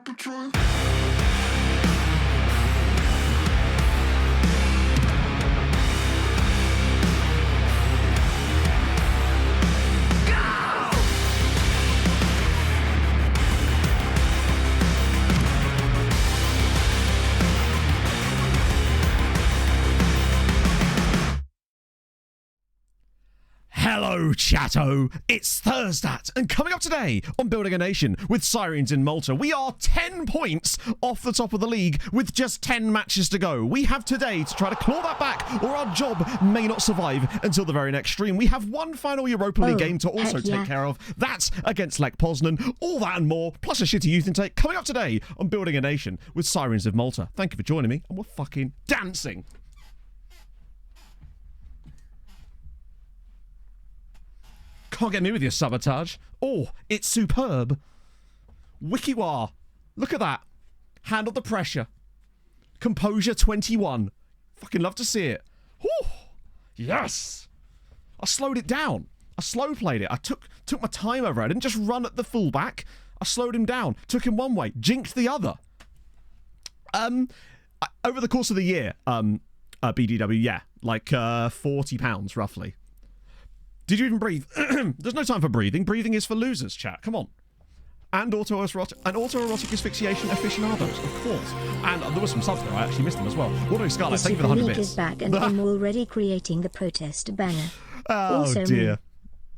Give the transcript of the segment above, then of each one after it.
patrol. Hello, chatto. It's Thursday, and coming up today on Building a Nation with Sirens in Malta, we are 10 points off the top of the league with just 10 matches to go. We have today to try to claw that back, or our job may not survive until the very next stream. We have one final Europa League game to also take care of. That's against Lech Poznan. All that and more, plus a shitty youth intake, coming up today on Building a Nation with Sirens of Malta. Thank you for joining me, and we're fucking dancing. Can't get me with your sabotage. Oh, it's superb. Wikiwar. Look at that. Handle the pressure. Composure 21. Fucking love to see it. Whew. Yes. I slowed it down. I slow played it. I took my time over it. I didn't just run at the fullback. I slowed him down. Took him one way. Jinked the other. Over the course of the year, BDW, yeah, like £40 roughly. Did you even breathe? There's no time for breathing. Breathing is for losers, chat. Come on. And autoerotic asphyxiation aficionados, of course. And there was some subs there. I actually missed them as well. What Scarlet? Thank you for the 100 bits. Is back and I'm already creating the protest banner. Oh, also dear.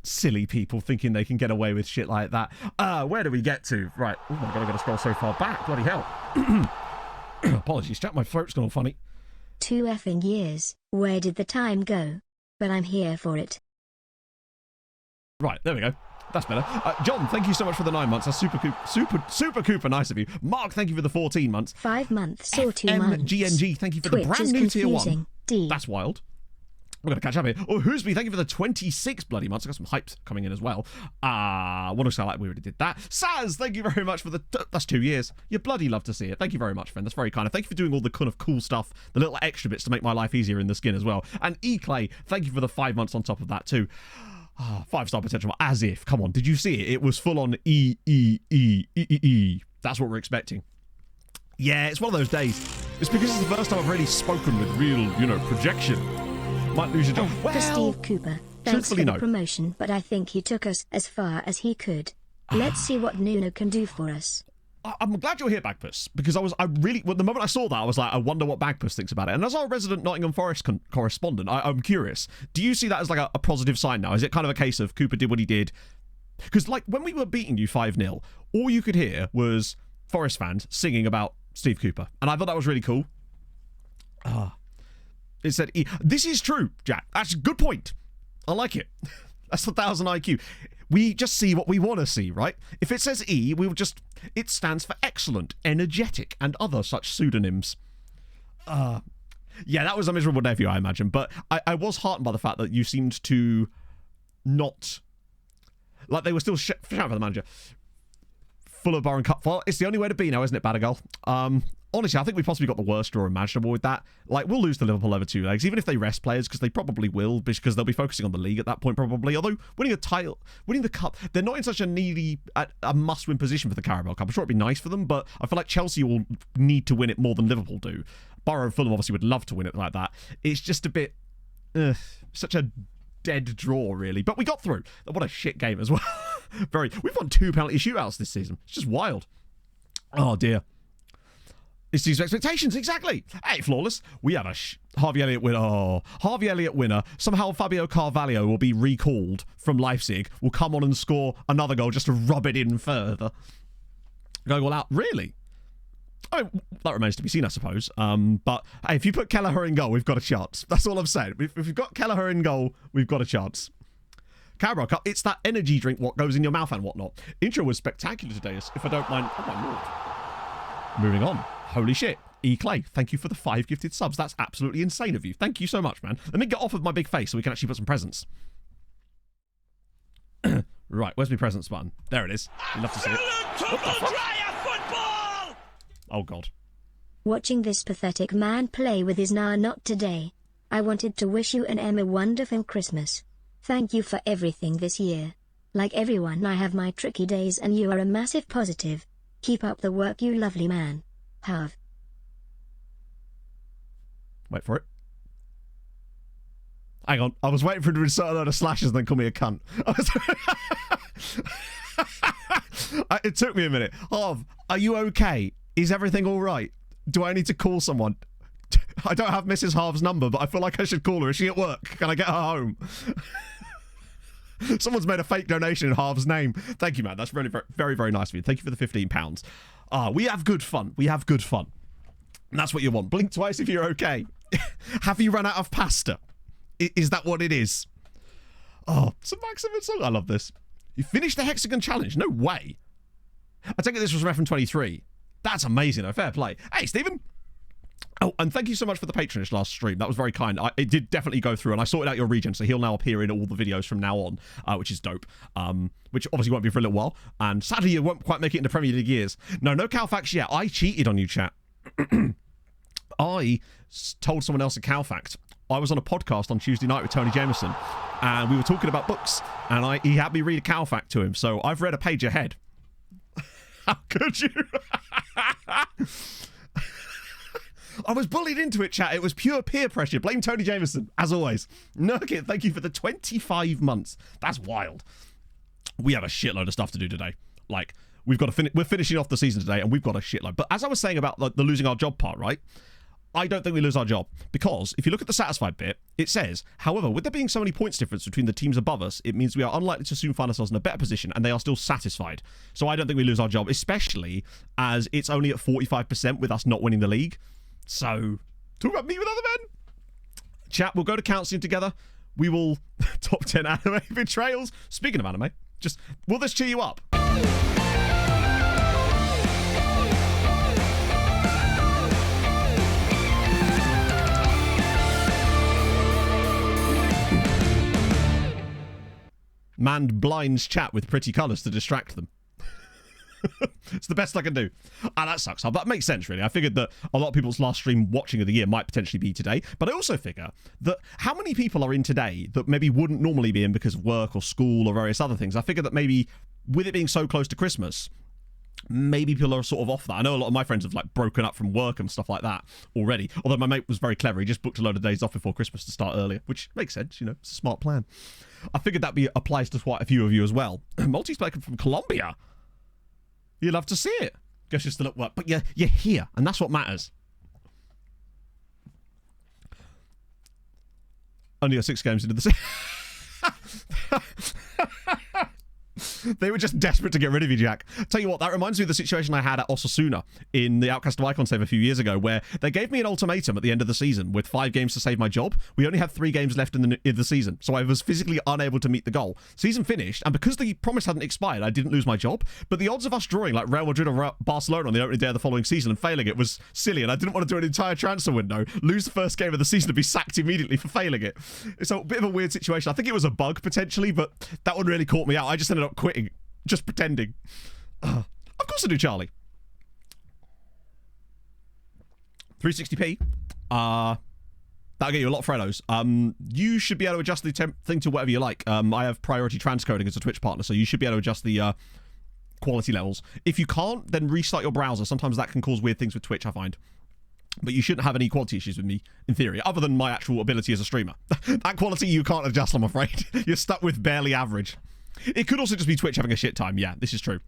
Silly people thinking they can get away with shit like that. Where do we get to? Right. Oh my God, I've got to scroll so far back. Bloody hell. Apologies, chat. My throat's gone all funny. 2 effing years. Where did the time go? But I'm here for it. Right, there we go. That's better. John, thank you so much for the 9 months. That's super Cooper nice of you. Mark, thank you for the 14 months. 5 months or 2 months. MGNG, thank you for Twitch the brand new tier 1. D. That's wild. We're going to catch up here. Oh, Whoosby, thank you for the 26 bloody months. I got some hypes coming in as well. What else I like? We already did that. Saz, thank you very much for the... That's 2 years. You bloody love to see it. Thank you very much, friend. That's very kind of. Thank you for doing all the kind of cool stuff, the little extra bits to make my life easier in the skin as well. And E-Clay, thank you for the 5 months on top of that too. 5-star potential, as if. Come on, did you see it? It was full on E. That's what we're expecting. Yeah, it's one of those days. It's because it's the first time I've really spoken with real, projection. Might lose your job. Well, for Steve Cooper, thanks for the promotion, but I think he took us as far as he could. Let's see what Nuno can do for us. I'm glad you're here, Bagpuss, because the moment I saw that, I was like, I wonder what Bagpuss thinks about it. And as our resident Nottingham Forest correspondent, I'm curious. Do you see that as like a positive sign now? Is it kind of a case of Cooper did what he did? Because like when we were beating you 5-0, all you could hear was Forest fans singing about Steve Cooper. And I thought that was really cool. It said, this is true, Jack. That's a good point. I like it. That's 1,000 IQ. We just see what we want to see, right? If it says E, it stands for excellent, energetic, and other such pseudonyms. Yeah, that was a miserable day for you, I imagine. But I was heartened by the fact that you seemed to not... Like, they were still shouting for the manager. Full of bar and cup. Well, it's the only way to be now, isn't it, Badagal? Honestly, I think we've possibly got the worst draw imaginable with that. Like, we'll lose to Liverpool over 2 legs, even if they rest players, because they probably will, because they'll be focusing on the league at that point, probably. Although, winning the cup, they're not in such a must-win position for the Carabao Cup. I'm sure it'd be nice for them, but I feel like Chelsea will need to win it more than Liverpool do. Borough and Fulham obviously would love to win it like that. It's just a bit... such a dead draw, really. But we got through. What a shit game as well. We've won 2 penalty shootouts this season. It's just wild. Oh, dear. It's these expectations, exactly. Hey, Flawless. We have a Harvey Elliott winner. Oh, Harvey Elliott winner. Somehow Fabio Carvalho will be recalled from Leipzig, will come on and score another goal just to rub it in further. Going all out. Really? I mean, that remains to be seen, I suppose. But hey, if you put Kelleher in goal, we've got a chance. That's all I'm saying. If we've got Kelleher in goal, we've got a chance. Carabao Cup, it's that energy drink, what goes in your mouth and whatnot. Intro was spectacular today, if I don't mind. Oh, my lord. Moving on. Holy shit. E-Clay, thank you for the 5 gifted subs. That's absolutely insane of you. Thank you so much, man. Let me get off of my big face so we can actually put some presents. Right, where's my presents button? There it is. I'd love to see it. What the fuck? Oh, God. Watching this pathetic man play with his not today. I wanted to wish you and Em a wonderful Christmas. Thank you for everything this year. Like everyone, I have my tricky days and you are a massive positive. Keep up the work, you lovely man. Have. Wait for it. Hang on. I was waiting for him to insert a load of slashes and then call me a cunt. It took me a minute. Harv, are you okay? Is everything all right? Do I need to call someone? I don't have Mrs. Harv's number, but I feel like I should call her. Is she at work? Can I get her home? Someone's made a fake donation in Harv's name. Thank you, man. That's really, very, very, very nice of you. Thank you for the £15. We have good fun. We have good fun. And that's what you want. Blink twice if you're okay. Have you run out of pasta? Is that what it is? Oh, it's a Maximin song. I love this. You finished the Hexagon Challenge? No way. I take it this was Ref 23. That's amazing. A fair play. Hey, Stephen. Oh, and thank you so much for the patronage last stream. That was very kind. It did definitely go through, and I sorted out your region, so he'll now appear in all the videos from now on, which is dope. Which obviously won't be for a little while. And sadly, you won't quite make it into Premier League years. No Calfax yet. I cheated on you, chat. I told someone else a Calfact. I was on a podcast on Tuesday night with Tony Jameson, and we were talking about books, and he had me read a Calfact to him, so I've read a page ahead. How could you? I was bullied into it, chat. It was pure peer pressure. Blame Tony Jameson, as always. Nugget, thank you for the 25 months. That's wild. We have a shitload of stuff to do today. Like, we've got to we're finishing off the season today, and we've got a shitload. But as I was saying about the losing our job part, right? I don't think we lose our job, because if you look at the satisfied bit, it says, however, with there being so many points difference between the teams above us, it means we are unlikely to soon find ourselves in a better position, and they are still satisfied. So I don't think we lose our job, especially as it's only at 45% with us not winning the league. So, talk about me with other men. Chat, we'll go to counselling together. We will top 10 anime betrayals. Speaking of anime, will this cheer you up? Man blinds chat with pretty colours to distract them. It's the best I can do. That sucks. But that makes sense, really. I figured that a lot of people's last stream watching of the year might potentially be today. But I also figure that how many people are in today that maybe wouldn't normally be in because of work or school or various other things. I figure that maybe with it being so close to Christmas, maybe people are sort of off that. I know a lot of my friends have like broken up from work and stuff like that already. Although my mate was very clever. He just booked a load of days off before Christmas to start earlier, which makes sense, you know, it's a smart plan. I figured that applies to quite a few of you as well. Multi-speaker from Colombia. You'd love to see it. Guess you're still at work, but you're here, and that's what matters. Only got 6 games into the season. They were just desperate to get rid of you, Jack. Tell you what, that reminds me of the situation I had at Osasuna in the Outcast of Icon save a few years ago, where they gave me an ultimatum at the end of the season with 5 games to save my job. We only had 3 games left in the season, so I was physically unable to meet the goal. Season finished, and because the promise hadn't expired, I didn't lose my job, but the odds of us drawing like Real Madrid or Barcelona on the opening day of the following season and failing it was silly, and I didn't want to do an entire transfer window, lose the first game of the season and be sacked immediately for failing it. It's a bit of a weird situation. I think it was a bug, potentially, but that one really caught me out. I just ended up quitting. Just pretending. Of course I do, Charlie. 360p. That'll get you a lot of Freddos. You should be able to adjust the thing to whatever you like. I have priority transcoding as a Twitch partner, so you should be able to adjust the quality levels. If you can't, then restart your browser. Sometimes that can cause weird things with Twitch, I find. But you shouldn't have any quality issues with me, in theory, other than my actual ability as a streamer. That quality you can't adjust, I'm afraid. You're stuck with barely average. It could also just be Twitch having a shit time. Yeah, this is true.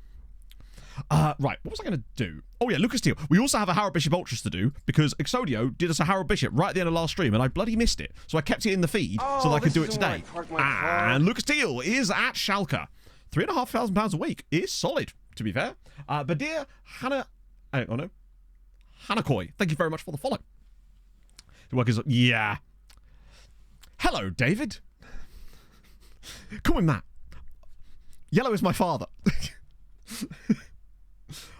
Right, what was I going to do? Oh, yeah, Lucas Teal. We also have a Harrow Bishop Ultras to do, because Exodio did us a Harrow Bishop right at the end of last stream, and I bloody missed it. So I kept it in the feed so that I could do it today. And Lucas Teal is at Schalke. £3,500 a week is solid, to be fair. But dear Hannah... Oh, no. Hanakoi, thank you very much for the follow. The work is... Yeah. Hello, David. Call me Matt. Yellow is my father.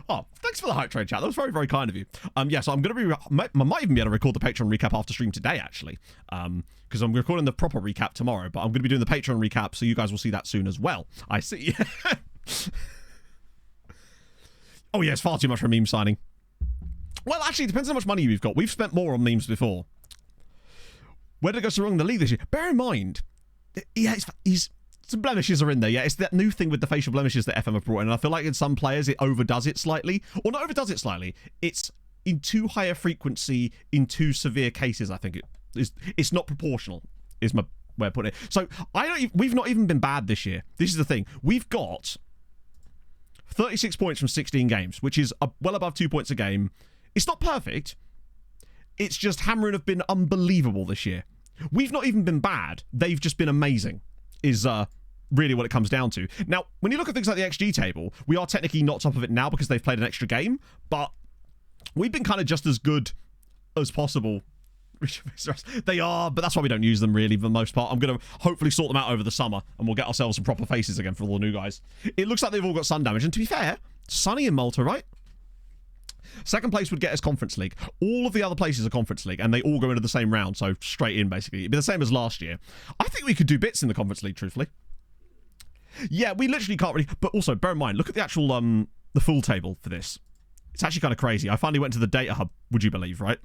Oh, thanks for the hype train, chat. That was very, very kind of you. Yeah, so I'm going to be... I might even be able to record the Patreon recap after stream today, actually. Because I'm recording the proper recap tomorrow, but I'm going to be doing the Patreon recap, so you guys will see that soon as well. I see. Oh, yeah, it's far too much for a meme signing. Well, actually, it depends how much money we've got. We've spent more on memes before. Where did it go so wrong in the league this year? Bear in mind, yeah, he's Some blemishes are in there, yeah. It's that new thing with the facial blemishes that FM have brought in, and I feel like in some players it overdoes it slightly. Or not overdoes it slightly, it's in too high a frequency in too severe cases, I think. It's not proportional, is my way of putting it. So, we've not even been bad this year. This is the thing. We've got 36 points from 16 games, which is well above 2 points a game. It's not perfect. It's just Hamrun have been unbelievable this year. We've not even been bad. They've just been amazing, is really what it comes down to. Now, when you look at things like the XG table, we are technically not top of it now because they've played an extra game, but we've been kind of just as good as possible. They are, but that's why we don't use them really for the most part. I'm going to hopefully sort them out over the summer, and we'll get ourselves some proper faces again for all the new guys. It looks like they've all got sun damage, and to be fair, sunny in Malta, right? Second place would get us Conference League. All of the other places are Conference League, and they all go into the same round, so straight in, basically. It'd be the same as last year. I think we could do bits in the Conference League, truthfully. Yeah, we literally can't really... But also, bear in mind, look at the actual, the full table for this. It's actually kind of crazy. I finally went to the data hub, would you believe, right?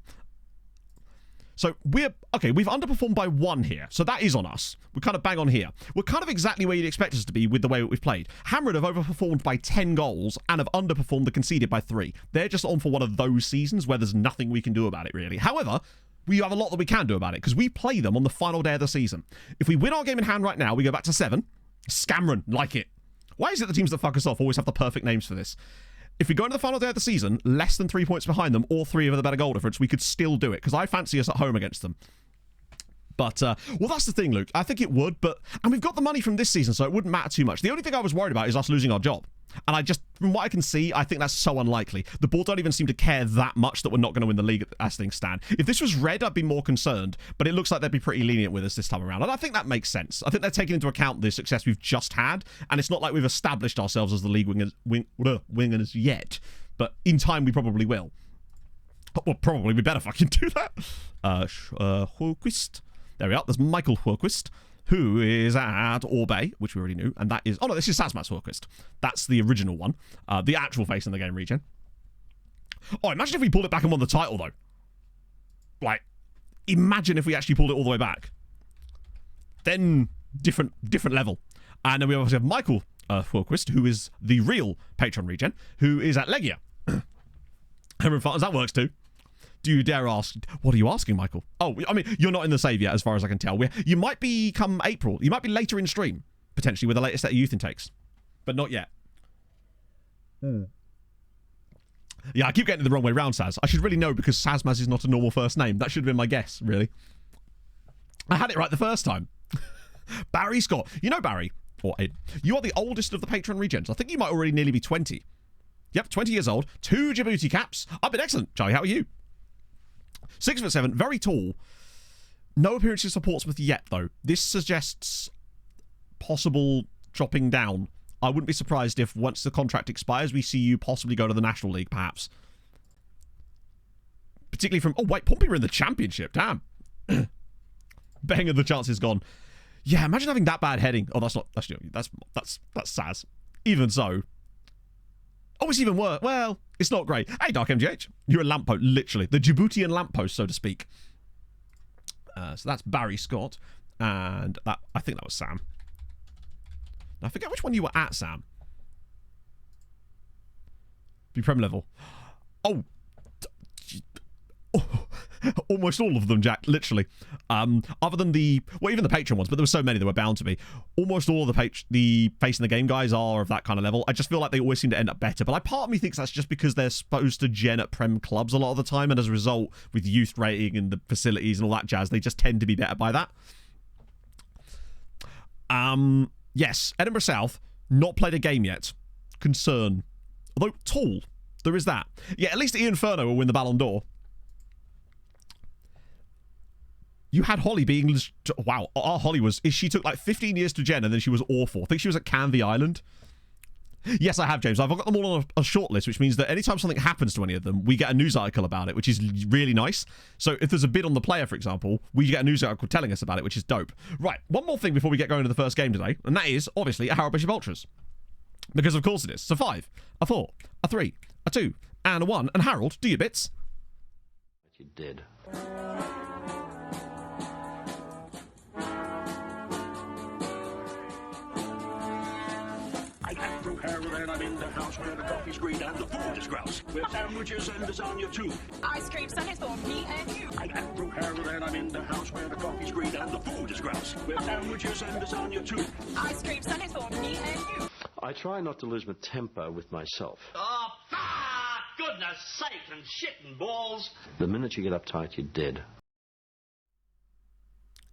So we've underperformed by 1 here. So that is on us. We're kind of bang on here. We're kind of exactly where you'd expect us to be with the way we've played. Hamrun have overperformed by 10 goals and have underperformed the conceded by 3. They're just on for one of those seasons where there's nothing we can do about it, really. However, we have a lot that we can do about it because we play them on the final day of the season. If we win our game in hand right now, we go back to 7. Scamrun, like it. Why is it the teams that fuck us off always have the perfect names for this? If we go into the final day of the season, less than 3 points behind them, or 3 of the better goal difference, we could still do it, because I fancy us at home against them. But, well, that's the thing, Luke. I think it would, and we've got the money from this season, so it wouldn't matter too much. The only thing I was worried about is us losing our job. And from what I can see, I think that's so unlikely. The board don't even seem to care that much that we're not going to win the league as things stand. If this was red, I'd be more concerned, but it looks like they'd be pretty lenient with us this time around. And I think that makes sense. I think they're taking into account the success we've just had, and it's not like we've established ourselves as the league wingers yet. But in time, we probably will. Well, probably we better fucking do that. Horquist. There we are. There's Michael Horquist, who is at Orbay, which we already knew. And that is... Oh, no, this is Sazmat's Horquist. That's the original one. The actual face in the game region. Oh, imagine if we pulled it back and won the title, though. Like, imagine if we actually pulled it all the way back. Then, different level. And then we obviously have Michael Horquist, who is the real patron regen, who is at Legia. Hamrun Spartans, that works too. Do you dare ask? What are you asking, Michael? Oh, I mean, you're not in the save yet, as far as I can tell. You might be come April. You might be later in stream, potentially, with the latest set of youth intakes. But not yet. Yeah, I keep getting it the wrong way round, Saz. I should really know, because Sazmaz is not a normal first name. That should have been my guess, really. I had it right the first time. Barry Scott. You know Barry, or Ed, you are the oldest of the patron regens. I think you might already nearly be 20. Yep, 20 years old. 2 Djibouti caps. I've been excellent. Charlie, how are you? 6'7", very tall. No appearances for Portsmouth yet, though. This suggests possible dropping down. I wouldn't be surprised if once the contract expires, we see you possibly go to the National League, perhaps. Particularly from... Oh, wait, Pompey are in the Championship. Damn. Bang, the chance is gone. Yeah, imagine having that bad heading. Oh, that's Saz. Even so. Oh, it's even worse. Well, it's not great. Hey, Dark MGH. You're a lamppost, literally. The Djiboutian lamppost, so to speak. So that's Barry Scott. And that, I think that was Sam. I forget which one you were at, Sam. Be Prem level. Oh. Almost all of them, Jack, literally. Other than even the patron ones, but there were so many that were bound to be. Almost all of the face in the game guys are of that kind of level. I just feel like they always seem to end up better, but part of me thinks that's just because they're supposed to gen at Prem clubs a lot of the time, and as a result, with youth rating and the facilities and all that jazz, they just tend to be better by that. Yes, Edinburgh South, not played a game yet. Concern. Although, tall. There is that. Yeah, at least Ian Furno will win the Ballon d'Or. You had Holly being... Wow, our Holly was... She took like 15 years to gen and then she was awful. I think she was at Canvey Island. Yes, I have, James. I've got them all on a short list, which means that anytime something happens to any of them, we get a news article about it, which is really nice. So if there's a bid on the player, for example, we get a news article telling us about it, which is dope. Right, one more thing before we get going to the first game today, and that is, obviously, a Harrow Bishop Ultras. Because of course it is. So 5, a 4, a 3, a 2, and a 1. And Harold, do your bits. But you did. 'Cause Caravan, I'm in the house where the coffee's green and the food is grouse. With sandwiches and lasagna too. Ice cream sundaes for me and you. I'm Andrew Caravan, I'm in the house where the coffee's green and the food is grouse. With sandwiches and lasagna too. Ice cream sundaes for me and you. I try not to lose my temper with myself. Oh, goodness sake and shit and balls. The minute you get uptight, you're dead.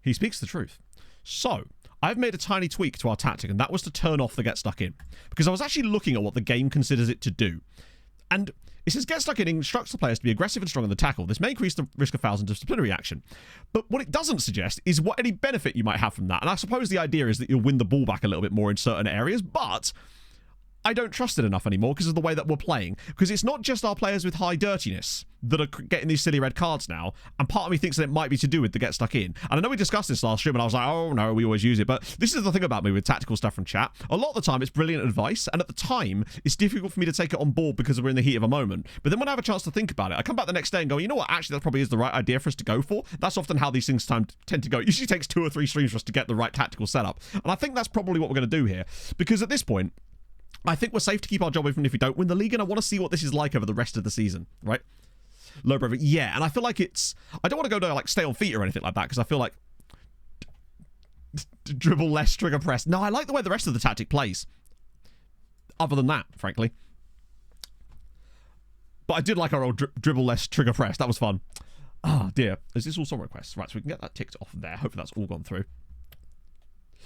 He speaks the truth. So, I've made a tiny tweak to our tactic, and that was to turn off the get stuck in. Because I was actually looking at what the game considers it to do. And it says get stuck in instructs the players to be aggressive and strong in the tackle. This may increase the risk of fouls and disciplinary action. But what it doesn't suggest is what any benefit you might have from that. And I suppose the idea is that you'll win the ball back a little bit more in certain areas, but I don't trust it enough anymore because of the way that we're playing. Because it's not just our players with high dirtiness that are getting these silly red cards now, and part of me thinks that it might be to do with the get stuck in. And I know we discussed this last stream, and I was like, oh no, we always use it. But this is the thing about me with tactical stuff from chat. A lot of the time, it's brilliant advice, and at the time, it's difficult for me to take it on board because we're in the heat of a moment. But then when I have a chance to think about it, I come back the next day and go, you know what, actually, that probably is the right idea for us to go for. That's often how these things tend to go. It usually takes 2 or 3 streams for us to get the right tactical setup. And I think that's probably what we're going to do here. Because at this point, I think we're safe to keep our job even if we don't win the league, and I want to see what this is like over the rest of the season, right? Low brevity, yeah, and I feel like it's... I don't want to go to, like, stay on feet or anything like that, because I feel like... dribble less, trigger press. No, I like the way the rest of the tactic plays. Other than that, frankly. But I did like our old dribble less, trigger press. That was fun. Oh, dear. Is this all song requests? Right, so we can get that ticked off there. Hopefully that's all gone through.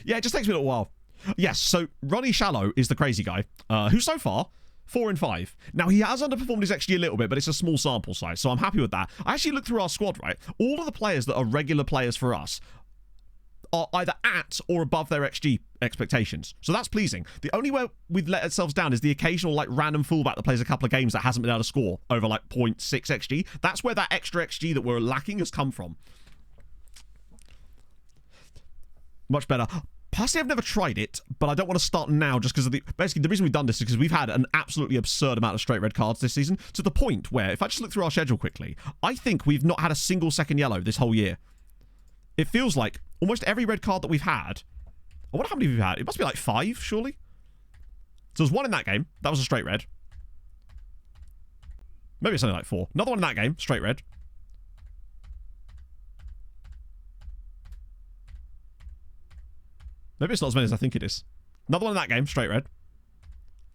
Yeah, it just takes me a little while. Yes, so Ronnie Shallow is the crazy guy, who so far, 4 in 5. Now, he has underperformed his XG a little bit, but it's a small sample size, so I'm happy with that. I actually looked through our squad, right? All of the players that are regular players for us are either at or above their XG expectations. So that's pleasing. The only way we've let ourselves down is the occasional, like, random fullback that plays a couple of games that hasn't been able to score over, like, 0.6 XG. That's where that extra XG that we're lacking has come from. Much better. Personally, I've never tried it, but I don't want to start now just because of the... Basically, the reason we've done this is because we've had an absolutely absurd amount of straight red cards this season, to the point where, if I just look through our schedule quickly, I think we've not had a single second yellow this whole year. It feels like almost every red card that we've had... I wonder how many we've had. It must be like 5, surely? So there's 1 in that game. That was a straight red. Maybe it's only like 4. Another one in that game. Straight red. Maybe it's not as many as I think it is. Another one in that game, straight red.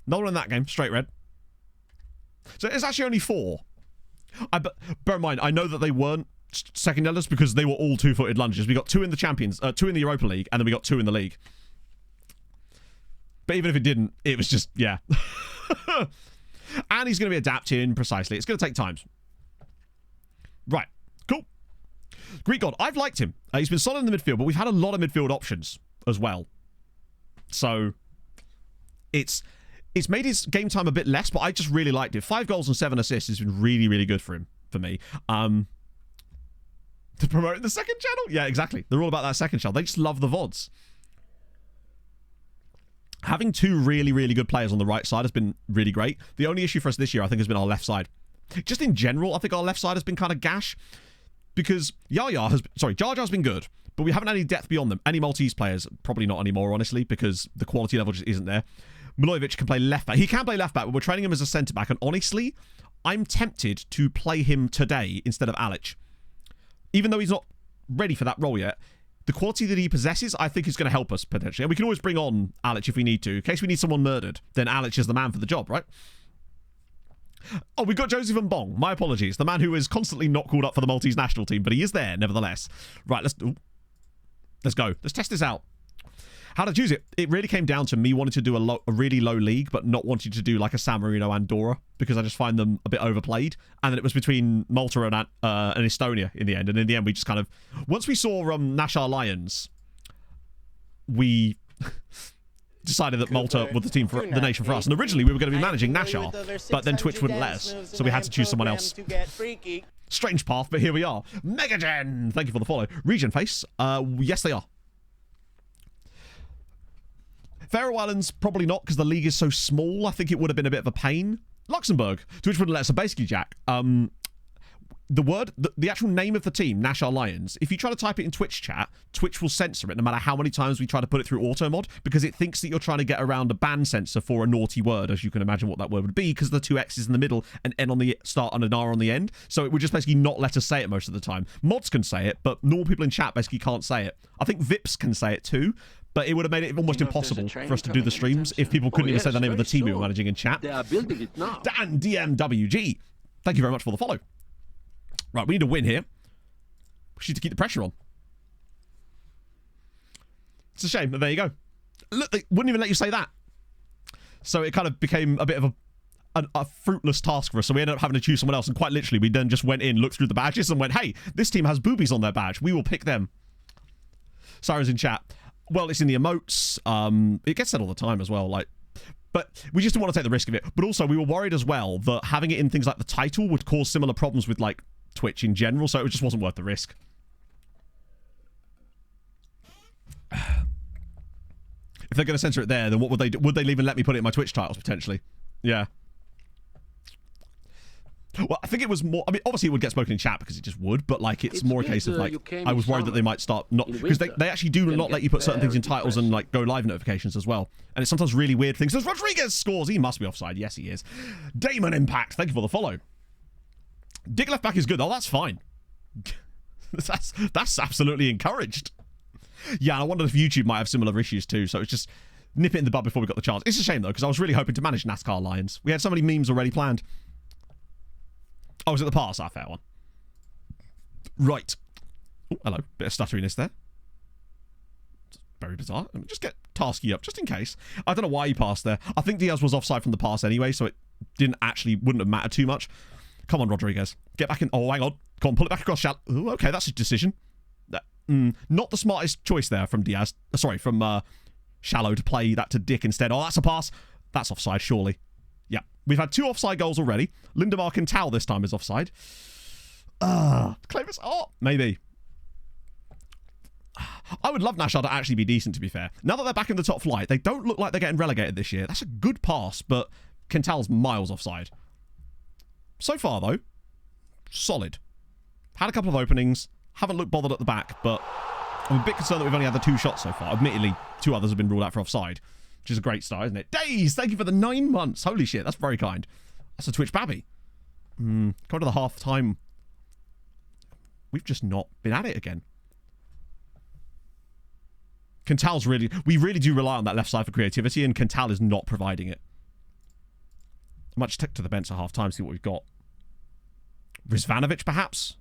Another one in that game, straight red. So it's actually only 4. Bear in mind, I know that they weren't second yellows because they were all 2-footed lunges. We got 2 in the Champions, 2 in the Europa League, and then we got 2 in the league. But even if it didn't, it was just, yeah. And he's going to be adapting precisely. It's going to take time. Right, cool. Greek God, I've liked him. He's been solid in the midfield, but we've had a lot of midfield options as well. So it's made his game time a bit less, but I just really liked it. 5 goals and 7 assists has been really, really good for him, for me. To promote the second channel? Yeah, exactly. They're all about that second channel. They just love the VODs. Having 2 really, really good players on the right side has been really great. The only issue for us this year, I think, has been our left side. Just in general, I think our left side has been kind of gash. Because Jar Jar's been good, but we haven't had any depth beyond them. Any Maltese players, probably not anymore, honestly, because the quality level just isn't there. Milojevic can play left back. He can play left back, but we're training him as a centre back. And honestly, I'm tempted to play him today instead of Alic. Even though he's not ready for that role yet, the quality that he possesses, I think, is going to help us potentially. And we can always bring on Alic if we need to. In case we need someone murdered, then Alic is the man for the job, right? Oh, we've got Josie Van Bong. My apologies. The man who is constantly not called up for the Maltese national team, but he is there, nevertheless. Right, let's go. Let's test this out. How to choose it? It really came down to me wanting to do a really low league, but not wanting to do like a San Marino Andorra, because I just find them a bit overplayed. And then it was between Malta and Estonia in the end. And in the end, we just kind of... Once we saw Nashar Lions, we... decided that Malta was the team for the nation for us. And originally we were going to be managing Nashar, but then Twitch wouldn't let us, so we had to choose someone else. Strange path, but here we are. Megagen! Thank you for the follow. Region face. Yes, they are. Faroe Islands, probably not, because the league is so small. I think it would have been a bit of a pain. Luxembourg, Twitch wouldn't let us. So basically, Jack, the actual name of the team, Nashar Lions, if you try to type it in Twitch chat, Twitch will censor it no matter how many times we try to put it through auto mod, because it thinks that you're trying to get around a ban censor for a naughty word, as you can imagine what that word would be, because the two X's in the middle, an N on the start and an R on the end. So it would just basically not let us say it most of the time. Mods can say it, but normal people in chat basically can't say it. I think Vips can say it too, but it would have made it almost impossible for us to do the streams if people couldn't even say the name of the team we were managing in chat. They are building it now. Dan DMWG, thank you very much for the follow. Right, we need a win here. We need to keep the pressure on. It's a shame, but there you go. Look, they wouldn't even let you say that. So it kind of became a bit of a fruitless task for us, so we ended up having to choose someone else, and quite literally, we then just went in, looked through the badges, and went, hey, this team has boobies on their badge. We will pick them. Sirens in chat. Well, it's in the emotes. It gets said all the time as well, like... But we just didn't want to take the risk of it. But also, we were worried as well that having it in things like the title would cause similar problems with, like, Twitch in general, so it just wasn't worth the risk. If they're going to censor it there, then what would they do? Would they even let me put it in my Twitch titles, potentially? Yeah. Well, I think it was more... I mean, obviously it would get spoken in chat because it just would, but, like, it's more a case of, like, I was worried that they might start not... Because they actually do not let you put certain things in titles and, like, go live notifications as well. And it's sometimes really weird things. There's Rodriguez scores! He must be offside. Yes, he is. Damon Impact, thank you for the follow. Dick left back is good. Oh, that's fine. That's absolutely encouraged. Yeah, I wondered if YouTube might have similar issues too, so it's just nip it in the bud before we got the chance. It's a shame, though, because I was really hoping to manage NASCAR Lions. We had so many memes already planned. Oh, was it the pass? Ah, fair one. Right. Oh, hello. Bit of stutteriness there. Very bizarre. Let me just get Tarxien up, just in case. I don't know why he passed there. I think Diaz was offside from the pass anyway, so it wouldn't have mattered too much. Come on, Rodriguez. Get back in. Oh, hang on. Come on, pull it back across Shallow. Ooh, okay, that's a decision. Not the smartest choice there from Diaz. Sorry, from Shallow to play that to Dick instead. Oh, that's a pass. That's offside, surely. Yeah. We've had 2 offside goals already. Lindemar Quintal this time is offside. Clavis. Oh, maybe. I would love Nashar to actually be decent, to be fair. Now that they're back in the top flight, they don't look like they're getting relegated this year. That's a good pass, but Quintal's miles offside. So far, though, solid. Had a couple of openings. Haven't looked bothered at the back, but I'm a bit concerned that we've only had the 2 shots so far. Admittedly, 2 others have been ruled out for offside, which is a great start, isn't it? Days, thank you for the 9 months. Holy shit, that's very kind. That's a Twitch babby. Come to the half time. We've just not been at it again. Quintal's really... We really do rely on that left side for creativity, and Quintal is not providing it. I might just take to the bench at half time, see what we've got. Rizvanovic, perhaps?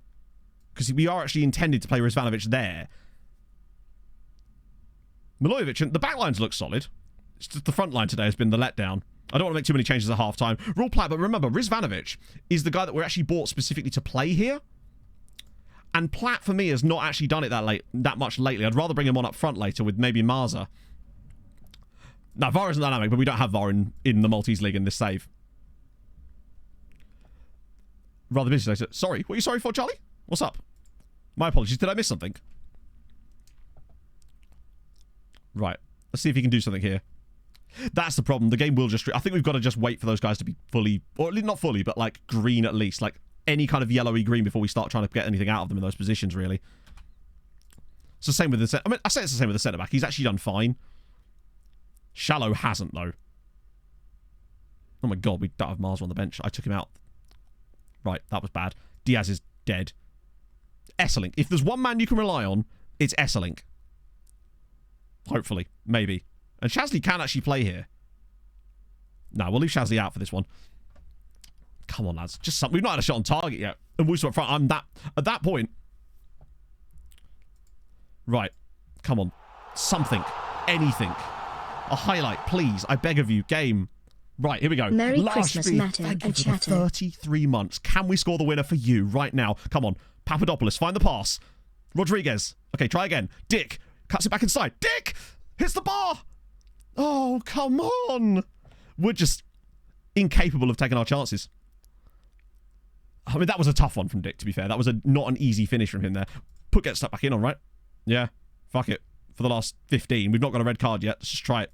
Because we are actually intended to play Rizvanovic there. Milojevic, and the back lines look solid. It's just the front line today has been the letdown. I don't want to make too many changes at half time. Raw Platt, but remember, Rizvanovic is the guy that we're actually bought specifically to play here. And Platt, for me, has not actually done it that much lately. I'd rather bring him on up front later with maybe Marza. Now, VAR isn't dynamic, but we don't have VAR in the Maltese League in this save. Rather busy later. Sorry, what are you sorry for, Charlie? What's up? My apologies. Did I miss something? Right. Let's see if he can do something here. That's the problem. The game will just... I think we've got to just wait for those guys to be fully... Or not fully, but like green at least. Like any kind of yellowy green before we start trying to get anything out of them in those positions, really. It's the same with the... I mean, I say it's the same with the centre-back. He's actually done fine. Shallow hasn't, though. Oh my god, we don't have Mars on the bench. I took him out. Right, that was bad. Diaz is dead. Esselink. If there's one man you can rely on, it's Esselink. Hopefully. Maybe. And Shasley can actually play here. No, we'll leave Shasley out for this one. Come on, lads. Just something. We've not had a shot on target yet. And Wusu up front. I'm that... At that point... Right. Come on. Something. Anything. A highlight, please. I beg of you. Game. Right, here we go. Merry Christmas, Matter thank you and for Chatter. 33 months. Can we score the winner for you right now? Come on. Papadopoulos, find the pass. Rodriguez. Okay, try again. Dick. Cuts it back inside. Dick! Hits the bar! Oh, come on! We're just incapable of taking our chances. I mean, that was a tough one from Dick, to be fair. That was not an easy finish from him there. Get stuck back in on, right? Yeah. Fuck it. For the last 15. We've not got a red card yet. Let's just try it.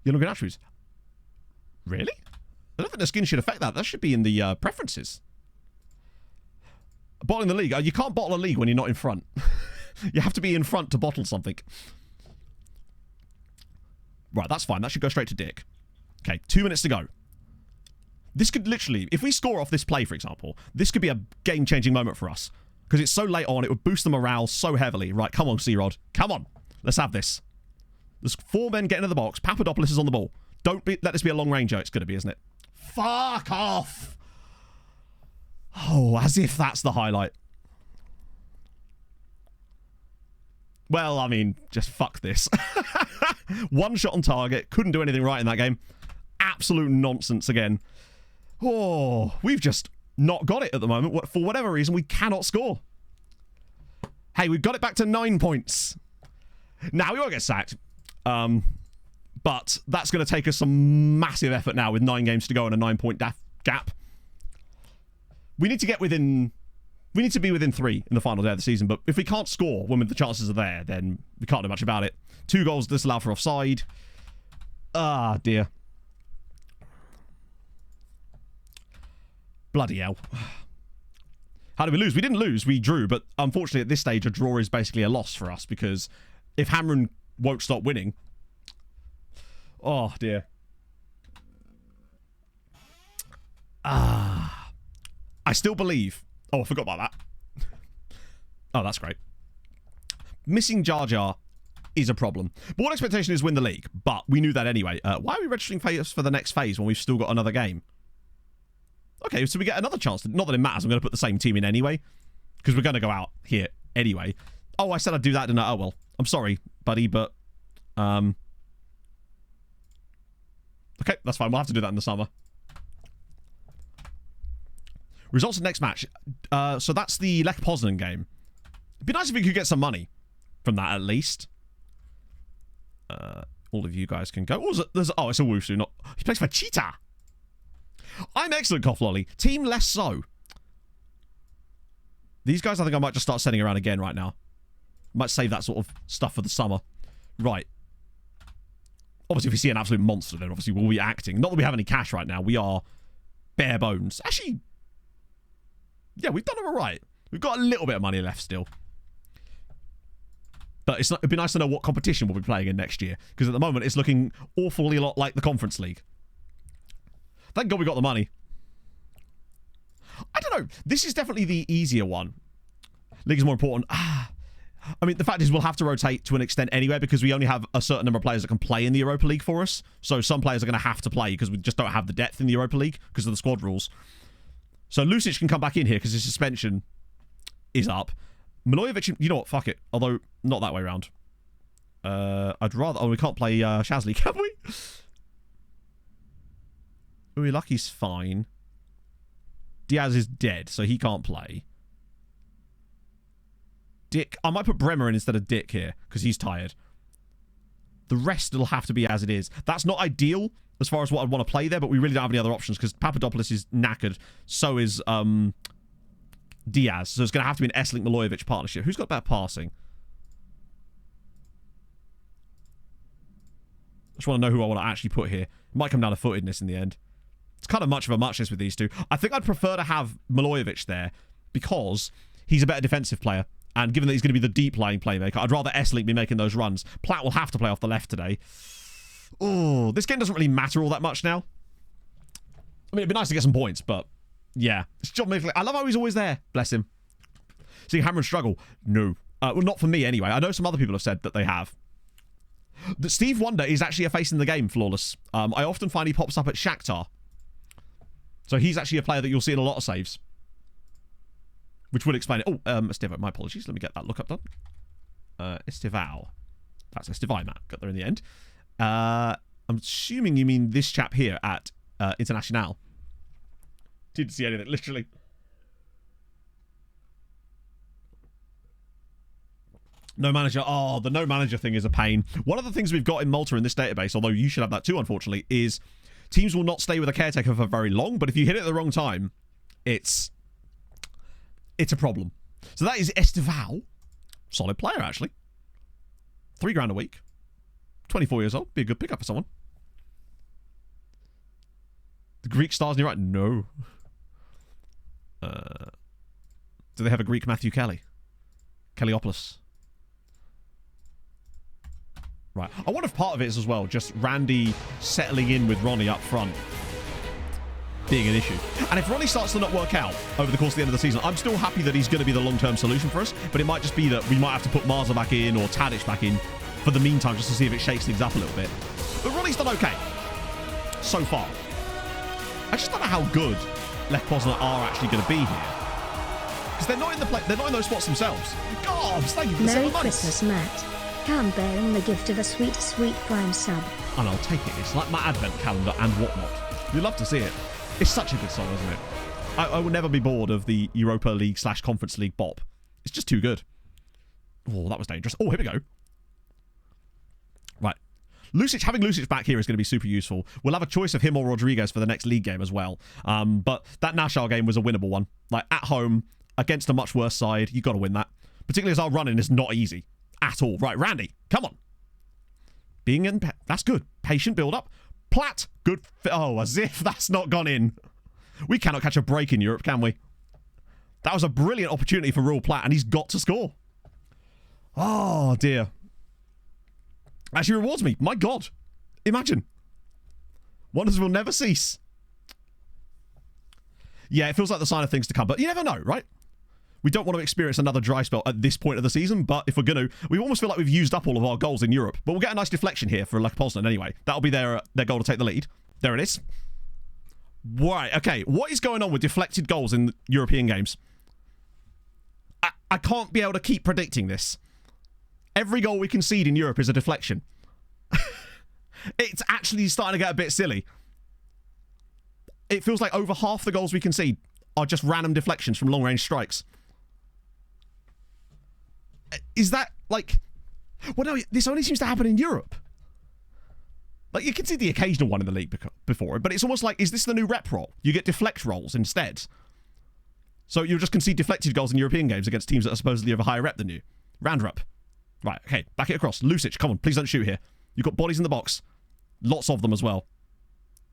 You're not good attributes. Really? I don't think the skin should affect that. That should be in the preferences. Bottling the league. You can't bottle a league when you're not in front. You have to be in front to bottle something. Right, that's fine. That should go straight to Dick. Okay, 2 minutes to go. This could literally, if we score off this play, for example, this could be a game-changing moment for us. Because it's so late on, it would boost the morale so heavily. Right, come on, C-Rod. Come on. Let's have this. There's 4 men getting into the box. Papadopoulos is on the ball. Let this be a long ranger. It's going to be, isn't it? Fuck off. Oh, as if that's the highlight. Well, I mean, just fuck this. 1 shot on target. Couldn't do anything right in that game. Absolute nonsense again. Oh, we've just not got it at the moment. For whatever reason, we cannot score. Hey, we've got it back to 9 points. Now, we won't get sacked. But that's going to take us some massive effort now with 9 games to go and a 9-point gap. We need to get within... We need to be within 3 in the final day of the season, but if we can't score when the chances are there, then we can't do much about it. 2 goals disallowed for offside. Ah, dear. Bloody hell. How did we lose? We didn't lose, we drew, but unfortunately at this stage a draw is basically a loss for us because if Hamrun won't stop winning... Oh, dear. I still believe... Oh, I forgot about that. Oh, that's great. Missing Jar Jar is a problem. Board expectation is win the league, but we knew that anyway. Why are we registering for the next phase when we've still got another game? Okay, so we get another chance. Not that it matters. I'm going to put the same team in anyway, because we're going to go out here anyway. Oh, I said I'd do that, didn't I? Oh, well. I'm sorry, buddy, but... Okay, that's fine. We'll have to do that in the summer. Results of next match. So that's the Lech Poznan game. It'd be nice if we could get some money from that at least. All of you guys can go. Oh, it's a Wusu. Not. He plays for Cheetah. I'm excellent, Coughlolly. Team less so. These guys, I think I might just start sending around again right now. Might save that sort of stuff for the summer. Right. Obviously, if we see an absolute monster, then obviously we'll be acting. Not that we have any cash right now. We are bare bones. Actually... Yeah, we've done it all right. We've got a little bit of money left still. But it'd be nice to know what competition we'll be playing in next year. Because at the moment, it's looking awfully a lot like the Conference League. Thank God we got the money. I don't know. This is definitely the easier one. League is more important. I mean, the fact is we'll have to rotate to an extent anyway because we only have a certain number of players that can play in the Europa League for us. So some players are going to have to play because we just don't have the depth in the Europa League because of the squad rules. So Lucic can come back in here because his suspension is up. Milojevic, you know what? Fuck it. Although, not that way around. I'd rather... Oh, we can't play Shazly, can we? Uilaki's fine. Diaz is dead, so he can't play. Dick... I might put Bremer in instead of Dick here because he's tired. The rest will have to be as it is. That's not ideal as far as what I'd want to play there, but we really don't have any other options because Papadopoulos is knackered. So is Diaz. So it's going to have to be an Esslink-Milojevic partnership. Who's got better passing? I just want to know who I want to actually put here. It might come down to footedness in the end. It's kind of much of a muchness with these two. I think I'd prefer to have Milojevic there because he's a better defensive player. And given that he's going to be the deep-lying playmaker, I'd rather Esslink be making those runs. Platt will have to play off the left today. Oh, this game doesn't really matter all that much now. I mean, it'd be nice to get some points, but yeah. It's John Mifflin. I love how he's always there. Bless him. Seeing Hamrun struggle? No. Well, not for me anyway. I know some other people have said that they have. Steve Wonder is actually a face in the game, Flawless. I often find he pops up at Shakhtar. So he's actually a player that you'll see in a lot of saves. Which would explain it. Oh, Estival, my apologies. Let me get that look up done. Estival. That's Estivai, Matt. Got there in the end. I'm assuming you mean this chap here at International. Didn't see anything, literally. No manager. Oh, the no manager thing is a pain. One of the things we've got in Malta in this database, although you should have that too, unfortunately, is teams will not stay with a caretaker for very long, but if you hit it at the wrong time, it's a problem. So that is Estival. Solid player, actually. $3,000 a week. 24 years old. Be a good pickup for someone. The Greek stars near right? No. Do they have a Greek Matthew Kelly? Kellyopoulos. Right. I wonder if part of it is as well just Randy settling in with Ronnie up front being an issue. And if Ronnie starts to not work out over the course of the end of the season, I'm still happy that he's going to be the long-term solution for us, but it might just be that we might have to put Marza back in or Tadic back in for the meantime just to see if it shakes things up a little bit. But Ronnie's done okay so far. I just don't know how good Lech Poznan are actually going to be here. Because they're not in the they're not in those spots themselves. Gobs, thank you for the Merry 7 months. Christmas, Matt. Come bearing the gift of a sweet, sweet prime sub. And I'll take it. It's like my advent calendar and whatnot. You love to see it. It's such a good song, isn't it? I will never be bored of the Europa League / Conference League bop. It's just too good. Oh, that was dangerous. Oh, here we go. Right. Lucic, having Lucic back here is going to be super useful. We'll have a choice of him or Rodriguez for the next league game as well. But that Nashar game was a winnable one. Like, at home, against a much worse side, you've got to win that. Particularly as our running is not easy at all. Right, Randy, come on. Being in... That's good. Patient build-up. Platt, good... Oh, as if that's not gone in. We cannot catch a break in Europe, can we? That was a brilliant opportunity for Ruel Platt, and he's got to score. Oh, dear. Actually rewards me. My God. Imagine. Wonders will never cease. Yeah, it feels like the sign of things to come, but you never know, right? We don't want to experience another dry spell at this point of the season, but if we're going to, we almost feel like we've used up all of our goals in Europe. But we'll get a nice deflection here for Lech Poznan anyway. That'll be their goal to take the lead. There it is. Right, okay. What is going on with deflected goals in European games? I can't be able to keep predicting this. Every goal we concede in Europe is a deflection. It's actually starting to get a bit silly. It feels like over half the goals we concede are just random deflections from long-range strikes. Is that, like... Well, no, this only seems to happen in Europe. Like, you can see the occasional one in the league before, but it's almost like, is this the new rep roll? You get deflect rolls instead. So you'll just concede deflected goals in European games against teams that are supposedly of a higher rep than you. Round up. Right, okay, back it across. Lucic, come on, please don't shoot here. You've got bodies in the box. Lots of them as well.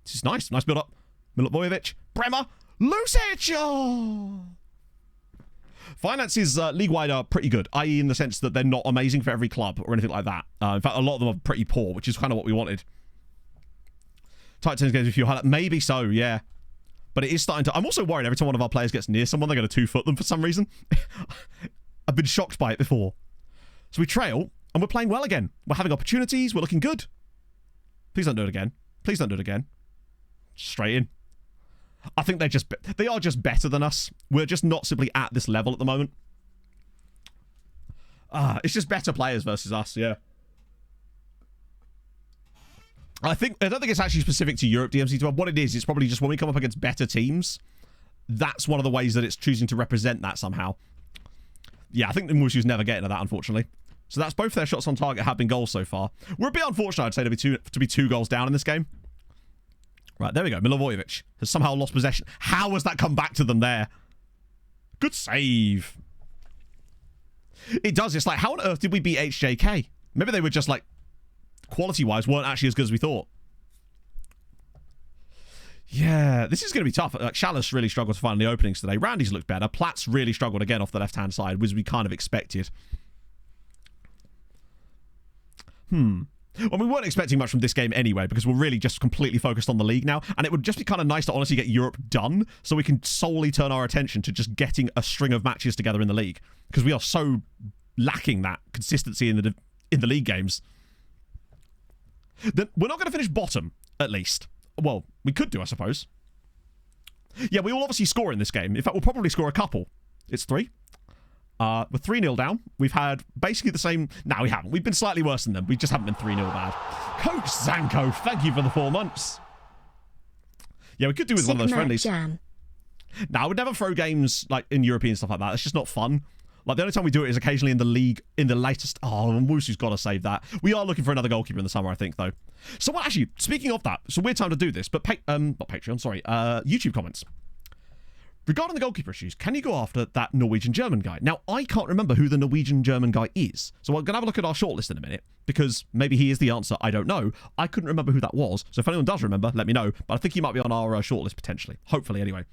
This is nice. Nice build-up. Milivojevic. Bremer. Lucic! Oh! Finances league-wide are pretty good, i.e. in the sense that they're not amazing for every club or anything like that. In fact, a lot of them are pretty poor, which is kind of what we wanted. Tight tennis games with you highlight. Maybe so, yeah. But it is starting to... I'm also worried every time one of our players gets near someone, they're going to two-foot them for some reason. I've been shocked by it before. So we trail, and we're playing well again. We're having opportunities. We're looking good. Please don't do it again. Please don't do it again. Straight in. I think they are just better than us. We're just not simply at this level at the moment. It's just better players versus us, yeah. I don't think it's actually specific to Europe DMC12. What it is, it's probably just when we come up against better teams, that's one of the ways that it's choosing to represent that somehow. Yeah, I think the Mushu's never getting to that, unfortunately. So that's both their shots on target have been goals so far. We're a bit unfortunate, I'd say, to be two goals down in this game. Right, there we go. Milivojevic has somehow lost possession. How has that come back to them there? Good save. It does. It's like, how on earth did we beat HJK? Maybe they were just, like, quality-wise, weren't actually as good as we thought. Yeah, this is going to be tough. Like, Shalas really struggled to find the openings today. Randy's looked better. Platt's really struggled again off the left-hand side, which we kind of expected. Well, we weren't expecting much from this game anyway, because we're really just completely focused on the league now, and it would just be kind of nice to honestly get Europe done, so we can solely turn our attention to just getting a string of matches together in the league, because we are so lacking that consistency in the league games. We're not going to finish bottom, at least. Well, we could do, I suppose. Yeah, we will obviously score in this game. In fact, we'll probably score a couple. It's 3. We're 3-0 down. We've had basically the same... No, we haven't. We've been slightly worse than them. We just haven't been 3-0 bad. Coach Zanko, thank you for the 4 months. Yeah, we could do with one of those friendlies. Jam. No, I would never throw games like in European stuff like that. It's just not fun. Like, the only time we do it is occasionally in the league, in the latest... Oh, Wusu's got to save that. We are looking for another goalkeeper in the summer, I think, though. So, well, actually, speaking of that, it's a weird time to do this, but... not Patreon, sorry. YouTube comments. Regarding the goalkeeper issues, can you go after that Norwegian-German guy? Now, I can't remember who the Norwegian-German guy is. So we're going to have a look at our shortlist in a minute, because maybe he is the answer. I don't know. I couldn't remember who that was. So if anyone does remember, let me know. But I think he might be on our shortlist, potentially. Hopefully, anyway.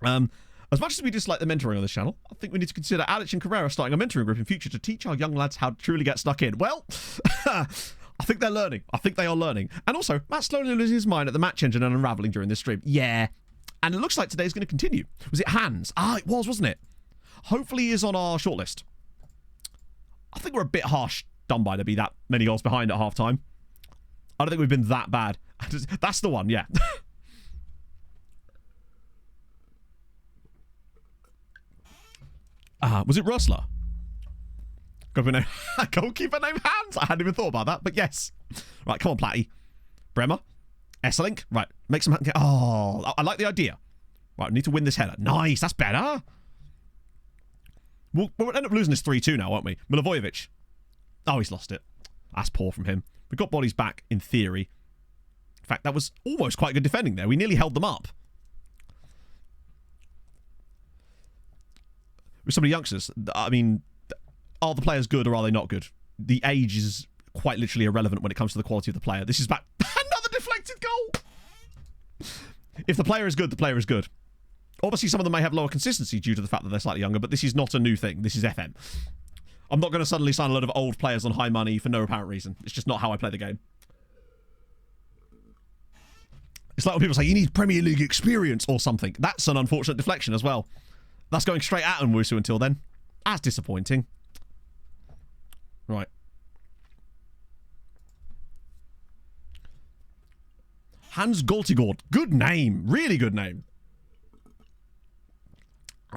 As much as we dislike the mentoring on this channel, I think we need to consider Alex and Carrera starting a mentoring group in future to teach our young lads how to truly get stuck in. Well, I think they're learning. I think they are learning. And also, Matt's slowly losing his mind at the match engine and unraveling during this stream. Yeah. And it looks like today's going to continue. Was it Hans? Ah, it was, wasn't it? Hopefully he is on our shortlist. I think we're a bit harsh done by to be that many goals behind at half-time. I don't think we've been that bad. That's the one, yeah. Was it Rösler? Goalkeeper named Hans? I hadn't even thought about that, but yes. Right, come on, Platty. Bremer. Esselink. Right, make some... Oh, I like the idea. Right, we need to win this header. Nice, that's better. We'll end up losing this 3-2 now, won't we? Milivojevic. Oh, he's lost it. That's poor from him. We got bodies back, in theory. In fact, that was almost quite good defending there. We nearly held them up. With some of the youngsters, I mean, are the players good or are they not good? The age is quite literally irrelevant when it comes to the quality of the player. This is back... Another deflected goal! If the player is good, the player is good. Obviously, some of them may have lower consistency due to the fact that they're slightly younger, but this is not a new thing. This is FM. I'm not going to suddenly sign a load of old players on high money for no apparent reason. It's just not how I play the game. It's like when people say, you need Premier League experience or something. That's an unfortunate deflection as well. That's going straight at Nwusu until then. That's disappointing. Right. Hans Goltigord. Good name. Really good name.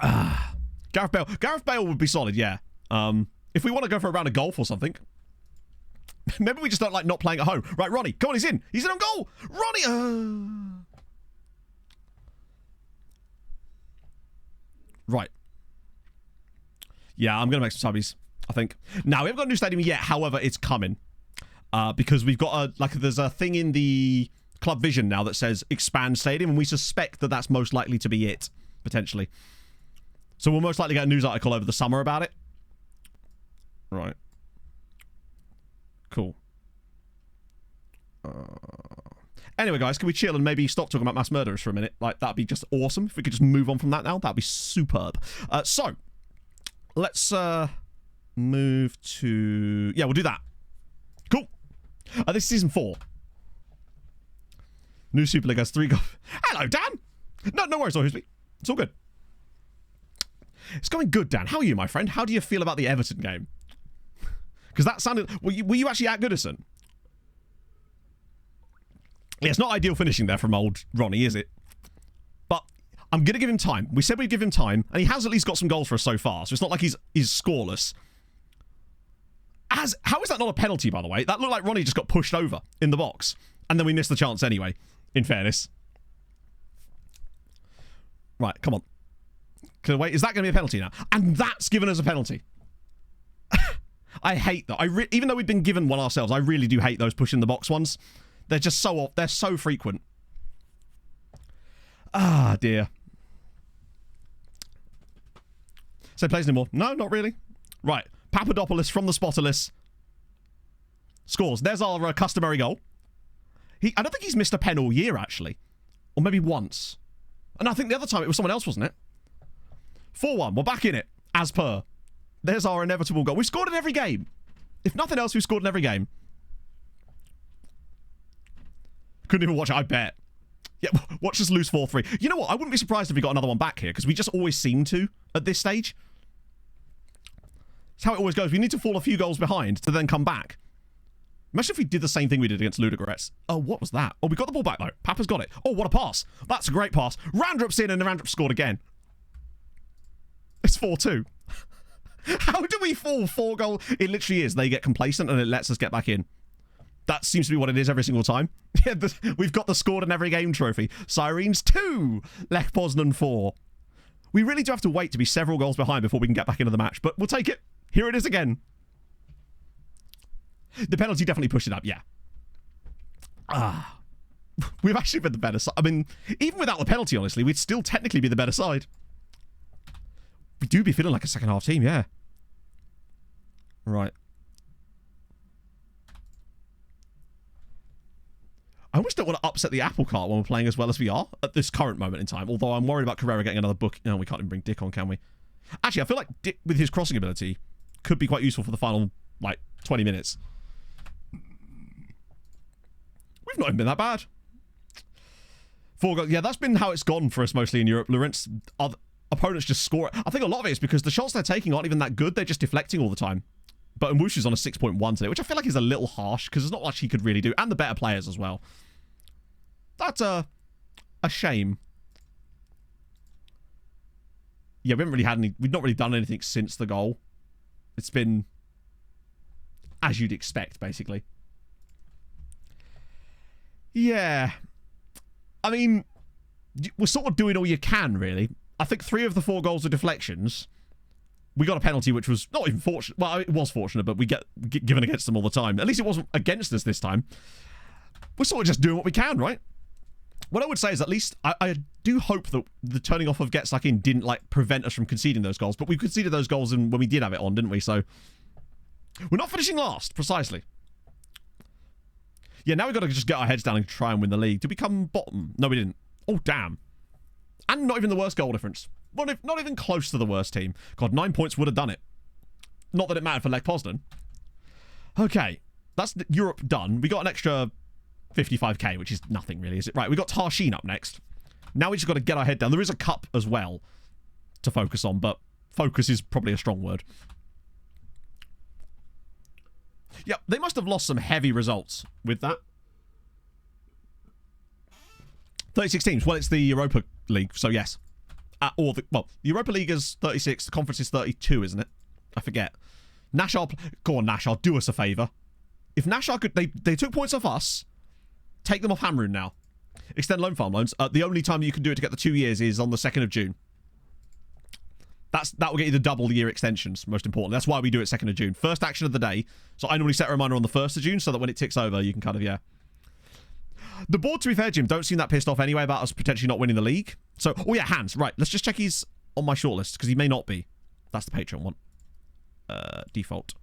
Gareth Bale. Gareth Bale would be solid, yeah. If we want to go for a round of golf or something. Maybe we just don't like not playing at home. Right, Ronnie. Come on, he's in. He's in on goal. Ronnie. Right. Yeah, I'm going to make some subbies, I think. Now, we haven't got a new stadium yet. However, it's coming. Because we've got there's a thing in the Club Vision now that says expand stadium, and we suspect that that's most likely to be it, potentially. So we'll most likely get a news article over the summer about it. Right. Cool. Anyway, guys, can we chill and maybe stop talking about mass murderers for a minute? Like, that'd be just awesome. If we could just move on from that now, that'd be superb. So, let's move to... Yeah, we'll do that. Cool. This is season 4. New Super League has 3 goals. Hello, Dan! No worries, Husby. It's all good. It's going good, Dan. How are you, my friend? How do you feel about the Everton game? Because that sounded... Were you actually at Goodison? Yeah, it's not ideal finishing there from old Ronnie, is it? But I'm going to give him time. We said we'd give him time, and he has at least got some goals for us so far, so it's not like he's scoreless. How is that not a penalty, by the way? That looked like Ronnie just got pushed over in the box, and then we missed the chance anyway, in fairness. Right, come on. Can I wait? Is that going to be a penalty now? And that's given us a penalty. I hate that. Even though we've been given one ourselves, I really do hate those push in the box ones. They're just they're so frequent. Ah, dear. So plays anymore? No, not really. Right. Papadopoulos from the Spotterless scores. There's our customary goal. I don't think he's missed a pen all year, actually. Or maybe once. And I think the other time it was someone else, wasn't it? 4-1. We're back in it, as per. There's our inevitable goal. We've scored in every game. If nothing else, we've scored in every game. Couldn't even watch it, I bet. Yeah, watch us lose 4-3. You know what? I wouldn't be surprised if we got another one back here, because we just always seem to at this stage. It's how it always goes. We need to fall a few goals behind to then come back. Imagine if we did the same thing we did against Ludogorets. Oh, what was that? Oh, we got the ball back, though. Papa's got it. Oh, what a pass. That's a great pass. Randrup's in, and Randrup scored again. It's 4-2. How do we fall 4 goals? It literally is. They get complacent, and it lets us get back in. That seems to be what it is every single time. Yeah, we've got the scored in every game trophy. Sirens 2, Lech Poznan 4. We really do have to wait to be several goals behind before we can get back into the match, but we'll take it. Here it is again. The penalty definitely pushed it up, yeah. we've actually been the better side. I mean, even without the penalty, honestly, we'd still technically be the better side. We do be feeling like a second half team, yeah. Right. I almost don't want to upset the apple cart when we're playing as well as we are at this current moment in time, although I'm worried about Carrera getting another book. No, we can't even bring Dick on, can we? Actually, I feel like Dick, with his crossing ability, could be quite useful for the final, 20 minutes. We've not even been that bad. 4 goals. Yeah, that's been how it's gone for us mostly in Europe. Lawrence, other opponents just score. I think a lot of it is because the shots they're taking aren't even that good. They're just deflecting all the time. But Mwushu's on a 6.1 today, which I feel like is a little harsh because there's not much he could really do. And the better players as well. That's a shame. Yeah, we've not really done anything since the goal. It's been as you'd expect, basically. Yeah. I mean, we're sort of doing all you can, really. I think 3 of the 4 goals are deflections. We got a penalty, which was not even fortunate. Well, it was fortunate, but we get given against them all the time. At least it wasn't against us this time. We're sort of just doing what we can, right? What I would say is at least I do hope that the turning off of Get Stuck In didn't prevent us from conceding those goals. But we conceded those goals when we did have it on, didn't we? So we're not finishing last, precisely. Yeah, now we've got to just get our heads down and try and win the league. Did we come bottom? No, we didn't. Oh, damn. And not even the worst goal difference. Not even close to the worst team. God, 9 points would have done it. Not that it mattered for Lech Poznan. Okay, that's Europe done. We got an extra 55k, which is nothing really, is it? Right, we got Tarxien up next. Now we just got to get our head down. There is a cup as well to focus on, but focus is probably a strong word. Yeah, they must have lost some heavy results with that. 36 teams. Well, it's the Europa League, so yes. The Europa League is 36. The conference is 32, isn't it? I forget. Nashar, go on, Nashar, do us a favour. If Nashar could, they took points off us. Take them off Hamrun now. Extend loan farm loans. The only time you can do it to get the 2 years is on the 2nd of June. That will get you the double year extensions, most importantly. That's why we do it 2nd of June. First action of the day. So I normally set a reminder on the 1st of June so that when it ticks over, you can kind of, yeah. The board, to be fair, Jim, don't seem that pissed off anyway about us potentially not winning the league. So, oh yeah, Hans. Right, let's just check he's on my shortlist because he may not be. That's the Patreon one. Default.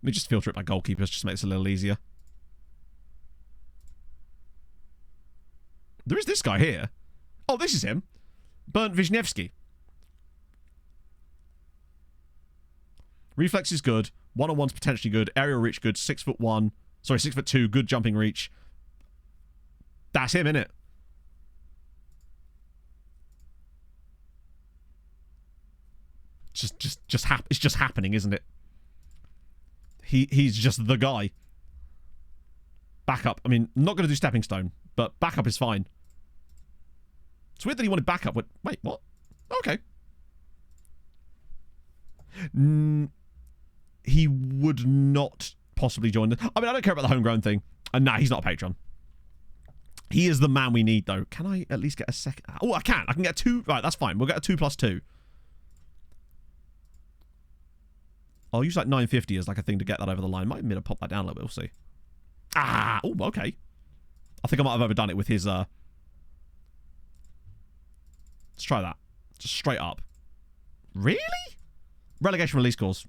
Let me just filter it by goalkeepers just to make this a little easier. There is this guy here. Oh, this is him. Bernd Wisniewski. Reflex is good. 1-on-1's potentially good. Aerial reach good. 6'1". Sorry, 6'2". Good jumping reach. That's him, innit? It's just happening, isn't it? He's just the guy. Backup. I mean, not going to do stepping stone, but backup is fine. It's weird that he wanted backup. Wait, what? Okay. He would not possibly join the... I mean, I don't care about the homegrown thing. And nah, he's not a patron. He is the man we need, though. Can I at least get a second? Oh, I can. I can get 2. Right, that's fine. We'll get a 2+2. I'll use 950 as a thing to get that over the line. Might be able to pop that down a little bit. We'll see. Ah! Oh, okay. I think I might have overdone it with his... Let's try that. Just straight up. Really? Relegation release clause.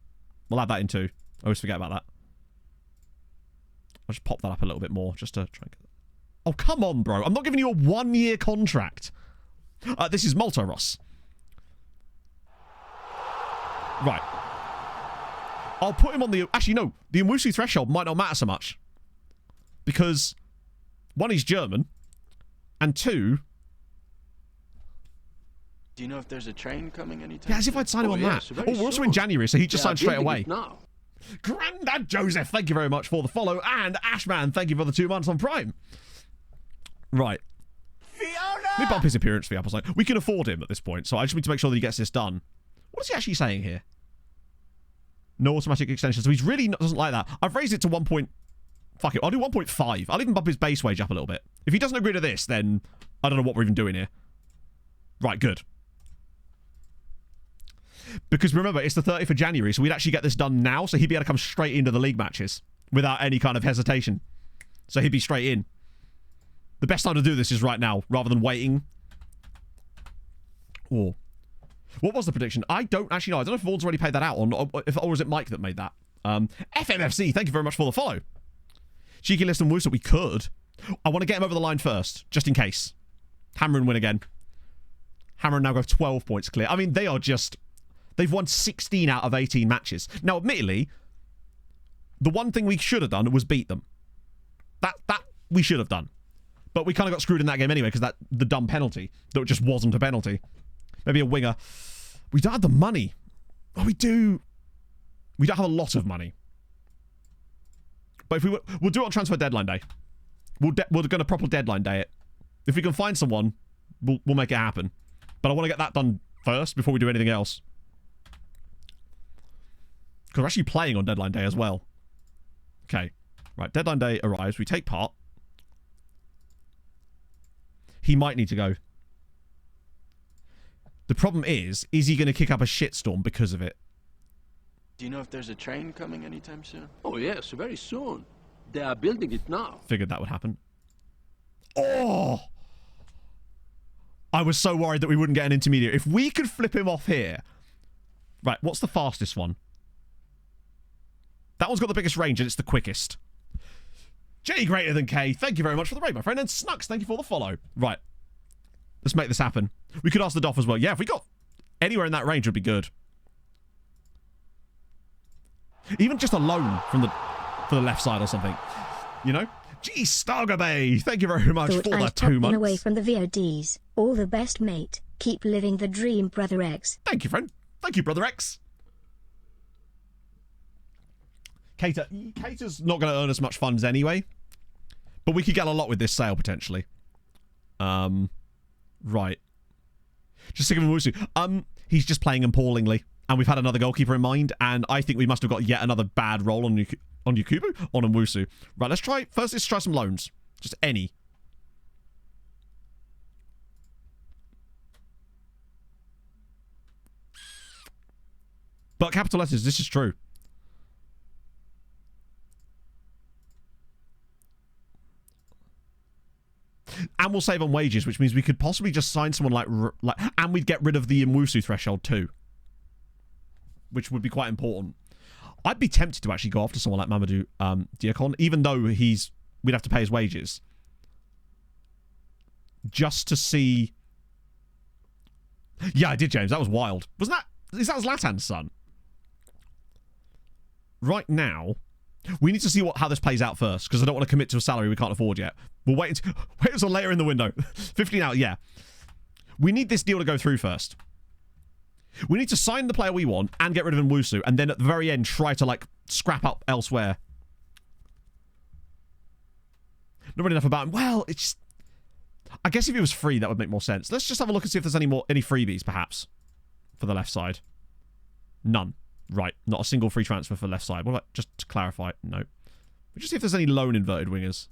We'll add that in too. I always forget about that. I'll just pop that up a little bit more just to try and get that. Oh, come on, bro. I'm not giving you a 1-year contract. This is Malta, Ross. Right. I'll put him on the... Actually, no. The Owusu threshold might not matter so much. Because, 1, he's German. And 2... Do you know if there's a train coming anytime? Yeah, as if I'd sign him on that. Oh, we're also in January, so he just signed straight away. Grandad Joseph, thank you very much for the follow. And Ashman, thank you for the 2 months on Prime. Right. Fiona! Let me bump his appearance fee up or something. We can afford him at this point, so I just need to make sure that he gets this done. What is he actually saying here? No automatic extension. So he's really doesn't like that. I've raised it to 1. Fuck it, I'll do 1.5. I'll even bump his base wage up a little bit. If he doesn't agree to this, then I don't know what we're even doing here. Right, good. Because remember, it's the 30th of January, so we'd actually get this done now, so he'd be able to come straight into the league matches without any kind of hesitation. So he'd be straight in. The best time to do this is right now, rather than waiting. Or what was the prediction? I don't actually know. I don't know if Vaughn's already paid that out, or was it Mike that made that? FMFC, thank you very much for the follow. Cheeky List and Wooster, we could. I want to get him over the line first, just in case. Hamrun win again. Hamrun now go 12 points clear. I mean, they are just... They've won 16 out of 18 matches. Now, admittedly, the one thing we should have done was beat them. That we should have done. But we kind of got screwed in that game anyway, because the dumb penalty, that just wasn't a penalty. Maybe a winger. We don't have the money. Oh, we do. We don't have a lot of money. But if we'll do it on transfer deadline day. We're going to proper deadline day it. If we can find someone, we'll make it happen. But I want to get that done first before we do anything else. Because we're actually playing on deadline day as well. Okay. Right, deadline day arrives. We take part. He might need to go. The problem is he going to kick up a shitstorm because of it? Do you know if there's a train coming anytime soon? Oh, yes, very soon. They are building it now. Figured that would happen. Oh! I was so worried that we wouldn't get an intermediate. If we could flip him off here... Right, what's the fastest one? That one's got the biggest range and it's the quickest. J greater than K, thank you very much for the raid, my friend. And Snux, thank you for the follow. Right. Let's make this happen. We could ask the Doff as well. Yeah, if we got anywhere in that range would be good. Even just a loan from for the left side or something. You know? Gee, Stargabay, thank you very much for the 2 months. Away from the VODs. All the best, mate. Keep living the dream, Brother X. Thank you, friend. Thank you, Brother X. Cater's not going to earn us much funds anyway. But we could get a lot with this sale, potentially. Right. Just to give him Wusu. He's just playing appallingly. And we've had another goalkeeper in mind. And I think we must have got yet another bad roll on Yukubu? On Nwusu. Right, let's try some loans. Just any. But capital letters, this is true. And we'll save on wages, which means we could possibly just sign someone like and we'd get rid of the Nwusu threshold too. Which would be quite important. I'd be tempted to actually go after someone like Mamadou Diakon, even though we'd have to pay his wages. Just to see... Yeah, I did, James. That was wild. Is that Zlatan's son? Right now, we need to see how this plays out first, because I don't want to commit to a salary we can't afford yet. We'll wait until later in the window. 15 out, yeah. We need this deal to go through first. We need to sign the player we want and get rid of Nwusu, and then at the very end try to, like, scrap up elsewhere. Not really enough about him. Well, it's just... I guess if he was free, that would make more sense. Let's just have a look and see if there's any freebies, perhaps, for the left side. None. Right. Not a single free transfer for left side. What about, just to clarify, no. We'll just see if there's any loan inverted wingers.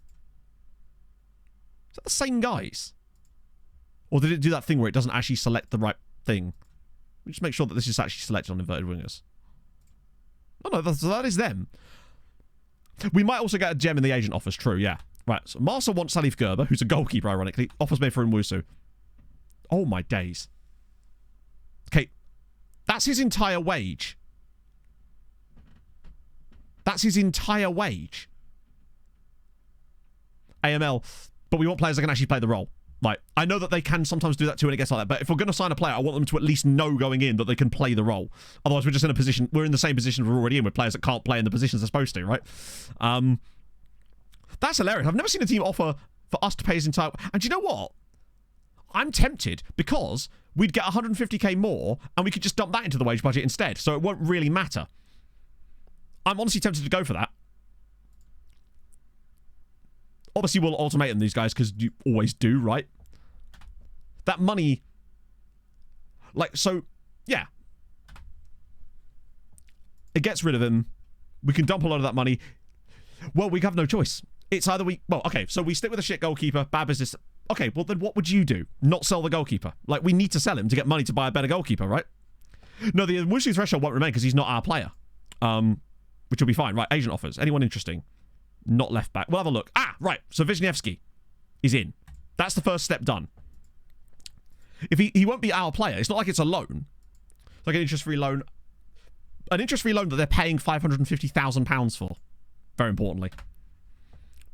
Is that the same guys? Or did it do that thing where it doesn't actually select the right thing? Let me just make sure that this is actually selected on inverted wingers. Oh no, that is them. We might also get a gem in the agent offers, true, yeah. Right, so Marcel wants Salif Gerber, who's a goalkeeper, ironically. Offers made for Nwusu. Oh my days. Okay, that's his entire wage. That's his entire wage. AML. But we want players that can actually play the role. Like, I know that they can sometimes do that too when it gets like that, but if we're going to sign a player, I want them to at least know going in that they can play the role. Otherwise, we're just in a position, we're in the same position we're already in with players that can't play in the positions they're supposed to, right? That's hilarious. I've never seen a team offer for us to pay his entire... And do you know what? I'm tempted because we'd get 150k more and we could just dump that into the wage budget instead, so it won't really matter. I'm honestly tempted to go for that. Obviously, we'll ultimatum these guys because you always do, right? That money... Like, so, yeah. It gets rid of him. We can dump a lot of that money. Well, we have no choice. It's either we... Well, okay, so we stick with a shit goalkeeper, bad business. Okay, well, then what would you do? Not sell the goalkeeper. Like, we need to sell him to get money to buy a better goalkeeper, right? No, the Nwusu threshold won't remain because he's not our player. Which will be fine. Right, agent offers. Anyone interesting? Not left back. We'll have a look. Ah, right. So Wisniewski is in. That's the first step done. If he won't be our player. It's not like it's a loan. It's like an interest-free loan. An interest-free loan that they're paying £550,000 for. Very importantly.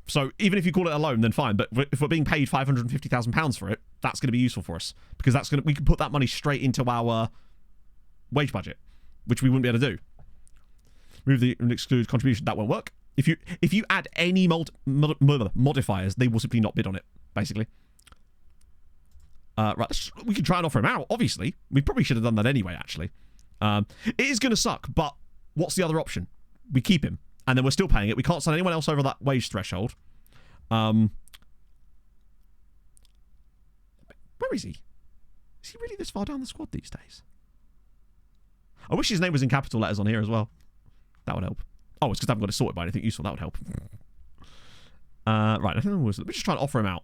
So even if you call it a loan, then fine. But if we're being paid £550,000 for it, that's going to be useful for us because we can put that money straight into our wage budget, which we wouldn't be able to do. Remove the exclude contribution. That won't work. If you add any modifiers, they will simply not bid on it. Basically. Right, we can try and offer him out, obviously. We probably should have done that anyway, actually. It is going to suck, but what's the other option? We keep him, and then we're still paying it. We can't send anyone else over that wage threshold. Where is he? Is he really this far down the squad these days? I wish his name was in capital letters on here as well. That would help. Oh, it's because I haven't got it sorted by anything useful. That would help. Right, I think let me just try and offer him out.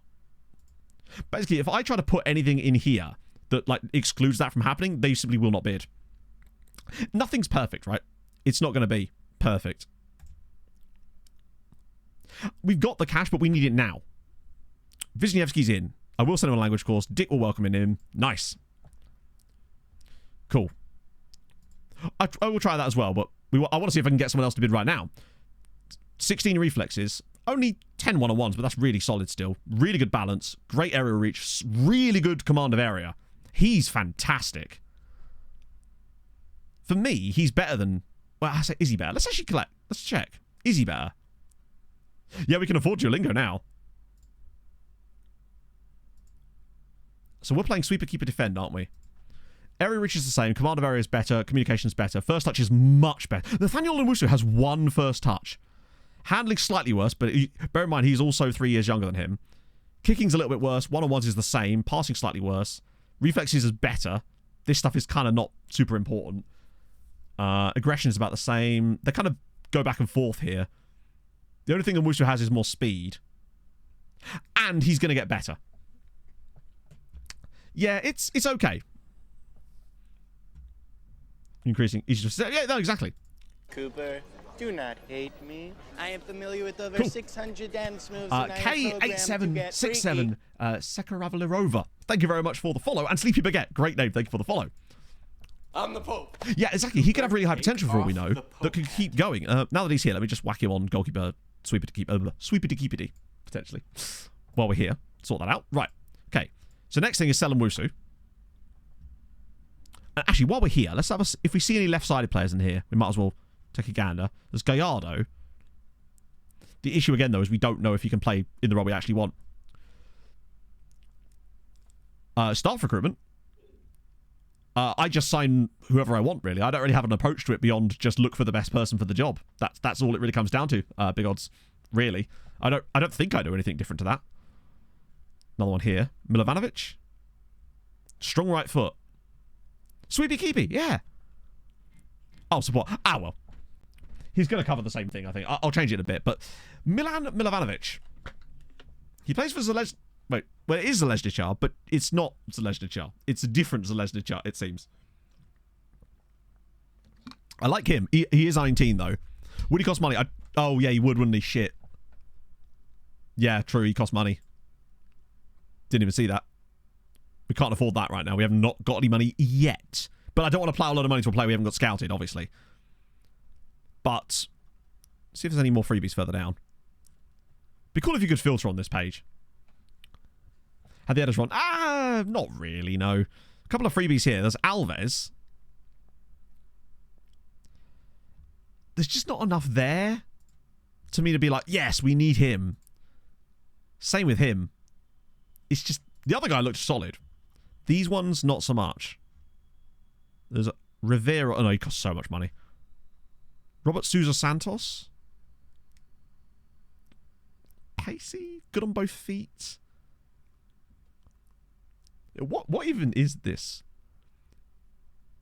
Basically, if I try to put anything in here that like excludes that from happening, they simply will not bid. Nothing's perfect, right? It's not going to be perfect. We've got the cash, but we need it now. Wisniewski's in. I will send him a language course. Dick will welcome him. Nice. Cool. I will try that as well, but I want to see if I can get someone else to bid right now. 16 reflexes. Only 10 one-on-ones, but that's really solid still. Really good balance. Great aerial reach. Really good command of area. He's fantastic. For me, he's better than... Well, I say, is he better? Let's actually collect. Let's check. Is he better? Yeah, we can afford Duolingo now. So we're playing Sweeper, Keeper, Defend, aren't we? Area reach is the same. Command of area is better. Communication is better. First touch is much better. Nathaniel Owusu has one first touch. Handling slightly worse, but bear in mind, he's also 3 years younger than him. Kicking's a little bit worse. One-on-ones is the same. Passing slightly worse. Reflexes is better. This stuff is kind of not super important. Aggression is about the same. They kind of go back and forth here. The only thing Owusu has is more speed. And he's going to get better. Yeah, it's okay. Increasing. Yeah, no, exactly. Cooper, do not hate me. I am familiar with over Cool. 600 dance moves. K8767 Sekaravalirova. Thank you very much for the follow. And Sleepy Baguette. Great name. Thank you for the follow. I'm the Pope. Yeah, exactly. He could have really high potential for all we know. That could keep going. Now that he's here, let me just whack him on goalkeeper, sweeper to keepity, potentially. While we're here. Sort that out. Right. Okay. So next thing is Selim Wusu. Actually, while we're here, let's have if we see any left-sided players in here, we might as well take a gander. There's Gallardo. The issue again, though, is we don't know if he can play in the role we actually want. Staff recruitment. I just sign whoever I want, really. I don't really have an approach to it beyond just look for the best person for the job. That's all it really comes down to. Big odds, really. I don't think I do anything different to that. Another one here. Milovanovic. Strong right foot. Sweepy keepy, yeah. Oh, support. Ah, well. He's going to cover the same thing, I think. I'll change it a bit. But Milan Milovanovic. He plays for Zaleznica. Wait, well, it is Zaleznica, but it's not Zaleznica. It's a different Zaleznica, it seems. I like him. He is 19, though. Would he cost money? Oh, yeah, he would, wouldn't he? Shit. Yeah, true. He costs money. Didn't even see that. We can't afford that right now. We have not got any money yet. But I don't want to plow a lot of money to a player we haven't got scouted, obviously. But see if there's any more freebies further down. Be cool if you could filter on this page. Had the headers run? Not really, no. A couple of freebies here. There's Alves. There's just not enough there to me to be like, yes, we need him. Same with him. It's just, the other guy looked solid. These ones, not so much. There's Rivera. Oh, no, he costs so much money. Robert Sousa Santos. Pacey. Good on both feet. What even is this?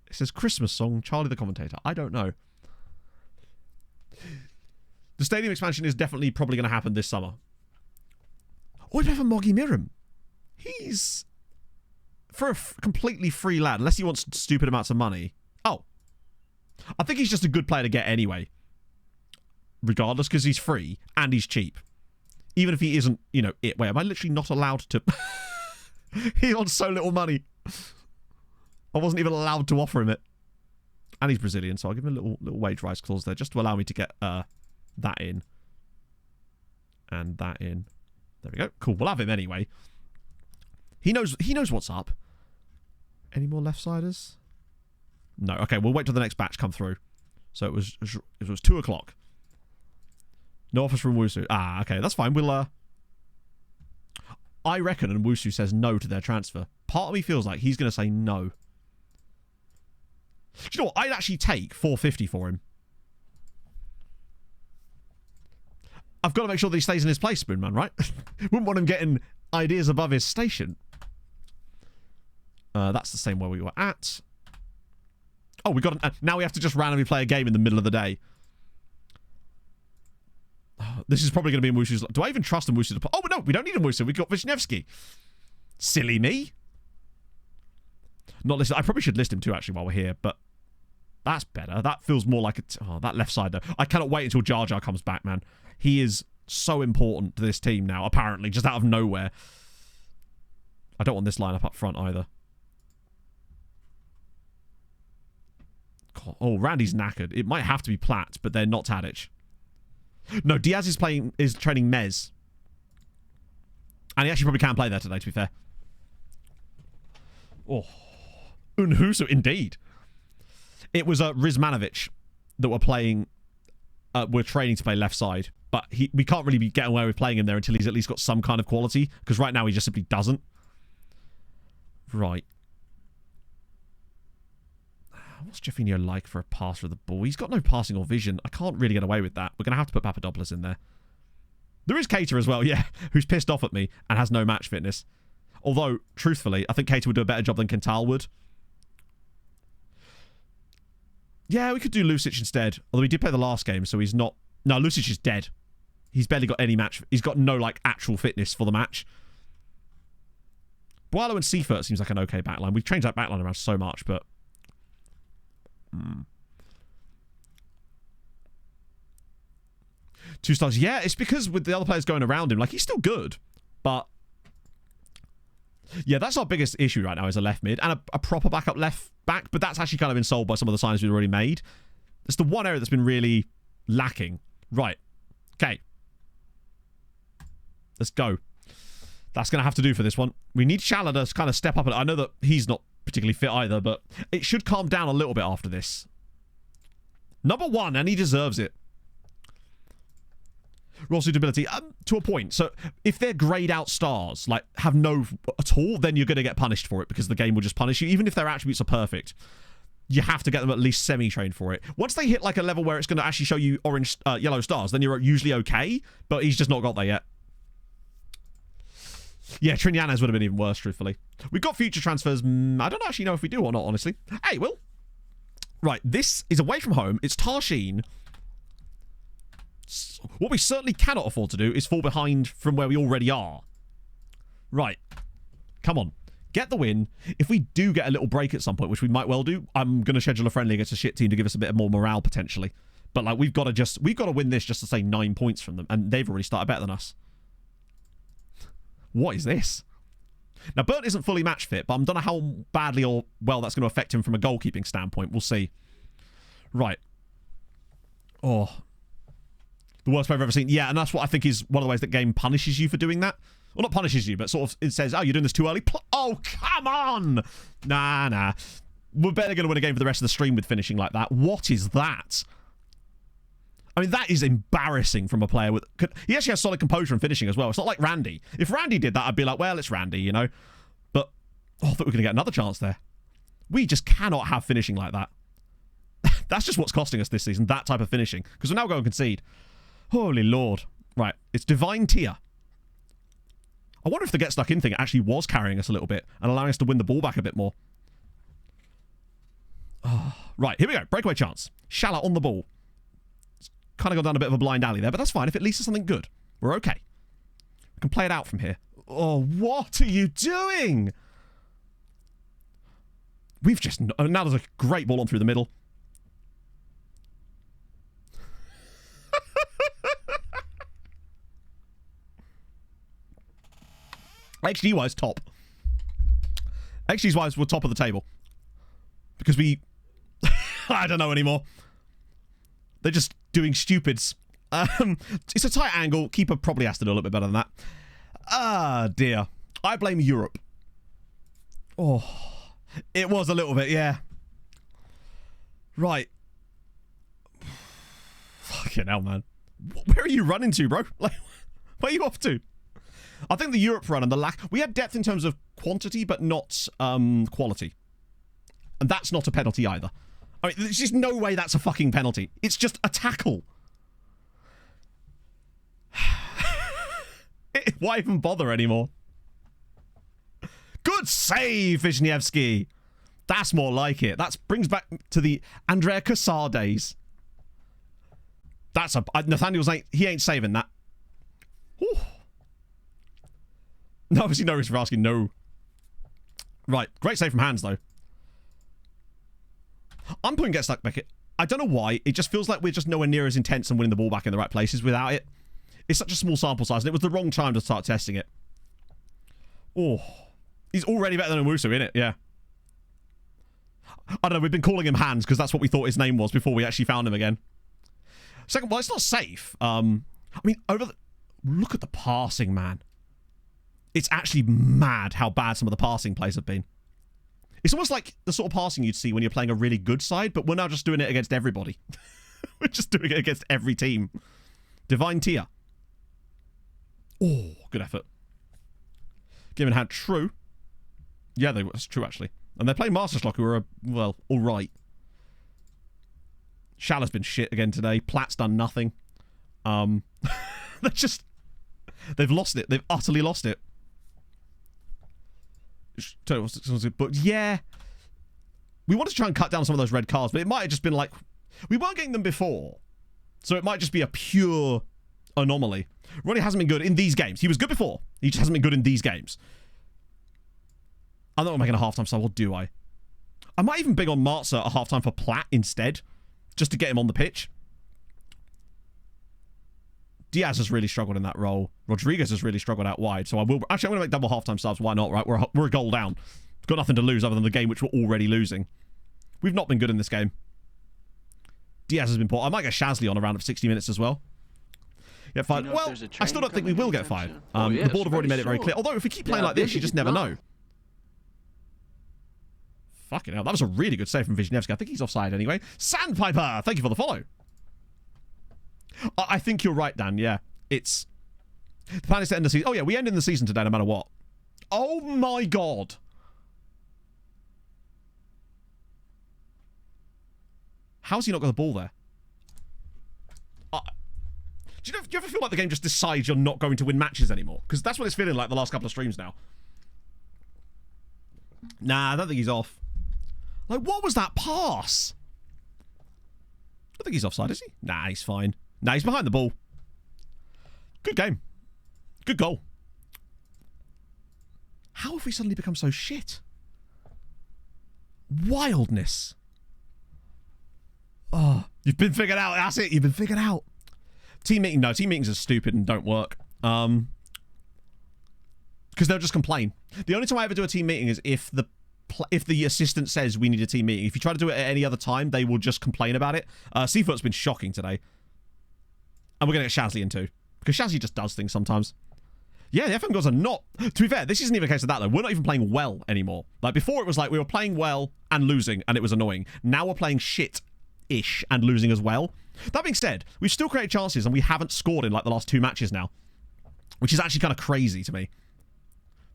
It says Christmas song, Charlie the Commentator. I don't know. The stadium expansion is definitely probably going to happen this summer. Oh, we have a Moggy Miram. He's... For a completely free lad, unless he wants stupid amounts of money. Oh. I think he's just a good player to get anyway. Regardless, because he's free and he's cheap. Even if he isn't, you know, it. Wait, am I literally not allowed to? He's on so little money. I wasn't even allowed to offer him it. And he's Brazilian, so I'll give him a little wage rise clause there, just to allow me to get that in. And that in. There we go. Cool, we'll have him anyway. He knows what's up. Any more left-siders? No. Okay, we'll wait till the next batch come through. So it was 2 o'clock. No offers from Wusu. Ah, okay, that's fine. We'll I reckon, and Wusu says no to their transfer. Part of me feels like he's going to say no. Do you know what? I'd actually take 450 for him. I've got to make sure that he stays in his place, Spoonman, right? Wouldn't want him getting ideas above his station. That's the same where we were at. Oh, we got now we have to just randomly play a game in the middle of the day. This is probably going to be in Wusu's... Do I even trust in Wusu to... Oh, no, we don't need a Wusu. We got Wisniewski. Silly me. Not list. I probably should list him too, actually, while we're here, but that's better. That feels more like a... Oh, that left side, though. I cannot wait until Jar Jar comes back, man. He is so important to this team now, apparently, just out of nowhere. I don't want this lineup up front either. Oh, Randy's knackered. It might have to be Platt, but they're not Tadic. No, Diaz is training Mez. And he actually probably can play there today, to be fair. Oh. Unhusu, indeed. It was Rizmanovic that were playing... we're training to play left side. But we can't really be getting away with playing him there until he's at least got some kind of quality. Because right now he just simply doesn't. Right. What's Jeffinho like for a passer of the ball? He's got no passing or vision. I can't really get away with that. We're going to have to put Papadopoulos in there. There is Cater as well, yeah, who's pissed off at me and has no match fitness. Although, truthfully, I think Cater would do a better job than Kental would. Yeah, we could do Lucic instead. Although he did play the last game, so he's not... No, Lucic is dead. He's barely got any match... He's got no, like, actual fitness for the match. Boileau and Seifert seems like an okay backline. We've changed that backline around so much, but... 2 stars. Yeah, it's because with the other players going around him, like, he's still good. But, yeah, that's our biggest issue right now is a left mid and a proper backup left back. But that's actually kind of been solved by some of the signs we've already made. It's the one area that's been really lacking. Right. Okay. Let's go. That's going to have to do for this one. We need Shallow to kind of step up. I know that he's not particularly fit either, but it should calm down a little bit after this. Number 1, and he deserves it. Raw suitability, to a point. So if they're grayed out stars, like have no at all, then you're going to get punished for it because the game will just punish you. Even if their attributes are perfect, you have to get them at least semi-trained for it. Once they hit like a level where it's going to actually show you orange, yellow stars, then you're usually okay, but he's just not got there yet. Yeah, Trinianes would have been even worse, truthfully. We've got future transfers. I don't actually know if we do or not, honestly. Hey, Will. Right, this is away from home. It's Tarxien. What we certainly cannot afford to do is fall behind from where we already are. Right. Come on. Get the win. If we do get a little break at some point, which we might well do, I'm going to schedule a friendly against a shit team to give us a bit more morale, potentially. But, like, we've got to win this just to say 9 points from them. And they've already started better than us. What is this? Now, Bert isn't fully match fit, but I don't know how badly or well that's going to affect him from a goalkeeping standpoint. We'll see. Right. Oh. The worst player I've ever seen. Yeah, and that's what I think is one of the ways that game punishes you for doing that. Well, not punishes you, but sort of it says, oh, you're doing this too early. Oh, come on! Nah. We're better going to win a game for the rest of the stream with finishing like that. What is that? I mean, that is embarrassing from a player with... He actually has solid composure and finishing as well. It's not like Randy. If Randy did that, I'd be like, well, it's Randy, you know? But, oh, I thought we were going to get another chance there. We just cannot have finishing like that. That's just what's costing us this season, that type of finishing. Because we're now going to concede. Holy Lord. Right, it's Divine Tier. I wonder if the get stuck in thing actually was carrying us a little bit and allowing us to win the ball back a bit more. Oh, right, here we go. Breakaway chance. Shala on the ball. Kind of gone down a bit of a blind alley there, but that's fine. If it leads to something good, we're okay. We can play it out from here. Oh, what are you doing? We've just... Now there's a great ball on through the middle. XG-wise, top. XG-wise, we're top of the table. Because we... I don't know anymore. They're just doing stupids. It's a tight angle. Keeper probably has to do a little bit better than that. Ah, dear. I blame Europe. Oh, it was a little bit, yeah. Right. Fucking hell, man. Where are you running to, bro? Like, where are you off to? I think the Europe run and the lack... We had depth in terms of quantity, but not quality. And that's not a penalty either. I mean, there's just no way that's a fucking penalty. It's just a tackle. Why even bother anymore? Good save, Wisniewski. That's more like it. That brings back to the Andrea Cassar days. That's a... Nathaniel's he ain't saving that. Whew. No, obviously no reason for asking, no. Right, great save from Hands, though. I'm putting Get Stuck Beckett. I don't know why. It just feels like we're just nowhere near as intense and winning the ball back in the right places without it. It's such a small sample size, and it was the wrong time to start testing it. Oh. He's already better than Owusu, innit? Yeah. I don't know, we've been calling him Hands because that's what we thought his name was before we actually found him again. Second, well, it's not safe. I mean, look at the passing, man. It's actually mad how bad some of the passing plays have been. It's almost like the sort of passing you'd see when you're playing a really good side, but we're now just doing it against everybody. We're just doing it against every team. Divine Tia. Oh, good effort. Given hand true. Yeah, that's true, actually. And they're playing Masterschlock, who are, well, all right. Schaller's been shit again today. Platt's done nothing. They've lost it. They've utterly lost it. But yeah, we wanted to try and cut down some of those red cards, but it might have just been like, we weren't getting them before, so it might just be a pure anomaly. Ronnie hasn't been good in these games. He was good before. He just hasn't been good in these games. I'm not making a halftime sub, or do I? I might even big on Marza a halftime for Platt instead, just to get him on the pitch. Diaz has really struggled in that role. Rodriguez has really struggled out wide. So I will... Actually, I'm going to make double halftime subs. Why not, right? We're a goal down. We've got nothing to lose other than the game which we're already losing. We've not been good in this game. Diaz has been poor. I might get Shasley on a round of 60 minutes as well. Get fired. Well, I still don't think we will get fired. The board have already made it very clear. Although, if we keep playing like this, you just never know. Fucking hell. That was a really good save from Wisniewski. I think he's offside anyway. Sandpiper! Thank you for the follow. I think you're right, Dan, yeah. It's... The plan is to end the season... Oh, yeah, we end in the season today no matter what. Oh, my God. How's he not got the ball there? Do you ever feel like the game just decides you're not going to win matches anymore? Because that's what it's feeling like the last couple of streams now. Nah, I don't think he's off. Like, what was that pass? I don't think he's offside, is he? Nah, he's fine. Nah, he's behind the ball. Good game. Good goal. How have we suddenly become so shit? Wildness. Oh, you've been figured out. That's it. You've been figured out. Team meeting. No, team meetings are stupid and don't work. Because they'll just complain. The only time I ever do a team meeting is if the assistant says we need a team meeting. If you try to do it at any other time, they will just complain about it. Seafoot's been shocking today. And we're going to get Shasley in too. Because Shasley just does things sometimes. Yeah, the FM goals are not... To be fair, this isn't even a case of that, though. We're not even playing well anymore. Like, before it was like we were playing well and losing, and it was annoying. Now we're playing shit-ish and losing as well. That being said, we've still created chances, and we haven't scored in, like, the last 2 matches now. Which is actually kind of crazy to me.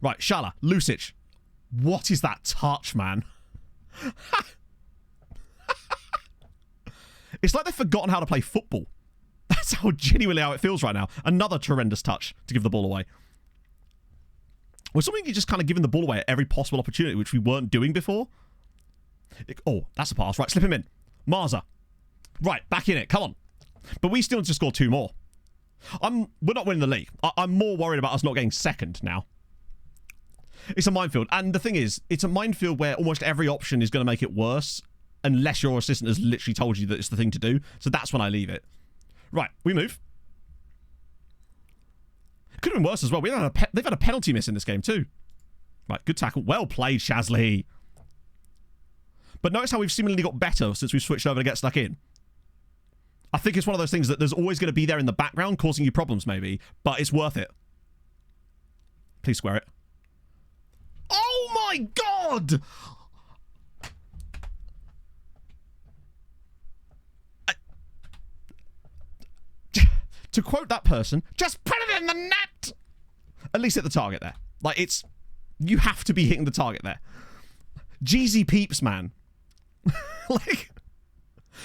Right, Shala, Lucic. What is that touch, man? It's like they've forgotten how to play football. That's genuinely how it feels right now. Another horrendous touch to give the ball away. We're something just kind of giving the ball away at every possible opportunity, which we weren't doing before. Oh, that's a pass. Right, slip him in. Marza. Right, back in it. Come on. But we still need to score 2 more. We're not winning the league. I'm more worried about us not getting second now. It's a minefield. And the thing is, it's a minefield where almost every option is going to make it worse unless your assistant has literally told you that it's the thing to do. So that's when I leave it. Right, we move. Could have been worse as well. They've had a penalty miss in this game too. Right, good tackle. Well played, Shazly. But notice how we've seemingly got better since we've switched over to get stuck in. I think it's one of those things that there's always going to be there in the background causing you problems maybe, but it's worth it. Please square it. Oh my god! To quote that person, just put it in the net! At least hit the target there. Like, it's... You have to be hitting the target there. Jeezy peeps, man. Like...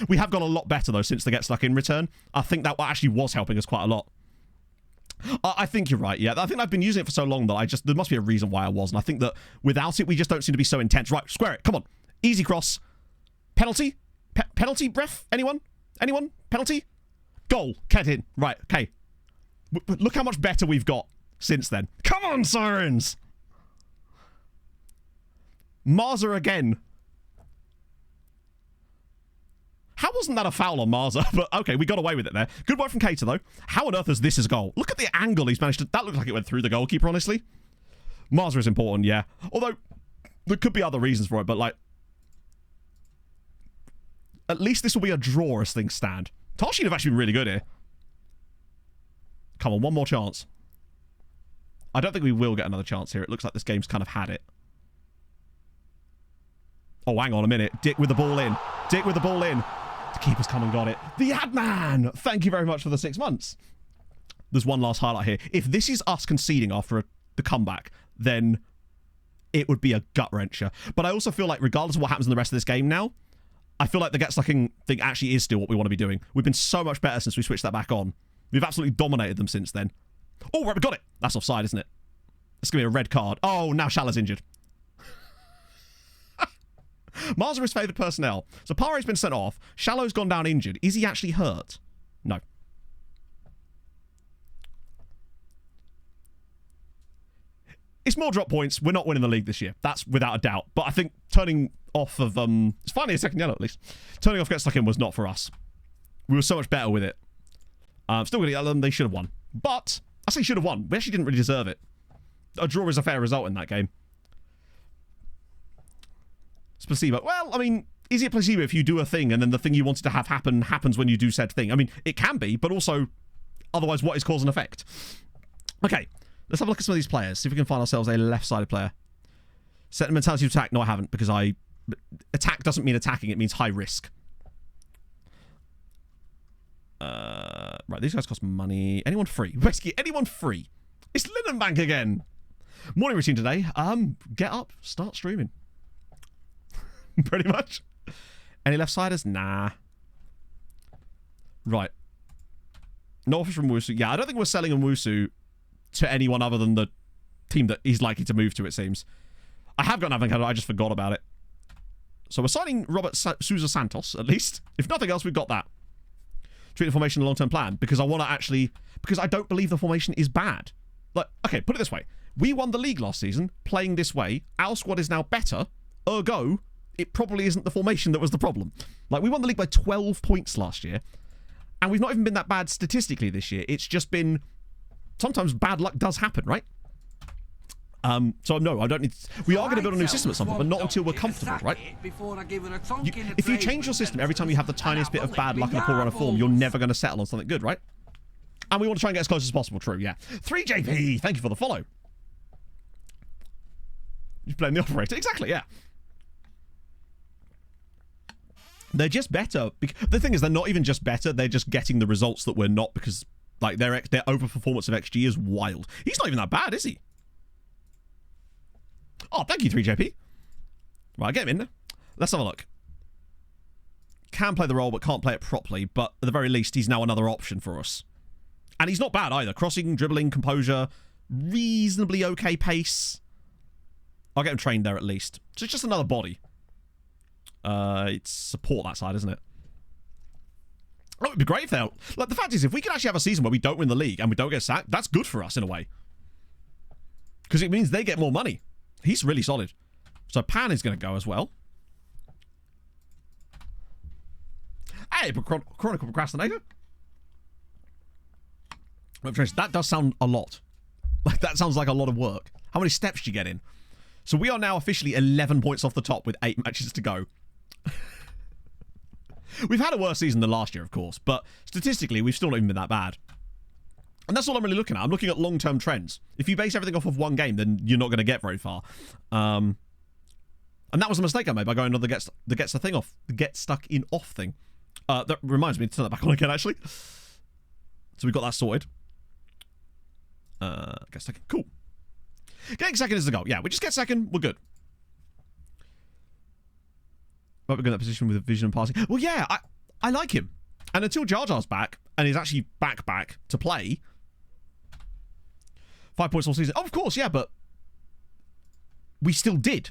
We have got a lot better, though, since the get stuck in return. I think that actually was helping us quite a lot. I think you're right, yeah. I think I've been using it for so long that there must be a reason why I was. And I think that without it, we just don't seem to be so intense. Right, square it. Come on. Easy cross. Penalty? Penalty, ref? Anyone? Anyone? Penalty? Goal. Get in. Right, okay. Look how much better we've got since then. Come on, Sirens! Marza again. How wasn't that a foul on Marza? But okay, we got away with it there. Good work from Cater, though. How on earth is this his goal? Look at the angle he's managed to... That looked like it went through the goalkeeper, honestly. Marza is important, yeah. Although, there could be other reasons for it, but like... At least this will be a draw as things stand. Tarxien have actually been really good here. Come on, one more chance. I don't think we will get another chance here. It looks like this game's kind of had it. Oh, hang on a minute. Dick with the ball in. Dick with the ball in. The keeper's come and got it. The Adman! Thank you very much for the 6 months. There's one last highlight here. If this is us conceding after the comeback, then it would be a gut-wrencher. But I also feel like regardless of what happens in the rest of this game now, I feel like the get-stucking thing actually is still what we want to be doing. We've been so much better since we switched that back on. We've absolutely dominated them since then. Oh, right, we got it. That's offside, isn't it? It's going to be a red card. Oh, now Shallow's injured. Marza is favoured personnel. So Pare's been sent off. Shallow's gone down injured. Is he actually hurt? No. It's more drop points. We're not winning the league this year. That's without a doubt. But I think turning off of... it's finally a second yellow, at least. Turning off Get Stuck In was not for us. We were so much better with it. Still going to yell them. They should have won. But, I say should have won. We actually didn't really deserve it. A draw is a fair result in that game. It's placebo. Well, I mean, is it placebo if you do a thing and then the thing you wanted to have happen happens when you do said thing? I mean, it can be, but also, otherwise, what is cause and effect? Okay, let's have a look at some of these players. See if we can find ourselves a left-sided player. Set the mentality to attack. No, I haven't, because attack doesn't mean attacking. It means high risk. Right, these guys cost money. Anyone free? Basically, anyone free. It's Linen Bank again. Morning routine today. Get up, start streaming. Pretty much. Any left-siders? Nah. Right. No offers from Wusu. Yeah, I don't think we're selling Nwusu to anyone other than the team that he's likely to move to, it seems. I have got an avocado, I just forgot about it. So we're signing Robert Sousa Santos, at least. If nothing else, we've got that. Treat the formation a long-term plan, because I want to actually... Because I don't believe the formation is bad. Like, okay, put it this way. We won the league last season, playing this way. Our squad is now better. Ergo... It probably isn't the formation that was the problem. Like, we won the league by 12 points last year, and we've not even been that bad statistically this year. It's just been... Sometimes bad luck does happen, right? So, no, I don't need... We are going to build a new system at some point, but not until we're comfortable, right? If you change your system every time you have the tiniest bit of bad luck and a poor run of form, you're never going to settle on something good, right? And we want to try and get as close as possible, true, yeah. 3JP, thank you for the follow. You blame the operator. Exactly, yeah. They're just better. The thing is, they're not even just better. They're just getting the results that we're not, because like their overperformance of XG is wild. He's not even that bad, is he? Oh, thank you, 3JP. Right, get him in there. Let's have a look. Can play the role, but can't play it properly. But at the very least, he's now another option for us. And he's not bad either. Crossing, dribbling, composure, reasonably okay pace. I'll get him trained there at least. So it's just another body. It's support that side, isn't it? Oh, it'd be great if they... Like, the fact is, if we can actually have a season where we don't win the league and we don't get sacked, that's good for us in a way. Because it means they get more money. He's really solid. So Pan is going to go as well. Hey, Chronicle Procrastinator. That does sound a lot. Like, that sounds like a lot of work. How many steps do you get in? So we are now officially 11 points off the top with 8 matches to go. We've had a worse season than last year, of course, but statistically, we've still not even been that bad. And that's all I'm really looking at. I'm looking at long-term trends. If you base everything off of one game, then you're not going to get very far. And that was a mistake I made by going on the get stuck in off thing. That reminds me to turn that back on again, actually. So we got that sorted. Get second. Cool. Getting second is the goal. Yeah, we just get second. We're good. But we're going to that position with vision and passing. Well, yeah, I like him. And until Jar Jar's back, and he's actually back to play, 5 points all season. Oh, of course, yeah, but we still did.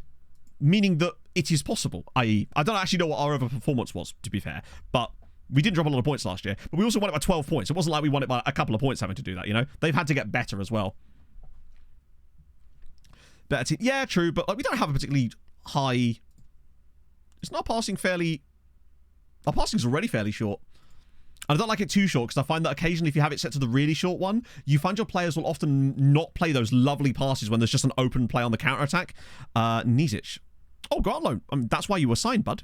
Meaning that it is possible. I don't actually know what our other performance was, to be fair. But we didn't drop a lot of points last year. But we also won it by 12 points. It wasn't like we won it by a couple of points having to do that, you know? They've had to get better as well. Better team. Yeah, true, but like, we don't have a particularly high... Isn't our passing fairly... Our passing's already fairly short. And I don't like it too short, because I find that occasionally if you have it set to the really short one, you find your players will often not play those lovely passes when there's just an open play on the counter-attack. Nizic. Oh, go on loan. That's why you were signed, bud.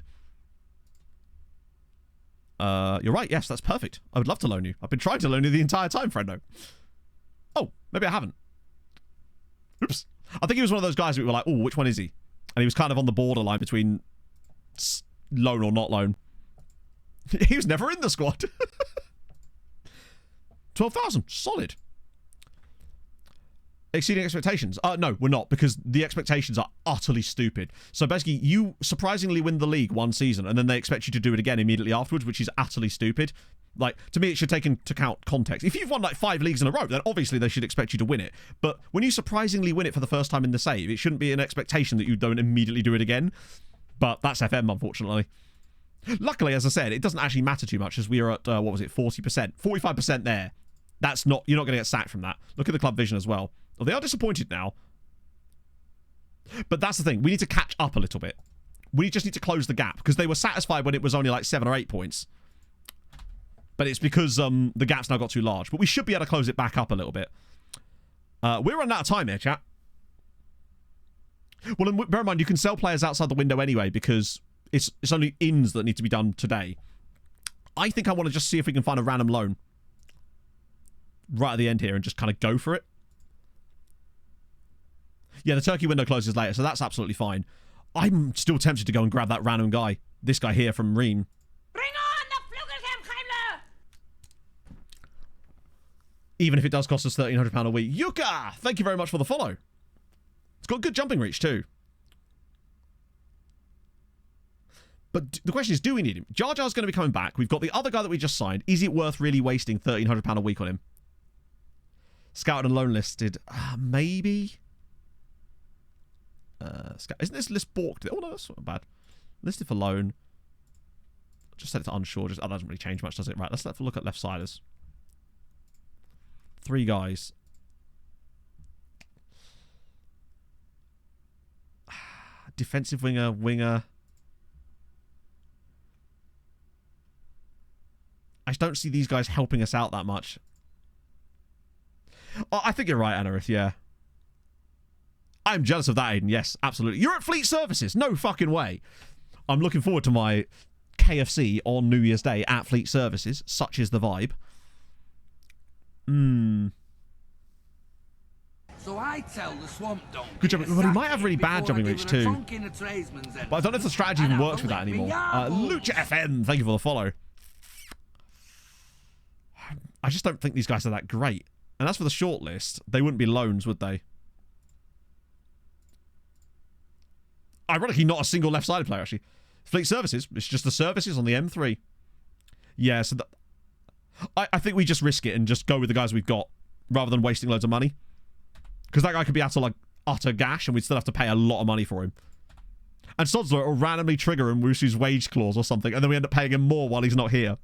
You're right. Yes, that's perfect. I would love to loan you. I've been trying to loan you the entire time, friendo. Oh, maybe I haven't. Oops. I think he was one of those guys that we were like, oh, which one is he? And he was kind of on the borderline between loan or not loan. He was never in the squad. 12,000. Solid. Exceeding expectations. No, we're not, because the expectations are utterly stupid. So basically, you surprisingly win the league one season, and then they expect you to do it again immediately afterwards, which is utterly stupid. Like, to me, it should take into account context. If you've won like 5 leagues in a row, then obviously they should expect you to win it. But when you surprisingly win it for the first time in the save, it shouldn't be an expectation that you don't immediately do it again. But that's FM, unfortunately. Luckily, as I said, it doesn't actually matter too much, as we are at, 40%? 45% there. That's not... You're not going to get sacked from that. Look at the club vision as well. Well, they are disappointed now. But that's the thing. We need to catch up a little bit. We just need to close the gap, because they were satisfied when it was only like 7 or 8 points. But it's because the gap's now got too large. But we should be able to close it back up a little bit. We're running out of time here, chat. Well, and bear in mind, you can sell players outside the window anyway, because it's only ins that need to be done today. I think I want to just see if we can find a random loan right at the end here and just kind of go for it. Yeah, the Turkey window closes later, so that's absolutely fine. I'm still tempted to go and grab that random guy. This guy here from Reen. Bring on the Flugelheim Even if it does cost us £1,300 a week. Yuka! Thank you very much for the follow. It's got good jumping reach too. But the question is, do we need him? Jar Jar's going to be coming back. We've got the other guy that we just signed. Is it worth really wasting £1,300 a week on him? Scouted and loan listed. Maybe. Isn't this list balked? Oh no, that's not bad. Listed for loan. Just set it to unsure. That doesn't really change much, does it? Right, let's have a look at left-siders. 3 guys. Defensive winger. I just don't see these guys helping us out that much. Oh, I think you're right, Anarith, yeah. I'm jealous of that, Aiden. Yes, absolutely. You're at Fleet Services. No fucking way. I'm looking forward to my KFC on New Year's Day at Fleet Services. Such is the vibe. So I tell the swamp donkey. Good job. But he might have really bad jumping reach too. But I don't know if the strategy even works with that anymore. Lucha FM, thank you for the follow. I just don't think these guys are that great. And as for the shortlist, they wouldn't be loans, would they? Ironically, not a single left-sided player, actually. Fleet Services. It's just the services on the M3. Yeah, so I think we just risk it and just go with the guys we've got rather than wasting loads of money. Because that guy could be utter gash and we'd still have to pay a lot of money for him. And Sodsler will randomly trigger him Wusu's wage clause or something, and then we end up paying him more while he's not here.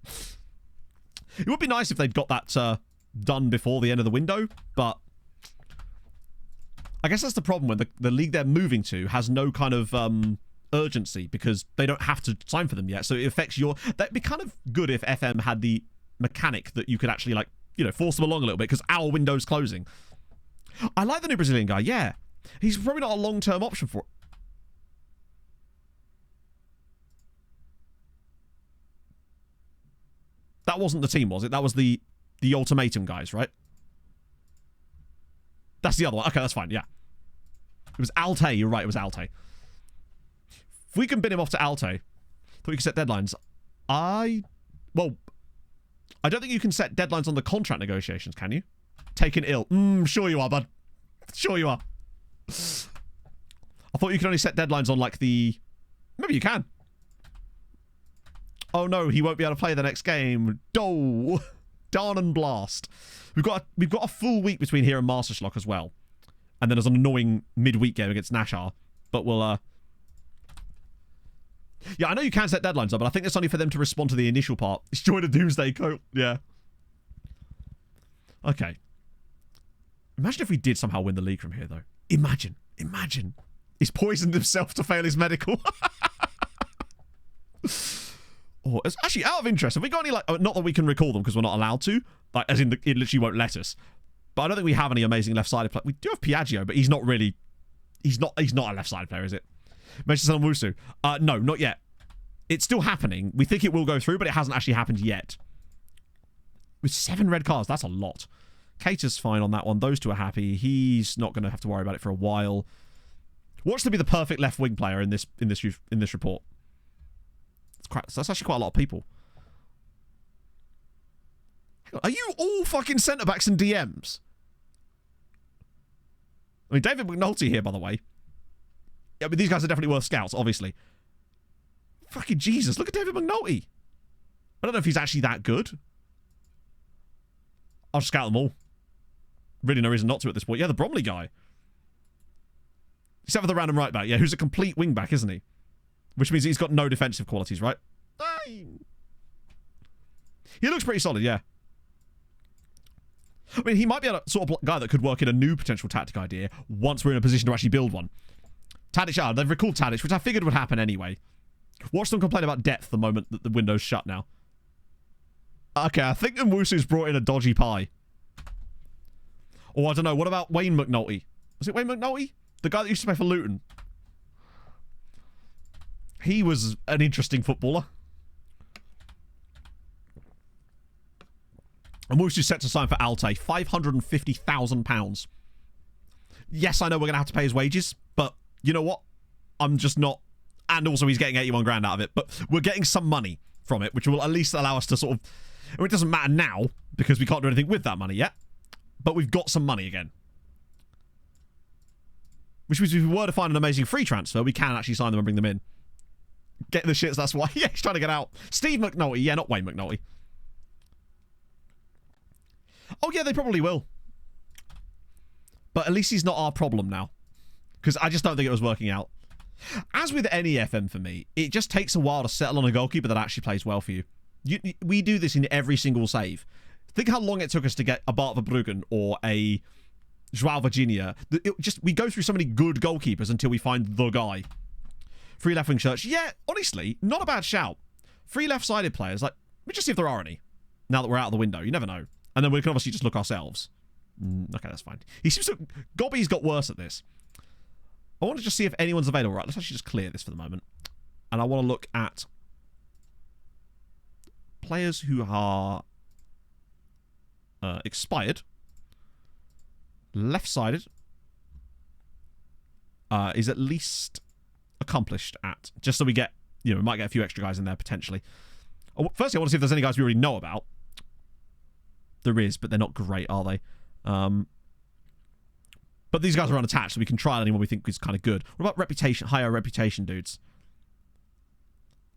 It would be nice if they'd got that done before the end of the window, but I guess that's the problem when the league they're moving to has no kind of urgency because they don't have to sign for them yet. So it affects your... That'd be kind of good if FM had the mechanic that you could actually, like, you know, force them along a little bit because our window's closing. I like the new Brazilian guy, yeah. He's probably not a long-term option for it. That wasn't the team, was it? That was the ultimatum guys, right? That's the other one. Okay, that's fine, yeah. It was Alte. You're right, it was Alte. If we can bin him off to Alte, thought you could set deadlines. Well, I don't think you can set deadlines on the contract negotiations, can you? Taken ill. Sure you are, bud. Sure you are. I thought you could only set deadlines on, like, the... Maybe you can. Oh, no, he won't be able to play the next game. Darn and blast. We've got a full week between here and Masterschlock as well. And then there's an annoying midweek game against Nashar. But we'll, Yeah, I know you can set deadlines up, but I think it's only for them to respond to the initial part. It's join a Doomsday Cult. Yeah. Okay. Imagine if we did somehow win the league from here, though. Imagine. He's poisoned himself to fail his medical. Oh, it's actually, out of interest, have we got any, like, not that we can recall them because we're not allowed to, like, as in it literally won't let us. But I don't think we have any amazing left-sided players. We do have Piaggio, but he's not really, he's not a left-sided player, is it? Mention Wusu. No, not yet. It's still happening. We think it will go through, but it hasn't actually happened yet. With 7 red cards, that's a lot. Cater's fine on that one. Those two are happy. He's not going to have to worry about it for a while. Watch to be the perfect left-wing player in this report. That's actually quite a lot of people. Are you all fucking centre-backs and DMs? I mean, David McNulty here, by the way. Yeah, but these guys are definitely worth scouts, obviously. Fucking Jesus, look at David McNulty. I don't know if he's actually that good. I'll just scout them all. Really no reason not to at this point. Yeah, the Bromley guy. Except for the random right back, yeah, who's a complete wing back, isn't he? Which means he's got no defensive qualities, right? He looks pretty solid, yeah. I mean, he might be a sort of guy that could work in a new potential tactic idea once we're in a position to actually build one. Tadic, they've recalled Tadic, which I figured would happen anyway. Watch them complain about depth the moment that the window's shut now. Okay, I think Nwusu's brought in a dodgy pie. Or I don't know, what about Wayne McNulty? Was it Wayne McNulty? The guy that used to play for Luton. He was an interesting footballer. And Nwusu's set to sign for Alte. £550,000. Yes, I know we're going to have to pay his wages, but you know what? I'm just not... And also he's getting 81 grand out of it, but we're getting some money from it, which will at least allow us to sort of... I mean, it doesn't matter now, because we can't do anything with that money yet, but we've got some money again. Which means if we were to find an amazing free transfer, we can actually sign them and bring them in. Get the shits, that's why. Yeah, he's trying to get out. Steve McNulty. Yeah, not Wayne McNulty. Oh, yeah, they probably will. But at least he's not our problem now. Because I just don't think it was working out. As with any FM for me, it just takes a while to settle on a goalkeeper that actually plays well for you. We do this in every single save. Think how long it took us to get a Bart Verbruggen or a João Virginia. We go through so many good goalkeepers until we find the guy. Free left-wing shirts. Yeah, honestly, not a bad shout. Free left-sided players. Like, let me just see if there are any. Now that we're out of the window. You never know. And then we can obviously just look ourselves. Okay, that's fine. He seems to... Gobby's got worse at this. I want to just see if anyone's available. Right, let's actually just clear this for the moment. And I want to look at players who are expired. Left-sided. Is at least accomplished at. Just so we get... You know, we might get a few extra guys in there, potentially. Oh, firstly, I want to see if there's any guys we already know about. There is, but they're not great, are they? But these guys are unattached, so we can trial anyone we think is kind of good. What about reputation? Higher reputation dudes.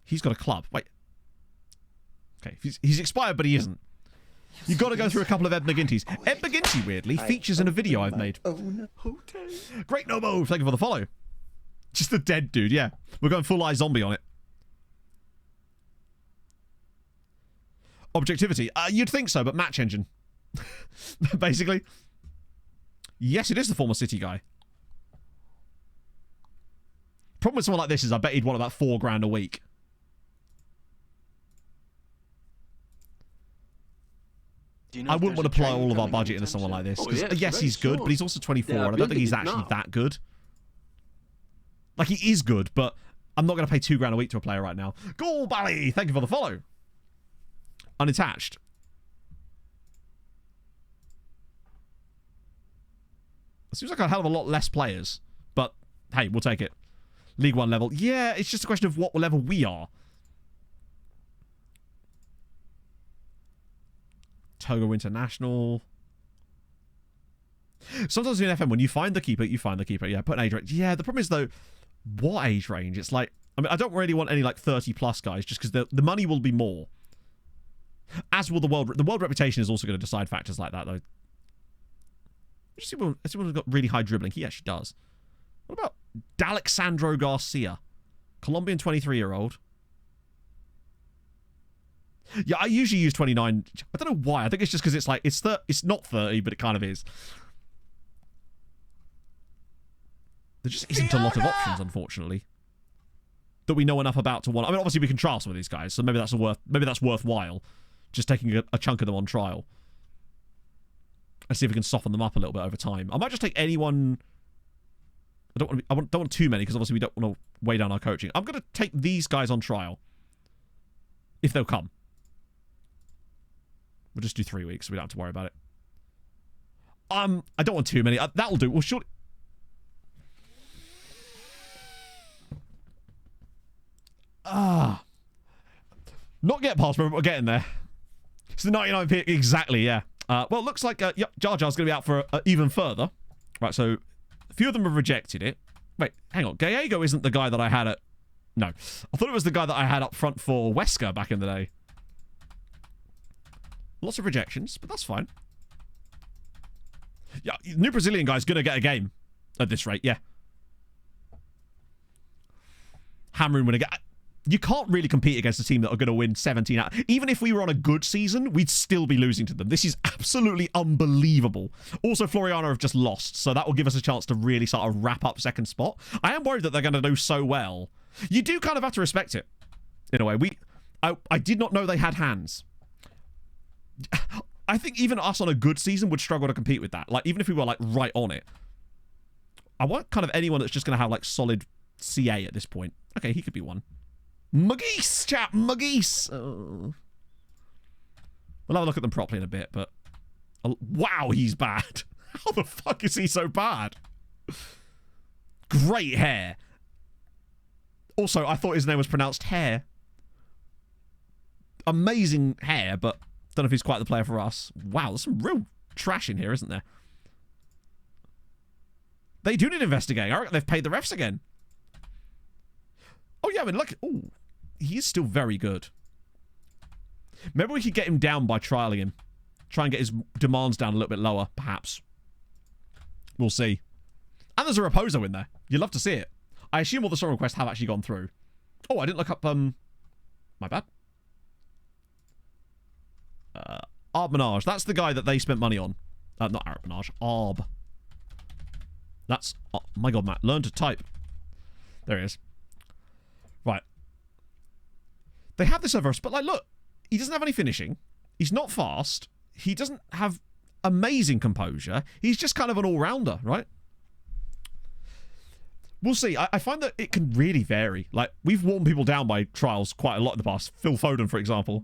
He's got a club. Wait. Okay, he's expired, but he isn't. You've got to go through a couple of Ed McGinty's. Ed McGinty, weirdly, features in a video I've made. Great Nobo! Thank you for the follow. Just a dead dude, yeah. We're going full-eye zombie on it. Objectivity. You'd think so, but match engine. Basically. Yes, it is the former City guy. Problem with someone like this is I bet he'd want about $4 a week. Do you I wouldn't want to apply all of our budget into someone like this. Yes, he's good, but he's also 24, and I don't think he's actually that good. Like, he is good, but I'm not going to pay £2 a week to a player right now. Goal Bally, thank you for the follow. Unattached. It seems like a hell of a lot less players, but hey, we'll take it. League 1 level. Yeah, it's just a question of what level we are. Togo International. Sometimes in FM, when you find the keeper, you find the keeper. Yeah, put an age range. Yeah, the problem is, though, what age range? It's like, I mean, I don't really want any, like, 30-plus guys, just because the money will be more. As will the world. The world reputation is also going to decide factors like that, though. Has anyone who's got really high dribbling? He actually does. What about D'Alexandro Garcia? Colombian 23-year-old. Yeah, I usually use 29. I don't know why. I think it's just because it's like, it's not 30, but it kind of is. There just isn't a lot of options, unfortunately, that we know enough about to want. I mean, obviously we can trial some of these guys, so maybe that's worthwhile. Just taking a chunk of them on trial. And see if we can soften them up a little bit over time. I might just take anyone. I don't want too many, because obviously we don't want to weigh down our coaching. I'm going to take these guys on trial. If they'll come. We'll just do 3 weeks, so we don't have to worry about it. I don't want too many. That'll do. Well, surely. Not get past, but we're getting there. It's the 99p. Exactly, yeah. Well, looks like yep, Jar Jar's going to be out for even further. Right, so a few of them have rejected it. Wait, hang on. Gallego isn't the guy that I had at... No. I thought it was the guy that I had up front for Wesker back in the day. Lots of rejections, but that's fine. Yeah, new Brazilian guy's going to get a game at this rate, yeah. Hamrun will get... You can't really compete against a team that are going to win 17 out. Even if we were on a good season, we'd still be losing to them. This is absolutely unbelievable. Also, Floriana have just lost, so that will give us a chance to really sort of wrap up second spot. I am worried that they're going to do so well. You do kind of have to respect it, in a way. I did not know they had hands. I think even us on a good season would struggle to compete with that. Like, even if we were, like, right on it. I want kind of anyone that's just going to have, like, solid CA at this point. Okay, he could be one. Muggies, chap, Muggies. Oh. We'll have a look at them properly in a bit, but... wow, he's bad. How the fuck is he so bad? Great hair. Also, I thought his name was pronounced Hair. Amazing hair, but don't know if he's quite the player for us. Wow, there's some real trash in here, isn't there? They do need investigating. I reckon they've paid the refs again. Oh, yeah, I mean, look. Oh, he is still very good. Maybe we could get him down by trialing him. Try and get his demands down a little bit lower, perhaps. We'll see. And there's a Raposo in there. You'd love to see it. I assume all the song requests have actually gone through. Oh, I didn't look up, my bad. Arbonage. That's the guy that they spent money on. Not Arbonage. Arb. That's... Oh, my God, Matt. Learn to type. There he is. Right. They have this over us, but, like, look. He doesn't have any finishing. He's not fast. He doesn't have amazing composure. He's just kind of an all-rounder, right? We'll see. I find that it can really vary. Like, we've worn people down by trials quite a lot in the past. Phil Foden, for example.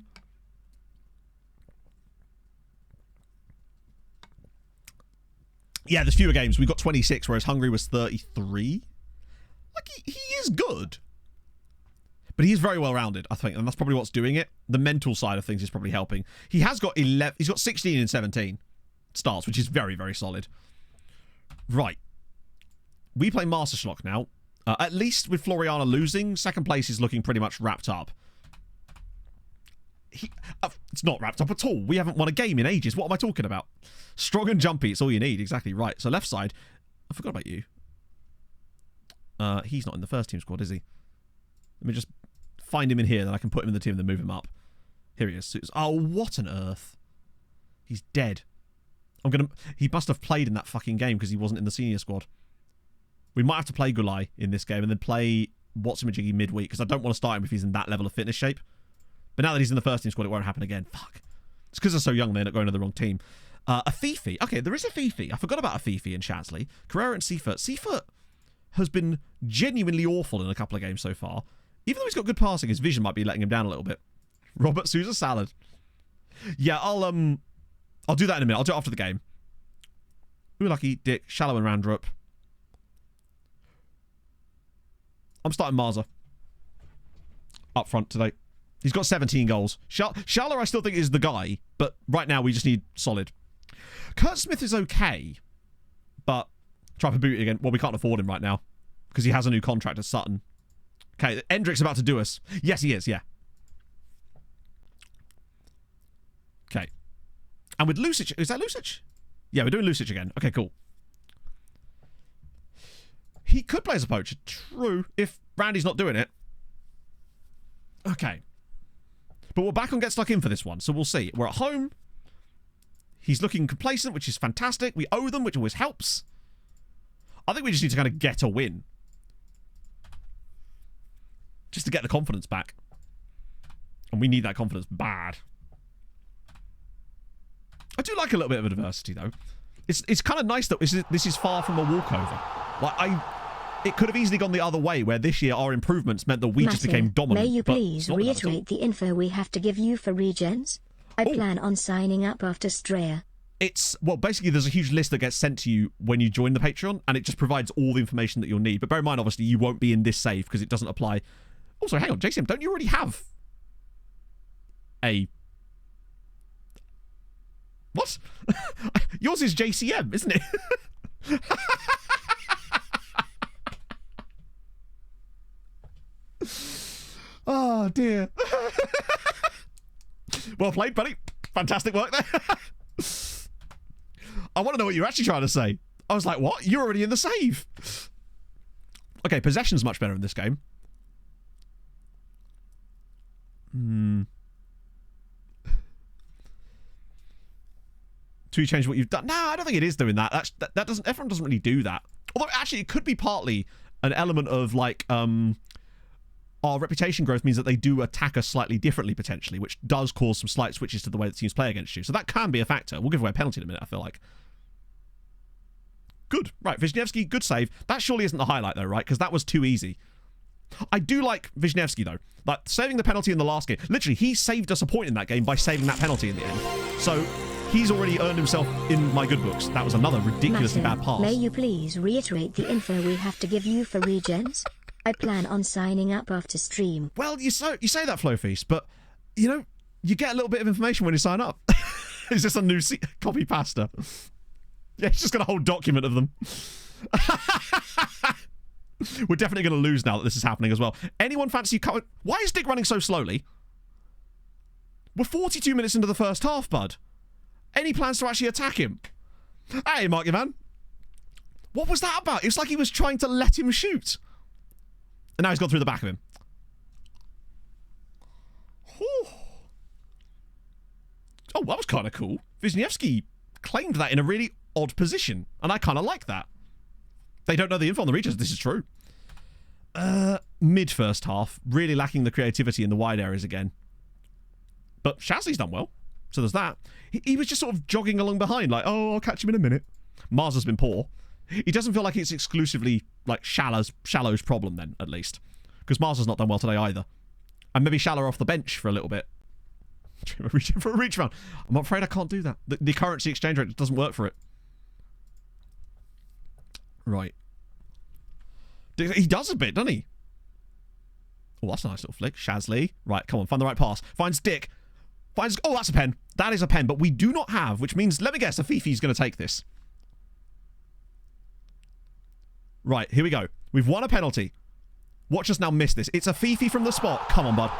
Yeah, there's fewer games. We got 26, whereas Hungary was 33. Like, he is good. But he's very well-rounded, I think, and that's probably what's doing it. The mental side of things is probably helping. He has got 11... He's got 16 in 17 starts, which is very, very solid. Right. We play Master Schlock now. At least with Floriana losing, second place is looking pretty much wrapped up. It's not wrapped up at all. We haven't won a game in ages. What am I talking about? Strong and jumpy. It's all you need. Exactly right. So left side. I forgot about you. He's not in the first team squad, is he? Let me just find him in here, then I can put him in the team and then move him up. Here he is. Oh, what on earth? He's dead. He must have played in that fucking game because he wasn't in the senior squad. We might have to play Gulai in this game and then play Watsamajiggy midweek because I don't want to start him if he's in that level of fitness shape. But now that he's in the first team squad, it won't happen again. Fuck. It's because they're so young, they're not going to the wrong team. A Fifi. Okay, there is a Fifi. I forgot about a Fifi in Shasley. Carrera and Seafoot. Seafoot has been genuinely awful in a couple of games so far. Even though he's got good passing, his vision might be letting him down a little bit. Robert Sousa Salad. Yeah, I'll do that in a minute. I'll do it after the game. Lucky, Dick, Shallow and Randrup. I'm starting Marza up front today. He's got 17 goals. Shallow I still think is the guy, but right now we just need solid. Kurt Smith is okay, but try for Booty again. Well, we can't afford him right now because he has a new contract at Sutton. Okay, Endrick's about to do us. Yes, he is, yeah. Okay. And with Lucic, is that Lucic? Yeah, we're doing Lucic again. Okay, cool. He could play as a poacher, true, if Randy's not doing it. Okay. But we're back on Get Stuck In for this one, so we'll see. We're at home. He's looking complacent, which is fantastic. We owe them, which always helps. I think we just need to kind of get a win. Just to get the confidence back. And we need that confidence bad. I do like a little bit of adversity, though. It's kind of nice that this is far from a walkover. Like, it could have easily gone the other way, where this year our improvements meant that we just became dominant. May you please reiterate the info we have to give you for regens? I plan on signing up after Straya. Well, basically there's a huge list that gets sent to you when you join the Patreon, and it just provides all the information that you'll need. But bear in mind, obviously, you won't be in this save because it doesn't apply. Also, hang on, JCM, don't you already have a... What? Yours is JCM, isn't it? Oh, dear. Well played, buddy. Fantastic work there. I want to know what you're actually trying to say. I was like, what? You're already in the save. Okay, possession's much better in this game. Do you change what you've done? No, I don't think it is doing that. That doesn't. Everyone doesn't really do that. Although, actually, it could be partly an element of, like, our reputation growth means that they do attack us slightly differently, potentially, which does cause some slight switches to the way that teams play against you. So that can be a factor. We'll give away a penalty in a minute, I feel like. Good. Right, Wisniewski, good save. That surely isn't the highlight, though, right? Because that was too easy. I do like Wisniewski, though. Like, saving the penalty in the last game. Literally, he saved us a point in that game by saving that penalty in the end. So he's already earned himself in my good books. That was another ridiculously bad pass. May you please reiterate the info we have to give you for regens? I plan on signing up after stream. Well, you say that, Flowfeast, but, you know, you get a little bit of information when you sign up. Is this a new copy pasta? Yeah, it's just got a whole document of them. We're definitely going to lose now that this is happening as well. Anyone fancy you? Why is Dick running so slowly? We're 42 minutes into the first half, bud. Any plans to actually attack him? Hey, Marky Man. What was that about? It's like he was trying to let him shoot. And now he's gone through the back of him. Whew. Oh, that was kind of cool. Wisniewski claimed that in a really odd position. And I kind of like that. They don't know the info on the regions. This is true. Mid first half. Really lacking the creativity in the wide areas again. But Shasley's done well. So there's that. He was just sort of jogging along behind. Like, oh, I'll catch him in a minute. Mars has been poor. He doesn't feel like it's exclusively like Shallow's problem then, at least. Because Mars has not done well today either. And maybe Shallow off the bench for a little bit. For a reach round. I'm afraid I can't do that. The currency exchange rate doesn't work for it. Right. He does a bit, doesn't he? Oh, that's a nice little flick. Shasley. Right, come on, find the right pass. Finds Dick. Oh, that's a pen. That is a pen, but we do not have, which means, let me guess, a Fifi's going to take this. Right, here we go. We've won a penalty. Watch us now miss this. It's a Fifi from the spot. Come on, bud.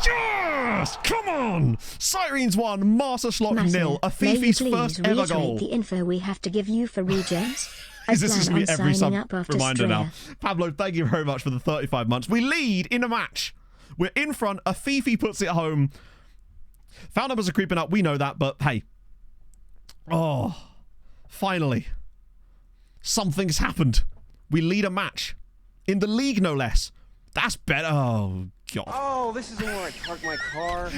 Yes! Come on! Sirens 1, Master Slot 0. A Fifi's first ever goal. The info we have to give you for regens. This is going to be every sub reminder now. Pablo, thank you very much for the 35 months. We lead in a match. We're in front. A Fifi puts it home. Foul numbers are creeping up. We know that, but hey. Oh, finally. Something's happened. We lead a match. In the league, no less. That's better. Oh, God. Oh, this isn't where I park my car.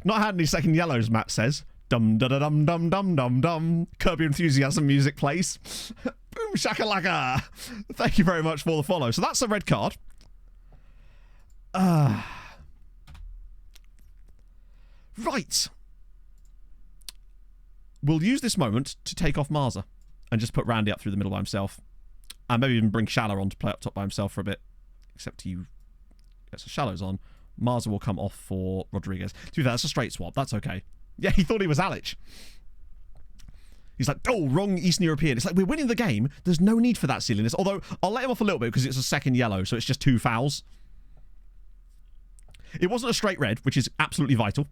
Not had any second yellows, Matt says. Dum da da dum dum dum dum dum. Curb Your Enthusiasm music plays. Boom shakalaka. Thank you very much for the follow. So that's a red card. Right. We'll use this moment to take off Marza and just put Randy up through the middle by himself. And maybe even bring Shallow on to play up top by himself for a bit. Except you... Yeah, so Shallow's on. Marza will come off for Rodriguez. To be fair, that's a straight swap. That's okay. Yeah, he thought he was Alic. He's like, oh, wrong Eastern European. It's like, we're winning the game. There's no need for that silliness. Although, I'll let him off a little bit because it's a second yellow, so it's just 2 fouls. It wasn't a straight red, which is absolutely vital.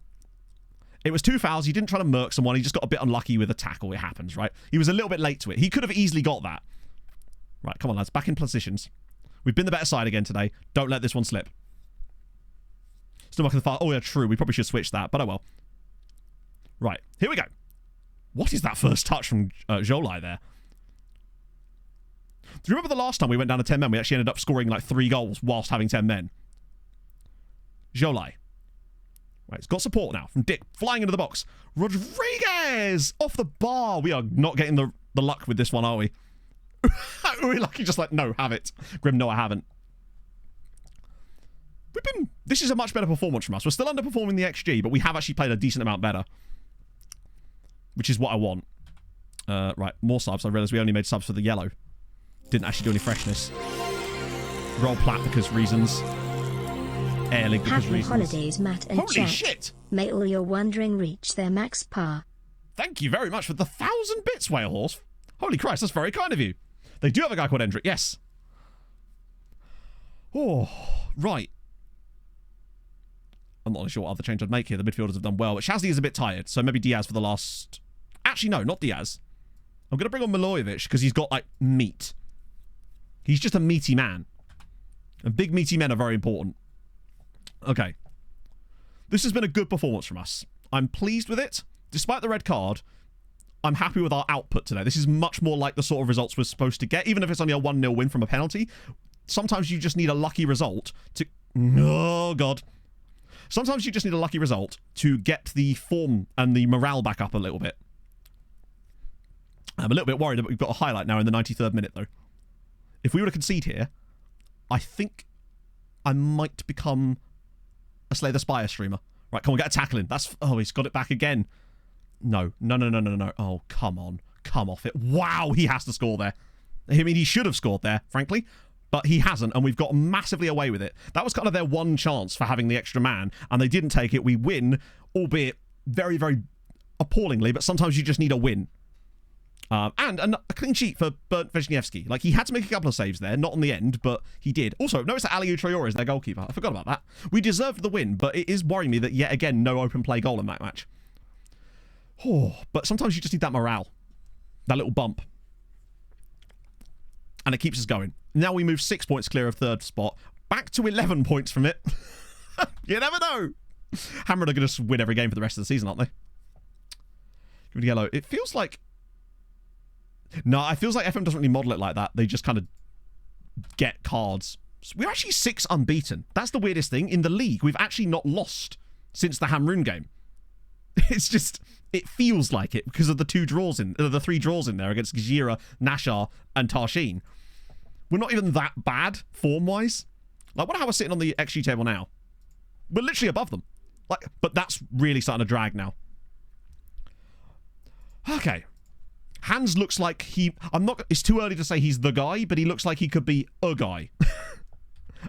It was 2 fouls. He didn't try to murk someone. He just got a bit unlucky with a tackle. It happens, right? He was a little bit late to it. He could have easily got that. Right, come on, lads. Back in positions. We've been the better side again today. Don't let this one slip. Still marking the far. Oh, yeah, true. We probably should switch that, but oh well. Right, here we go. What is that first touch from Jolai there? Do you remember the last time we went down to 10 men? We actually ended up scoring like 3 goals whilst having 10 men. Jolai. Right, it's got support now from Dick. Flying into the box. Rodriguez! Off the bar. We are not getting the luck with this one, are we? We're lucky just like, no, have it. Grim, no, I haven't. This is a much better performance from us. We're still underperforming the XG, but we have actually played a decent amount better. Which is what I want. Right, more subs. I realised we only made subs for the yellow. Didn't actually do any freshness. Roll Plat because reasons. Air League because Happy reasons. holidays, Matt and Holy Jack. shit! May all your wandering reach their max par. Thank you very much for the 1,000 bits, Whale Horse. Holy Christ, that's very kind of you. They do have a guy called Endrick, yes. Oh, right. I'm not really sure what other change I'd make here. The midfielders have done well, but Shazzy is a bit tired, so maybe Diaz for the last... Actually, no, not Diaz. I'm going to bring on Milojevic because he's got, like, meat. He's just a meaty man. And big meaty men are very important. Okay. This has been a good performance from us. I'm pleased with it. Despite the red card, I'm happy with our output today. This is much more like the sort of results we're supposed to get, even if it's only a 1-0 win from a penalty. Sometimes you just need a lucky result to... Oh, God. Sometimes you just need a lucky result to get the form and the morale back up a little bit. I'm a little bit worried that we've got a highlight now in the 93rd minute, though. If we were to concede here, I think I might become a Slay the Spire streamer. Right, come on, get a tackle in. That's... Oh, he's got it back again. No. Oh, come on. Come off it. Wow, he has to score there. I mean, he should have scored there, frankly. But he hasn't, and we've got massively away with it. That was kind of their one chance for having the extra man, and they didn't take it. We win, albeit very, very appallingly, but sometimes you just need a win. And a clean sheet for Bernd Wisniewski. Like, he had to make a couple of saves there, not on the end, but he did. Also, notice that Aliou Traore is their goalkeeper. I forgot about that. We deserved the win, but it is worrying me that, yet again, no open play goal in that match. Oh, but sometimes you just need that morale. That little bump. And it keeps us going. Now we move 6 points clear of third spot. Back to 11 points from it. You never know. Hamrun are going to win every game for the rest of the season, aren't they? Give it a yellow. It feels like... No, it feels like FM doesn't really model it like that. They just kind of get cards. So we're actually 6 unbeaten. That's the weirdest thing. In the league, we've actually not lost since the Hamrun game. It's just... It feels like it because of the 3 draws in there against Gajira, Nashar, and Tarxien. We're not even that bad form-wise. Like, what how we're sitting on the XG table now? We're literally above them. Like, but that's really starting to drag now. Okay. Hans looks like he... It's too early to say he's the guy, but he looks like he could be a guy.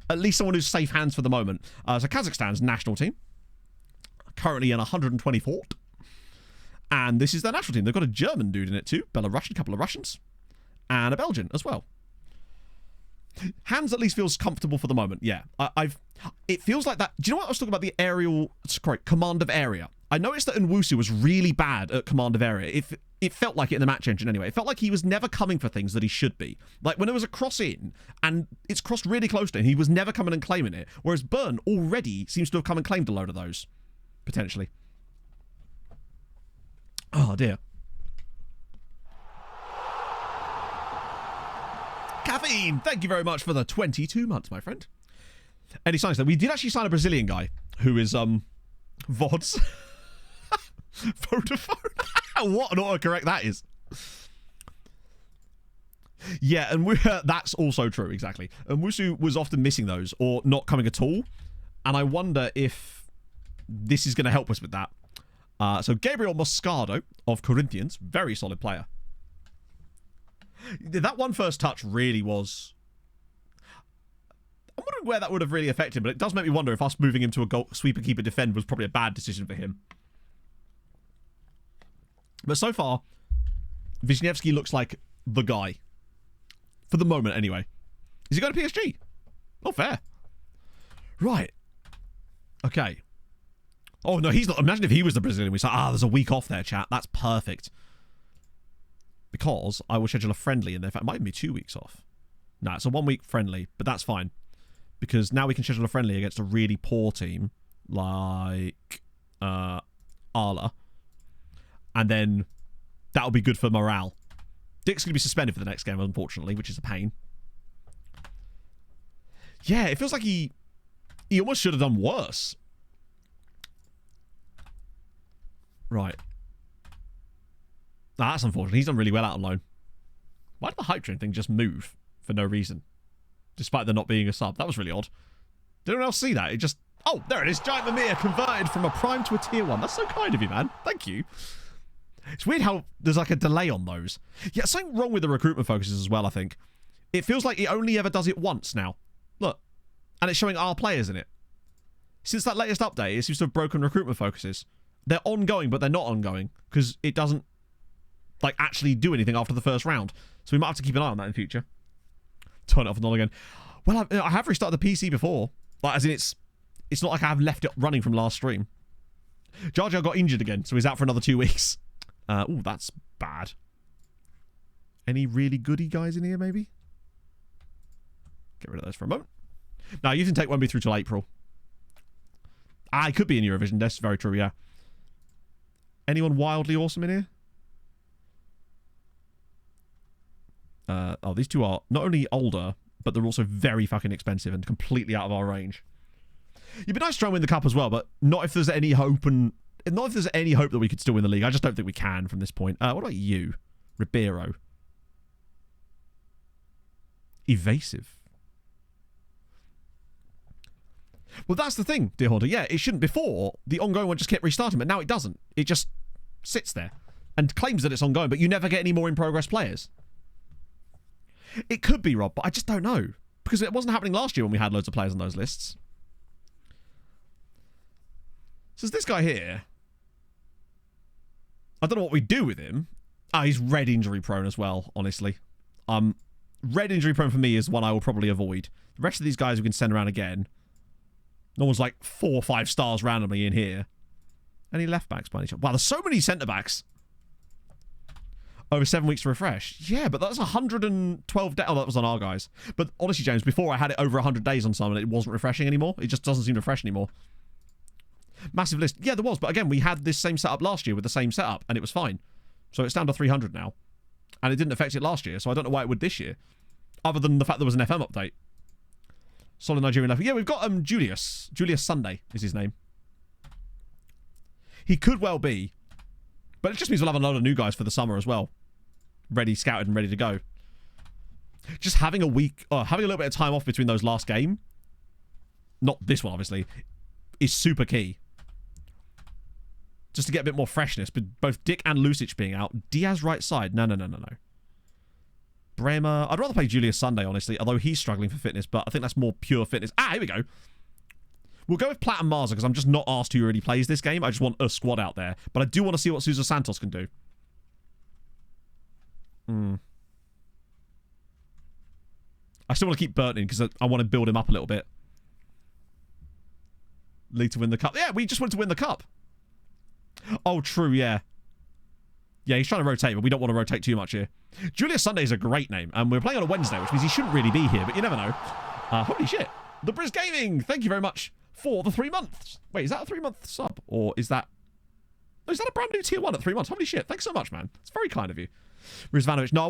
At least someone who's safe hands for the moment. So Kazakhstan's national team. Currently in 124th. And this is their national team. They've got a German dude in it too. Belarusian, a couple of Russians. And a Belgian as well. Hans at least feels comfortable for the moment. Yeah. It feels like that. Do you know what I was talking about? The aerial... command of area. I noticed that Nwusu was really bad at command of area. It felt like it in the match engine anyway. It felt like he was never coming for things that he should be. Like when there was a cross in and it's crossed really close to him, he was never coming and claiming it. Whereas Byrne already seems to have come and claimed a load of those. Potentially. Oh, dear. Caffeine, thank you very much for the 22 months, my friend. Any signs that we did actually sign a Brazilian guy who is, VODs. Vodafone. What an autocorrect that is. Yeah, and that's also true, exactly. And Wusu was often missing those or not coming at all. And I wonder if this is going to help us with that. So Gabriel Moscardo of Corinthians, very solid player. That one first touch really was... I'm wondering where that would have really affected him, but it does make me wonder if us moving him to a goal, sweeper, keeper, defend was probably a bad decision for him. But so far, Wisniewski looks like the guy. For the moment, anyway. Is he going to PSG? Not fair. Right. Okay. Oh, no, he's not. Imagine if he was the Brazilian. We say, there's a week off there, chat. That's perfect. Because I will schedule a friendly in there. In fact, it might even be 2 weeks off. No, it's a 1 week friendly, but that's fine. Because now we can schedule a friendly against a really poor team like Arla. And then that'll be good for morale. Dick's going to be suspended for the next game, unfortunately, which is a pain. Yeah, it feels like he almost should have done worse. Right. That's unfortunate. He's done really well out on loan. Why did the hype train thing just move for no reason? Despite there not being a sub. That was really odd. Did anyone else see that? It just... Oh, there it is. Giant Mamiya converted from a prime to a tier 1. That's so kind of you, man. Thank you. It's weird how there's like a delay on those. Yeah, something wrong with the recruitment focuses as well, I think. It feels like it only ever does it once now. Look. And it's showing our players in it. Since that latest update, it seems to have broken recruitment focuses. They're ongoing, but they're not ongoing. Because it doesn't, like, actually do anything after the first round. So we might have to keep an eye on that in future. Turn it off and on again. Well, I have restarted the PC before. Like, as in, it's not like I have left it running from last stream. Jar Jar got injured again, so he's out for another 2 weeks. Oh, that's bad. Any really goody guys in here, maybe? Get rid of those for a moment. No, Youth Intake won't be through till April. I could be in Eurovision. That's very true, yeah. Anyone wildly awesome in here? These two are not only older, but they're also very fucking expensive and completely out of our range. It'd be nice to try and win the cup as well, but not if there's any hope not if there's any hope that we could still win the league. I just don't think we can from this point. What about you? Ribeiro. Evasive. Well, that's the thing, dear Haunter. Yeah, it shouldn't. Before, the ongoing one just kept restarting, but now it doesn't. It just sits there and claims that it's ongoing, but you never get any more in-progress players. It could be, Rob, but I just don't know. Because it wasn't happening last year when we had loads of players on those lists. So there's this guy here. I don't know what we do with him. He's red injury prone as well, honestly. Red injury prone for me is one I will probably avoid. The rest of these guys we can send around again. No one's like 4 or 5 stars randomly in here. Any left backs by any chance? Wow, there's so many centre backs. Over 7 weeks to refresh. Yeah, but that's 112 days. Oh, that was on our guys. But honestly, James, before I had it over 100 days on someone, it wasn't refreshing anymore. It just doesn't seem to refresh anymore. Massive list. Yeah, there was. But again, we had this same setup last year with the same setup, and it was fine. So it's down to 300 now. And it didn't affect it last year, so I don't know why it would this year. Other than the fact there was an FM update. Solid Nigerian life. Yeah, we've got Julius. Julius Sunday is his name. He could well be. But it just means we'll have a lot of new guys for the summer as well. Ready, scouted, and ready to go. Just having a week, having a little bit of time off between those last game, not this one obviously, is super key. Just to get a bit more freshness. But both Dick and Lucic being out. Diaz right side. No. Bremer. I'd rather play Julius Sunday, honestly, although he's struggling for fitness, but I think that's more pure fitness. Here we go. We'll go with Platt and Marza because I'm just not asked who really plays this game. I just want a squad out there. But I do want to see what Sousa Santos can do. I still want to keep Burton in because I want to build him up a little bit. League to win the cup. Yeah, we just wanted to win the cup. Oh, true, yeah. Yeah, he's trying to rotate, but we don't want to rotate too much here. Julius Sunday is a great name, and we're playing on a Wednesday, which means he shouldn't really be here, but you never know. Holy shit. The Briz Gaming, thank you very much for the 3 months. Wait, is that a 3-month sub? Or is that... Oh, is that a brand new tier 1 at 3 months? Holy shit, thanks so much, man. It's very kind of you. Rizvanovic. No, I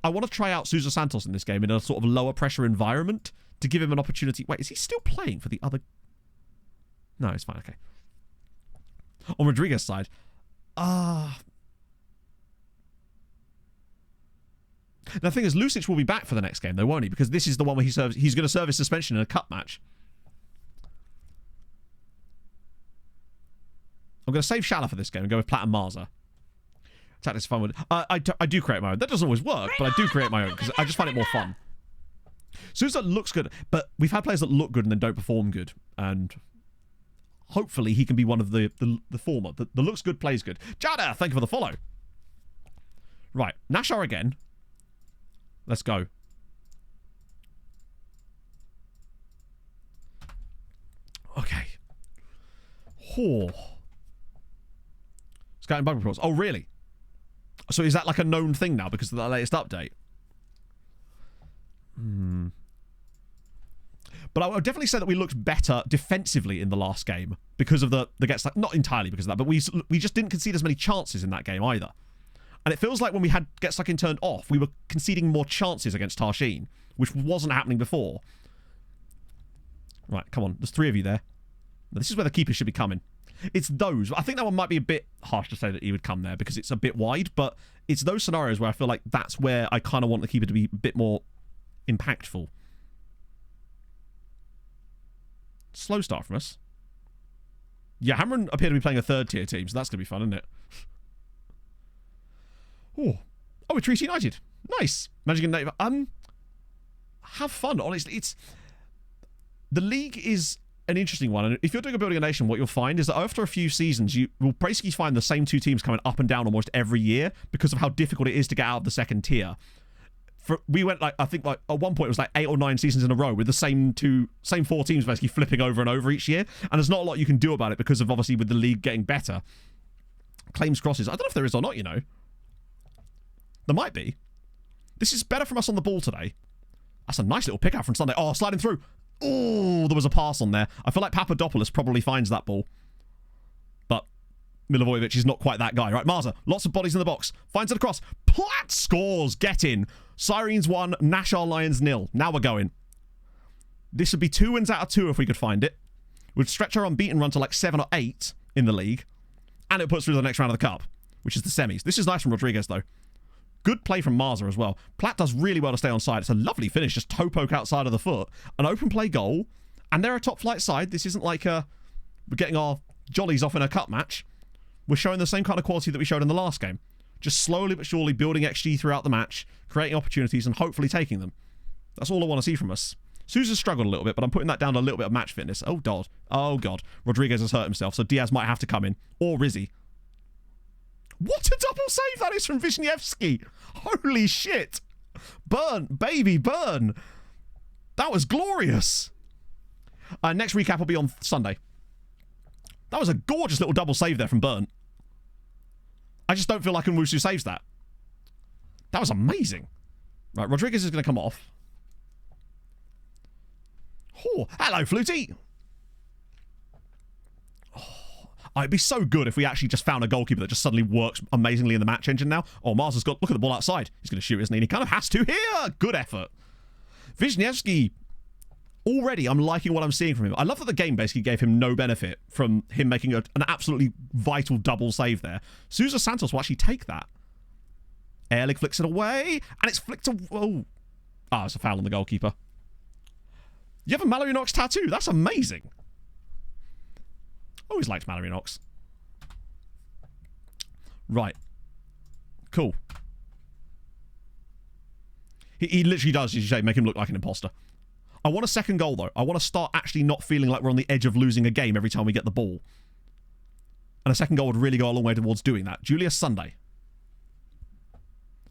want to try out Sousa Santos in this game in a sort of lower pressure environment to give him an opportunity. Wait, is he still playing for the other... No, it's fine, okay. On Rodriguez's side, The thing is, Lucic will be back for the next game, though, won't he? Because this is the one where he's going to serve his suspension in a cup match. I'm going to save Shala for this game and go with Platt and Marza. Tactics fun with. I do create my own. That doesn't always work, but I do create my own because I just find it more fun. Sousa looks good, but we've had players that look good and then don't perform good, and hopefully he can be one of the former. The looks good, plays good. Jada, thank you for the follow. Right, Nashar again. Let's go. Okay. Oh. Scouting bug reports. Oh, really? So is that like a known thing now because of the latest update? But I would definitely say that we looked better defensively in the last game because of the gets like not entirely because of that, but we just didn't concede as many chances in that game either. And it feels like when we had get stuck in turned off, we were conceding more chances against Tarxien, which wasn't happening before. Right, come on. There's 3 of you there. This is where the keeper should be coming. It's those. I think that one might be a bit harsh to say that he would come there because it's a bit wide, but it's those scenarios where I feel like that's where I kind of want the keeper to be a bit more impactful. Slow start from us. Yeah, Hamrun appear to be playing a 3rd tier team, so that's going to be fun, isn't it? Oh, we're Treaty United. Nice. Managing a native. Have fun. Honestly, it's the league is an interesting one, and if you're doing a building a nation, what you'll find is that after a few seasons, you will basically find the same 2 teams coming up and down almost every year because of how difficult it is to get out of the 2nd tier. We went like I think like at one point it was like 8 or 9 seasons in a row with the same 4 teams basically flipping over and over each year, and there's not a lot you can do about it because of obviously with the league getting better. Claims crosses. I don't know if there is or not. You know. There might be. This is better from us on the ball today. That's a nice little pick out from Sunday. Oh, sliding through. Oh, there was a pass on there. I feel like Papadopoulos probably finds that ball. But Milivojevic is not quite that guy. Right, Marza, lots of bodies in the box. Finds it across. Platt scores. Get in. Sirens 1, Nashar Lions 0. Now we're going. This would be 2 wins out of 2 if we could find it. We'd stretch our unbeaten run to like 7 or 8 in the league. And it puts through the next round of the cup, which is the semis. This is nice from Rodriguez, though. Good play from Marza as well. Platt does really well to stay on side. It's a lovely finish, just toe poke outside of the foot. An open play goal. And they're a top flight side. This isn't like we're getting our jollies off in a cup match. We're showing the same kind of quality that we showed in the last game. Just slowly but surely building XG throughout the match, creating opportunities and hopefully taking them. That's all I want to see from us. Sousa's struggled a little bit, but I'm putting that down to a little bit of match fitness. Oh, God. Oh, God. Rodriguez has hurt himself, so Diaz might have to come in. Or Rizzi. What a double save that is from Wisniewski. Holy shit. Burn, baby, burn. That was glorious. Next recap will be on Sunday. That was a gorgeous little double save there from Burn. I just don't feel like Nwusu saves that. That was amazing. Right, Rodriguez is going to come off. Oh, hello, Flutie. It'd be so good if we actually just found a goalkeeper that just suddenly works amazingly in the match engine now. Oh, Mars has got... Look at the ball outside. He's going to shoot, isn't he? And he kind of has to here. Good effort. Wisniewski. Already, I'm liking what I'm seeing from him. I love that the game basically gave him no benefit from him making an absolutely vital double save there. Sousa Santos will actually take that. Ehrlich flicks it away. And it's flicked away. Oh. Ah, it's a foul on the goalkeeper. You have a Mallory Knox tattoo. That's amazing. Always liked Mallory Knox. Right. Cool. He literally does, as you say, make him look like an imposter. I want a second goal, though. I want to start actually not feeling like we're on the edge of losing a game every time we get the ball. And a second goal would really go a long way towards doing that. Julius Sunday.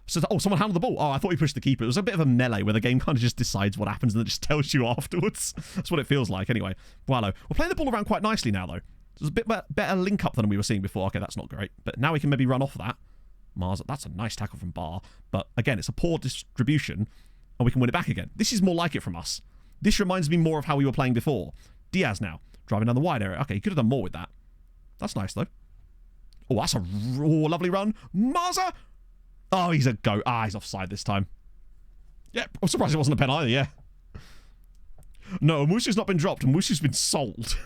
So, oh, someone handled the ball. Oh, I thought he pushed the keeper. It was a bit of a melee where the game kind of just decides what happens and then just tells you afterwards. That's what it feels like, anyway. Wallow. We're playing the ball around quite nicely now, though. There's a bit better link-up than we were seeing before. Okay, that's not great. But now we can maybe run off that. Mars, that's a nice tackle from Barr. But, again, it's a poor distribution, and we can win it back again. This is more like it from us. This reminds me more of how we were playing before. Diaz now, driving down the wide area. Okay, he could have done more with that. That's nice, though. Oh, that's a lovely run. Marza! Oh, he's a go. Ah, he's offside this time. Yeah, I'm surprised it wasn't a pen either, yeah. No, Musu's not been dropped, and Musu's been sold.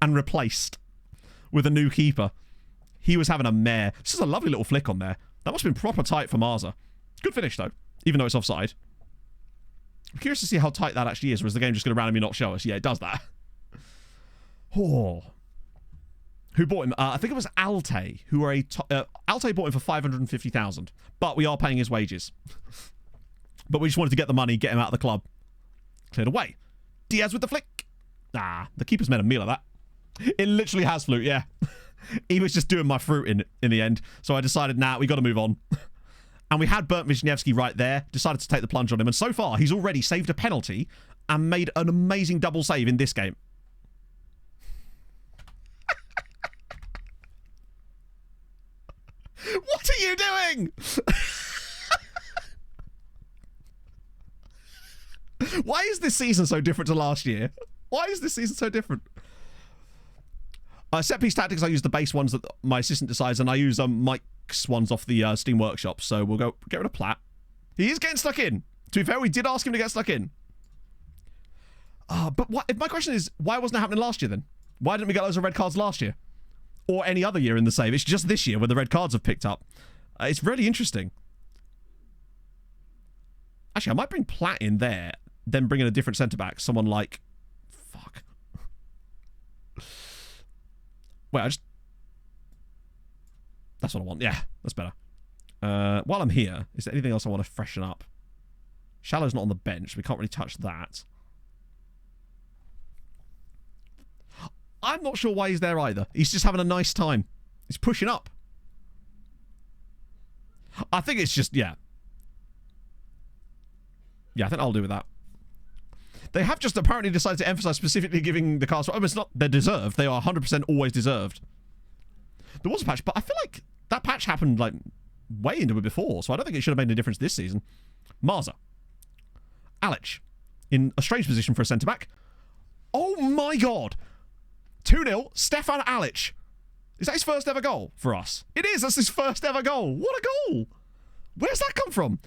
And replaced with a new keeper. He was having a mare. This is a lovely little flick on there. That must have been proper tight for Marza. Good finish, though, even though it's offside. I'm curious to see how tight that actually is, or is the game just going to randomly not show us? Yeah, it does that. Oh. Who bought him? I think it was Alte, who were Alte bought him for 550,000, but we are paying his wages. But we just wanted to get the money, get him out of the club. Cleared away. Diaz with the flick. Ah, the keeper's made a meal of that. It literally has flute, yeah. He was just doing my fruit in the end, so I decided, nah, we got to move on. And we had Bernd Wisniewski right there, decided to take the plunge on him, and so far, he's already saved a penalty and made an amazing double save in this game. What are you doing? Why is this season so different to last year? Why is this season so different? Set piece tactics, I use the base ones that my assistant decides, and I use Mike's ones off the Steam Workshop, so we'll go get rid of Platt. He is getting stuck in. To be fair, we did ask him to get stuck in. But what, if my question is, why wasn't it happening last year then? Why didn't we get loads of red cards last year? Or any other year in the save? It's just this year where the red cards have picked up. It's really interesting. Actually, I might bring Platt in there, then bring in a different centre-back. Someone like... Fuck. Wait, that's what I want. Yeah, that's better. While I'm here, is there anything else I want to freshen up? Shallow's not on the bench. We can't really touch that. I'm not sure why he's there either. He's just having a nice time. He's pushing up. I think it's just, yeah. Yeah, I think I'll do with that. They have just apparently decided to emphasize specifically giving the cards... I mean, it's not... They're deserved. They are 100% always deserved. There was a patch, but I feel like that patch happened, like, way into it before, so I don't think it should have made any difference this season. Marza. Alic. In a strange position for a centre-back. Oh, my God. 2-0, Stefan Alic. Is that his first ever goal for us? It is. That's his first ever goal. What a goal. Where's that come from?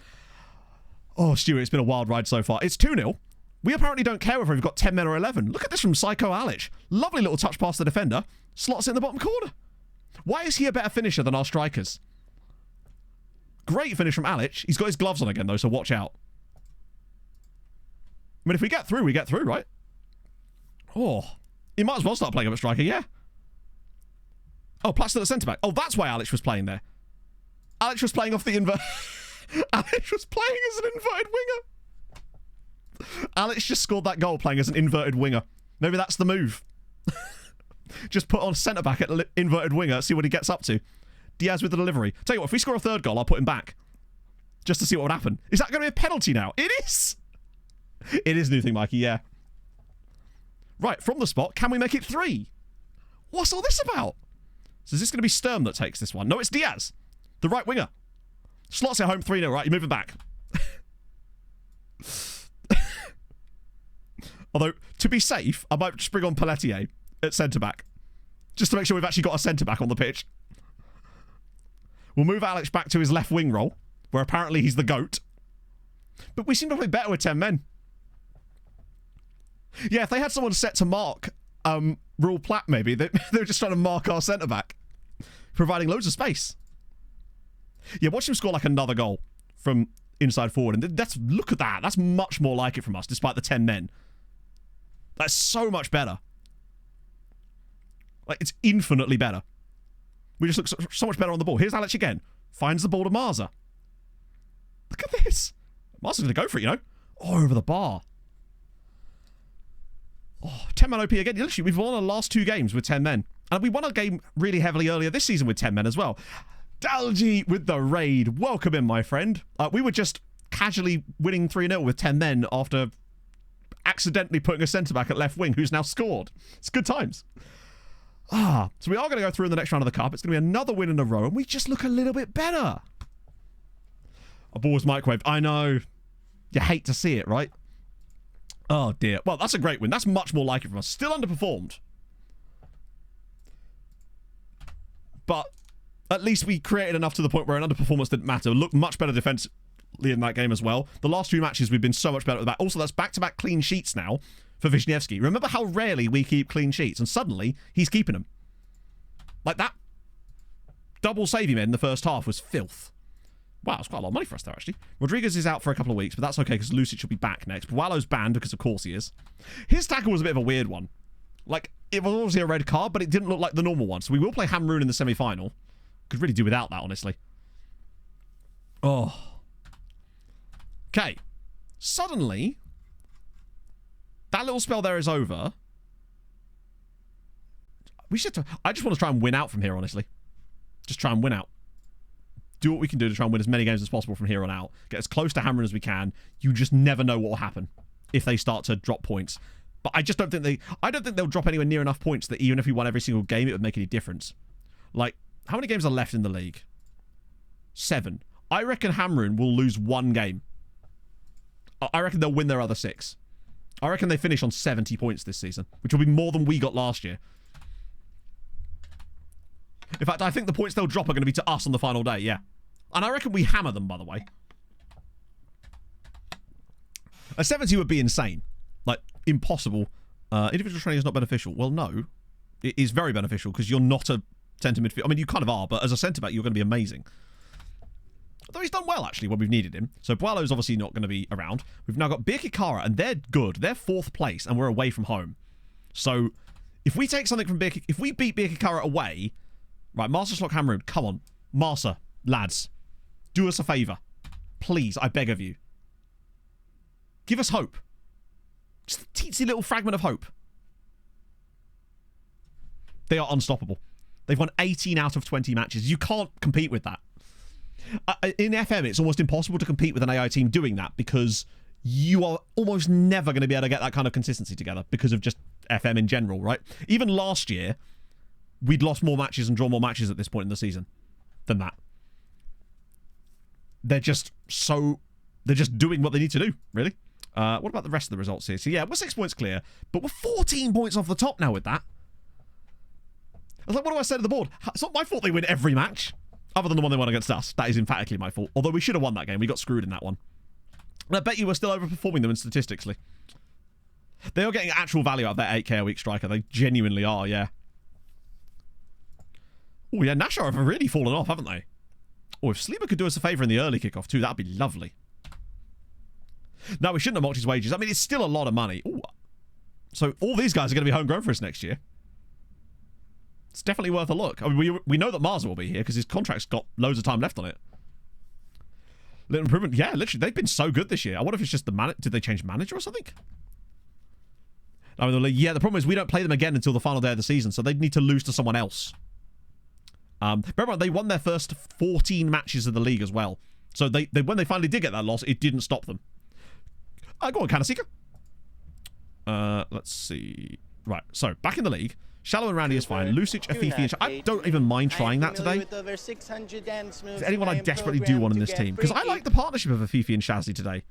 Oh, Stuart, it's been a wild ride so far. It's 2-0. We apparently don't care whether we've got 10 men or 11. Look at this from Psycho Alic. Lovely little touch past the defender. Slots it in the bottom corner. Why is he a better finisher than our strikers? Great finish from Alic. He's got his gloves on again, though, so watch out. I mean, if we get through, we get through, right? Oh, he might as well start playing up at striker, yeah. Oh, Platt's still at centre-back. Oh, that's why Alic was playing there. Alic was playing off the Alic was playing as an inverted winger. Alic just scored that goal playing as an inverted winger. Maybe that's the move. Just put on centre-back at inverted winger, see what he gets up to. Diaz with the delivery. Tell you what, if we score a third goal, I'll put him back. Just to see what would happen. Is that going to be a penalty now? It is! It is a new thing, Mikey, yeah. Right, from the spot, can we make it 3? What's all this about? So is this going to be Sturm that takes this one? No, it's Diaz. The right winger. Slots it home 3-0, right? You're moving back. Although, to be safe, I might just bring on Pelletier at centre-back. Just to make sure we've actually got a centre-back on the pitch. We'll move Alic back to his left wing role, where apparently he's the GOAT. But we seem to play better with 10 men. Yeah, if they had someone set to mark Rule Platt, maybe, they were just trying to mark our centre-back. Providing loads of space. Yeah, watch him score like another goal from inside forward. And look at that. That's much more like it from us, despite the 10 men. That's so much better. Like, it's infinitely better. We just look so much better on the ball. Here's Alic again. Finds the ball to Marza. Look at this. Marza's going to go for it, you know. Oh, over the bar. Oh, 10 man OP again. Literally, we've won our last 2 games with 10 men. And we won a game really heavily earlier this season with 10 men as well. Dalji with the raid. Welcome in, my friend. We were just casually winning 3-0 with 10 men after accidentally putting a centre-back at left wing who's now scored. It's good times. So we are going to go through in the next round of the Cup. It's going to be another win in a row, and we just look a little bit better. A ball was microwaved. I know. You hate to see it, right? Oh, dear. Well, that's a great win. That's much more like it from us. Still underperformed. But at least we created enough to the point where an underperformance didn't matter. Looked much better defensively in that game as well. The last 2 matches, we've been so much better at the back. Also, that's back-to-back clean sheets now for Wisniewski. Remember how rarely we keep clean sheets, and suddenly he's keeping them. Like that. double save he made in the first half was filth. Wow, it's quite a lot of money for us there, actually. Rodriguez is out for a couple of weeks, but that's okay because Lucic will be back next. Boalo's banned because, of course, he is. His tackle was a bit of a weird one. Like, it was obviously a red card, but it didn't look like the normal one. So we will play Hamrun in the semi-final. Could really do without that, honestly. Oh. Okay. Suddenly, that little spell there is over. I just want to try and win out from here, honestly. Just try and win out. Do what we can do to try and win as many games as possible from here on out. Get as close to Hamrun as we can. You just never know what will happen if they start to drop points. But I just don't think I don't think they'll drop anywhere near enough points that even if we won every single game, it would make any difference. Like, how many games are left in the league? 7. I reckon Hamrun will lose 1 game. I reckon they'll win their other 6. I reckon they finish on 70 points this season, which will be more than we got last year. In fact, I think the points they'll drop are going to be to us on the final day, yeah. And I reckon we hammer them, by the way. A 70 would be insane. Like, impossible. Individual training is not beneficial. Well, no. It is very beneficial because you're not a centre midfield. I mean, you kind of are, but as a centre-back, you're going to be amazing. Although he's done well, actually, when we've needed him. So Boalo's obviously not going to be around. We've now got Birkirkara, and they're good. They're 4th place, and we're away from home. So, if we take something from Birkirkara... If we beat Birkirkara away... Right, Master Slot Hamrun, come on. Marsa, lads. Do us a favour. Please, I beg of you. Give us hope. Just a teensy little fragment of hope. They are unstoppable. They've won 18 out of 20 matches. You can't compete with that. In FM, it's almost impossible to compete with an AI team doing that because you are almost never going to be able to get that kind of consistency together because of just FM in general, right? Even last year, we'd lost more matches and drawn more matches at this point in the season than that. They're just doing what they need to do, really. What about the rest of the results here? So yeah, we're 6 points clear, but we're 14 points off the top now with that. I was like, what do I say to the board? It's not my fault they win every match, other than the one they won against us. That is emphatically my fault. Although we should have won that game. We got screwed in that one. And I bet you we're still overperforming them in statistically. They are getting actual value out of their 8k a week striker. They genuinely are, yeah. Oh, yeah, Nashar have really fallen off, haven't they? Oh, if Sleeper could do us a favour in the early kickoff too, that'd be lovely. No, we shouldn't have mocked his wages. I mean, it's still a lot of money. Ooh. So all these guys are going to be homegrown for us next year. It's definitely worth a look. I mean, we know that Marza will be here because his contract's got loads of time left on it. Little improvement. Yeah, literally, they've been so good this year. I wonder if it's just the did they change manager or something? I mean, yeah, the problem is we don't play them again until the final day of the season, so they'd need to lose to someone else. Remember, they won their first 14 matches of the league as well. So they when they finally did get that loss, it didn't stop them. Go on, Kanasika. Let's see. Right, so back in the league. Shallow and Randy is fine. Lucic, Afifi, and I don't even mind trying that today. Is anyone I desperately do want in this team? Because I like the partnership of Afifi and Shazzy today.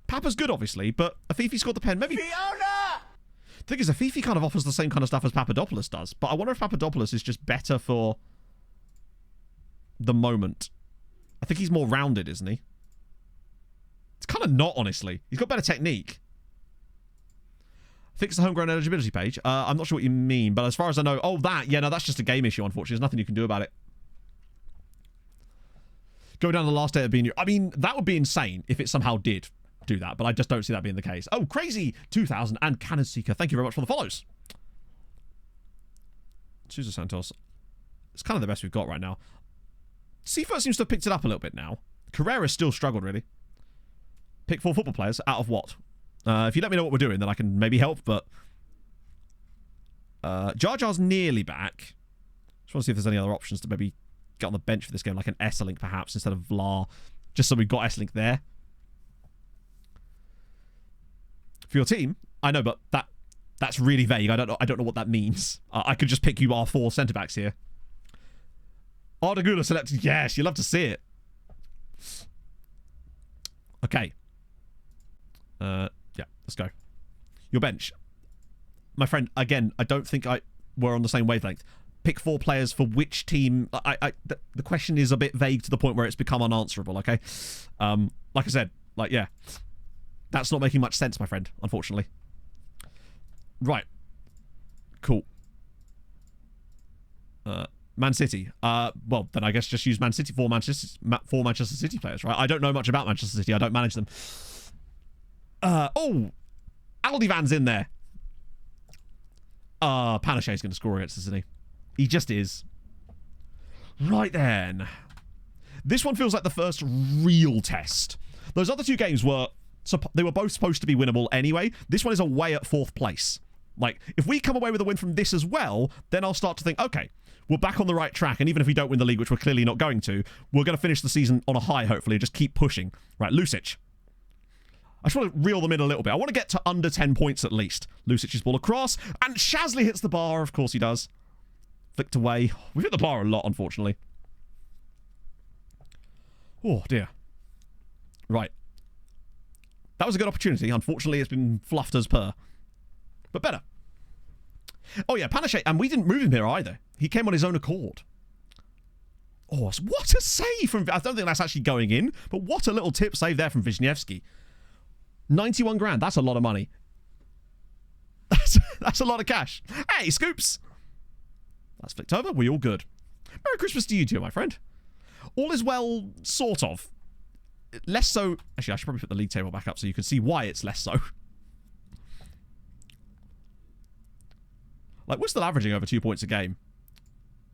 Papa's good, obviously, but Afifi scored the pen. Maybe... Fiona! The thing is, Afifi kind of offers the same kind of stuff as Papadopoulos does, but I wonder if Papadopoulos is just better for the moment. I think he's more rounded, isn't he? It's kind of not, honestly. He's got better technique. Fix the homegrown eligibility page. I'm not sure what you mean, but as far as I know... Oh, that. Yeah, no, that's just a game issue, unfortunately. There's nothing you can do about it. Go down the last day of being... I mean, that would be insane if it somehow did do that, but I just don't see that being the case. Oh, Crazy 2000 and Cannon Seeker. Thank you very much for the follows. Sousa Santos. It's kind of the best we've got right now. Seafoot seems to have picked it up a little bit now. Carrera's still struggled, really. Pick 4 football players out of what? If you let me know what we're doing, then I can maybe help, but... Jar Jar's nearly back. Just want to see if there's any other options to maybe get on the bench for this game, like an Esselink perhaps, instead of Vlar, just so we've got Esselink there. For your team? I know, but that's really vague. I don't know what that means. I could just pick you our 4 centre-backs here. Ardagula selected. Yes, you love to see it. Okay. Yeah, let's go. Your bench. My friend, again, I don't think we're on the same wavelength. Pick 4 players for which team. The question is a bit vague to the point where it's become unanswerable, okay? Like I said, yeah. That's not making much sense, my friend, unfortunately. Right. Cool. Man City. Well, then I guess just use Man City for Manchester City players, right? I don't know much about Manchester City. I don't manage them. Oh, Aldivan's in there. Panachet's going to score against us, isn't he? He just is. Right then. This one feels like the first real test. Those other two games were both supposed to be winnable anyway. This one is away at 4th place. Like, if we come away with a win from this as well, then I'll start to think, okay, we're back on the right track, and even if we don't win the league, which we're clearly not going to, we're going to finish the season on a high, hopefully, and just keep pushing. Right, Lucic. I just want to reel them in a little bit. I want to get to under 10 points at least. Lucic's ball across, and Shasley hits the bar. Of course he does. Flicked away. We've hit the bar a lot, unfortunately. Oh, dear. Right. That was a good opportunity. Unfortunately, it's been fluffed as per. But better. Oh, yeah, Panachet. And we didn't move him here either. He came on his own accord. Oh, what a save from... I don't think that's actually going in, but what a little tip save there from Wisniewski. 91 grand. That's a lot of money. That's a lot of cash. Hey, Scoops. That's flicked over. We all good. Merry Christmas to you too, my friend. All is well, sort of. Less so... Actually, I should probably put the league table back up so you can see why it's less so. Like, we're still averaging over 2 points a game.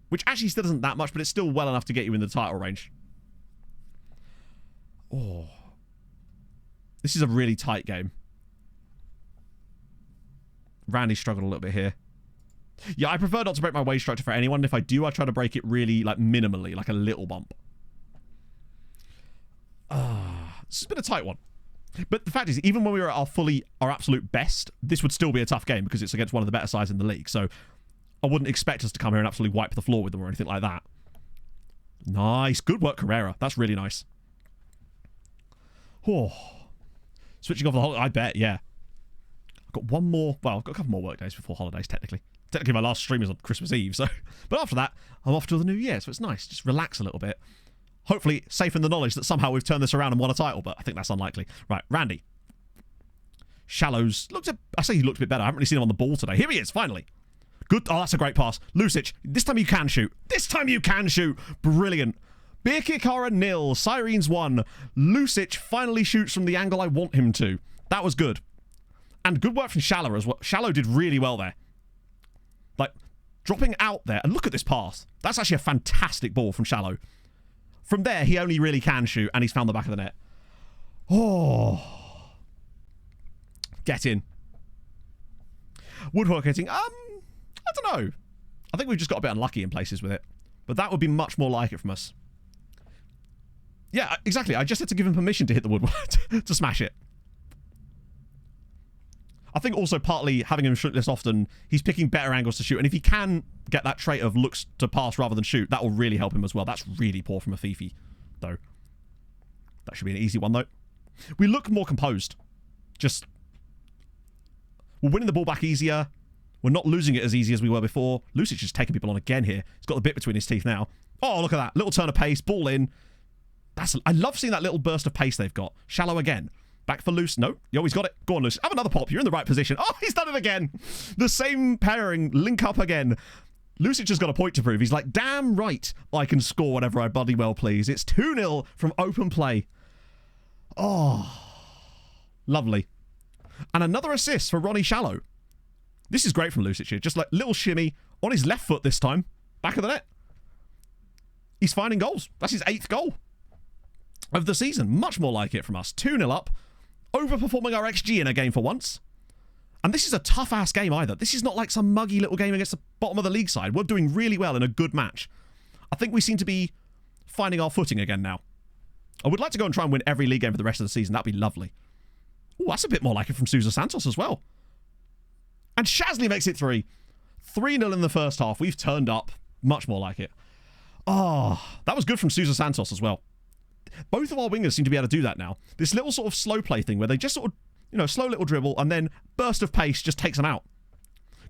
Which actually still isn't that much, but it's still well enough to get you in the title range. Oh. This is a really tight game. Randy struggled a little bit here. Yeah, I prefer not to break my wage structure for anyone. If I do, I try to break it really, like, minimally, like a little bump. This has been a tight one. But the fact is, even when we were at our absolute best, this would still be a tough game because it's against one of the better sides in the league. So I wouldn't expect us to come here and absolutely wipe the floor with them or anything like that. Nice. Good work, Carrera. That's really nice. Oh. Switching off the holiday. I bet, yeah. I've got one more... Well, I've got a couple more work days before holidays, technically. Technically, my last stream is on Christmas Eve, so... But after that, I'm off to the new year, so it's nice. Just relax a little bit. Hopefully, safe in the knowledge that somehow we've turned this around and won a title, but I think that's unlikely. Right, Randy. Shallows I say he looked a bit better. I haven't really seen him on the ball today. Here he is, finally. Good. Oh, that's a great pass. Lucic, this time you can shoot. This time you can shoot. Brilliant. Birkirkara 0, Sirens 1. Lucic finally shoots from the angle I want him to. That was good. And good work from Shallow as well. Shallow did really well there. Like, dropping out there. And look at this pass. That's actually a fantastic ball from Shallow. From there, he only really can shoot, and he's found the back of the net. Oh. Get in. Woodwork hitting. I don't know. I think we've just got a bit unlucky in places with it. But that would be much more like it from us. Yeah, exactly. I just had to give him permission to hit the woodwork, to smash it. I think also partly having him shoot this often, he's picking better angles to shoot. And if he can get that trait of looks to pass rather than shoot, that will really help him as well. That's really poor from a Fifi, though. That should be an easy one, though. We look more composed. Just... We're winning the ball back easier. We're not losing it as easy as we were before. Lucic is taking people on again here. He's got the bit between his teeth now. Oh, look at that. Little turn of pace. Ball in. I love seeing that little burst of pace they've got. Shallow again. Back for Luce. No. Yo, he's got it. Go on, Luce. Have another pop. You're in the right position. Oh, he's done it again. The same pairing. Link up again. Lucic has got a point to prove. He's like, damn right I can score whatever I bloody well please. It's 2-0 from open play. Oh. Lovely. And another assist for Ronnie Shallow. This is great from Lucic here. Just like little shimmy on his left foot this time. Back of the net. He's finding goals. That's his 8th goal of the season. Much more like it from us. 2-0 up. Overperforming our XG in a game for once. And this is a tough-ass game either. This is not like some muggy little game against the bottom of the league side. We're doing really well in a good match. I think we seem to be finding our footing again now. I would like to go and try and win every league game for the rest of the season. That'd be lovely. Oh, that's a bit more like it from Sousa Santos as well. And Shasley makes it 3. 3-0 in the first half. We've turned up. Much more like it. Oh, that was good from Sousa Santos as well. Both of our wingers seem to be able to do that now. This little sort of slow play thing where they just sort of, you know, slow little dribble and then burst of pace just takes them out.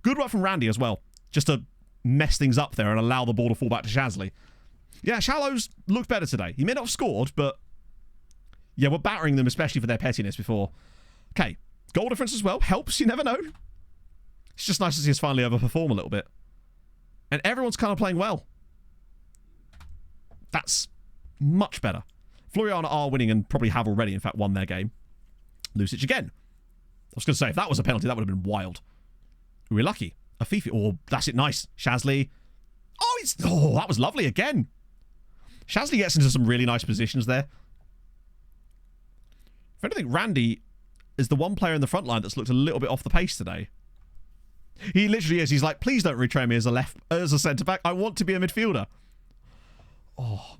Good work from Randy as well. Just to mess things up there and allow the ball to fall back to Shasley. Yeah, Shallows looked better today. He may not have scored, but yeah, we're battering them, especially for their pettiness before. Okay, goal difference as well. Helps, you never know. It's just nice to see us finally overperform a little bit. And everyone's kind of playing well. That's much better. Floriana are winning and probably have already, in fact, won their game. Lucic again. I was going to say, if that was a penalty, that would have been wild. We're lucky. A Fifi. Oh, that's it. Nice. Shasley. Oh, that was lovely again. Shasley gets into some really nice positions there. If anything, Randy is the one player in the front line that's looked a little bit off the pace today. He literally is. He's like, please don't retrain me as a centre-back. I want to be a midfielder. Oh.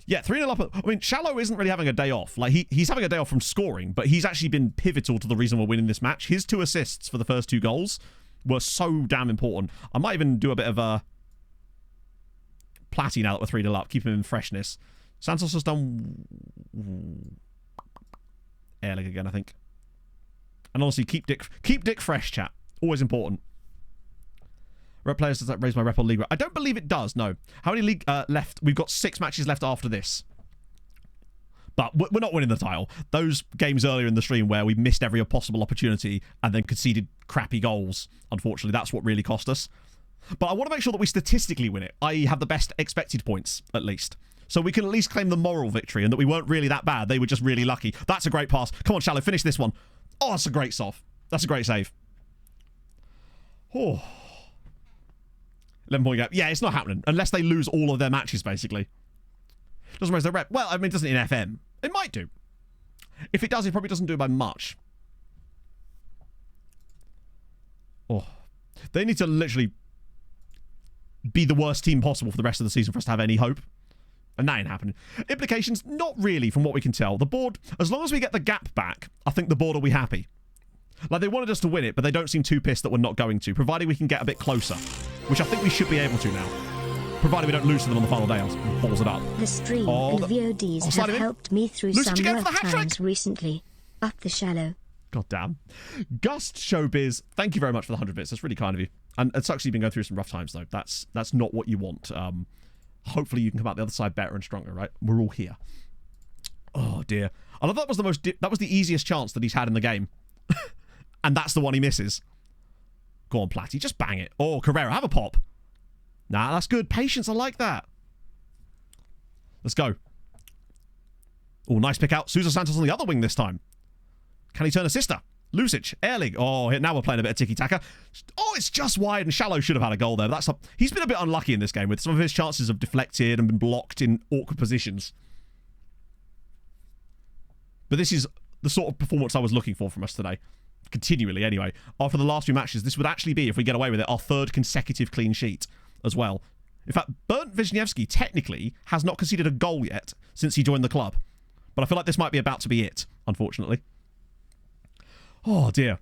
Yeah, 3-0 up. I mean, Shallow isn't really having a day off. Like, he's having a day off from scoring, but he's actually been pivotal to the reason we're winning this match. His 2 assists for the first 2 goals were so damn important. I might even do a bit of a Platty now that we're 3-0 up. Keep him in freshness. Santos has done Air League again, I think. And honestly, keep Dick fresh, chat. Always important. Rep players, does that raise my rep on league? I don't believe it does, no. How many league left? We've got 6 matches left after this. But we're not winning the title. Those games earlier in the stream where we missed every possible opportunity and then conceded crappy goals, unfortunately, that's what really cost us. But I want to make sure that we statistically win it, i.e. have the best expected points, at least. So we can at least claim the moral victory and that we weren't really that bad. They were just really lucky. That's a great pass. Come on, Shallow, finish this one. Oh, that's a great sov. That's a great save. Oh. 11-point gap. Yeah, it's not happening. Unless they lose all of their matches, basically. Doesn't raise their rep. Well, I mean, it doesn't in FM. It might do. If it does, it probably doesn't do it by much. Oh. They need to literally be the worst team possible for the rest of the season for us to have any hope. And that ain't happening. Implications? Not really, from what we can tell. The board, as long as we get the gap back, I think the board will be happy. Like, they wanted us to win it, but they don't seem too pissed that we're not going to, provided we can get a bit closer. Which I think we should be able to now. Provided we don't lose to them on the final day and balls it up. The stream and VODs have helped me through some rough times recently. Up the Shallow. God damn. Gust Showbiz, thank you very much for the 100 bits. That's really kind of you. And it sucks you've been going through some rough times, though. That's not what you want. Hopefully you can come out the other side better and stronger, right? We're all here. Oh, dear. I love that was the easiest chance that he's had in the game. And that's the one he misses. Go on, Platty. Just bang it. Oh, Carrera, have a pop. Nah, that's good. Patience, I like that. Let's go. Oh, nice pick out. Sousa Santos on the other wing this time. Can he turn a sister? Lucic, Air League. Oh, now we're playing a bit of tiki-taka. Oh, it's just wide, and Shallow should have had a goal there. He's been a bit unlucky in this game with some of his chances have deflected and been blocked in awkward positions. But this is the sort of performance I was looking for from us today. Continually, anyway. After the last 2 matches, this would actually be, if we get away with it, our 3rd consecutive clean sheet as well. In fact, Bernd Wisniewski technically has not conceded a goal yet since he joined the club. But I feel like this might be about to be it, unfortunately. Oh, dear.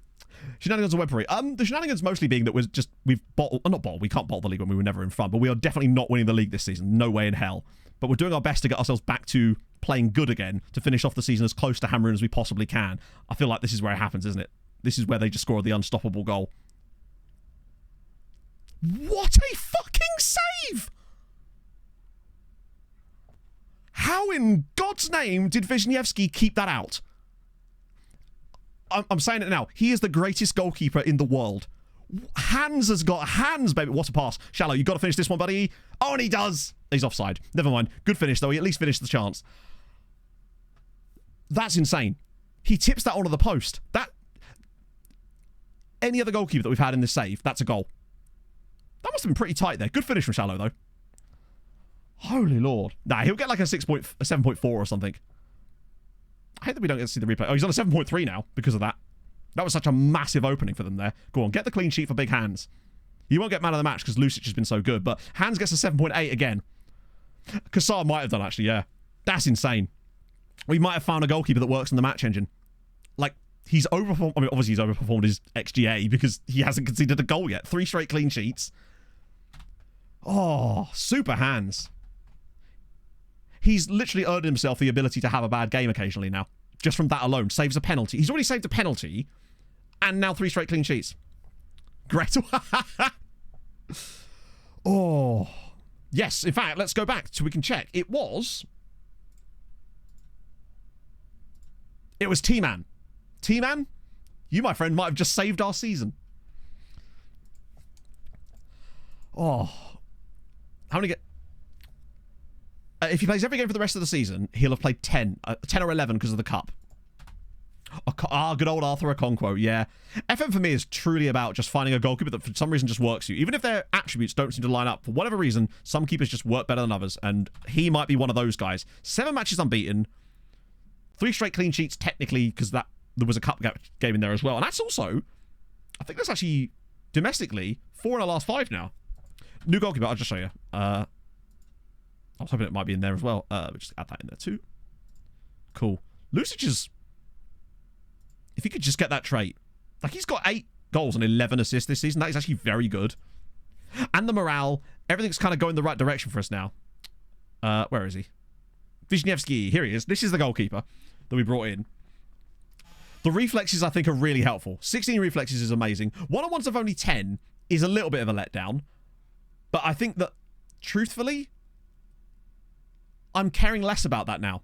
Shenanigans on web parade. The shenanigans mostly being that we can't bottle the league when we were never in front, but we are definitely not winning the league this season. No way in hell. But we're doing our best to get ourselves back to playing good again, to finish off the season as close to Hamrun as we possibly can. I feel like this is where it happens, isn't it? This is where they just scored the unstoppable goal. What a fucking save! How in God's name did Wisniewski keep that out? I'm saying it now. He is the greatest goalkeeper in the world. Hands has got hands, baby. What a pass. Shallow, you got to finish this one, buddy. Oh, and he does. He's offside. Never mind. Good finish, though. He at least finished the chance. That's insane. He tips that onto the post. Any other goalkeeper that we've had in this save, that's a goal. That must have been pretty tight there. Good finish from Shallow, though. Holy Lord. Nah, he'll get like a 7.4 or something. I hate that we don't get to see the replay. Oh, he's on a 7.3 now because of that. That was such a massive opening for them there. Go on, get the clean sheet for Big Hands. You won't get man of the match because Lucic has been so good, but Hands gets a 7.8 again. Kassar might have done, actually, yeah. That's insane. We might have found a goalkeeper that works in the match engine. Like, he's overperformed. I mean, obviously he's overperformed his XGA because he hasn't conceded a goal yet. 3 straight clean sheets. Oh, super Hands. He's literally earned himself the ability to have a bad game occasionally now. Just from that alone. Saves a penalty. He's already saved a penalty. And now 3 straight clean sheets. Great. Oh. Yes, in fact, let's go back so we can check. It was T-Man. T-Man, you, my friend, might have just saved our season. Oh. How many get... If he plays every game for the rest of the season, he'll have played 10 or 11 because of the cup. Good old Arthur Okonkwo, yeah. FM for me is truly about just finding a goalkeeper that for some reason just works you. Even if their attributes don't seem to line up, for whatever reason, some keepers just work better than others, and he might be one of those guys. 7 matches unbeaten, 3 straight clean sheets, technically, because there was a cup game in there as well. And that's also, I think that's actually, domestically, 4 in the last 5 now. New goalkeeper, I'll just show you. I was hoping it might be in there as well. We'll just add that in there too. Cool. Lucic is... If he could just get that trait. Like, he's got 8 goals and 11 assists this season. That is actually very good. And the morale, everything's kind of going the right direction for us now. Where is he? Wisniewski. Here he is. This is the goalkeeper that we brought in. The reflexes, I think, are really helpful. 16 reflexes is amazing. One-on-ones of only 10 is a little bit of a letdown. But I think that, truthfully, I'm caring less about that now.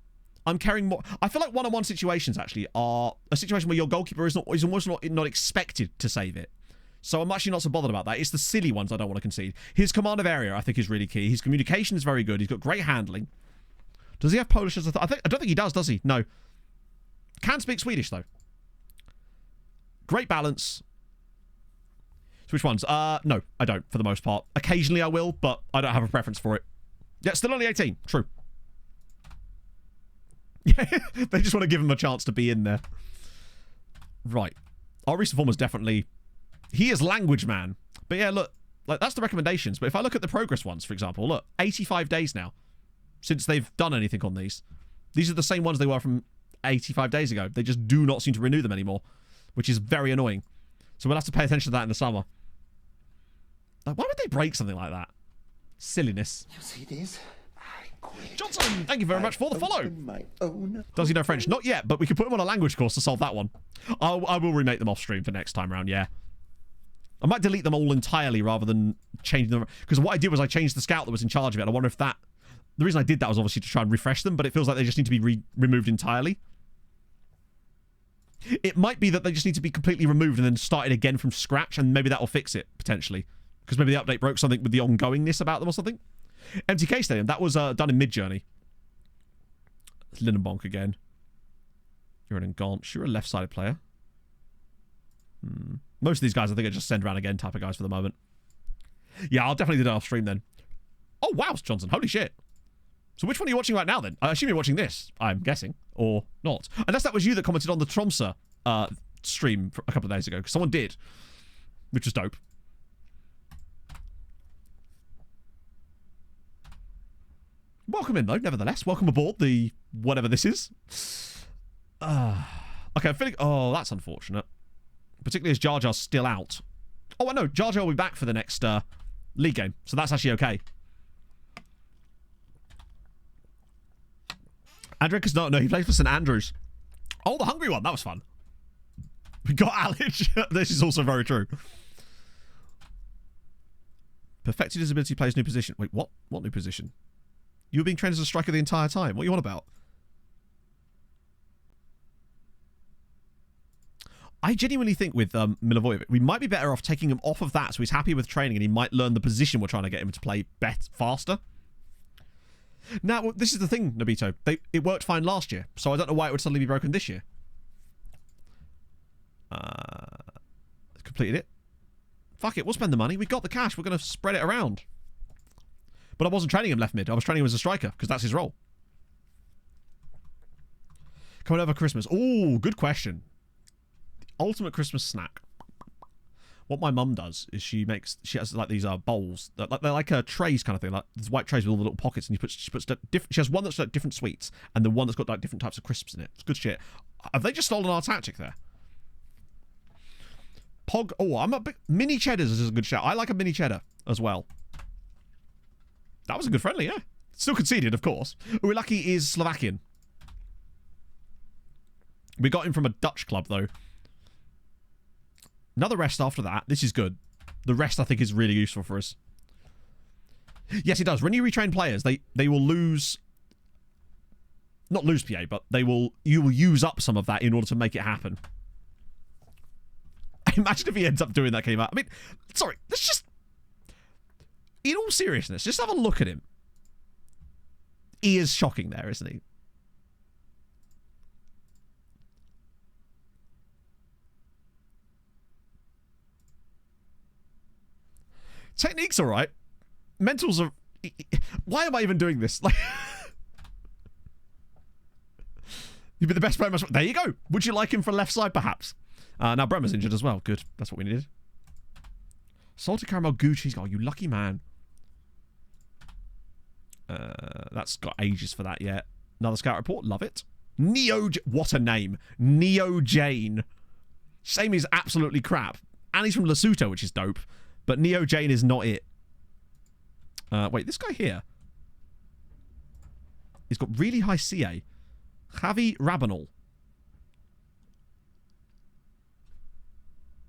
I'm caring more. I feel like one-on-one situations actually are a situation where your goalkeeper is almost not expected to save it. So I'm actually not so bothered about that. It's the silly ones I don't want to concede. His command of area, I think, is really key. His communication is very good. He's got great handling. Does he have Polish as a I don't think he does he? No. Can speak Swedish, though. Great balance. So which ones? No, I don't, for the most part. Occasionally I will, but I don't have a preference for it. Yeah, still only 18. True. They just want to give him a chance to be in there. Right. Our recent form was definitely... He is language man. But yeah, look. Like, that's the recommendations. But if I look at the progress ones, for example, look. 85 days now. Since they've done anything on these. These are the same ones they were from 85 days ago. They just do not seem to renew them anymore. Which is very annoying. So we'll have to pay attention to that in the summer. Like, why would they break something like that? Silliness. You see this? Johnson, thank you very much for the follow. Does he know French? Not yet, but we could put him on a language course to solve that one. I will remake them off stream for next time round, yeah. I might delete them all entirely rather than changing them. Because what I did was I changed the scout that was in charge of it. I wonder if that... The reason I did that was obviously to try and refresh them, but it feels like they just need to be removed entirely. It might be that they just need to be completely removed and then started again from scratch, and maybe that will fix it, potentially. Because maybe the update broke something with the ongoingness about them or something. MTK Stadium, that was done in mid-journey. Lindenbonk again. You're an Gaunt. You're a left-sided player. Most of these guys I think are just send around again type of guys for the moment. Yeah, I'll definitely do that off stream then. Oh, wow, Johnson. Holy shit. So which one are you watching right now then? I assume you're watching this, I'm guessing. Or not. Unless that was you that commented on the Tromsø stream a couple of days ago. Because someone did. Which was dope. Welcome in, though, nevertheless. Welcome aboard the whatever this is. Okay, I'm feeling... Oh, that's unfortunate. Particularly as Jar Jar's still out. Oh, I know. Jar Jar will be back for the next league game. So that's actually okay. Andrick is not... No, he plays for St Andrews. Oh, the hungry one. That was fun. We got Alic. This is also very true. Perfected his ability, plays new position. Wait, what? What new position? You were being trained as a striker the entire time. What are you on about? I genuinely think with Milivojevic, we might be better off taking him off of that so he's happy with training and he might learn the position we're trying to get him to play faster. Now, this is the thing, Nobito. It worked fine last year, so I don't know why it would suddenly be broken this year. Completed it. Fuck it, we'll spend the money. We got the cash. We're going to spread it around. But I wasn't training him left mid. I was training him as a striker, because that's his role. Coming over Christmas. Ooh, good question. The ultimate Christmas snack. What my mum does is she has like these bowls. They're like trays kind of thing. Like these white trays with all the little pockets. And she has one that's like different sweets. And then one that's got like different types of crisps in it. It's good shit. Have they just stolen our tactic there? Pog. Oh, I'm a big... Mini cheddars is a good shout. I like a mini cheddar as well. That was a good friendly, yeah. Still conceded, of course. Uilaki is Slovakian. We got him from a Dutch club, though. Another rest after that. This is good. The rest, I think, is really useful for us. Yes, it does. When you retrain players, they will lose... Not lose PA, but you will use up some of that in order to make it happen. Imagine if he ends up doing that game out. I mean, sorry, let's just... In all seriousness, just have a look at him. He is shocking there, isn't he? Technique's all right. Mentals are... Why am I even doing this? Like, you'd be the best player. There you go. Would you like him for left side, perhaps? Now Bremer's injured as well. Good. That's what we needed. Salted caramel goo cheese. Oh, you lucky man. That's got ages for that yet. Another scout report. Love it. What a name. Neo Jane. Same is absolutely crap. And he's from Lesotho, which is dope. But Neo Jane is not it. Wait, this guy here. He's got really high CA. Javi Rabanal.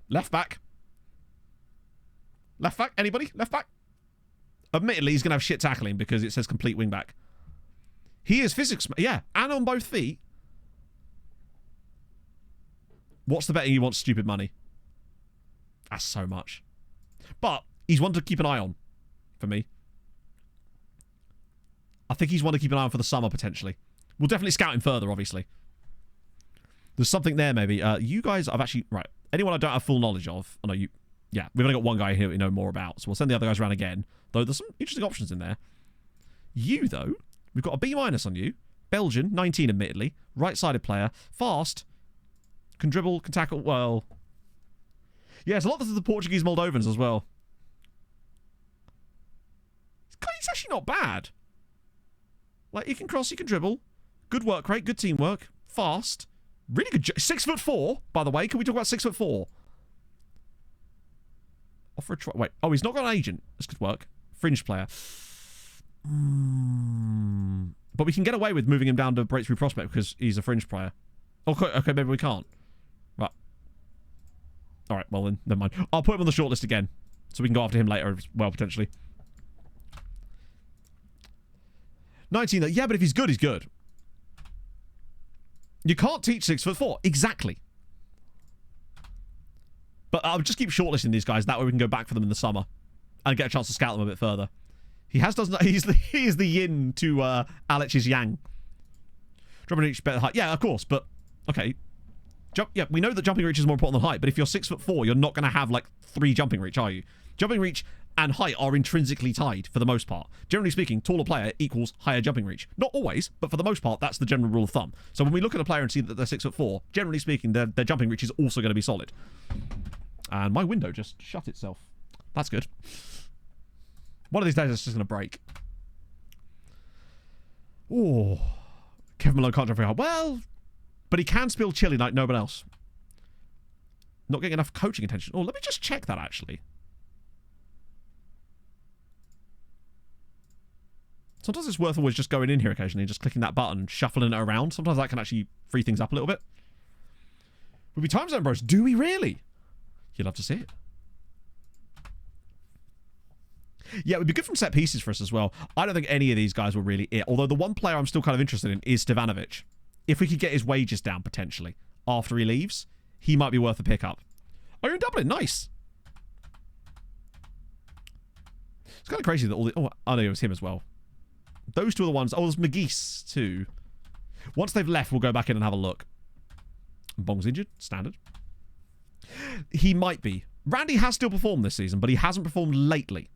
Left back. Left back? Anybody? Left back? Admittedly, he's going to have shit tackling because it says complete wing back. He is physics... Yeah, and on both feet. What's the betting he wants stupid money? That's so much. But he's one to keep an eye on for me. I think he's one to keep an eye on for the summer, potentially. We'll definitely scout him further, obviously. There's something there, maybe. You guys, I've actually... Right. Anyone I don't have full knowledge of... Oh, no, you... Yeah, we've only got one guy here we know more about, so we'll send the other guys around again. Though there's some interesting options in there. You, though, we've got a B- on you. Belgian, 19 admittedly. Right-sided player. Fast. Can dribble, can tackle. Well... Yeah, it's a lot of the Portuguese Moldovans as well. He's actually not bad. Like, he can cross, he can dribble. Good work rate, good teamwork. Fast. Really good. 6'4", by the way. Can we talk about 6'4"? Offer a try. Wait. Oh, he's not got an agent. That's good work. Fringe player. But we can get away with moving him down to Breakthrough Prospect because he's a fringe player. Okay, maybe we can't. Right. Alright, well then, never mind. I'll put him on the shortlist again. So we can go after him later as well, potentially. 19, yeah, but if he's good, he's good. You can't teach 6'4". Exactly. But I'll just keep shortlisting these guys. That way we can go back for them in the summer. And get a chance to scout them a bit further. He is the yin to Alex's yang. Jumping reach better height. Yeah, of course, but... Okay. Yeah, we know that jumping reach is more important than height, but if you're 6'4", you're not going to have, like, 3 jumping reach, are you? Jumping reach and height are intrinsically tied, for the most part. Generally speaking, taller player equals higher jumping reach. Not always, but for the most part, that's the general rule of thumb. So when we look at a player and see that they're 6'4", generally speaking, their jumping reach is also going to be solid. And my window just shut itself. That's good. One of these days, it's just going to break. Oh. Kevin Malone can't jump very hard. Well... But he can spill chili like no one else. Not getting enough coaching attention. Oh, let me just check that, actually. Sometimes it's worth always just going in here occasionally and just clicking that button and shuffling it around. Sometimes that can actually free things up a little bit. Would be time zone bros. Do we really? You'd love to see it. Yeah, it would be good from set pieces for us as well. I don't think any of these guys were really it. Although the one player I'm still kind of interested in is Stevanovic. If we could get his wages down, potentially, after he leaves, he might be worth a pickup. Oh, you're in Dublin. Nice. It's kind of crazy that all the... Oh, I know it was him as well. Those two are the ones... Oh, there's McGeese, too. Once they've left, we'll go back in and have a look. Bong's injured. Standard. He might be. Randy has still performed this season, but he hasn't performed lately.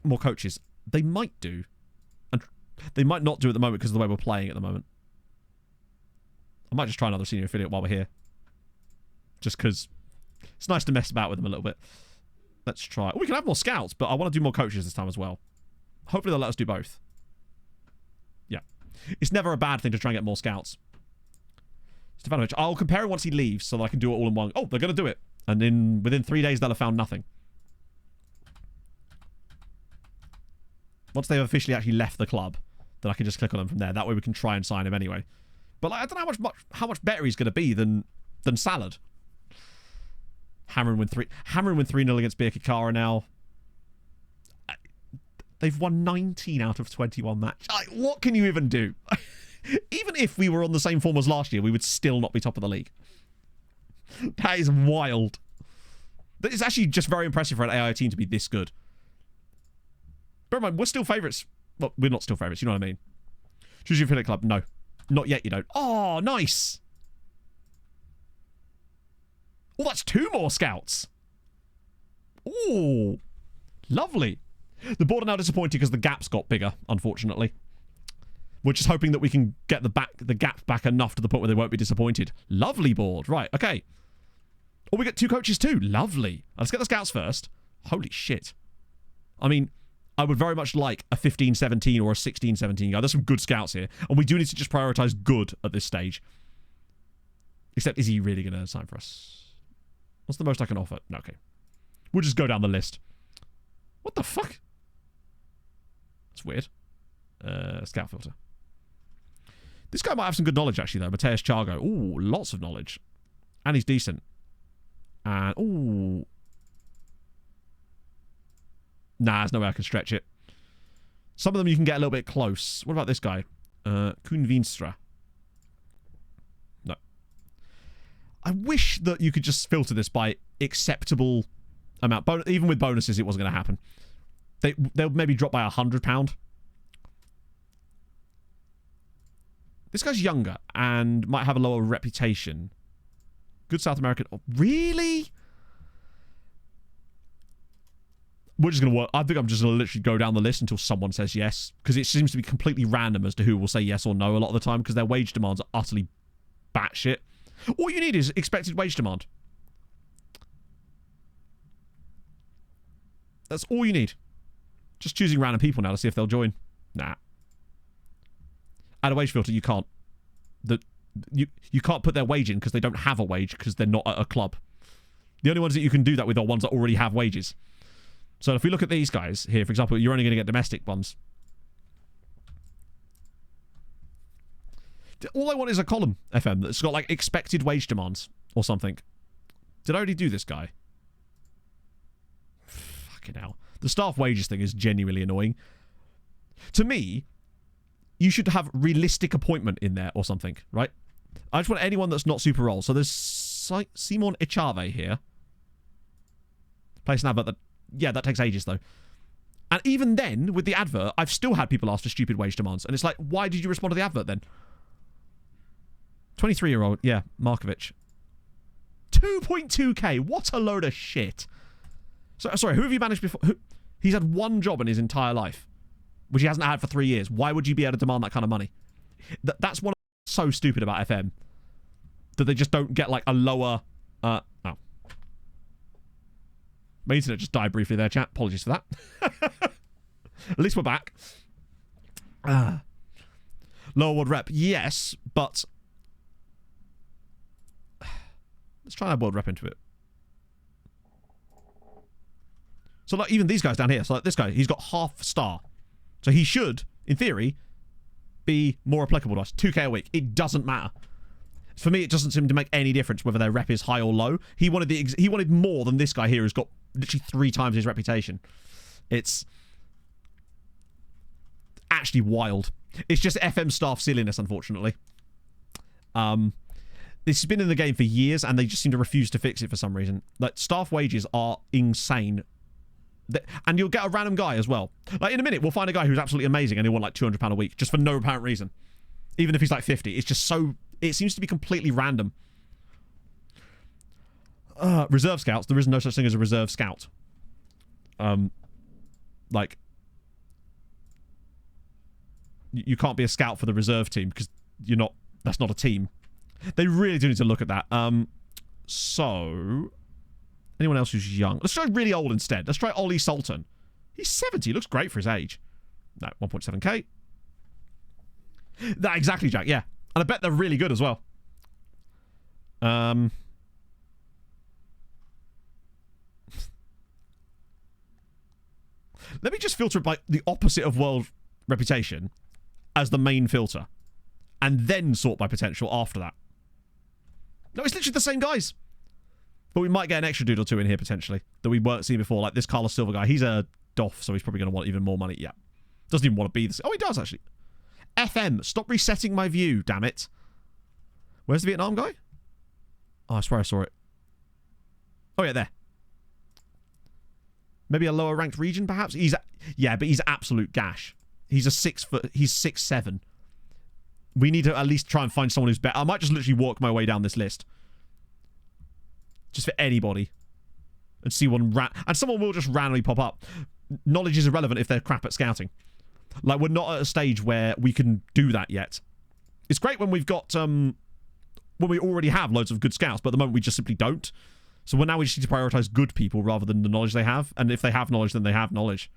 More coaches. They might do. And they might not do at the moment because of the way we're playing at the moment. I might just try another senior affiliate while we're here. Just because it's nice to mess about with them a little bit. Let's try. Oh, we can have more scouts, but I want to do more coaches this time as well. Hopefully they'll let us do both. Yeah. It's never a bad thing to try and get more scouts. Stefanovic. I'll compare him once he leaves so that I can do it all in one. Oh, they're going to do it. And within 3 days, they'll have found nothing. Once they've officially actually left the club, then I can just click on them from there. That way we can try and sign him anyway. But like, I don't know how much better he's going to be than Salad. Hamrun win 3-0 against Birkirkara now. They've won 19 out of 21 matches. Like, what can you even do? Even if we were on the same form as last year, we would still not be top of the league. That is wild. It's actually just very impressive for an AI team to be this good. Bear in mind, we're still favourites. Well, we're not still favourites, you know what I mean. Choose your affiliate club. No. Not yet, you don't. Oh, nice. Oh, that's 2 more scouts. Oh, lovely. The board are now disappointed because the gap's got bigger, unfortunately. We're just hoping that we can get the gap back enough to the point where they won't be disappointed. Lovely board. Right, okay. Oh, we get 2 coaches too. Lovely. Let's get the scouts first. Holy shit. I mean, I would very much like a 15-17 or a 16-17 guy. There's some good scouts here. And we do need to just prioritise good at this stage. Except, is he really going to sign for us? What's the most I can offer? No, okay. We'll just go down the list. What the fuck? That's weird. Scout filter. This guy might have some good knowledge, actually, though. Mateus Chargo. Ooh, lots of knowledge. And he's decent. And, ooh. Nah, there's no way I can stretch it. Some of them you can get a little bit close. What about this guy? Koen Veenstra. No. I wish that you could just filter this by acceptable amount. Even with bonuses, it wasn't going to happen. They'll maybe drop by £100. This guy's younger and might have a lower reputation. Good South American. Oh, really? We're just going to work. I think I'm just going to literally go down the list until someone says yes. Because it seems to be completely random as to who will say yes or no a lot of the time. Because their wage demands are utterly batshit. All you need is expected wage demand. That's all you need. Just choosing random people now to see if they'll join. Nah. Add a wage filter, you can't. You can't put their wage in because they don't have a wage because they're not at a club. The only ones that you can do that with are ones that already have wages. So if we look at these guys here, for example, you're only going to get domestic ones. All I want is a column, FM, that's got like expected wage demands or something. Did I already do this guy? Fucking hell. The staff wages thing is genuinely annoying. To me, you should have realistic appointment in there or something, right? I just want anyone that's not super old. So there's Simon Echave here. Place an advert that... Yeah, that takes ages, though. And even then, with the advert, I've still had people ask for stupid wage demands. And it's like, why did you respond to the advert, then? 23-year-old, yeah, Markovic. 2.2k, what a load of shit. So, sorry, who have you managed before? He's had one job in his entire life, which he hasn't had for 3 years. Why would you be able to demand that kind of money? That's what I'm so stupid about FM. That they just don't get, like, a lower... oh. My internet just died briefly there, chat. Apologies for that. At least we're back. Lower world rep. Yes, but... Let's try and add world rep into it. So, like, even these guys down here. So, like, this guy, he's got half star. So, he should, in theory, be more applicable to us. 2k a week. It doesn't matter. For me, it doesn't seem to make any difference whether their rep is high or low. He wanted more than this guy here who's got literally 3 times his reputation. It's actually wild. It's just FM staff silliness, unfortunately. This has been in the game for years, and they just seem to refuse to fix it for some reason. Like, staff wages are insane. And you'll get a random guy as well. Like, in a minute, we'll find a guy who's absolutely amazing, and he'll want, like, £200 a week, just for no apparent reason. Even if he's, like, 50. It's just so... It seems to be completely random. Reserve scouts. There is no such thing as a reserve scout. Like... You can't be a scout for the reserve team, because you're not... That's not a team. They really do need to look at that. So... Anyone else who's young? Let's try really old instead. Let's try Ollie Sultan. He's 70. Looks great for his age. No, 1.7k. That exactly, Jack. Yeah. And I bet they're really good as well. Let me just filter it by the opposite of world reputation as the main filter. And then sort by potential after that. No, it's literally the same guys. But we might get an extra dude or two in here, potentially, that we weren't seeing before. Like this Carlos Silva guy. He's a doff, so he's probably going to want even more money. Yeah. Doesn't even want to be this. Oh, he does, actually. FM, stop resetting my view, damn it. Where's the Vietnam guy? Oh, I swear I saw it. Oh, yeah, there. Maybe a lower ranked region, perhaps? Yeah, but he's absolute gash. He's a 6 foot... He's 6'7". We need to at least try and find someone who's better. I might just literally walk my way down this list. Just for anybody. And see one and someone will just randomly pop up. Knowledge is irrelevant if they're crap at scouting. Like, we're not at a stage where we can do that yet. It's great when we've got, when we already have loads of good scouts, but at the moment we just simply don't. So now we just need to prioritize good people rather than the knowledge they have. And if they have knowledge, then they have knowledge.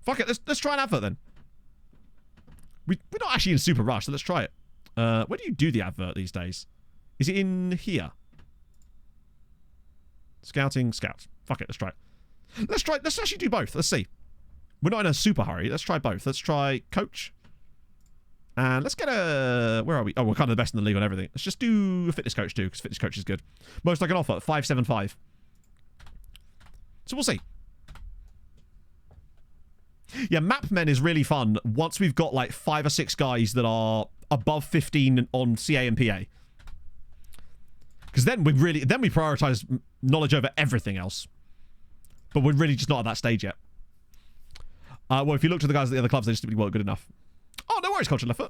Fuck it, let's try an advert then. We're not actually in a super rush, so let's try it. Where do you do the advert these days? Is it in here? Scouting, scouts. Fuck it, let's try it. Let's actually do both. Let's see. We're not in a super hurry. Let's try both. Let's try coach. And let's get a... Where are we? Oh, we're kind of the best in the league on everything. Let's just do a fitness coach too, because fitness coach is good. Most I can offer, 575. So we'll see. Yeah, map men is really fun once we've got like 5 or 6 guys that are above 15 on CA and PA. Because then we prioritize knowledge over everything else. But we're really just not at that stage yet. Well, if you look to the guys at the other clubs, they just simply weren't good enough. Oh, no worries, Culture Left.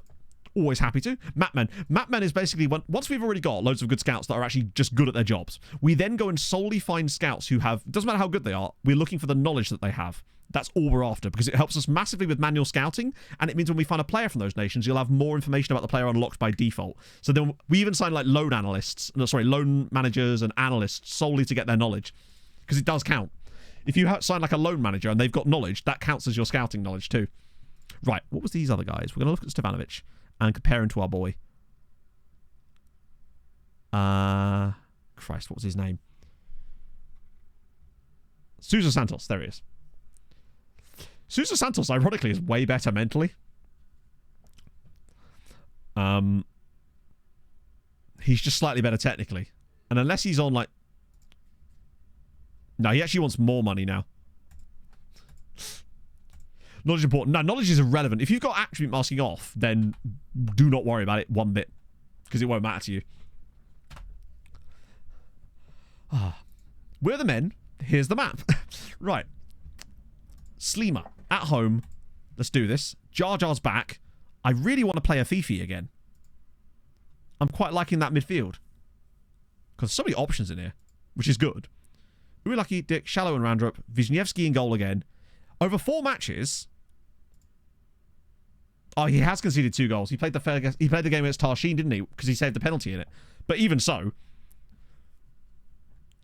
Always happy to. Mapmen. Mapmen is basically, once we've already got loads of good scouts that are actually just good at their jobs, we then go and solely find scouts who have, doesn't matter how good they are, we're looking for the knowledge that they have. That's all we're after, because it helps us massively with manual scouting, and it means when we find a player from those nations, you'll have more information about the player unlocked by default. So then we even sign like loan managers and analysts solely to get their knowledge, because it does count. If you sign like a loan manager and they've got knowledge, that counts as your scouting knowledge too. Right, what was these other guys? We're going to look at Stevanovic and compare him to our boy. Christ, what was his name? Sousa Santos, there he is. Sousa Santos, ironically, is way better mentally. He's just slightly better technically. And unless he's on, like... No, he actually wants more money now. Knowledge is important. No, knowledge is irrelevant. If you've got attribute masking off, then do not worry about it one bit. Because it won't matter to you. We're the men. Here's the map. Right. Sleema. At home. Let's do this. Jar Jar's back. I really want to play a Fifi again. I'm quite liking that midfield. Because so many options in here. Which is good. Uilaki, Dick, Shallow and Randrup. Wisniewski in goal again. Over 4 matches... Oh, he has conceded 2 goals. He played the game against Tarxien, didn't he? Because he saved the penalty in it. But even so,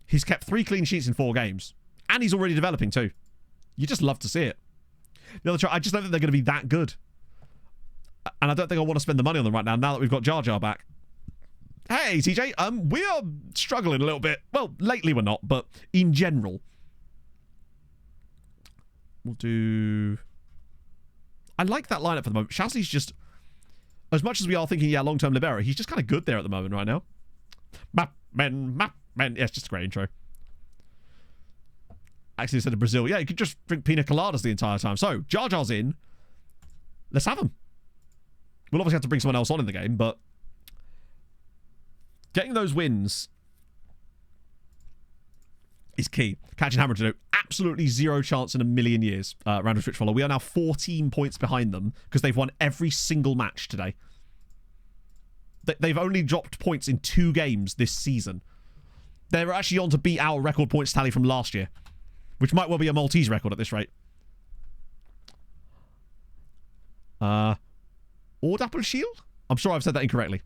he's kept 3 clean sheets in 4 games. And he's already developing too. You just love to see it. The other I just don't think they're going to be that good. And I don't think I want to spend the money on them right now that we've got Jar Jar back. Hey, TJ, we are struggling a little bit. Well, lately we're not, but in general. We'll do... I like that lineup for the moment. Shasley's just... As much as we are thinking, yeah, long-term libero, he's just kind of good there at the moment right now. Map men. Yeah, it's just a great intro. Actually, instead of Brazil, yeah, you could just drink pina coladas the entire time. So, Jar Jar's in. Let's have him. We'll obviously have to bring someone else on in the game, but... Getting those wins... is key. Catching Hamrun to do. Absolutely 0 chance in a million years. Random Twitch follow. We are now 14 points behind them because they've won every single match today. They've only dropped points in 2 games this season. They're actually on to beat our record points tally from last year, which might well be a Maltese record at this rate. Ordapple Shield? I'm sure I've said that incorrectly.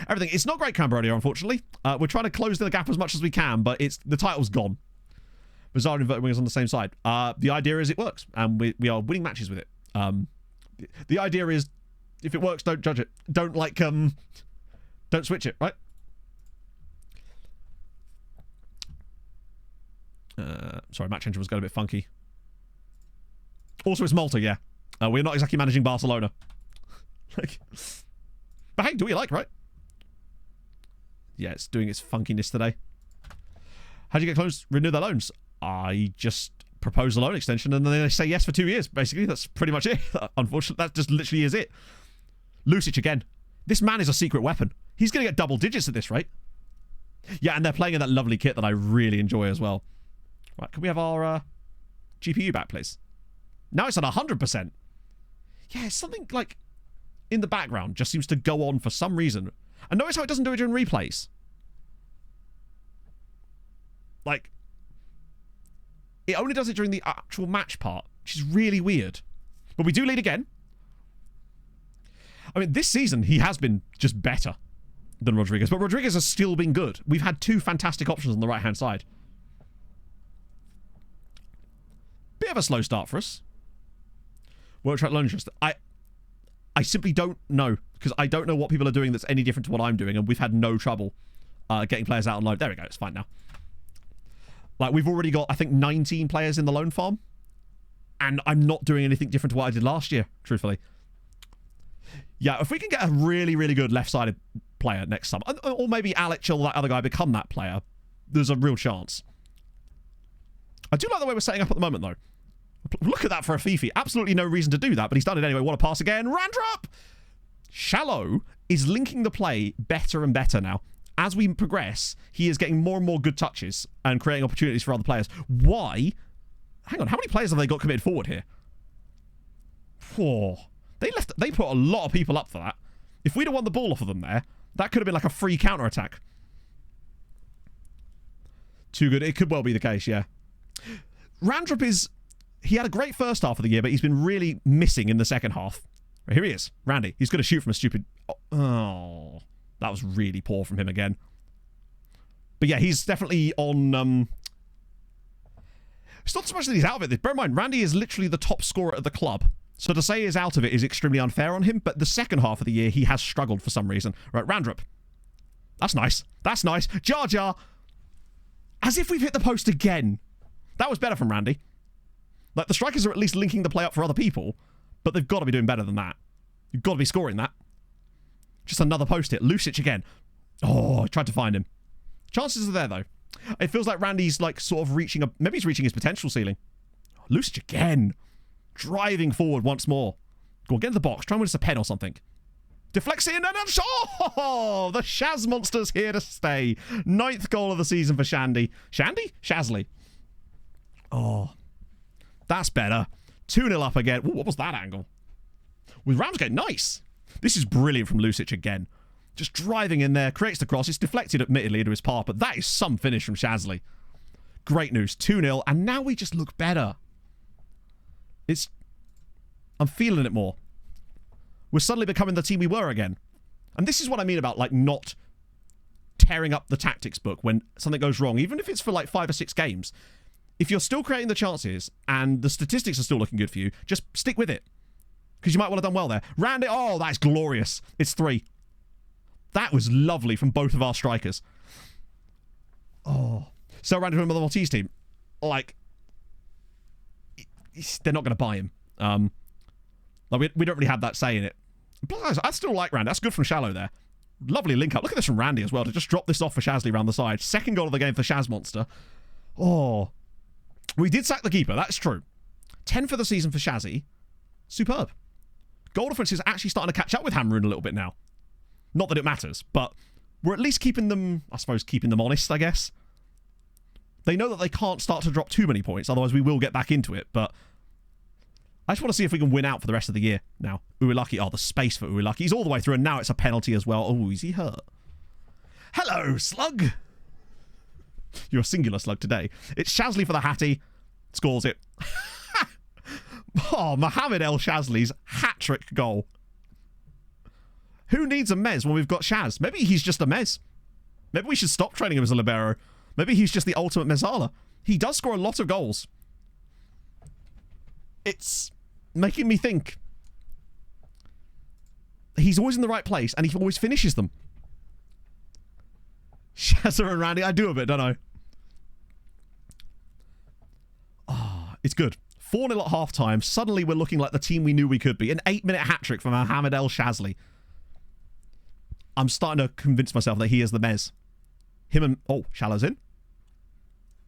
Everything. It's not great Cambodia, unfortunately. We're trying to close the gap as much as we can, but the title's gone. Bizarre and Inverted Wingers on the same side. The idea is it works, and we are winning matches with it. The idea is, if it works, don't judge it. Don't, like, don't switch it, right? Sorry, match engine was going a bit funky. Also, it's Malta, yeah. We're not exactly managing Barcelona. Like, but hey, do we like, right? Yeah, it's doing its funkiness today. How do you get clones? Renew their loans? I just propose a loan extension and then they say yes for 2 years, basically. That's pretty much it. Unfortunately, that just literally is it. Lucic again. This man is a secret weapon. He's going to get double digits at this rate. Yeah, and they're playing in that lovely kit that I really enjoy as well. Right, can we have our GPU back, please? Now it's at 100%. Yeah, something like in the background just seems to go on for some reason. And notice how it doesn't do it during replays. Like, it only does it during the actual match part, which is really weird. But we do lead again. I mean, this season, he has been just better than Rodriguez. But Rodriguez has still been good. We've had two fantastic options on the right-hand side. Bit of a slow start for us. Won't track loan interest. I simply don't know. Because I don't know what people are doing that's any different to what I'm doing. And we've had no trouble getting players out on loan. There we go. It's fine now. Like, we've already got, I think, 19 players in the loan farm. And I'm not doing anything different to what I did last year, truthfully. Yeah, if we can get a really, really good left-sided player next summer, or maybe Alex or that other guy become that player, there's a real chance. I do like the way we're setting up at the moment, though. Look at that for a Fifi. Absolutely no reason to do that, but he's done it anyway. What a pass again. Randrup! Shallow is linking the play better and better now. As we progress, he is getting more and more good touches and creating opportunities for other players. Why? Hang on, how many players have they got committed forward here? 4. They put a lot of people up for that. If we'd have won the ball off of them there, that could have been like a free counter-attack. Too good. It could well be the case, yeah. Randrup is... He had a great first half of the year, but he's been really missing in the second half. Here he is. Randy. He's going to shoot from a stupid... Oh... That was really poor from him again. But yeah, he's definitely on... It's not so much that he's out of it. Bear in mind, Randy is literally the top scorer at the club. So to say he's out of it is extremely unfair on him. But the second half of the year, he has struggled for some reason. Right, Randrup. That's nice. That's nice. Jar Jar. As if we've hit the post again. That was better from Randy. Like, the strikers are at least linking the play up for other people. But they've got to be doing better than that. You've got to be scoring that. Just another post hit. Lucic again. Oh, I tried to find him. Chances are there, though. It feels like Randy's, like, sort of reaching a... Maybe he's reaching his potential ceiling. Lucic again. Driving forward once more. Go on, get in the box. Try and win us a pen or something. Deflects in and... Oh! The Shaz Monster's here to stay. 9th goal of the season for Shandy. Shandy? Shazley. Oh. That's better. 2-0 up again. Ooh, what was that angle? With Ramsgate. Nice. This is brilliant from Lucic again. Just driving in there, creates the cross. It's deflected, admittedly, into his path, but that is some finish from Shazley. Great news. 2-0, and now we just look better. I'm feeling it more. We're suddenly becoming the team we were again. And this is what I mean about, like, not tearing up the tactics book when something goes wrong, even if it's for, like, 5 or 6 games. If you're still creating the chances and the statistics are still looking good for you, just stick with it. Because you might well have done well there. Randy, oh, that's glorious. It's 3. That was lovely from both of our strikers. Oh. So Randy from the Maltese team, like, they're not going to buy him. Like we don't really have that say in it. Plus, I still like Randy. That's good from Shallow there. Lovely link up. Look at this from Randy as well, to just drop this off for Shazley around the side. 2nd goal of the game for Shaz Monster. Oh. We did sack the keeper. That's true. 10 for the season for Shazzy. Superb. Goal difference is actually starting to catch up with Hamrun a little bit now. Not that it matters, but we're at least keeping them, I suppose, keeping them honest, I guess. They know that they can't start to drop too many points, otherwise we will get back into it, but I just want to see if we can win out for the rest of the year now. Uwilaki, oh, the space for Uwilaki. He's all the way through, and now it's a penalty as well. Oh, is he hurt? Hello, Slug! You're a singular Slug today. It's Shazley for the Hattie. Scores it. Oh, Mohamed El Shazley's hat-trick goal. Who needs a Mez when we've got Shaz? Maybe he's just a Mez. Maybe we should stop training him as a libero. Maybe he's just the ultimate Mezala. He does score a lot of goals. It's making me think. He's always in the right place, and he always finishes them. Shazza and Randy, I do a bit, don't I? Oh, it's good. 4-0 at half-time. Suddenly we're looking like the team we knew we could be. An 8-minute hat-trick from Mohamed El Shazley. I'm starting to convince myself that he is the Mez. Him and... Oh, Shallow's in.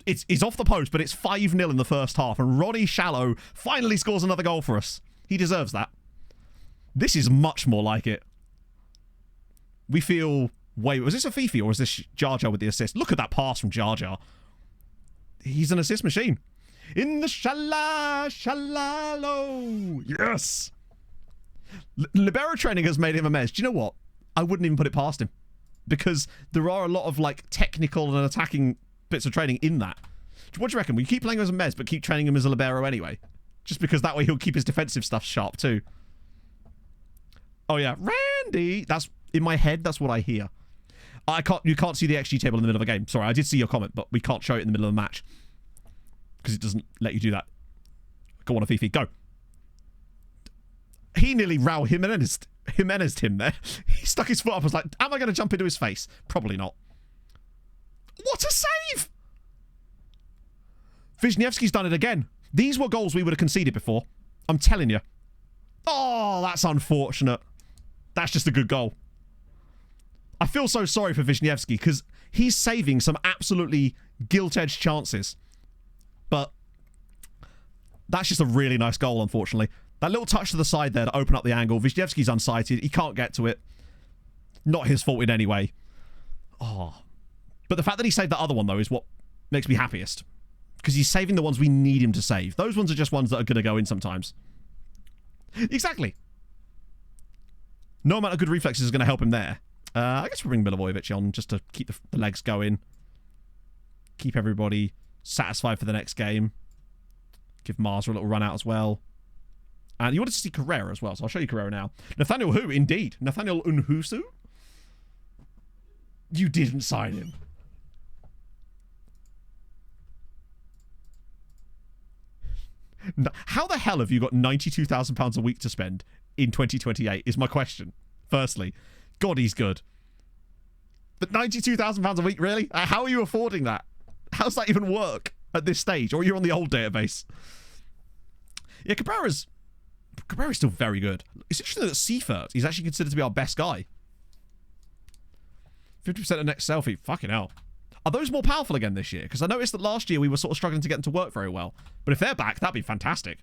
It's off the post, but it's 5-0 in the first half, and Ronnie Shallow finally scores another goal for us. He deserves that. This is much more like it. We feel... Wait, was this a Fifi, or was this Jar Jar with the assist? Look at that pass from Jar Jar. He's an assist machine. In the shallow. Yes! Libero training has made him a mess. Do you know what? I wouldn't even put it past him. Because there are a lot of, like, technical and attacking bits of training in that. What do you reckon? We keep playing him as a mez, but keep training him as a libero anyway? Just because that way he'll keep his defensive stuff sharp, too. Oh, yeah. Randy! That's, in my head, that's what I hear. You can't see the XG table in the middle of a game. Sorry, I did see your comment, but we can't show it in the middle of a match. Because it doesn't let you do that. Go on, Afifi, go. He nearly Raul Jimenez'd him there. He stuck his foot up. I was like, am I going to jump into his face? Probably not. What a save! Wisniewski's done it again. These were goals we would have conceded before. I'm telling you. Oh, that's unfortunate. That's just a good goal. I feel so sorry for Wisniewski because he's saving some absolutely gilt-edged chances. But that's just a really nice goal, unfortunately. That little touch to the side there to open up the angle. Wisniewski's unsighted. He can't get to it. Not his fault in any way. Oh. But the fact that he saved that other one, though, is what makes me happiest. Because he's saving the ones we need him to save. Those ones are just ones that are going to go in sometimes. Exactly. No amount of good reflexes is going to help him there. I guess we'll bring Milivojevic on just to keep the legs going. Keep everybody satisfied for the next game. Give Mars a little run out as well. And you wanted to see Carrera as well, so I'll show you Carrera now. Nathaniel who? Indeed. Nathaniel Unhusu? You didn't sign him. How the hell have you got £92,000 a week to spend in 2028 is my question. Firstly. God, he's good. But £92,000 a week, really? How are you affording that? How's that even work at this stage? Or you're on the old database? Yeah, Cabrera's still very good. It's interesting that Seifert, he's actually considered to be our best guy. 50% of next selfie. Fucking hell. Are those more powerful again this year? Because I noticed that last year we were sort of struggling to get them to work very well. But if they're back, that'd be fantastic.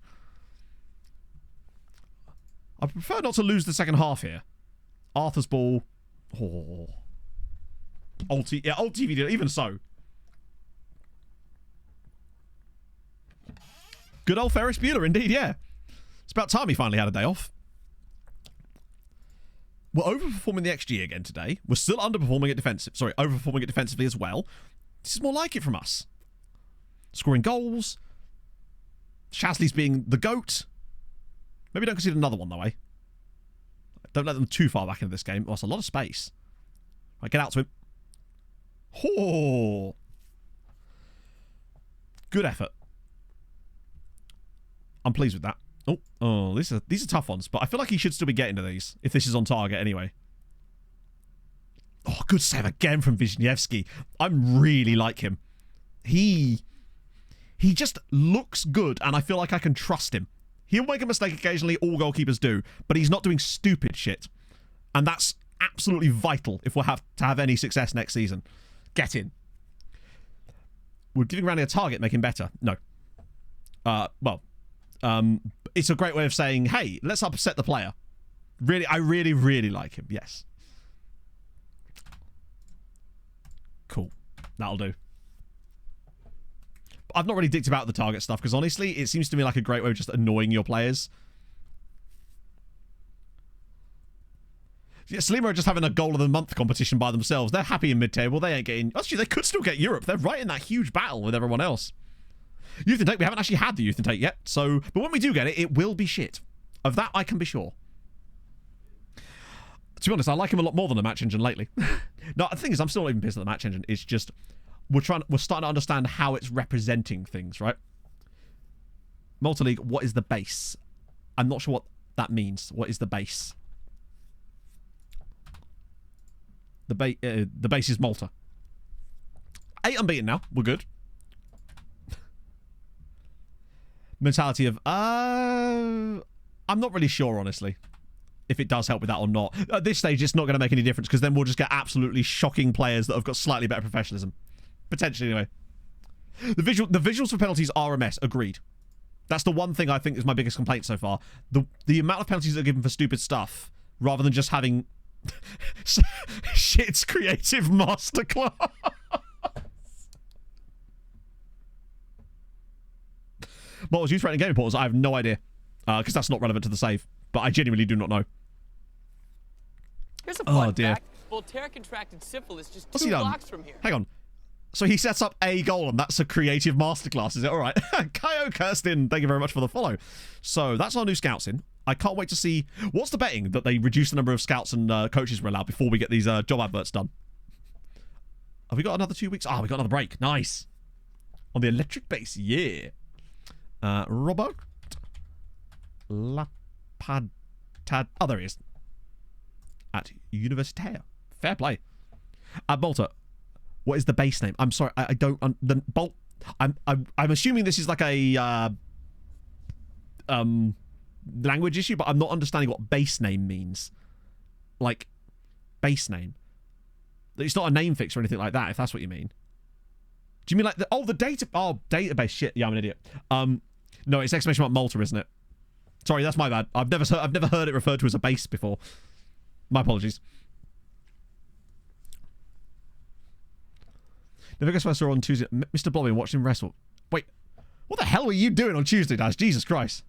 I prefer not to lose the second half here. Arthur's ball. Oh. Old TV did. Even so. Good old Ferris Bueller, indeed, yeah. It's about time he finally had a day off. We're overperforming the XG again today. We're still underperforming at defensive. Sorry, overperforming it defensively as well. This is more like it from us. Scoring goals. Shasley's being the GOAT. Maybe don't concede another one, though, eh? Don't let them too far back into this game. Oh, that's a lot of space. Right, get out to him. Oh! Good effort. I'm pleased with that. Oh, these are tough ones, but I feel like he should still be getting to these, if this is on target anyway. Oh, good save again from Wisniewski. I really like him. He just looks good, and I feel like I can trust him. He'll make a mistake occasionally, all goalkeepers do, but he's not doing stupid shit. And that's absolutely vital if we'll have to have any success next season. Get in. Would giving Randy a target make him better? No. It's a great way of saying, hey, let's upset the player. Really, I really, really like him. Yes. Cool. That'll do. I've not really dicked about the target stuff because honestly, it seems to me like a great way of just annoying your players. Yeah, Salima are just having a goal of the month competition by themselves. They're happy in mid-table. They ain't getting... Actually, they could still get Europe. They're right in that huge battle with everyone else. Youth Intake, we haven't actually had the Youth Intake yet, so... But when we do get it, it will be shit. Of that, I can be sure. To be honest, I like him a lot more than the match engine lately. No, the thing is, I'm still not even pissed at the match engine. It's just... We're starting to understand how it's representing things, right? Malta League, what is the base? I'm not sure what that means. What is the base? The base is Malta. 8 unbeaten now. We're good. Mentality of... I'm not really sure, honestly, if it does help with that or not. At this stage, it's not going to make any difference because then we'll just get absolutely shocking players that have got slightly better professionalism. Potentially, anyway. The visuals for penalties are a mess. Agreed. That's the one thing I think is my biggest complaint so far. The amount of penalties that are given for stupid stuff, rather than just having shit's creative masterclass. What was youth rating game reporters? I have no idea. Because that's not relevant to the save. but I genuinely do not know. Here's a fun dear. fact. Voltaire contracted syphilis just What's 2 he done? blocks from here. Hang on. So he sets up a goal, and that's a creative masterclass, is it? All right. Kaio Kirstin, thank you very much for the follow. So that's our new scouts in. I can't wait to see... What's the betting that they reduce the number of scouts and coaches we're allowed before we get these job adverts done? Have we got another 2 weeks? We got another break. Nice. On the electric bass, yeah. Robert Lapad... Oh, there he is. At Universitaire. Fair play. At Malta, what is the base name? I'm sorry, I don't... I'm assuming this is like a... language issue, but I'm not understanding what base name means. Like, base name. It's not a name fix or anything like that, if that's what you mean. Do you mean like the data? Oh, database. Shit. Yeah, I'm an idiot. No, it's exclamation mark Malta, isn't it? Sorry, that's my bad. I've never heard it referred to as a base before. My apologies. Never guess what I saw on Tuesday. Mr. Blobby watched him wrestle. Wait, what the hell were you doing on Tuesday, Daz? Jesus Christ.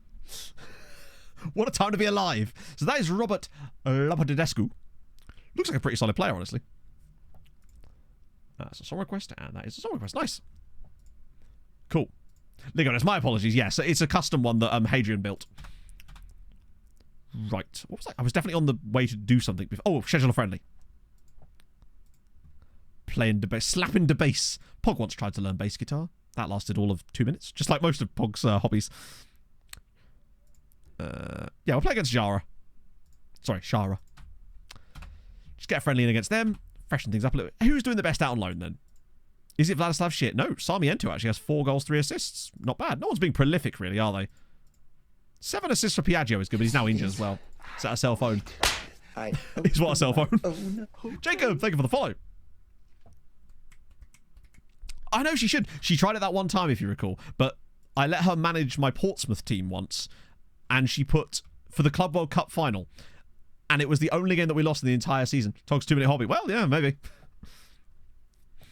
What a time to be alive. So that is Robert Lapadescu. Looks like a pretty solid player, honestly. That's a song request, and that is a song request. Nice. Cool. Ligonis, my apologies. Yes, it's a custom one that Hadrian built. Right. What was that? I was definitely on the way to do something before. Oh, schedule friendly. Playing the bass. Slapping the bass. Pog once tried to learn bass guitar. That lasted all of 2 minutes. Just like most of Pog's hobbies. Yeah, we'll play against Jara. Sorry, Shara. Just get friendly in against them. Freshen things up a little bit. Who's doing the best out on loan, then? Is it Vladislav? Shit. No, Sarmiento actually has 4 goals, 3 assists. Not bad. No one's being prolific, really, are they? 7 assists for Piaggio is good, but he's now injured as well. Is that a cell phone? Is what a cell phone? Oh, no. Jacob, thank you for the follow. I know she should. She tried it that one time, if you recall. But I let her manage my Portsmouth team once. And she put for the Club World Cup final. And it was the only game that we lost in the entire season. Tog's 2-minute hobby. Well, yeah, maybe.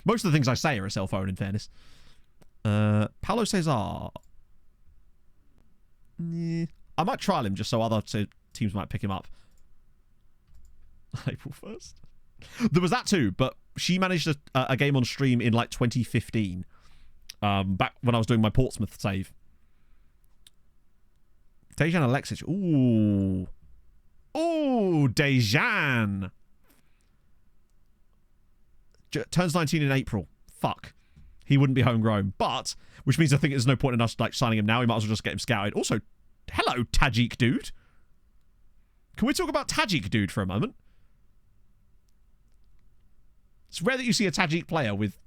Most of the things I say are a cell phone, in fairness. Paulo Cesar. I might trial him just so other teams might pick him up. April 1st. There was that too, but she managed a game on stream in like 2015. Back when I was doing my Portsmouth save. Dejan Alexic. Ooh. Ooh, Dejan. Turns 19 in April. Fuck. He wouldn't be homegrown. But, which means I think there's no point in us like signing him now. We might as well just get him scouted. Also, hello, Tajik dude. Can we talk about Tajik dude for a moment? It's rare that you see a Tajik player with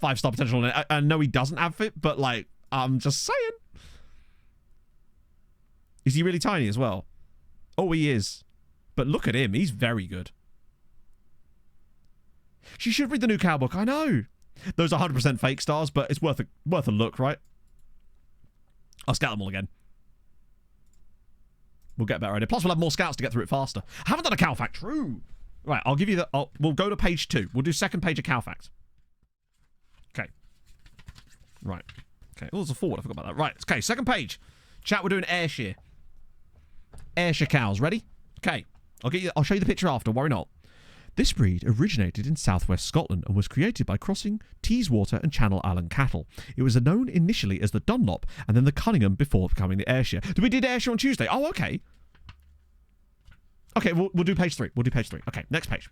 5-star potential. And I know he doesn't have it, but like, I'm just saying. Is he really tiny as well? Oh, he is. But look at him. He's very good. She should read the new cow book. I know. Those are 100% fake stars, but it's worth a look, right? I'll scout them all again. We'll get a better idea. Plus, we'll have more scouts to get through it faster. I haven't done a cow fact. True. Right, I'll give you the... we'll go to page 2. We'll do second page of cow fact. Okay. Right. Okay. Oh, there's a forward. I forgot about that. Right. Okay, second page. Chat, we're doing Ayrshire. Ayrshire cows. Ready? Okay. I'll show you the picture after. Worry not. This breed originated in southwest Scotland and was created by crossing Teeswater and Channel Island cattle. It was known initially as the Dunlop and then the Cunningham before becoming the Ayrshire. We did Ayrshire on Tuesday. Oh, okay. Okay, we'll do page 3. We'll do page 3. Okay, next page.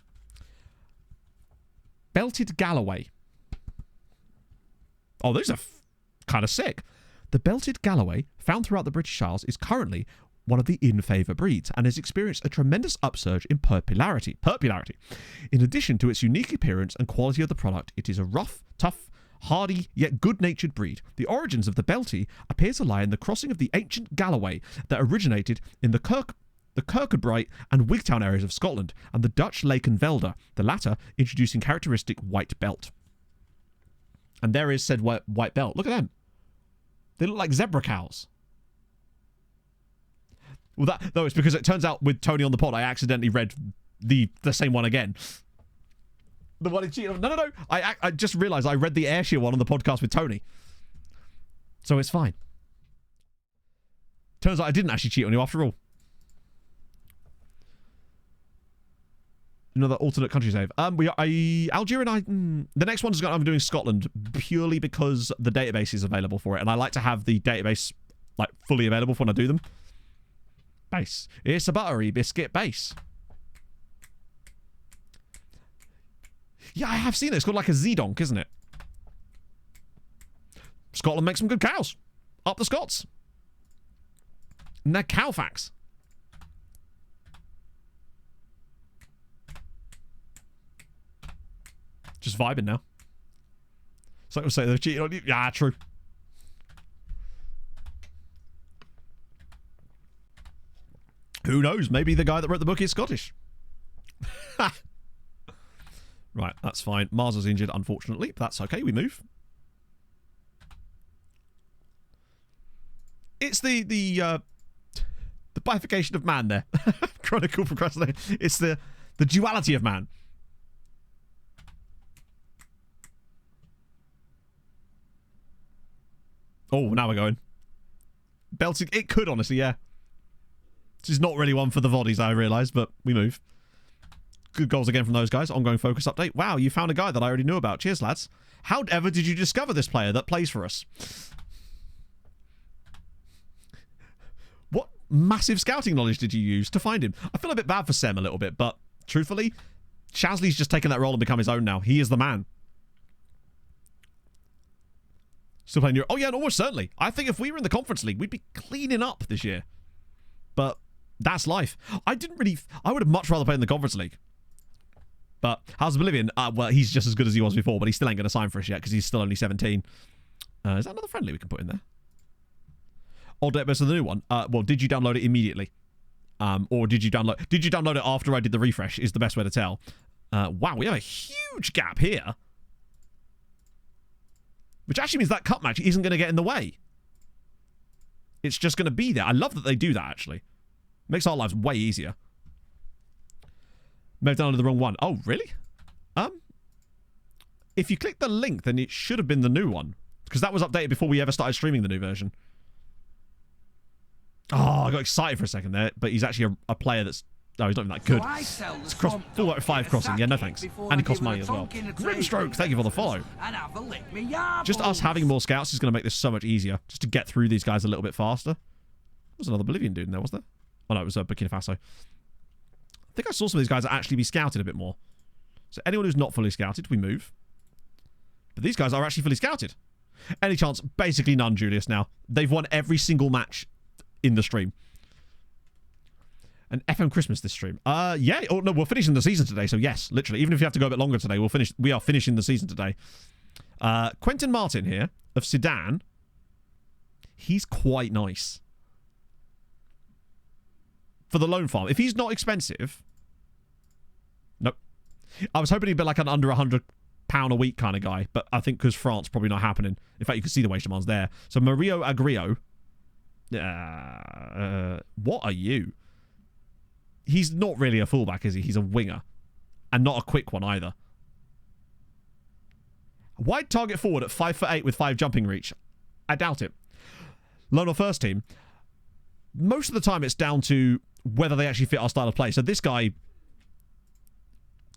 Belted Galloway. Oh, those are kind of sick. The Belted Galloway, found throughout the British Isles, is currently one of the in-favour breeds and has experienced a tremendous upsurge in popularity. In addition to its unique appearance and quality of the product, it is a rough, tough, hardy, yet good-natured breed. The origins of the Beltie appear to lie in the crossing of the ancient Galloway that originated in the Kirkcudbright and Wigtown areas of Scotland, and the Dutch Lakenvelder, the latter introducing characteristic white belt. And there is said white belt. Look at them. They look like zebra cows. Well, no, it's because it turns out with Tony on the pod, I accidentally read the same one again. The one in cheated. No. I just realised I read the Ayrshire one on the podcast with Tony. So it's fine. Turns out I didn't actually cheat on you after all. Another alternate country save. Algeria and I... the next one's I'm doing Scotland purely because the database is available for it. And I like to have the database like fully available for when I do them. Base. It's a buttery biscuit base. Yeah, I have seen it. It's called like a Zedonk, isn't it? Scotland makes some good cows. Up the Scots. And they're cow facts. Just vibing now. So I would say they're cheating on you. Yeah, true. Who knows? Maybe the guy that wrote the book is Scottish. Right, that's fine. Mars is injured, unfortunately. But that's okay. We move. It's the bifurcation of man there. Chronicle procrastination. It's the duality of man. Oh, now we're going. Belting. It could, honestly, yeah. This is not really one for the Voddies, I realise, but we move. Good goals again from those guys. Ongoing focus update. Wow, you found a guy that I already knew about. Cheers, lads. How ever did you discover this player that plays for us? What massive scouting knowledge did you use to find him? I feel a bit bad for Sem a little bit, but truthfully, Shasley's just taken that role and become his own now. He is the man. Still playing Europe. Oh, yeah, almost certainly. I think if we were in the Conference League, we'd be cleaning up this year. But that's life. I would have much rather played in the Conference League. But how's Bolivian? Well, he's just as good as he was before, but he still ain't going to sign for us yet because he's still only 17. Is that another friendly we can put in there? Old database of the new one. Well, did you download it immediately? Or did you download it after I did the refresh is the best way to tell. Wow, we have a huge gap here. Which actually means that cup match isn't going to get in the way. It's just going to be there. I love that they do that, actually. Makes our lives way easier. May have downloaded the wrong one. Oh, really? If you click the link, then it should have been the new one. Because that was updated before we ever started streaming the new version. Oh, I got excited for a second there. But he's actually a player that's... Oh, he's not even that good. It's full out 5 crossing. Yeah, no thanks. And he costs money as well. Rimstroke, thank you for the follow. Just us having more scouts is going to make this so much easier. Just to get through these guys a little bit faster. There was another Bolivian dude in there, was there? Oh, no, it was Burkina Faso. I think I saw some of these guys actually be scouted a bit more. So anyone who's not fully scouted, we move. But these guys are actually fully scouted. Any chance? Basically none, Julius, now. They've won every single match in the stream. And FM Christmas this stream. Yeah. Oh, no, we're finishing the season today, so yes, literally. Even if you have to go a bit longer today, we are finishing the season today. Quentin Martin here, of Sedan. He's quite nice. For the loan farm. If he's not expensive... Nope. I was hoping he'd be like an under £100 a week kind of guy, but I think because France, probably not happening. In fact, you can see the wage demands there. So Mario Agrio. What are you? He's not really a fullback, is he? He's a winger. And not a quick one either. Wide target forward at 5'8" with 5 jumping reach. I doubt it. Loan or first team. Most of the time it's down to whether they actually fit our style of play. So this guy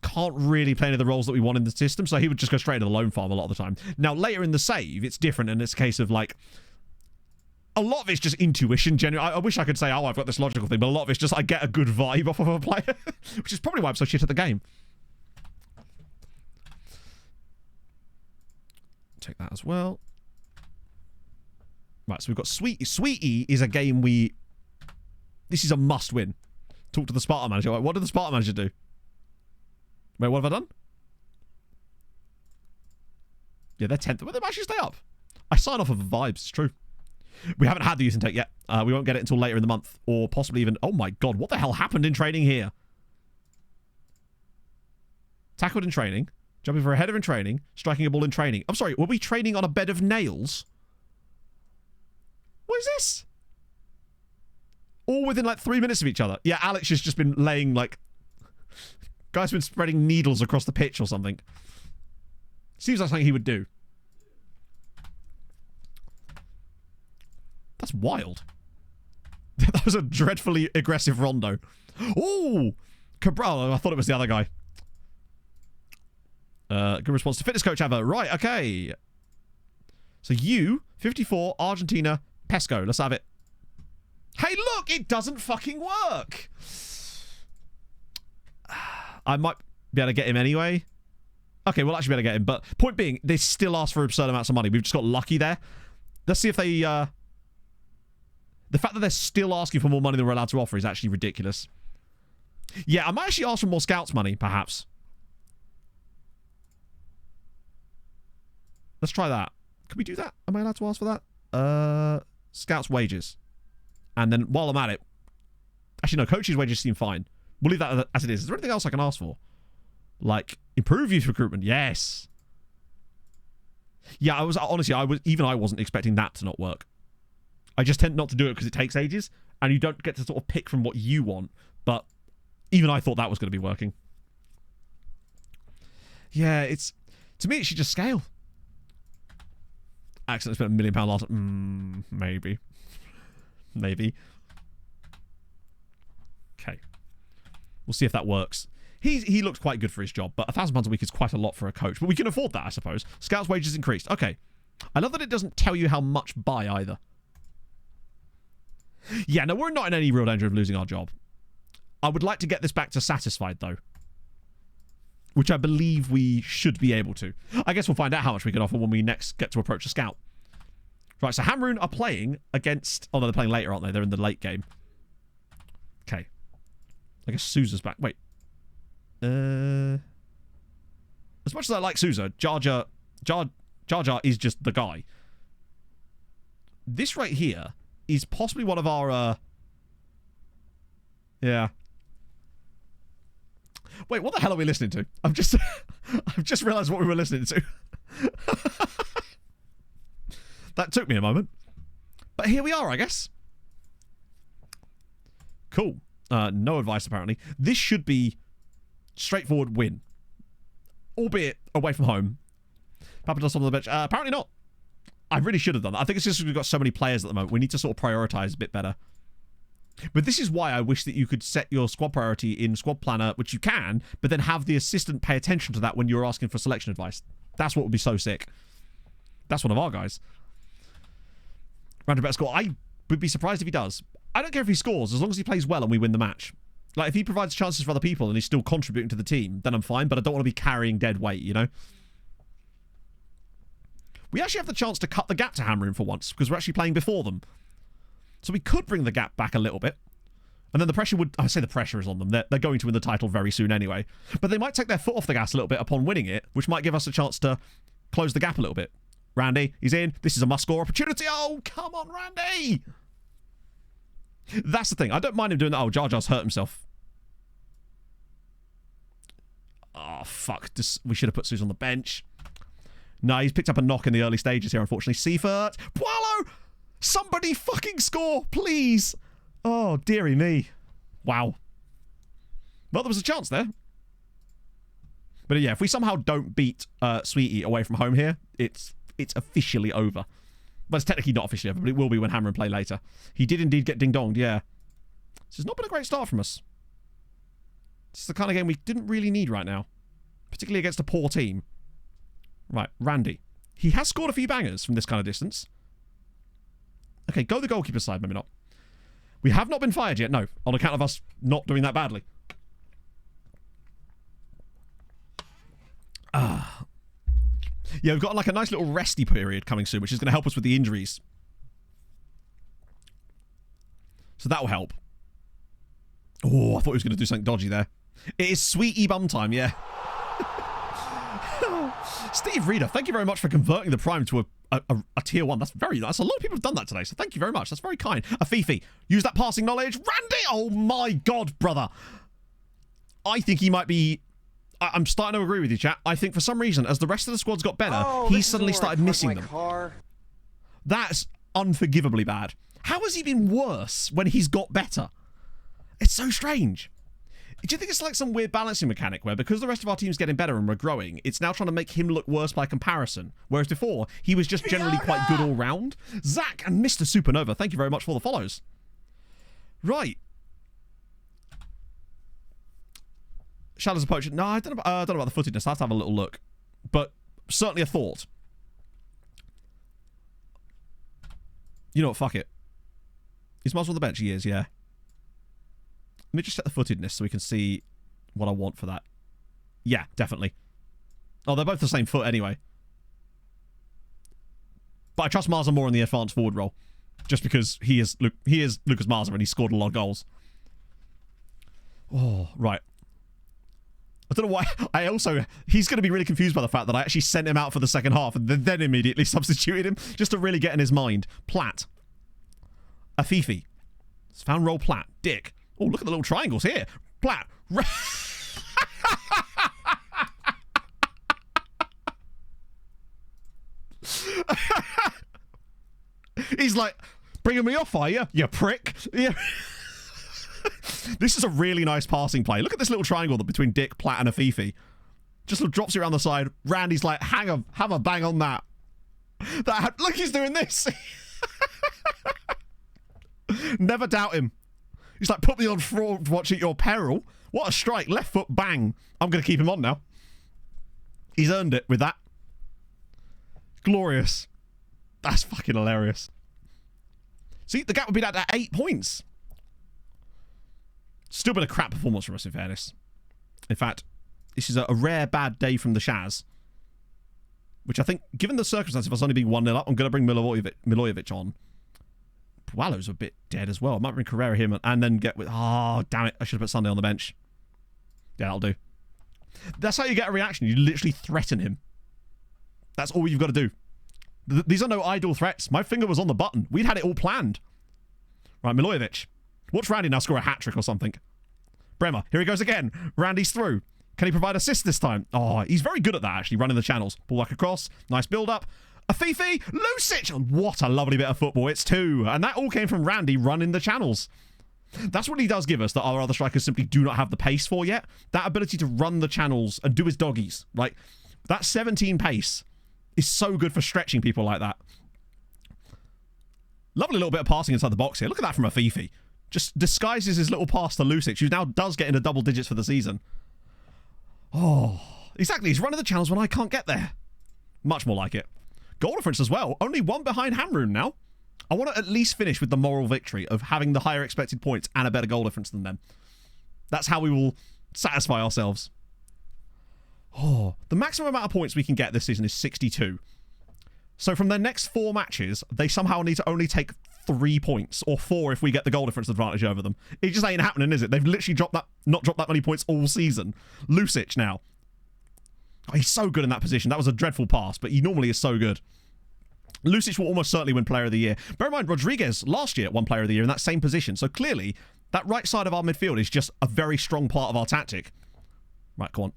can't really play any of the roles that we want in the system, so he would just go straight to the loan farm a lot of the time. Now, later in the save, it's different, and it's a case of, like... A lot of it's just intuition, genuinely. I wish I could say, oh, I've got this logical thing, but a lot of it's just I get a good vibe off of a player, which is probably why I'm so shit at the game. Take that as well. Right, so we've got Sweetie. Sweetie is a game we... This is a must-win. Talk to the Spartan manager. What did the Spartan manager do? Wait, what have I done? Yeah, they're 10th. Well, they might actually stay up. I sign off of vibes, it's true. We haven't had the youth intake yet. We won't get it until later in the month. Or possibly even... Oh my god, what the hell happened in training here? Tackled in training. Jumping for a header in training. Striking a ball in training. I'm sorry, were we training on a bed of nails? What is this? All within like 3 minutes of each other. Yeah, Alex has just been laying like... Guy's been spreading needles across the pitch or something. Seems like something he would do. That's wild. That was a dreadfully aggressive rondo. Oh! Cabral. I thought it was the other guy. Good response to fitness coach advert. Right, okay. So you, 54, Argentina, Pesco. Let's have it. Hey, look! It doesn't fucking work! I might be able to get him anyway. Okay, we'll actually be able to get him. But point being, they still ask for absurd amounts of money. We've just got lucky there. Let's see if they... the fact that they're still asking for more money than we're allowed to offer is actually ridiculous. Yeah, I might actually ask for more scouts money, perhaps. Let's try that. Can we do that? Am I allowed to ask for that? Scouts wages. And then while I'm at it... Actually, no, coaches' wages seem fine. We'll leave that as it is. Is there anything else I can ask for? Like, improve youth recruitment. Yes. Yeah, I wasn't expecting that to not work. I just tend not to do it because it takes ages, and you don't get to sort of pick from what you want. But even I thought that was going to be working. Yeah, it's... To me, it should just scale. Accidentally spent £1 million last... maybe. Maybe. Okay. We'll see if that works. He looks quite good for his job, but £1,000 a week is quite a lot for a coach. But we can afford that, I suppose. Scouts' wages increased. Okay. I love that it doesn't tell you how much by either. Yeah, no, we're not in any real danger of losing our job. I would like to get this back to satisfied, though. Which I believe we should be able to. I guess we'll find out how much we can offer when we next get to approach a scout. Right, so Hamrun are playing against... Oh, no, they're playing later, aren't they? They're in the late game. Okay. I guess Sousa's back. Wait. As much as I like Sousa, Jar Jar is just the guy. This right here is possibly one of our... Yeah. Wait, what the hell are we listening to? I've just realised what we were listening to. That took me a moment. But here we are, I guess. Cool. No advice, apparently. This should be straightforward win. Albeit away from home. Papa does something on the bench. Apparently not. I really should have done that. I think it's just we've got so many players at the moment. We need to sort of prioritise a bit better. But this is why I wish that you could set your squad priority in Squad Planner, which you can, but then have the assistant pay attention to that when you're asking for selection advice. That's what would be so sick. That's one of our guys. Roundabout score. I would be surprised if he does. I don't care if he scores, as long as he plays well and we win the match. Like, if he provides chances for other people and he's still contributing to the team, then I'm fine, but I don't want to be carrying dead weight, you know? We actually have the chance to cut the gap to Hamrun for once, because we're actually playing before them. So we could bring the gap back a little bit. And then the pressure would... I say the pressure is on them. They're going to win the title very soon anyway. But they might take their foot off the gas a little bit upon winning it, which might give us a chance to close the gap a little bit. Randy, he's in. This is a must-score opportunity. Oh, come on, Randy! That's the thing. I don't mind him doing that. Oh, Jar Jar's hurt himself. Oh, fuck. We should have put Suze on the bench. No, he's picked up a knock in the early stages here, unfortunately. Seifert. Poirot! Somebody fucking score, please! Oh, dearie me. Wow. Well, there was a chance there. But yeah, if we somehow don't beat Sweetie away from home here, it's officially over. But it's technically not officially over, but it will be when Hamrun play later. He did indeed get ding-donged, yeah. This has not been a great start from us. This is the kind of game we didn't really need right now. Particularly against a poor team. Right, Randy. He has scored a few bangers from this kind of distance. Okay, go the goalkeeper side, maybe not. We have not been fired yet, no. On account of us not doing that badly. Yeah, we've got like a nice little resty period coming soon, which is going to help us with the injuries. So that will help. Oh, I thought he was going to do something dodgy there. It is Sweetie bum time, yeah. Steve Reader, thank you very much for converting the Prime to a tier 1. That's very nice. A lot of people have done that today, so thank you very much. That's very kind. Afifi, use that passing knowledge. Randy! Oh my god, brother. I think he might be... I'm starting to agree with you, chat. I think for some reason, as the rest of the squad's got better, he suddenly started missing them. That's unforgivably bad. How has he been worse when he's got better? It's so strange. Do you think it's like some weird balancing mechanic where because the rest of our team's getting better and we're growing, it's now trying to make him look worse by comparison? Whereas before, he was just generally quite good all round. Zach and Mr. Supernova, thank you very much for the follows. Right. Shadows of Poacher. No, I don't know about the footedness. I'll have to have a little look. but certainly a thought. You know what, fuck it. Is Miles on the bench? He is, yeah. Let me just set the footedness so we can see what I want for that. Yeah, definitely. Oh, they're both the same foot anyway. But I trust Marza more in the advanced forward role. Just because he is Lucas Marza and he scored a lot of goals. Oh, right. I don't know why. He's going to be really confused by the fact that I actually sent him out for the second half and then immediately substituted him just to really get in his mind. Platt. Afifi. Found role Platt. Dick. Oh, look at the little triangles here. Platt. He's like, bringing me off, are you? You prick. Yeah. This is a really nice passing play. Look at this little triangle between Dick, Platt, and Afifi. Just sort of drops it around the side. Randy's like, have a bang on that. Look, he's doing this. Never doubt him. He's like, put me on fraud, watch at your peril. What a strike. Left foot, bang. I'm going to keep him on now. He's earned it with that. Glorious. That's fucking hilarious. See, the gap would be at 8 points. Still been a crap performance from us, in fairness. In fact, this is a rare bad day from the Shaz. Which I think, given the circumstances of us only being 1-0 up, I'm going to bring Milojevic on. Pualo's a bit dead as well. I might bring Carrera here and then get with... Oh, damn it. I should have put Sunday on the bench. Yeah, that'll do. That's how you get a reaction. You literally threaten him. That's all you've got to do. These are no idle threats. My finger was on the button. We'd had it all planned. Right, Milojevic. Watch Randy now score a hat-trick or something. Bremer, here he goes again. Randy's through. Can he provide assist this time? Oh, he's very good at that, actually, running the channels. Ball back across. Nice build-up. Afifi. Lucic. Oh, what a lovely bit of football. It's 2. And that all came from Randy running the channels. That's what he does give us that our other strikers simply do not have the pace for yet. That ability to run the channels and do his doggies. Like, that 17 pace is so good for stretching people like that. Lovely little bit of passing inside the box here. Look at that from Afifi. Just disguises his little pass to Lucic, who now does get into double digits for the season. Oh, exactly. He's running the channels when I can't get there. Much more like it. Goal difference as well. Only 1 behind Hamrun now. I want to at least finish with the moral victory of having the higher expected points and a better goal difference than them. That's how we will satisfy ourselves. Oh, the maximum amount of points we can get this season is 62. So from their next 4 matches, they somehow need to only take 3 points, or 4 if we get the goal difference advantage over them. It just ain't happening, is it? They've literally not dropped that many points all season. Lucic now. Oh, he's so good in that position. That was a dreadful pass, but he normally is so good. Lucic will almost certainly win Player of the Year. Bear in mind, Rodriguez last year won Player of the Year in that same position, so clearly that right side of our midfield is just a very strong part of our tactic. Right, come on.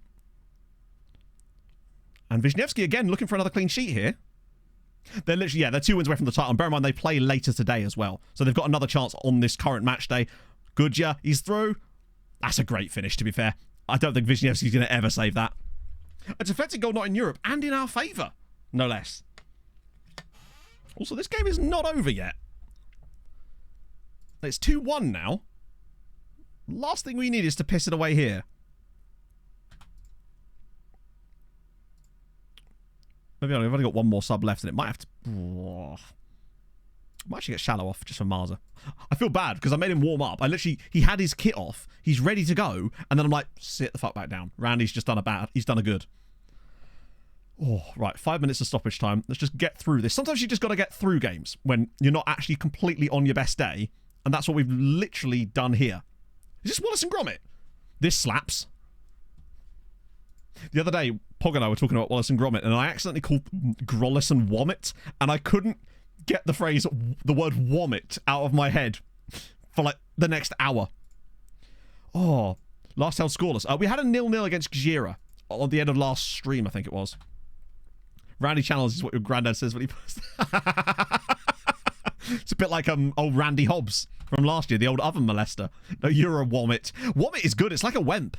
And Wisniewski again looking for another clean sheet here. They're literally, yeah, they're 2 wins away from the title. And bear in mind, they play later today as well. So they've got another chance on this current match day. Goodyear, he's through. That's a great finish, to be fair. I don't think Wisniewski's going to ever save that. A deflected goal not in Europe and in our favour, no less. Also, this game is not over yet. It's 2-1 now. Last thing we need is to piss it away here. Maybe I've only got 1 more sub left, and it might have to... Oh. I might actually get Shallow off just for Marza. I feel bad, because I made him warm up. He had his kit off. He's ready to go, and then I'm like, sit the fuck back down. Randy's just done a bad. He's done a good. Oh, right. 5 minutes of stoppage time. Let's just get through this. Sometimes you just got to get through games when you're not actually completely on your best day, and that's what we've literally done here. Is this Wallace and Gromit? This slaps. The other day, Pog and I were talking about Wallace and Gromit, and I accidentally called Grollis and Womit, and I couldn't get the word Womit out of my head for like the next hour. Oh, last held scoreless. We had a 0-0 against Gjira on the end of last stream, I think it was. Randy Channels is what your granddad says when he posts. It's a bit like old Randy Hobbs from last year, the old oven molester. No, you're a Womit. Womit is good. It's like a Wemp.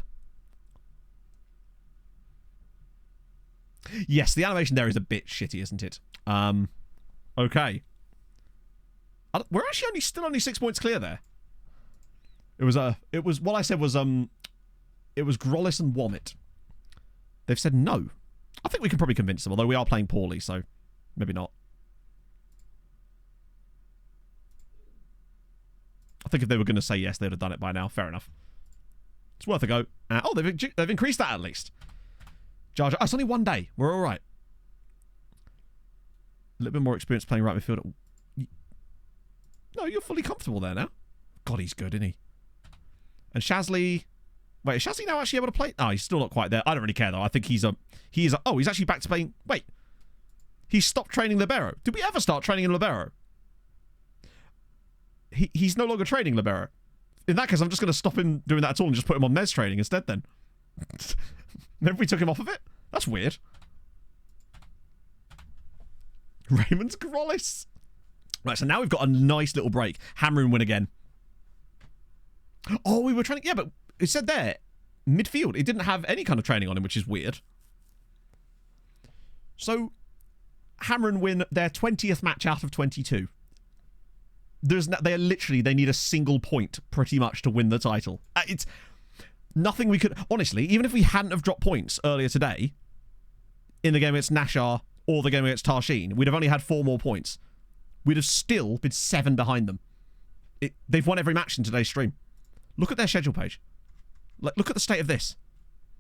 Yes, the animation there is a bit shitty, isn't it? Okay. We're actually still only 6 points clear there. It was what I said was it was Grollis and Womit. They've said no. I think we can probably convince them, although we are playing poorly, so maybe not. I think if they were going to say yes, they would have done it by now. Fair enough. It's worth a go. Oh, they've increased that at least. Jar Jar. Oh, it's only 1 day. We're all right. A little bit more experience playing right midfield. No, you're fully comfortable there now. God, he's good, isn't he? And Shasley... Wait, is Shasley now actually able to play? Oh, he's still not quite there. I don't really care, though. I think he's oh, he's actually back to playing... Wait. He stopped training Libero. Did we ever start training in Libero? He's no longer training Libero. In that case, I'm just going to stop him doing that at all and just put him on Mez training instead, then. Maybe we took him off of it? That's weird. Raymond's Grollis. Right, so now we've got a nice little break. Hamrun win again. Oh, we were training... Yeah, but it said there, midfield. It didn't have any kind of training on him, which is weird. So, Hamrun win their 20th match out of 22. They need a single point, pretty much, to win the title. It's nothing we could... Honestly, even if we hadn't have dropped points earlier today, in the game against Nashar or the game against Tarxien, we'd have only had 4 more points. We'd have still been 7 behind them. They've won every match in today's stream. Look at their schedule page. Look at the state of this.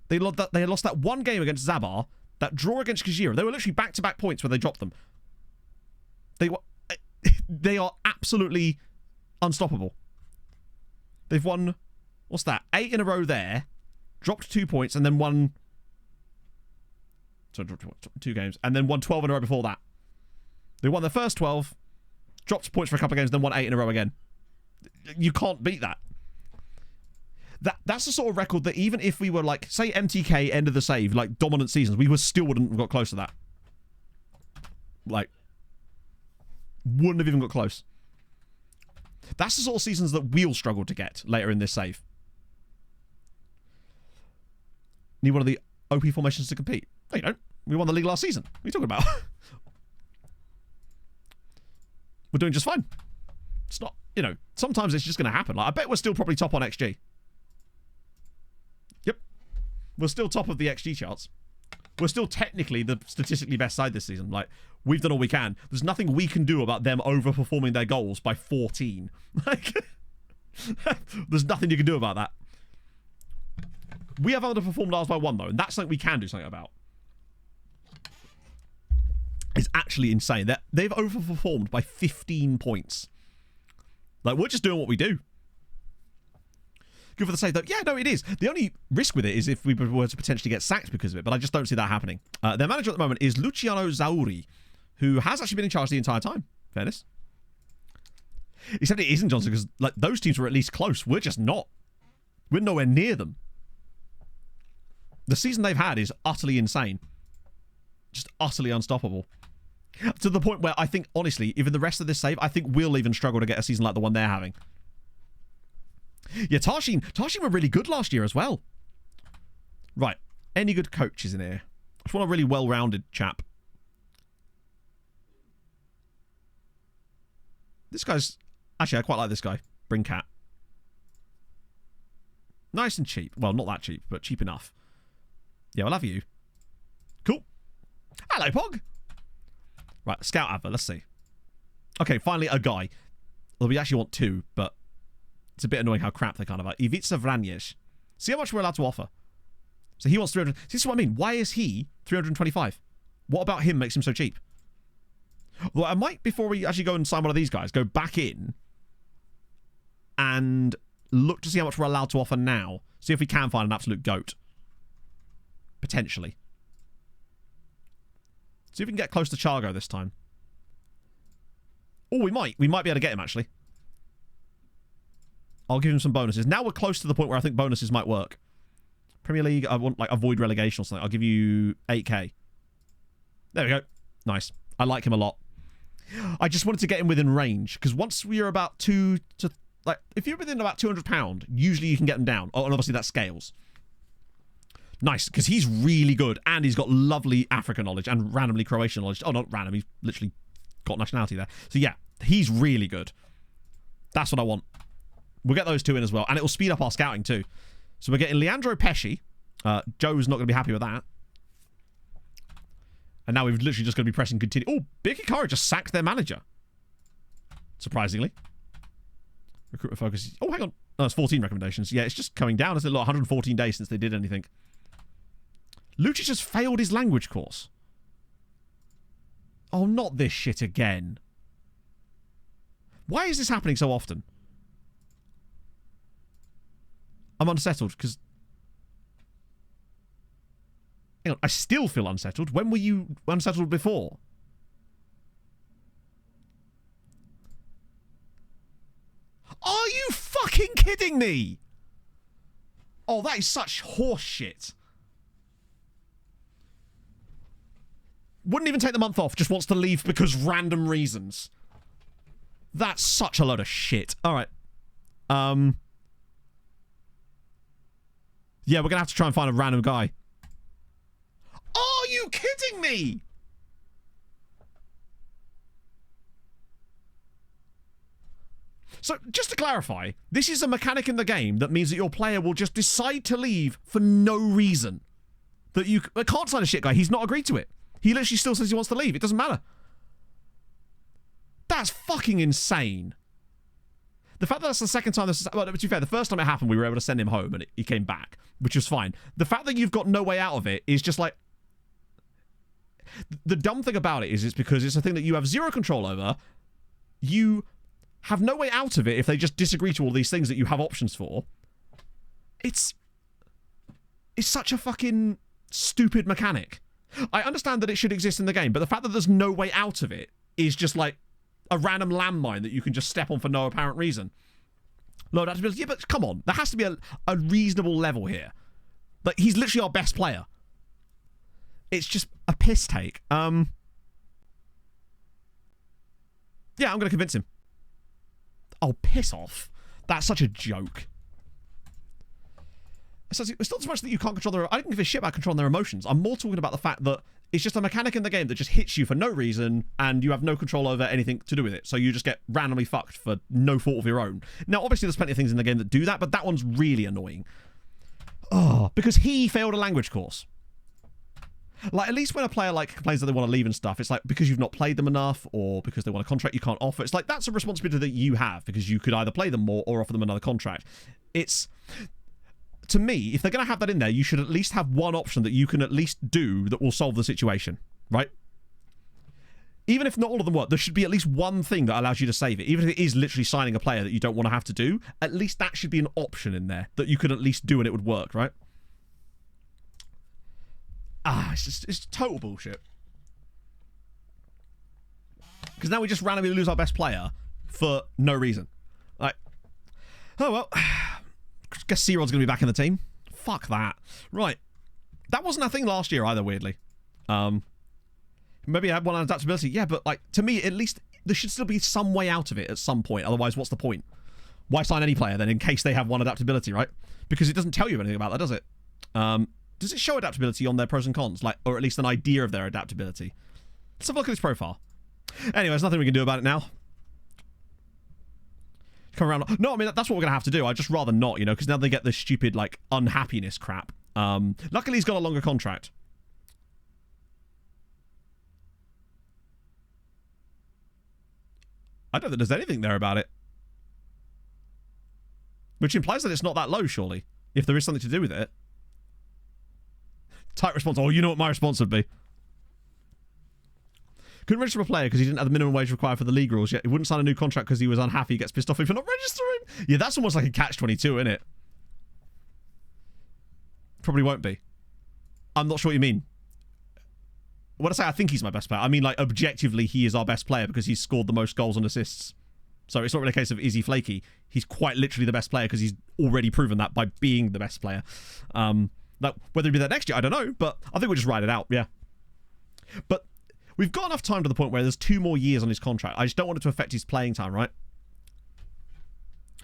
They lost that 1 game against Zabar, that draw against Kajira. They were literally back-to-back points where they dropped them. They are absolutely unstoppable. They've won, what's that, 8 in a row there, dropped 2 points, and then won... So, 2 games, and then won 12 in a row before that. They won their first 12, dropped points for a couple of games, then won 8 in a row again. You can't beat that. That's the sort of record that even if we were like, say MTK, end of the save, like dominant seasons, we still wouldn't have got close to that. Like, wouldn't have even got close. That's the sort of seasons that we'll struggle to get later in this save. Need one of the OP formations to compete. No, you don't. We won the league last season. What are you talking about? We're doing just fine. It's not, sometimes it's just going to happen. Like, I bet we're still probably top on XG. Yep. We're still top of the XG charts. We're still technically the statistically best side this season. Like, we've done all we can. There's nothing we can do about them overperforming their goals by 14. Like, there's nothing you can do about that. We have underperformed ours by 1, though, and that's something we can do something about. It's actually insane. They've overperformed by 15 points. Like, we're just doing what we do. Good for the save, though. Yeah, no, it is. The only risk with it is if we were to potentially get sacked because of it, but I just don't see that happening. Their manager at the moment is Luciano Zauri, who has actually been in charge the entire time. Fairness. Except it isn't Johnson, because like those teams were at least close. We're just not. We're nowhere near them. The season they've had is utterly insane. Just utterly unstoppable. To the point where I think, honestly, even the rest of this save, I think we'll even struggle to get a season like the one they're having. Yeah, Tarxien were really good last year as well. Right. Any good coaches in here? I just want a really well-rounded chap. This guy's... Actually, I quite like this guy. Bring Cat. Nice and cheap. Well, not that cheap, but cheap enough. Yeah, we'll have you. Cool. Hello, Pog. Right, scout advert. Let's see. Okay, finally a guy. Well, we actually want 2, but it's a bit annoying how crap they kind of are. Ivica Vranjes. See how much we're allowed to offer. So he wants 300. This is what I mean. Why is he 325? What about him makes him so cheap? Well, I might, before we actually go and sign one of these guys, go back in and look to see how much we're allowed to offer now. See if we can find an absolute goat. Potentially. See if we can get close to Chargo this time. Oh, we might. We might be able to get him, actually. I'll give him some bonuses. Now we're close to the point where I think bonuses might work. Premier League, I want, like, avoid relegation or something. I'll give you 8k. There we go. Nice. I like him a lot. I just wanted to get him within range, because once we are about if you're within about £200, usually you can get them down. Oh, and obviously that scales. Nice, because he's really good, and he's got lovely African knowledge and randomly Croatian knowledge. Oh, not random, he's literally got nationality there. So yeah, he's really good. That's what I want. We'll get those 2 in as well, and it will speed up our scouting too. So we're getting Leandro Pesci. Joe's not going to be happy with that. And now we've literally just going to be pressing continue. Oh, Birkirkara just sacked their manager. Surprisingly. Recruitment focus. Oh, hang on. No, it's 14 recommendations. Yeah, it's just coming down. It's 114 days since they did anything. Lucic has failed his language course. Oh, not this shit again. Why is this happening so often? I'm unsettled because... Hang on, I still feel unsettled. When were you unsettled before? Are you fucking kidding me? Oh, that is such horse shit. Wouldn't even take the month off, just wants to leave because random reasons. That's such a load of shit. Alright. Yeah, we're gonna have to try and find a random guy. Are you kidding me? So, just to clarify, this is a mechanic in the game that means that your player will just decide to leave for no reason. That you can't sign a shit guy. He's not agreed to it. He literally still says he wants to leave. It doesn't matter. That's fucking insane. The fact that that's the second time this... Well, to be fair, the first time it happened, we were able to send him home and he came back, which was fine. The fact that you've got no way out of it is just like... The dumb thing about it is it's because it's a thing that you have zero control over. You have no way out of it if they just disagree to all these things that you have options for. It's such a fucking stupid mechanic. I understand that it should exist in the game, but the fact that there's no way out of it is just like a random landmine that you can just step on for no apparent reason. Low adaptability. Yeah, but come on. There has to be a reasonable level here. Like, he's literally our best player. It's just a piss take. Yeah, I'm going to convince him. Oh, piss off. That's such a joke. So it's not so much that you can't control their... I don't give a shit about controlling their emotions. I'm more talking about the fact that it's just a mechanic in the game that just hits you for no reason and you have no control over anything to do with it. So you just get randomly fucked for no fault of your own. Now, obviously, there's plenty of things in the game that do that, but that one's really annoying. Oh, because he failed a language course. Like, at least when a player, like, complains that they want to leave and stuff, it's like, because you've not played them enough or because they want a contract you can't offer. It's like, that's a responsibility that you have because you could either play them more or offer them another contract. It's... To me, if they're going to have that in there, you should at least have one option that you can at least do that will solve the situation, right? Even if not all of them work, there should be at least one thing that allows you to save it. Even if it is literally signing a player that you don't want to have to do, at least that should be an option in there that you could at least do and it would work, right? It's total bullshit. Because now we just randomly lose our best player for no reason. Like, oh well... Guess C-Rod's going to be back in the team. Fuck that. Right. That wasn't a thing last year either, weirdly. Maybe I had one on adaptability. Yeah, but, like, to me, at least there should still be some way out of it at some point. Otherwise, what's the point? Why sign any player, then, in case they have one adaptability, right? Because it doesn't tell you anything about that, does it? Does it show adaptability on their pros and cons? Like, or at least an idea of their adaptability? Let's have a look at his profile. Anyway, there's nothing we can do about it now. Come around. No, I mean, that's what we're going to have to do. I'd just rather not, you know, because now they get this stupid, like, unhappiness crap. Luckily, he's got a longer contract. I don't think there's anything there about it. Which implies that it's not that low, surely. If there is something to do with it. Tight response. Oh, you know what my response would be. Couldn't register a player because he didn't have the minimum wage required for the league rules yet. He wouldn't sign a new contract because he was unhappy. He gets pissed off if you're not registering. Yeah, that's almost like a catch-22, isn't it? Probably won't be. I'm not sure what you mean. When I say I think he's my best player, I mean, like, objectively, he is our best player because he's scored the most goals and assists. So it's not really a case of is he flaky. He's quite literally the best player because he's already proven that by being the best player. Like, whether he'll be there next year, I don't know. But I think we'll just ride it out, yeah. But... we've got enough time to the point where there's 2 more years on his contract. I just don't want it to affect his playing time, right?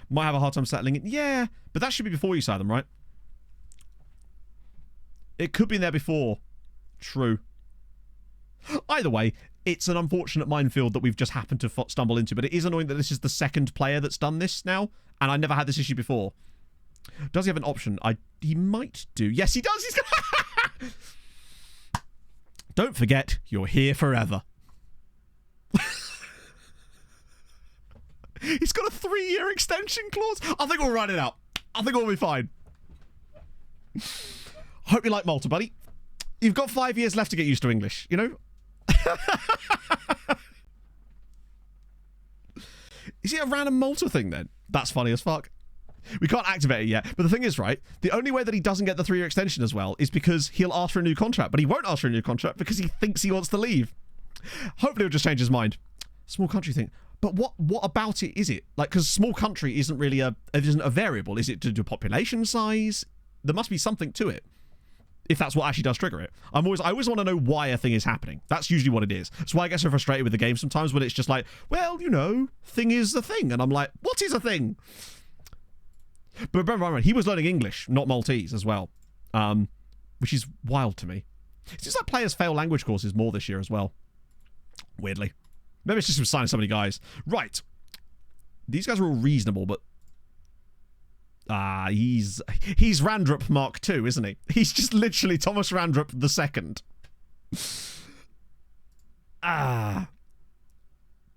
Might have a hard time settling it. Yeah, but that should be before you sign them, right? It could be in there before. True. Either way, it's an unfortunate minefield that we've just happened to stumble into, but it is annoying that this is the second player that's done this now, and I never had this issue before. Does he have an option? He might do. Yes, he does. He's got... don't forget, you're here forever. He's got a 3-year extension clause. I think we'll ride it out. I think we'll be fine. Hope you like Malta, buddy. You've got 5 years left to get used to English, you know? Is it a random Malta thing then? That's funny as fuck. We can't activate it yet. But the thing is, right, the only way that he doesn't get the 3-year extension as well is because he'll ask for a new contract. But he won't ask for a new contract because he thinks he wants to leave. Hopefully he'll just change his mind. Small country thing. But what about it is it? Like, because small country isn't really isn't a variable. Is it to do population size? There must be something to it. If that's what actually does trigger it. I always want to know why a thing is happening. That's usually what it is. That's why I get so frustrated with the game sometimes when it's just like, well, you know, thing is a thing. And I'm like, what is a thing? But remember, he was learning English, not Maltese as well. Which is wild to me. It seems like players fail language courses more this year as well. Weirdly. Maybe it's just from signing so many guys. Right. These guys are all reasonable, but... he's Randrup Mark II, isn't he? He's just literally Thomas Randrup II.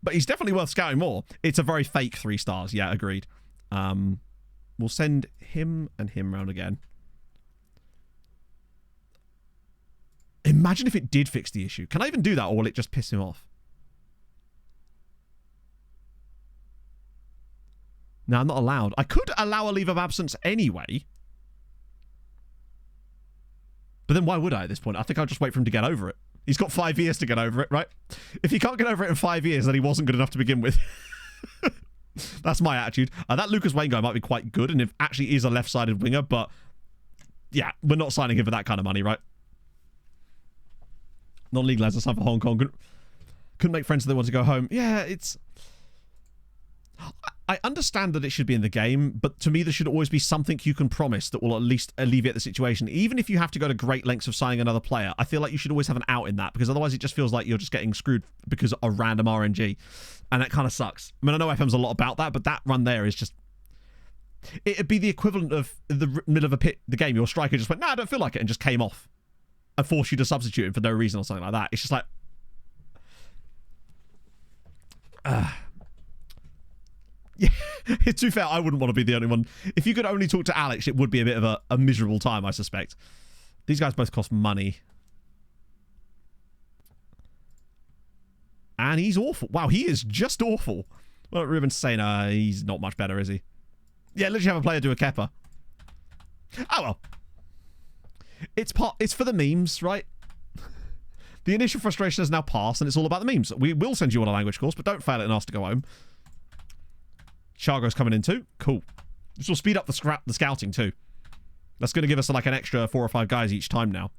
But he's definitely worth scouting more. It's a very fake 3 stars. Yeah, agreed. We'll send him and him round again. Imagine if it did fix the issue. Can I even do that, or will it just piss him off? No, I'm not allowed. I could allow a leave of absence anyway. But then why would I at this point? I think I'll just wait for him to get over it. He's got 5 years to get over it, right? If he can't get over it in 5 years, then he wasn't good enough to begin with. That's my attitude. That Lucas Wayne guy might be quite good, and if actually is a left-sided winger, but yeah, we're not signing him for that kind of money, right? Non-league lads are signed for Hong Kong. Couldn't make friends so they want to go home. Yeah, it's... I understand that it should be in the game, but to me there should always be something you can promise that will at least alleviate the situation. Even if you have to go to great lengths of signing another player, I feel like you should always have an out in that, because otherwise it just feels like you're just getting screwed because of a random RNG. And that kind of sucks. I mean, I know FM's a lot about that, but that run there is just... It'd be the equivalent of the middle of the game. Your striker just went, nah, I don't feel like it, and just came off. And forced you to substitute him for no reason or something like that. It's just like... Yeah, to be fair, I wouldn't want to be the only one. If you could only talk to Alex, it would be a bit of a miserable time, I suspect. These guys both cost money. And he's awful. Wow, he is just awful. Well, Ruben's saying he's not much better, is he? Yeah, literally have a player do a Kepper. Oh, well. It's for the memes, right? The initial frustration has now passed, and it's all about the memes. We will send you on a language course, but don't fail it and ask to go home. Chargo's coming in too. Cool. This will speed up the scouting too. That's going to give us like an extra 4 or 5 guys each time now.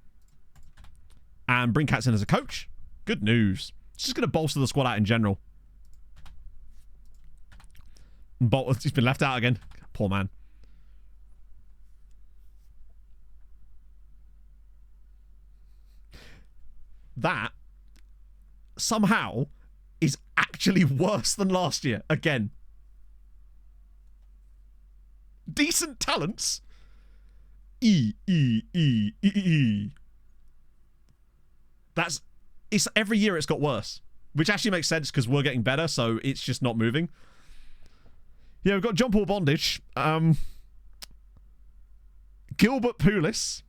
And bring Cats in as a coach. Good news. It's just going to bolster the squad out in general. He's been left out again. Poor man. That somehow is actually worse than last year again. Decent talents. It's every year it's got worse, which actually makes sense because we're getting better, so it's just not moving. Yeah, we've got John Paul Bondage, Gilbert Poulis.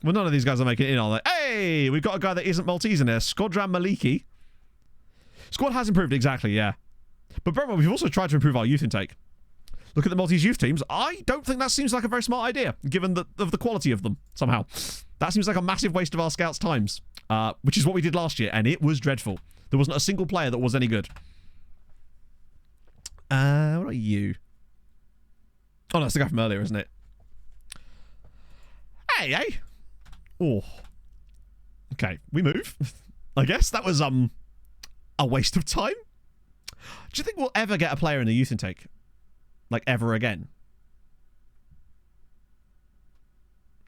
Well, none of these guys are making it in, are they? Hey, we've got a guy that isn't Maltese in there, Skodran Maliki. Squad has improved, exactly, yeah. But remember, we've also tried to improve our youth intake. Look at the Maltese youth teams. I don't think that seems like a very smart idea, given the quality of them, somehow. That seems like a massive waste of our scouts' times, which is what we did last year, and it was dreadful. There wasn't a single player that was any good. What are you? Oh, no, it's the guy from earlier, isn't it? Hey. Oh. Okay, we move. I guess that was, a waste of time. Do you think we'll ever get a player in the youth intake? Like, ever again?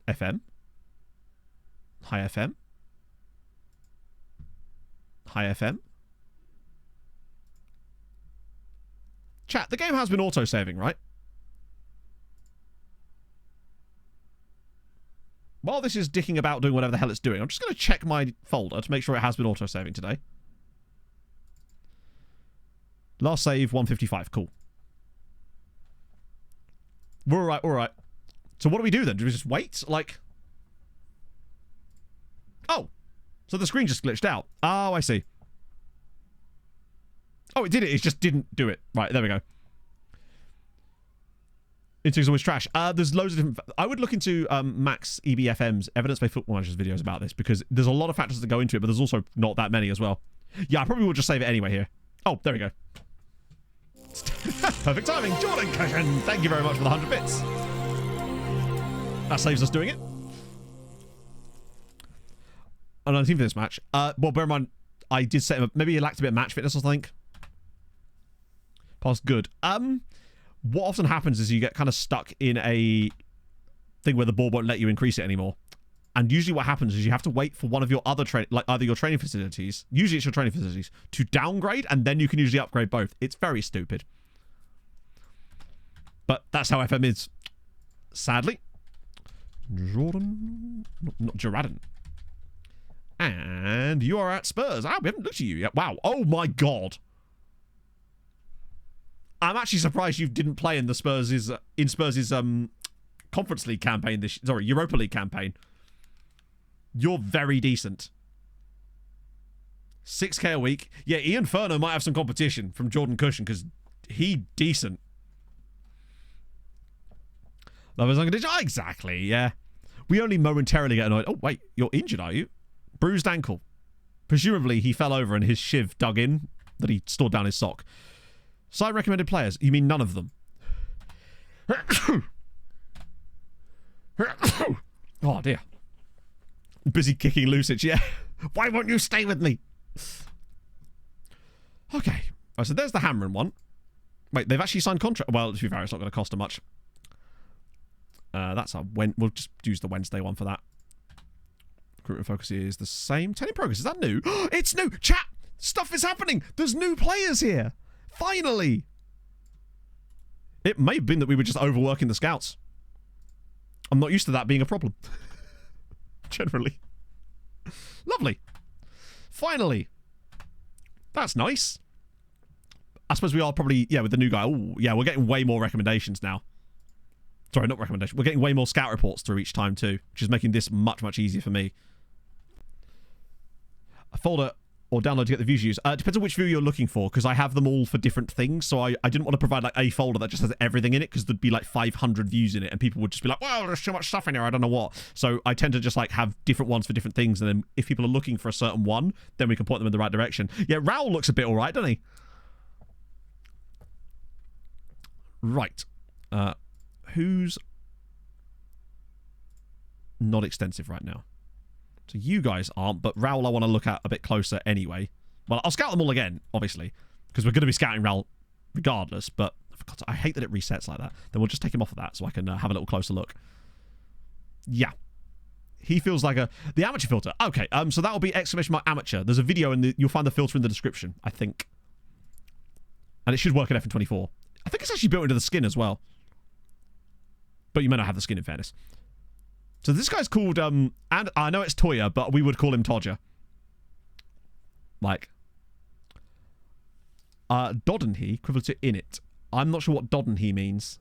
FM? Hi, FM? Hi, FM? Chat, the game has been auto-saving, right? while this is dicking about doing whatever the hell it's doing, I'm just going to check my folder to make sure it has been auto-saving today. Last save, 155. Cool. We're alright, all right. So what do we do then? Do we just wait? Like... Oh! So the screen just glitched out. Oh, I see. Oh, it did it. It just didn't do it. Right, there we go. Integ's always trash. There's loads of different... I would look into Max EBFM's evidence-based football managers videos about this, because there's a lot of factors that go into it, but there's also not that many as well. Yeah, I probably will just save it anyway here. Oh, there we go. Perfect timing. Jordan Cushion, thank you very much for the 100 bits. That saves us doing it. I'm on the team for this match. Well, bear in mind, I did set him up. Maybe he lacked a bit of match fitness or something. Passed good. What often happens is you get kind of stuck in a thing where the board won't let you increase it anymore. And usually what happens is you have to wait for one of your other either your training facilities, usually it's your training facilities, to downgrade, and then you can usually upgrade both. It's very stupid. But that's how FM is. Sadly. Jordan... Not Jeraden. And you are at Spurs. Ah, we haven't looked at you yet. Wow. Oh my god. I'm actually surprised you didn't play in the Spurs' Conference League campaign Europa League campaign. You're very decent. 6k a week. Yeah, Ian Furner might have some competition from Jordan Cushion, because he decent. Lovers unconditional. Oh, exactly, yeah. We only momentarily get annoyed. Oh, wait, you're injured, are you? Bruised ankle. Presumably, he fell over and his shiv dug in that he stored down his sock. Side recommended players. You mean none of them? Oh, dear. Busy kicking Lucic, yeah. Why won't you stay with me? Okay. Right, so there's the Hamrun one. Wait, they've actually signed contract. Well, to be fair, it's not going to cost them much. That's a we'll just use the Wednesday one for that. Recruitment focus is the same. 10 in progress. Is that new? It's new. Chat. Stuff is happening. There's new players here. Finally. It may have been that we were just overworking the scouts. I'm not used to that being a problem. Generally. Lovely. Finally. That's nice. I suppose we are probably, yeah, with the new guy. Oh, yeah, we're getting way more recommendations now. Sorry, not recommendations. We're getting way more scout reports through each time too, which is making this much, much easier for me. A folder or download to get the views used. Depends on which view you're looking for, because I have them all for different things, so I didn't want to provide like a folder that just has everything in it, because there'd be like 500 views in it, and people would just be like, well, there's too much stuff in here, I don't know what. So I tend to just like have different ones for different things, and then if people are looking for a certain one, then we can point them in the right direction. Yeah, Raoul looks a bit alright, doesn't he? Right. Who's not extensive right now? So you guys aren't, but Raoul I want to look at a bit closer anyway. Well, I'll scout them all again, obviously, because we're going to be scouting Raoul regardless, but I hate that it resets like that. Then we'll just take him off of that so I can have a little closer look. Yeah. He feels like the amateur filter. Okay, so that'll be !amateur. There's a video and you'll find the filter in the description, I think. And it should work in FN24. I think it's actually built into the skin as well. But you may not have the skin, in fairness. So this guy's called, and I know it's Toya, but we would call him Todger. Like, Doddenhe, equivalent to in it. I'm not sure what Doddenhe means.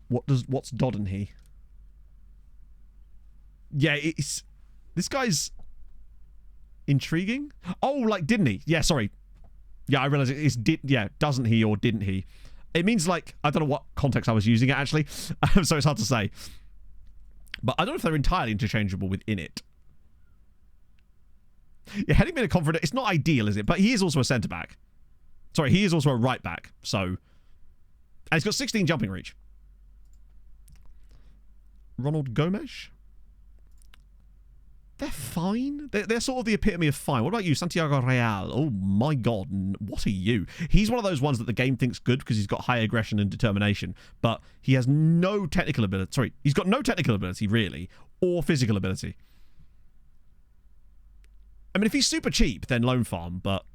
What's Doddenhe? Yeah, this guy's intriguing. Oh, like, didn't he? Yeah, sorry. Yeah, I realize it's doesn't he or didn't he? It means like, I don't know what context I was using it actually, so it's hard to say. But I don't know if they're entirely interchangeable with in it. Yeah, heading mid confident. It's not ideal, is it? But he is also a centre back. Sorry, he is also a right back. So, and he's got 16 jumping reach. Ronald Gomes. They're fine. They're sort of the epitome of fine. What about you, Santiago Real? Oh my god, what are you? He's one of those ones that the game thinks good because he's got high aggression and determination, but he has no technical ability. Sorry, he's got no technical ability, really, or physical ability. I mean, if he's super cheap, then loan farm, but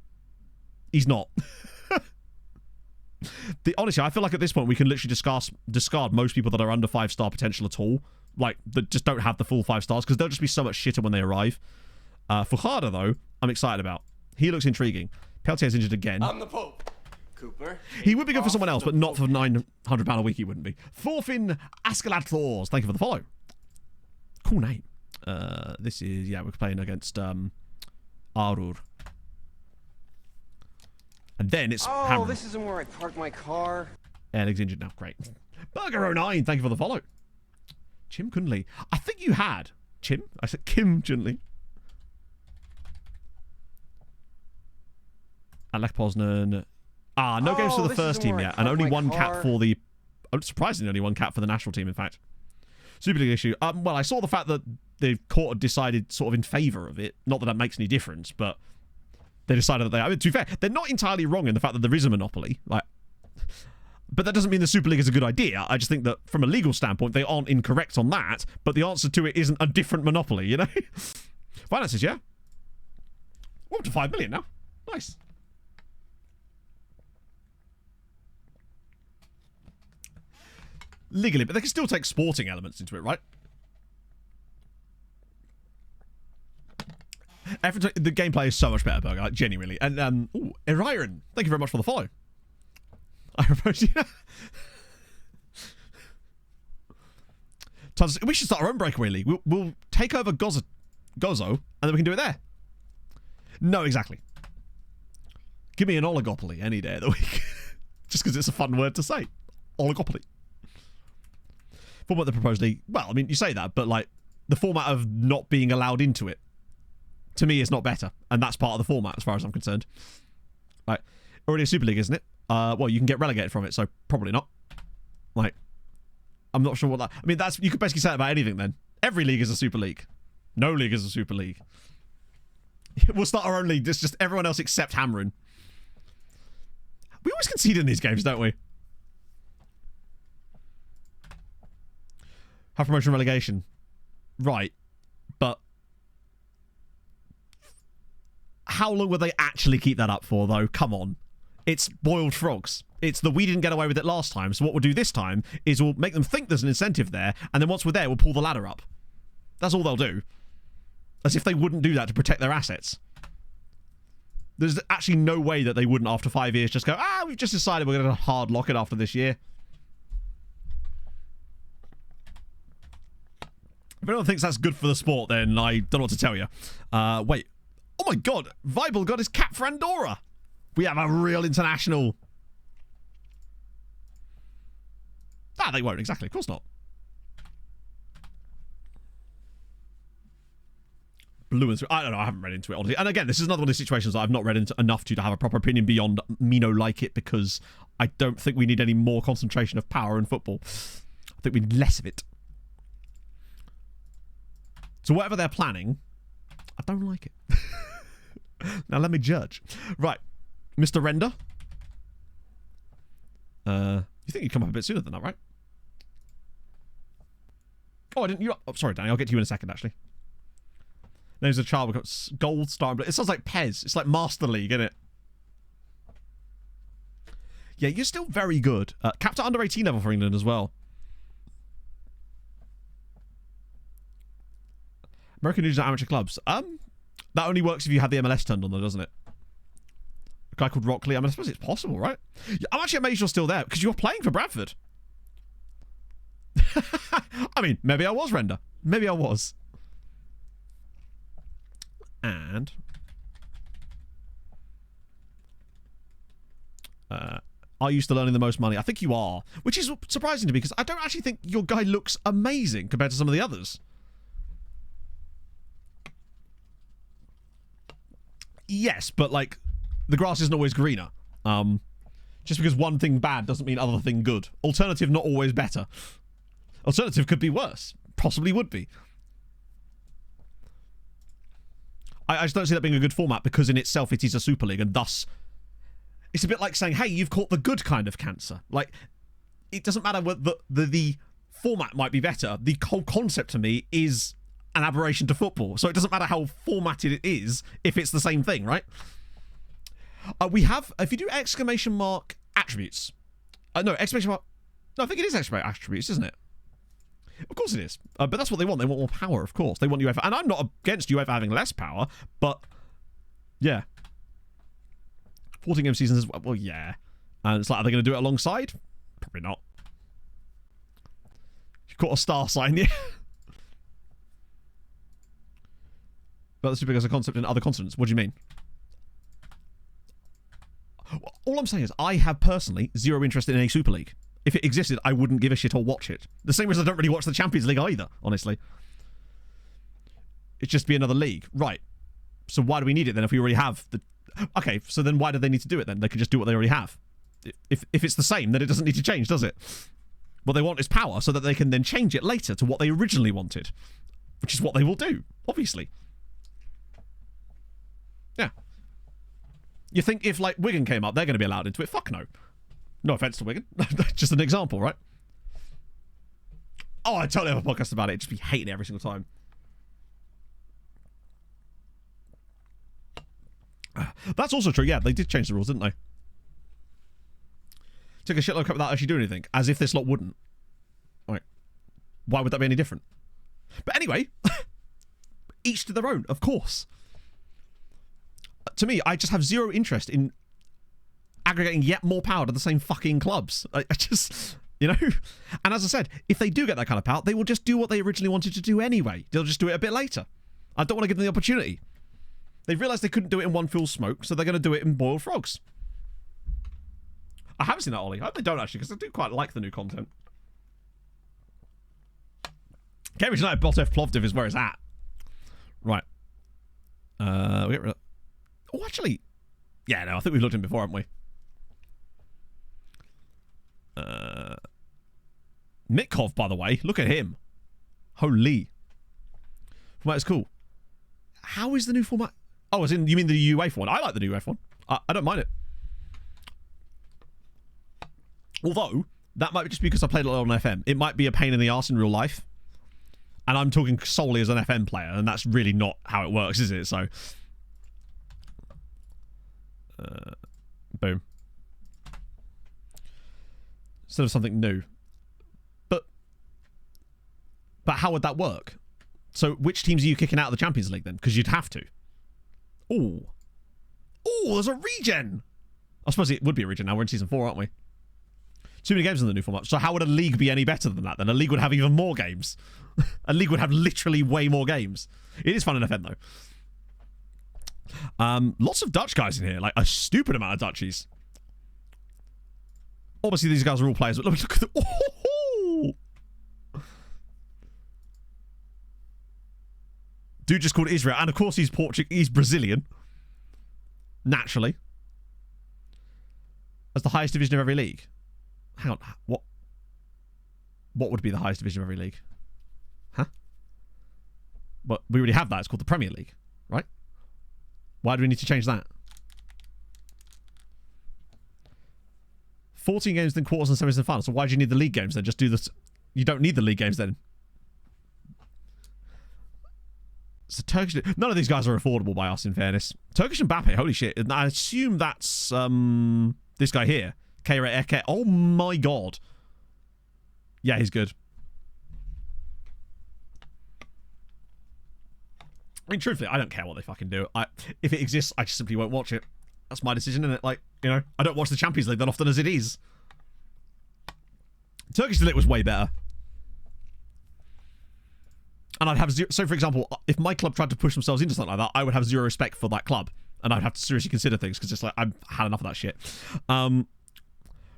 he's not. Honestly, I feel like at this point we can literally discard most people that are under 5-star potential at all. Like, that just don't have the full 5 stars, because they'll just be so much shitter when they arrive. Floriana, though, I'm excited about. He looks intriguing. Peltier's injured again. I'm the Pope. Cooper. He would be good for someone else, but not for £900 a week he wouldn't be. Thorfinn Askeladd thank you for the follow. Cool name. This is, yeah, we're playing against Arur. And then it's Hamrun. this isn't where I park my car. Erlig's injured now. Great. Burger09, thank you for the follow. Chim Kunli. I think you had. Chim? I said Kim Junli. Alec Poznan. No games for the first team yet. And only one cap for the... surprisingly, only one cap for the national team, in fact. Super League issue. Well, I saw the fact that the court had decided sort of in favour of it. Not that that makes any difference, but they decided that they... I mean, to be fair, they're not entirely wrong in the fact that there is a monopoly. Like... But that doesn't mean the Super League is a good idea. I just think that from a legal standpoint, they aren't incorrect on that, but the answer to it isn't a different monopoly, you know? Finances, yeah? We're up to 5 million now. Nice. Legally, but they can still take sporting elements into it, right? The gameplay is so much better, Burger, like, genuinely. And, Eriron, thank you very much for the follow. I propose, yeah. We should start our own breakaway league. We'll take over Gozo, and then we can do it there. No, exactly. Give me an oligopoly any day of the week. Just because it's a fun word to say. Oligopoly. Format the proposed league. Well, I mean, you say that, but like the format of not being allowed into it, to me, is not better. And that's part of the format as far as I'm concerned. Right. Already a Super League, isn't it? Well, you can get relegated from it, so probably not. Like, I'm not sure what that... I mean, that's... You could basically say that about anything, then. Every league is a Super League. No league is a Super League. We'll start our own league. It's just everyone else except Hamrun. We always concede in these games, don't we? Have promotion relegation. Right. But... how long will they actually keep that up for, though? Come on. It's boiled frogs. It's the we didn't get away with it last time, so what we'll do this time is we'll make them think there's an incentive there, and then once we're there, we'll pull the ladder up. That's all they'll do. As if they wouldn't do that to protect their assets. There's actually no way that they wouldn't, after 5 years, just go, we've just decided we're going to hard lock it after this year. If anyone thinks that's good for the sport, then I don't know what to tell you. Wait. Oh my god, Vibel got his cap for Andorra. We have a real international. They won't, exactly. Of course not. Blue and I don't know, I haven't read into it, honestly. And again, this is another one of these situations that I've not read into enough to have a proper opinion beyond me no like it, because I don't think we need any more concentration of power in football. I think we need less of it. So whatever they're planning, I don't like it. Now let me judge. Right. Mr. Render. You think you'd come up a bit sooner than that, right? Oh, I didn't... Oh, sorry, Danny. I'll get to you in a second, actually. Name's a child. We've got gold star. It sounds like Pez. It's like Master League, isn't it? Yeah, you're still very good. Capped at under 18 level for England as well. American News Amateur Clubs. That only works if you have the MLS turned on, though, doesn't it? A guy called Rockley. I mean, I suppose it's possible, right? I'm actually amazed you're still there, because you're playing for Bradford. I mean, maybe I was, Render. Maybe I was. And... are you still earning the most money? I think you are. Which is surprising to me, because I don't actually think your guy looks amazing compared to some of the others. Yes, but, like, the grass isn't always greener. Just because one thing bad doesn't mean other thing good. Alternative not always better. Alternative could be worse. Possibly would be. I just don't see that being a good format, because in itself it is a Super League, and thus... it's a bit like saying, hey, you've caught the good kind of cancer. Like, it doesn't matter whether the format might be better. The whole concept to me is an aberration to football. So it doesn't matter how formatted it is if it's the same thing, right? We have, if you do exclamation mark attributes. No, exclamation mark. No, I think it is exclamation mark attributes, isn't it? Of course it is. But that's what they want. They want more power, of course. They want UEFA. And I'm not against UEFA having less power, but yeah. 14-game seasons, well, yeah. And it's like, are they going to do it alongside? Probably not. You've got a star sign, yeah. But the Super League as a concept in other continents. What do you mean? All I'm saying is I have personally zero interest in a Super League. If it existed, I wouldn't give a shit or watch it. The same as I don't really watch the Champions League either, honestly. It'd just be another league. Right. So why do we need it then if we already have the... Okay, so then why do they need to do it then? They could just do what they already have. If it's the same, then it doesn't need to change, does it? What they want is power so that they can then change it later to what they originally wanted. Which is what they will do, obviously. Yeah. You think if, like, Wigan came up, they're going to be allowed into it? Fuck no. No offense to Wigan. Just an example, right? Oh, I totally have a podcast about it. Just be hating it every single time. That's also true. Yeah, they did change the rules, didn't they? Took a shitload of crap without actually doing anything. As if this lot wouldn't. Right. Why would that be any different? But anyway, each to their own, of course. To me, I just have zero interest in aggregating yet more power to the same fucking clubs. I just, you know? And as I said, if they do get that kind of power, they will just do what they originally wanted to do anyway. They'll just do it a bit later. I don't want to give them the opportunity. They've realised they couldn't do it in one full smoke, so they're going to do it in boiled frogs. I haven't seen that, Ollie. I hope they don't, actually, because I do quite like the new content. Cambridge United Botev Plovdiv is where it's at. Right. We get rid of... Oh, actually... Yeah, no, I think we've looked in before, haven't we? Mitkov, by the way. Look at him. Holy. Format is cool. How is the new format? Oh, as in, you mean the UEFA one? I like the new UEFA one. I don't mind it. Although, that might just be because I played a lot on FM. It might be a pain in the arse in real life. And I'm talking solely as an FM player, and that's really not how it works, is it? So... boom. Instead of something new. But how would that work? So which teams are you kicking out of the Champions League then? Because you'd have to. Ooh. Ooh, there's a regen! I suppose it would be a regen now. We're in Season 4, aren't we? Too many games in the new format. So how would a league be any better than that then? A league would have even more games. A league would have literally way more games. It is fun in FM, though. Lots of Dutch guys in here. Like, a stupid amount of Dutchies. Obviously, these guys are all players, but look at the... Oh! Dude just called Israel. And, of course, he's He's Brazilian. Naturally. As the highest division of every league. Hang on. What would be the highest division of every league? Huh? But we already have that. It's called the Premier League, right? Why do we need to change that? 14 games, then quarters and semis and finals. So why do you need the league games then? Just do this. You don't need the league games then. So Turkish... None of these guys are affordable by us, in fairness. Turkish Mbappe, holy shit. And I assume that's this guy here. Kere Eke. Oh my god. Yeah, he's good. I mean, truthfully, I don't care what they fucking do. If it exists, I just simply won't watch it. That's my decision, isn't it? Like, you know, I don't watch the Champions League that often as it is. Turkish Delict was way better. And I'd have zero... So, for example, if my club tried to push themselves into something like that, I would have zero respect for that club. And I'd have to seriously consider things, because it's like, I've had enough of that shit.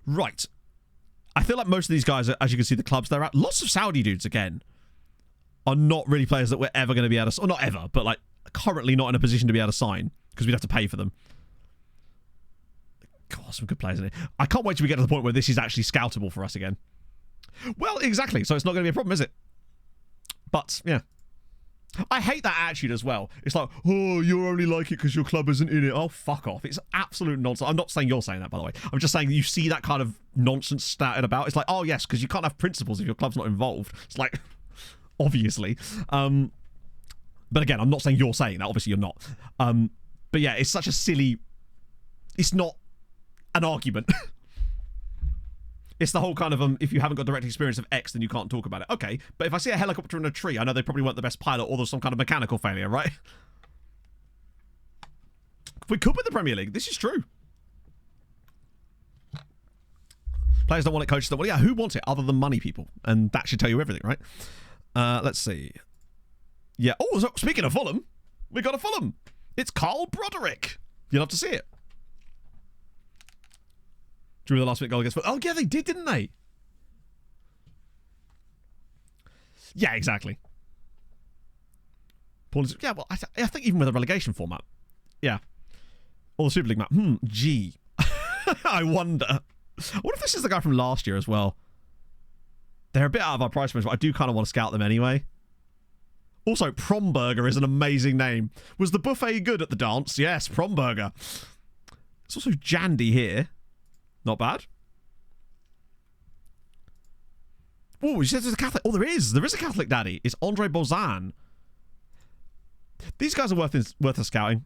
Right. I feel like most of these guys, as you can see, the clubs they're at, lots of Saudi dudes, again, are not really players that we're ever going to be able to... Or not ever, but, like, currently not in a position to be able to sign, because we'd have to pay for them. God, some good players in it. I can't wait till we get to the point where this is actually scoutable for us again. Well, exactly. So it's not going to be a problem, is it? But, yeah. I hate that attitude as well. It's like, oh, you only like it because your club isn't in it. Oh, fuck off. It's absolute nonsense. I'm not saying you're saying that, by the way. I'm just saying you see that kind of nonsense started about. It's like, oh, yes, because you can't have principles if your club's not involved. It's like, obviously. But again, I'm not saying you're saying that. Obviously, you're not. But yeah, it's such a silly... It's not an argument. It's the whole kind of, if you haven't got direct experience of X, then you can't talk about it. Okay, but if I see a helicopter in a tree, I know they probably weren't the best pilot, or there's some kind of mechanical failure, right? We could win the Premier League. This is true. Players don't want it, coaches don't want it. Yeah, who wants it other than money people? And that should tell you everything, right? Let's see. Yeah. Oh, so speaking of Fulham, we got a Fulham. It's Carl Broderick. You'll have to see it. Drew the last minute goal against Fulham. Oh, yeah, they did, didn't they? Yeah, exactly. Yeah, well, I think even with a relegation format. Yeah. Or the Super League map. Gee. I wonder. What if this is the guy from last year as well? They're a bit out of our price range, but I do kind of want to scout them anyway. Also, Promburger is an amazing name. Was the buffet good at the dance? Yes, Promburger. There's also Jandy here. Not bad. Oh, he says there's a Catholic. Oh, there is. There is a Catholic daddy. It's Andre Bozan. These guys are worth a scouting.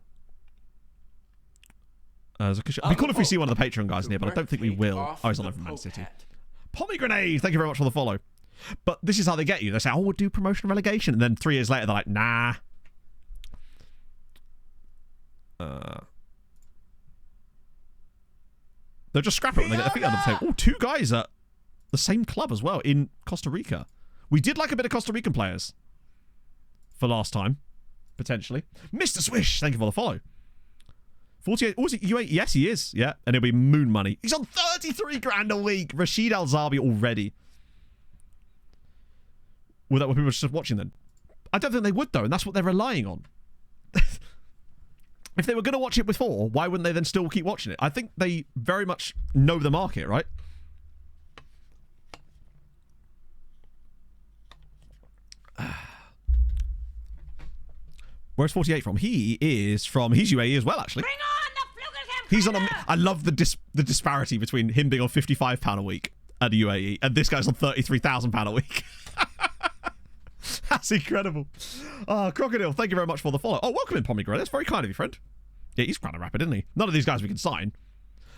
It'd be cool if we see one of the Patreon guys in here, but I don't think we will. Oh, he's on over Man City. Pomegranate, thank you very much for the follow. But this is how they get you. They say, oh, we'll do promotion relegation. And then 3 years later, they're like, nah. They'll just scrap it when they get their feet under the table. Oh, 2 guys at the same club as well in Costa Rica. We did like a bit of Costa Rican players for last time, potentially. Mr. Swish, thank you for the follow. 48. Oh, is it U8? Yes, he is. Yeah, and it'll be moon money. He's on 33 grand a week. Rashid Al-Zabi already. Well, that were people just watching then? I don't think they would, though, and that's what they're relying on. If they were going to watch it before, why wouldn't they then still keep watching it? I think they very much know the market, right? Where's 48 from? He is from... He's UAE as well, actually. Bring on the Flugelsheim He's on a... I love the disparity between him being on £55 a week at the UAE and this guy's on £33,000 a week. That's incredible. Crocodile, thank you very much for the follow. Oh, welcome in, Pomegranate. That's very kind of you, friend. Yeah, he's kind of rapid, isn't he? None of these guys we can sign.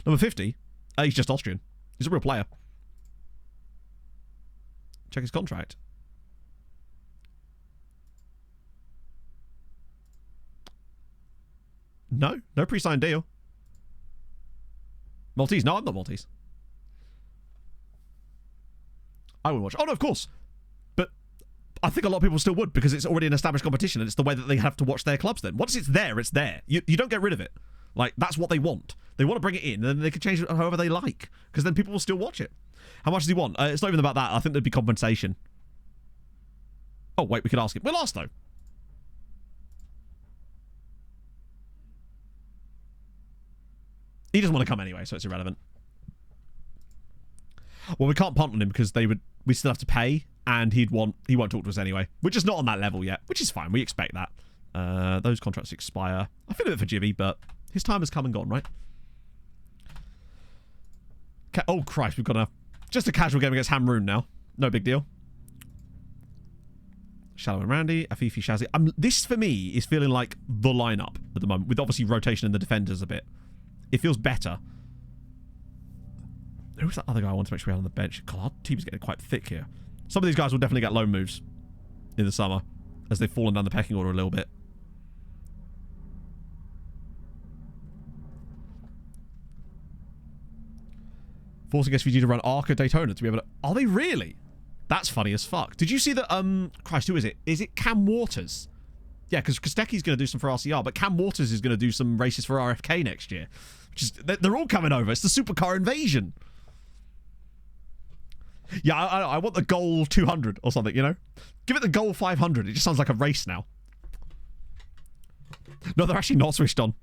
Number 50. He's just Austrian. He's a real player. Check his contract. No pre-signed deal. Maltese? No, I'm not Maltese. I would watch. Oh, no, of course. But I think a lot of people still would because it's already an established competition and it's the way that they have to watch their clubs then. Once it's there, it's there. You don't get rid of it. Like, that's what they want. They want to bring it in and then they can change it however they like because then people will still watch it. How much does he want? It's not even about that. I think there'd be compensation. Oh, wait, we could ask him. We'll ask, though. He doesn't want to come anyway, so it's irrelevant. Well, we can't punt on him because we still have to pay, and he won't talk to us anyway. We're just not on that level yet, which is fine. We expect that. Those contracts expire. I feel a bit for Jimmy, but his time has come and gone, right? Oh, Christ, we've got just a casual game against Hamrun now. No big deal. Shallow and Randy, Afifi, Shazzy. This, for me, is feeling like the lineup at the moment, with obviously rotation in the defenders a bit. It feels better. Who's that other guy I want to make sure we have on the bench? God, our team's getting quite thick here. Some of these guys will definitely get loan moves in the summer as they've fallen down the pecking order a little bit. Forcing SVG to run Arca Daytona to be able to... Are they really? That's funny as fuck. Did you see that... Christ, who is it? Is it Cam Waters? Yeah, because Kostecki's going to do some for RCR, but Cam Waters is going to do some races for RFK next year. Which is, they're all coming over. It's the supercar invasion. Yeah, I want the goal 200 or something, you know? Give it the goal 500. It just sounds like a race now. No, they're actually not switched on.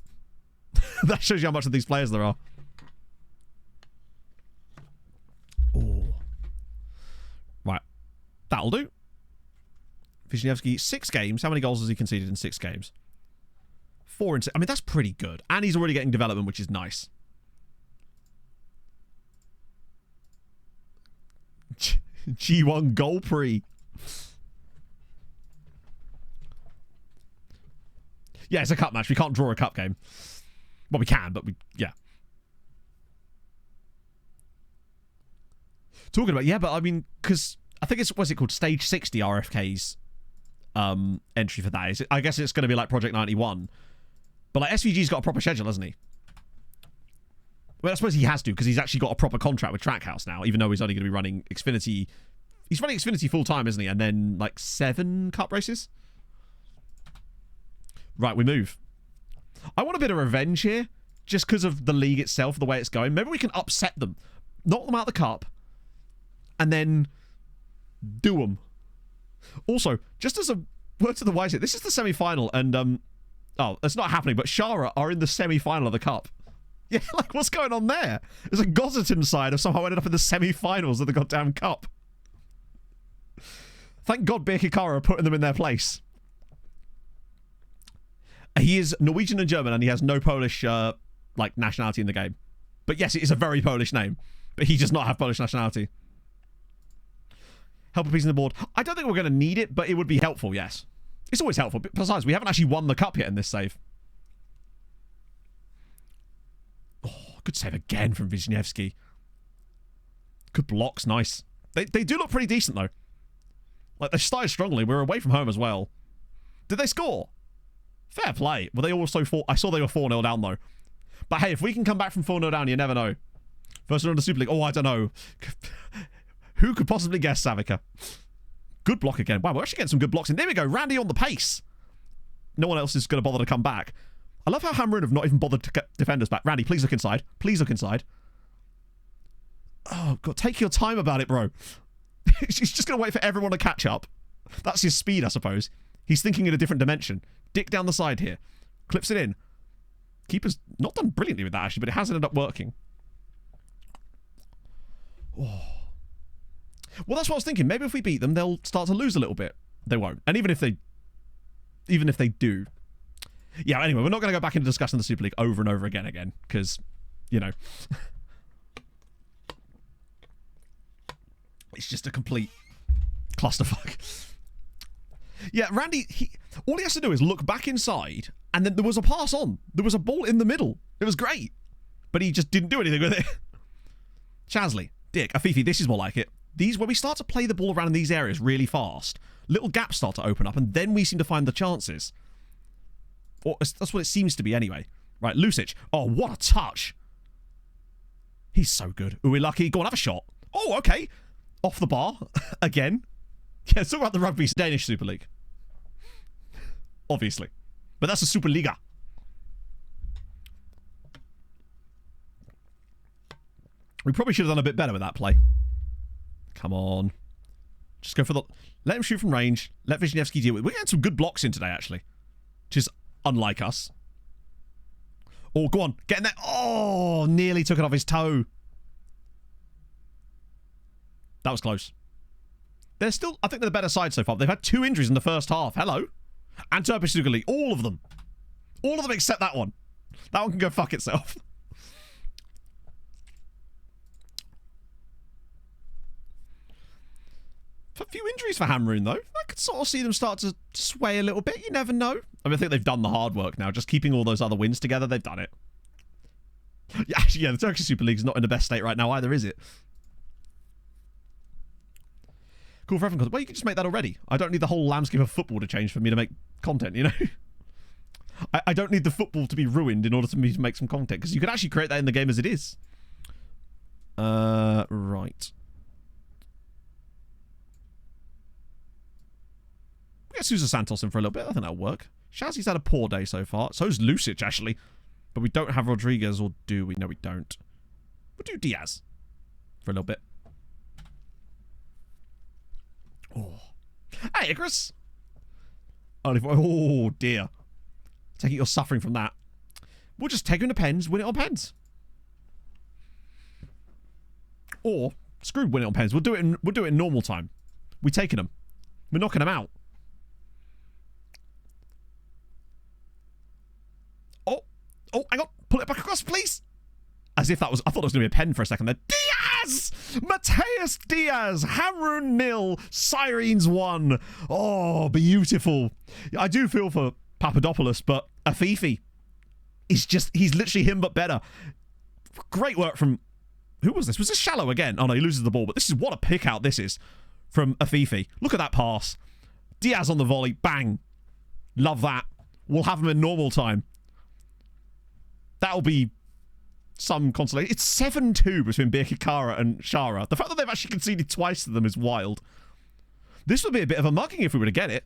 That shows you how much of these players there are. Oh. Right. That'll do. Wisniewski, 6 games. How many goals has he conceded in 6 games? 4 in 6. I mean, that's pretty good. And he's already getting development, which is nice. G1 goal pre. Yeah, it's a cup match. We can't draw a cup game. Well, we can, but yeah. Talking about, yeah, but I mean, because I think what's it called? Stage 60 RFK's entry for that. I guess it's going to be like Project 91. But like SVG's got a proper schedule, hasn't he? Well, I suppose he has to, because he's actually got a proper contract with Trackhouse now, even though he's only going to be running Xfinity. He's running Xfinity full time, isn't he? And then like 7 cup races. Right, we move. I want a bit of revenge here, just because of the league itself, the way it's going. Maybe we can upset them, knock them out of the cup, and then do them. Also, just as a word to the wise here, this is the semi-final, and oh, it's not happening, but Shara are in the semi-final of the cup. Yeah, like, what's going on there? There's a Gosserton side have somehow ended up in the semi-finals of the goddamn cup. Thank God Birkirkara are putting them in their place. He is Norwegian and German, and he has no Polish, like, nationality in the game. But yes, it is a very Polish name. But he does not have Polish nationality. Help a piece on the board. I don't think we're going to need it, but it would be helpful, yes. It's always helpful. Besides, we haven't actually won the cup yet in this save. Oh, good save again from Wisniewski. Good blocks, nice. They do look pretty decent, though. Like, they started strongly. We're away from home as well. Did they score? Fair play. Were they also I saw they were 4-0 down, though. But hey, if we can come back from 4-0 down, you never know. First one in the Super League. Oh, I don't know. Who could possibly guess Savica? Good block again. Wow, we're actually getting some good blocks in. There we go. Randy on the pace. No one else is going to bother to come back. I love how Hamrun have not even bothered to get defenders back. Randy, please look inside. Please look inside. Oh, God. Take your time about it, bro. He's just going to wait for everyone to catch up. That's his speed, I suppose. He's thinking in a different dimension. Dick down the side here. Clips it in. Keeper's not done brilliantly with that, actually, but it has ended up working. Oh. Well, that's what I was thinking. Maybe if we beat them, they'll start to lose a little bit. They won't. And even if they do. Yeah, anyway, we're not going to go back into discussing the Super League over and over again, because, you know, it's just a complete clusterfuck. Yeah, Randy, all he has to do is look back inside, and then there was a pass on. There was a ball in the middle. It was great. But he just didn't do anything with it. Chasley, Dick, Afifi, this is more like it. When we start to play the ball around in these areas really fast, little gaps start to open up, and then we seem to find the chances. Or that's what it seems to be anyway. Right, Lucic. Oh, what a touch. He's so good. Are we lucky? Go on, have a shot. Oh, okay. Off the bar. Again. Yeah, it's all about the rugby Danish Super League. Obviously. But that's a Superliga. We probably should have done a bit better with that play. Come on. Just go for the... Let him shoot from range. Let Wisniewski deal with it. We're getting some good blocks in today, actually. Which is unlike us. Oh, go on. Get in there. Oh, nearly took it off his toe. That was close. They're still... I think they're the better side so far. They've had 2 injuries in the first half. Hello. And Turkish Super League. All of them. All of them except that one. That one can go fuck itself. A few injuries for Hamrun, though. I could sort of see them start to sway a little bit. You never know. I mean, I think they've done the hard work now. Just keeping all those other wins together, they've done it. Yeah, actually, yeah, the Turkish Super League's not in the best state right now either, is it? Cool for everyone. Well, you can just make that already. I don't need the whole landscape of football to change for me to make content, you know? I don't need the football to be ruined in order for me to make some content, because you could actually create that in the game as it is. Right. We'll get Sousa Santos in for a little bit. I think that'll work. Shazzy's had a poor day so far. So's Lucic, actually. But we don't have Rodriguez, or do we? No, we don't. We'll do Diaz for a little bit. Oh. Hey, Icarus. Oh, dear. Take it you're suffering from that. We'll just take him to pens, win it on pens. Or, screw win it on pens. We'll do it in normal time. We're taking them. We're knocking them out. Oh, hang on. Pull it back across, please. As if that was... I thought it was going to be a pen for a second there. Diaz! Mateus Diaz! Hamrun 0. Sirens 1. Oh, beautiful. I do feel for Papadopoulos, but Afifi is just... He's literally him, but better. Great work from Who was this? Was this Shallow again? Oh no, he loses the ball, but this is what a pick out this is from Afifi. Look at that pass. Diaz on the volley. Bang. Love that. We'll have him in normal time. That'll be some consolation. It's 7-2 between Birkirkara and Shara. The fact that they've actually conceded twice to them is wild. This would be a bit of a mugging if we were to get it.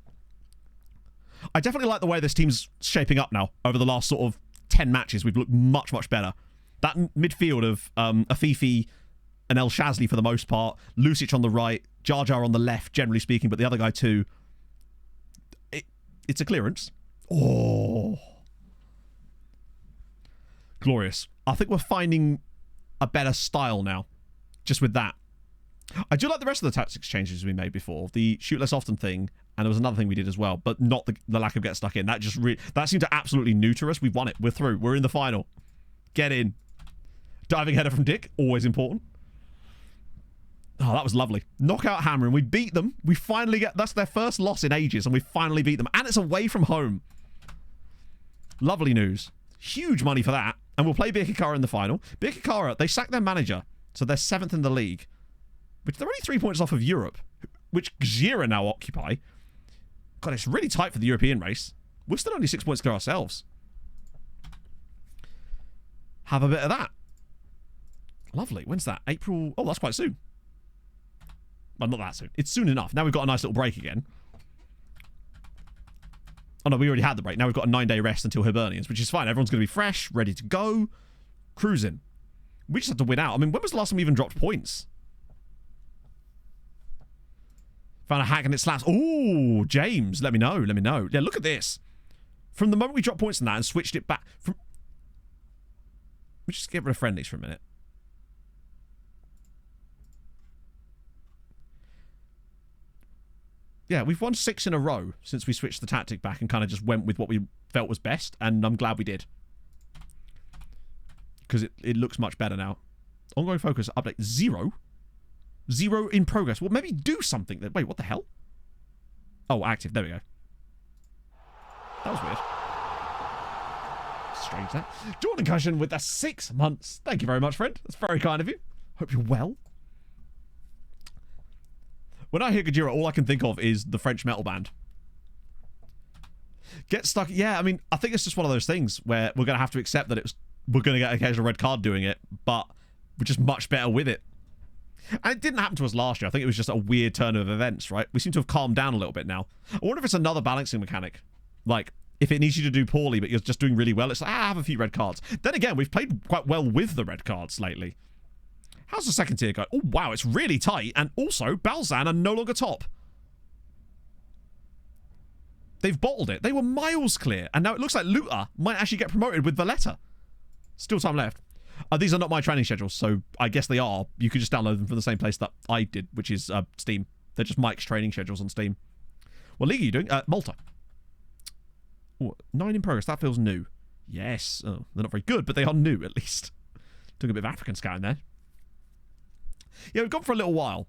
I definitely like the way this team's shaping up now. Over the last sort of 10 matches, we've looked much, much better. That midfield of Afifi and El Shazli for the most part, Lucic on the right, Jar Jar on the left, generally speaking, but the other guy too. It's a clearance. Oh. Glorious. I think we're finding a better style now, just with that. I do like the rest of the tactics changes we made before. The shoot less often thing, and there was another thing we did as well, but not the lack of get stuck in. That just that seemed to absolutely neuter us. We've won it. We're through. We're in the final. Get in. Diving header from Dick, always important. Oh, that was lovely. Knockout Hamrun. We beat them. We finally get... That's their first loss in ages, and we finally beat them. And it's away from home. Lovely news. Huge money for that. And we'll play Birkirkara in the final. Birkirkara, they sacked their manager, so they're 7th in the league. Which they're only 3 points off of Europe, which Gzira now occupy. God, it's really tight for the European race. We're still only 6 points clear ourselves. Have a bit of that. Lovely. When's that? April... Oh, that's quite soon. Well, not that soon. It's soon enough. Now we've got a nice little break again. Oh, no, we already had the break. Now we've got a 9-day rest until Hibernians, which is fine. Everyone's going to be fresh, ready to go. Cruising. We just have to win out. I mean, when was the last time we even dropped points? Found a hack and it slaps. Oh, James, let me know. Let me know. Yeah, look at this. From the moment we dropped points in that and switched it back... We just get rid of friendlies for a minute. Yeah, we've won 6 in a row since we switched the tactic back and kind of just went with what we felt was best, and I'm glad we did. Because it looks much better now. Ongoing focus, update 0. 0 in progress. Well, maybe do something. Wait, what the hell? Oh, active. There we go. That was weird. Strange, that. Jordan Cushion with the 6 months. Thank you very much, friend. That's very kind of you. Hope you're well. When I hear Gojira, all I can think of is the French metal band. Get stuck. Yeah, I mean, I think it's just one of those things where we're going to have to accept that we're going to get an occasional red card doing it, but we're just much better with it. And it didn't happen to us last year. I think it was just a weird turn of events, right? We seem to have calmed down a little bit now. I wonder if it's another balancing mechanic. Like, if it needs you to do poorly, but you're just doing really well, it's like, have a few red cards. Then again, we've played quite well with the red cards lately. How's the second tier go? Oh, wow, it's really tight. And also, Balzan are no longer top. They've bottled it. They were miles clear. And now it looks like Luta might actually get promoted with Valletta. Still time left. These are not my training schedules, so I guess they are. You can just download them from the same place that I did, which is Steam. They're just Mike's training schedules on Steam. What league are you doing? Malta. Ooh, 9 in progress. That feels new. Yes. Oh, they're not very good, but they are new, at least. Took a bit of African scouting there. Yeah, we've gone for a little while.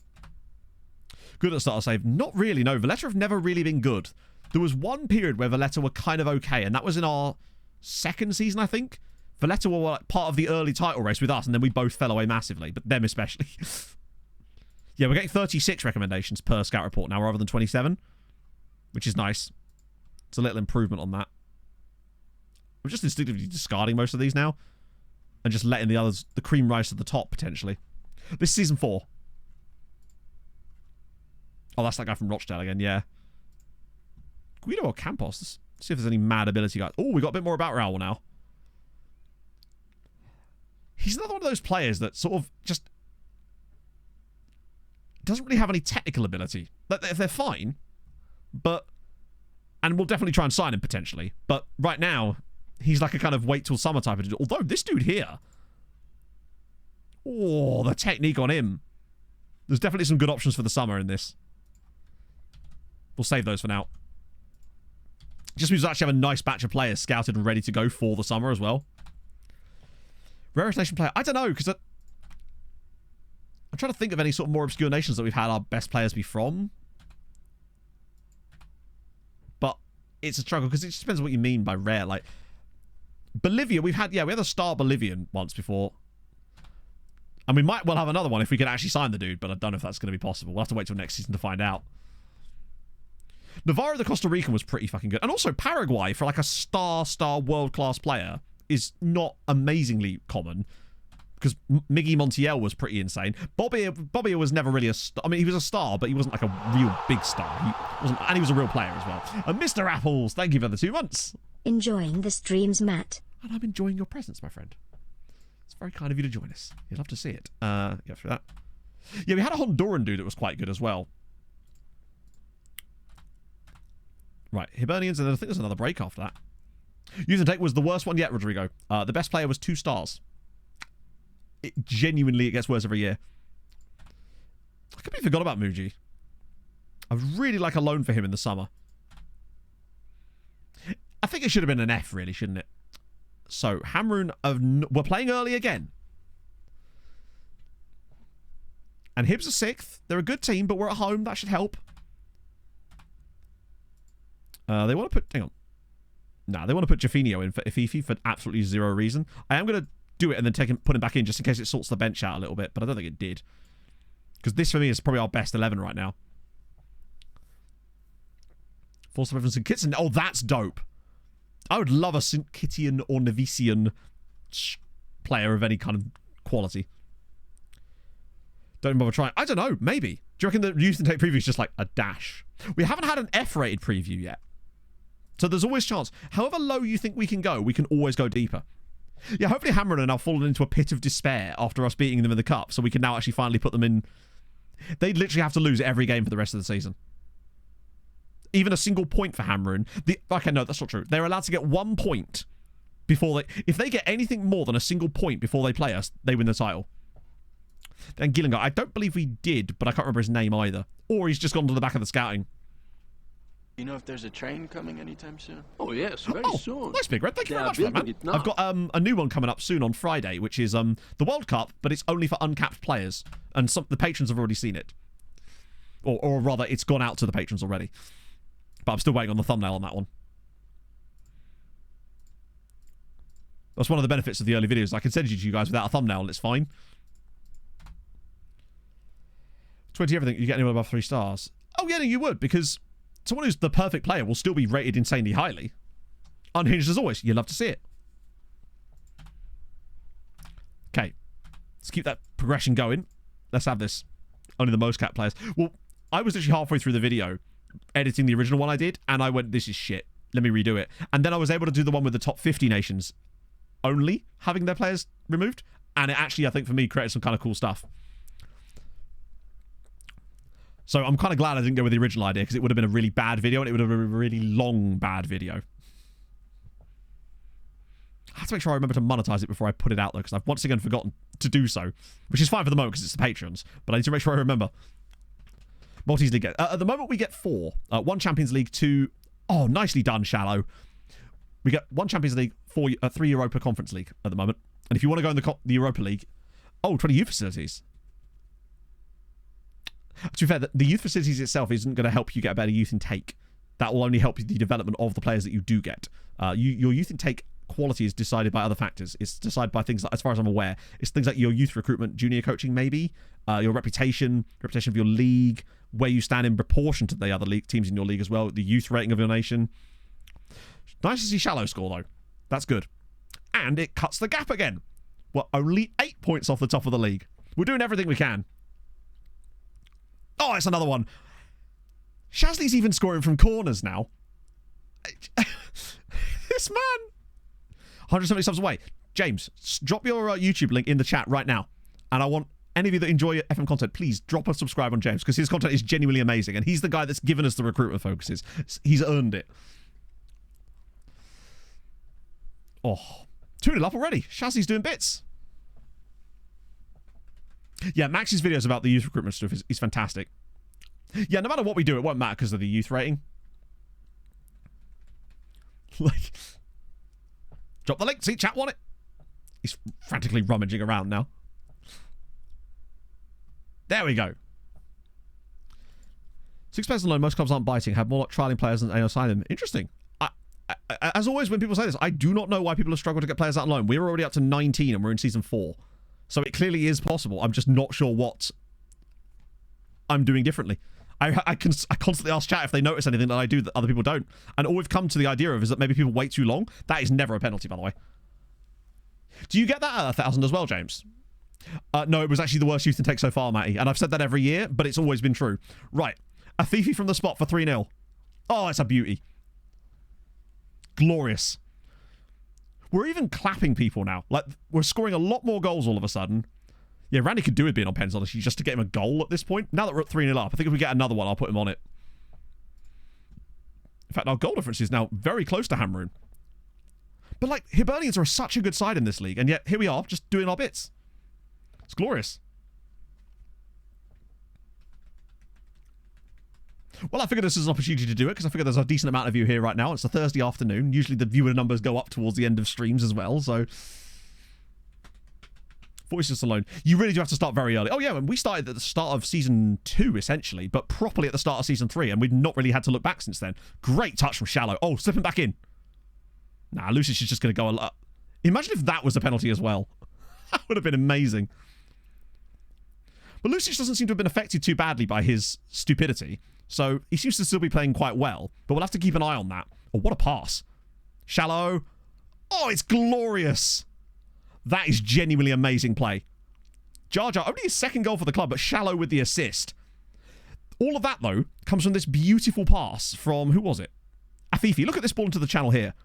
Good at starter save. Not really, no. Valletta have never really been good. There was one period where Valletta were kind of okay, and that was in our second season, I think. Valletta were like part of the early title race with us, and then we both fell away massively, but them especially. Yeah, we're getting 36 recommendations per scout report now rather than 27, which is nice. It's a little improvement on that. We're just instinctively discarding most of these now and just letting the others, the cream rise to the top, potentially. This is season 4. Oh, that's that guy from Rochdale again, yeah. Guido or Campos? Let's see if there's any mad ability guys. Oh, we got a bit more about Raul now. He's another one of those players that sort of just doesn't really have any technical ability. They're fine, but... And we'll definitely try and sign him, potentially. But right now, he's like a kind of wait till summer type of dude. Although, this dude here... Oh, the technique on him. There's definitely some good options for the summer in this. We'll save those for now. Just means we actually have a nice batch of players scouted and ready to go for the summer as well. Rarest nation player. I don't know, because I'm trying to think of any sort of more obscure nations that we've had our best players be from. But it's a struggle, because it just depends on what you mean by rare. Like, Bolivia, we had a star Bolivian once before. And we might well have another one if we can actually sign the dude, but I don't know if that's going to be possible. We'll have to wait till next season to find out. Navarro the Costa Rican was pretty fucking good. And also Paraguay, for like a star world-class player, is not amazingly common. Because Miggy Montiel was pretty insane. Bobby was never really a star. I mean, he was a star, but he wasn't like a real big star. And he was a real player as well. And Mr. Apples, thank you for the 2 months. Enjoying the streams, Matt. And I'm enjoying your presence, my friend. It's very kind of you to join us. You'd love to see it. Get through that. Yeah, we had a Honduran dude that was quite good as well. Right, Hibernians, and then I think there's another break after that. Youth Intake was the worst one yet, Rodrigo. The best player was 2 stars. It gets worse every year. I completely forgot about Muji. I'd really like a loan for him in the summer. I think it should have been an F, really, shouldn't it? So, Hamrun, we're playing early again. And Hibs are 6th. They're a good team, but we're at home. That should help. They want to put... Hang on. Nah, they want to put Jaffinho in for Ififi for absolutely zero reason. I am going to do it and then put him back in just in case it sorts the bench out a little bit, but I don't think it did. Because this, for me, is probably our best 11 right now. Force of Reference and Kitson. Oh, that's dope. I would love a St. Kittian or Novician player of any kind of quality. Don't bother trying. I don't know. Maybe. Do you reckon the Youth Intake preview is just like a dash? We haven't had an F-rated preview yet. So there's always chance. However low you think we can go, we can always go deeper. Yeah, hopefully Hamrun are now fallen into a pit of despair after us beating them in the cup, so we can now actually finally put them in. They'd literally have to lose every game for the rest of the season. Even a single point for Hamrun. Okay, no, that's not true. They're allowed to get 1 point before they... If they get anything more than a single point before they play us, they win the title. Then Gillingham, I don't believe we did, but I can't remember his name either. Or he's just gone to the back of the scouting. You know if there's a train coming anytime soon? Oh, yes, very soon. Nice, Big Red. Thank you very much for that, man. I've got a new one coming up soon on Friday, which is the World Cup, but it's only for uncapped players. And the patrons have already seen it. Or rather, it's gone out to the patrons already. But I'm still waiting on the thumbnail on that one. That's one of the benefits of the early videos. I can send you to you guys without a thumbnail, and it's fine. 20 everything, you get anyone above 3 stars? Oh, yeah, no, you would, because... Someone who's the perfect player will still be rated insanely highly. Unhinged as always. You'd love to see it. Okay. Let's keep that progression going. Let's have this. Only the most capped players. Well, I was literally halfway through the video editing the original one I did, and I went, this is shit. Let me redo it. And then I was able to do the one with the top 50 nations only having their players removed. And it actually, I think, for me, created some kind of cool stuff. So I'm kind of glad I didn't go with the original idea, because it would have been a really bad video, and it would have been a really long, bad video. I have to make sure I remember to monetize it before I put it out, though, because I've once again forgotten to do so, which is fine for the moment, because it's the patrons, but I need to make sure I remember. Maltese League. At the moment, we get 4. 1 Champions League, 2... Oh, nicely done, Shallow. We get 1 Champions League, 3 Europa Conference League at the moment. And if you want to go in the Europa League... Oh, 20 youth facilities. To be fair, the youth facilities itself isn't going to help you get a better youth intake. That will only help the development of the players that you do get. Your youth intake quality is decided by other factors. It's decided by things like, as far as I'm aware, it's things like your youth recruitment, junior coaching maybe, your reputation of your league, where you stand in proportion to the other league teams in your league as well, the youth rating of your nation. Nice to see Shallow score, though. That's good. And it cuts the gap again. We're only 8 points off the top of the league. We're doing everything we can. Oh, it's another one. Shazly's even scoring from corners now. This man. 170 subs away. James, drop your YouTube link in the chat right now. And I want any of you that enjoy FM content, please drop a subscribe on James, because his content is genuinely amazing. And he's the guy that's given us the recruitment focuses. He's earned it. Oh, 2-0 up already. Shazly's doing bits. Yeah, Max's videos about the youth recruitment stuff is fantastic. Yeah, no matter what we do, it won't matter because of the youth rating. Like, drop the link. See, chat want it. He's frantically rummaging around now. There we go. 6 players alone. Most clubs aren't biting. Have more like trialing players than sign them. Interesting. As always, when people say this, I do not know why people have struggled to get players out on loan. We're already up to 19 and we're in season 4. So it clearly is possible. I'm just not sure what I'm doing differently. I constantly ask chat if they notice anything that I do that other people don't. And all we've come to the idea of is that maybe people wait too long. That is never a penalty, by the way. Do you get that at 1,000 as well, James? No, it was actually the worst youth intake so far, Matty. And I've said that every year, but it's always been true. Right. A Fifi from the spot for 3-0. Oh, it's a beauty. Glorious. We're even clapping people now. Like, we're scoring a lot more goals all of a sudden. Yeah, Randy could do with being on pens, honestly, just to get him a goal at this point. Now that we're at 3-0 up, I think if we get another one, I'll put him on it. In fact, our goal difference is now very close to Hamrun. But, like, Hibernians are such a good side in this league, and yet here we are, just doing our bits. It's glorious. Well, I figured this is an opportunity to do it, because I figure there's a decent amount of you here right now. It's a Thursday afternoon. Usually the viewer numbers go up towards the end of streams as well, so... Voices alone. You really do have to start very early. Oh, yeah, and we started at the start of Season 2, essentially, but properly at the start of Season 3, and we've not really had to look back since then. Great touch from Shallow. Oh, slipping back in. Nah, Lucius is just going to go a lot. Imagine if that was a penalty as well. That would have been amazing. But Lucius doesn't seem to have been affected too badly by his stupidity, so he seems to still be playing quite well, but we'll have to keep an eye on that. Oh, what a pass. Shallow. Oh, it's glorious. That is genuinely amazing play. Jar Jar, only his second goal for the club, but Shallow with the assist. All of that, though, comes from this beautiful pass from, who was it? Afifi. Look at this ball into the channel here.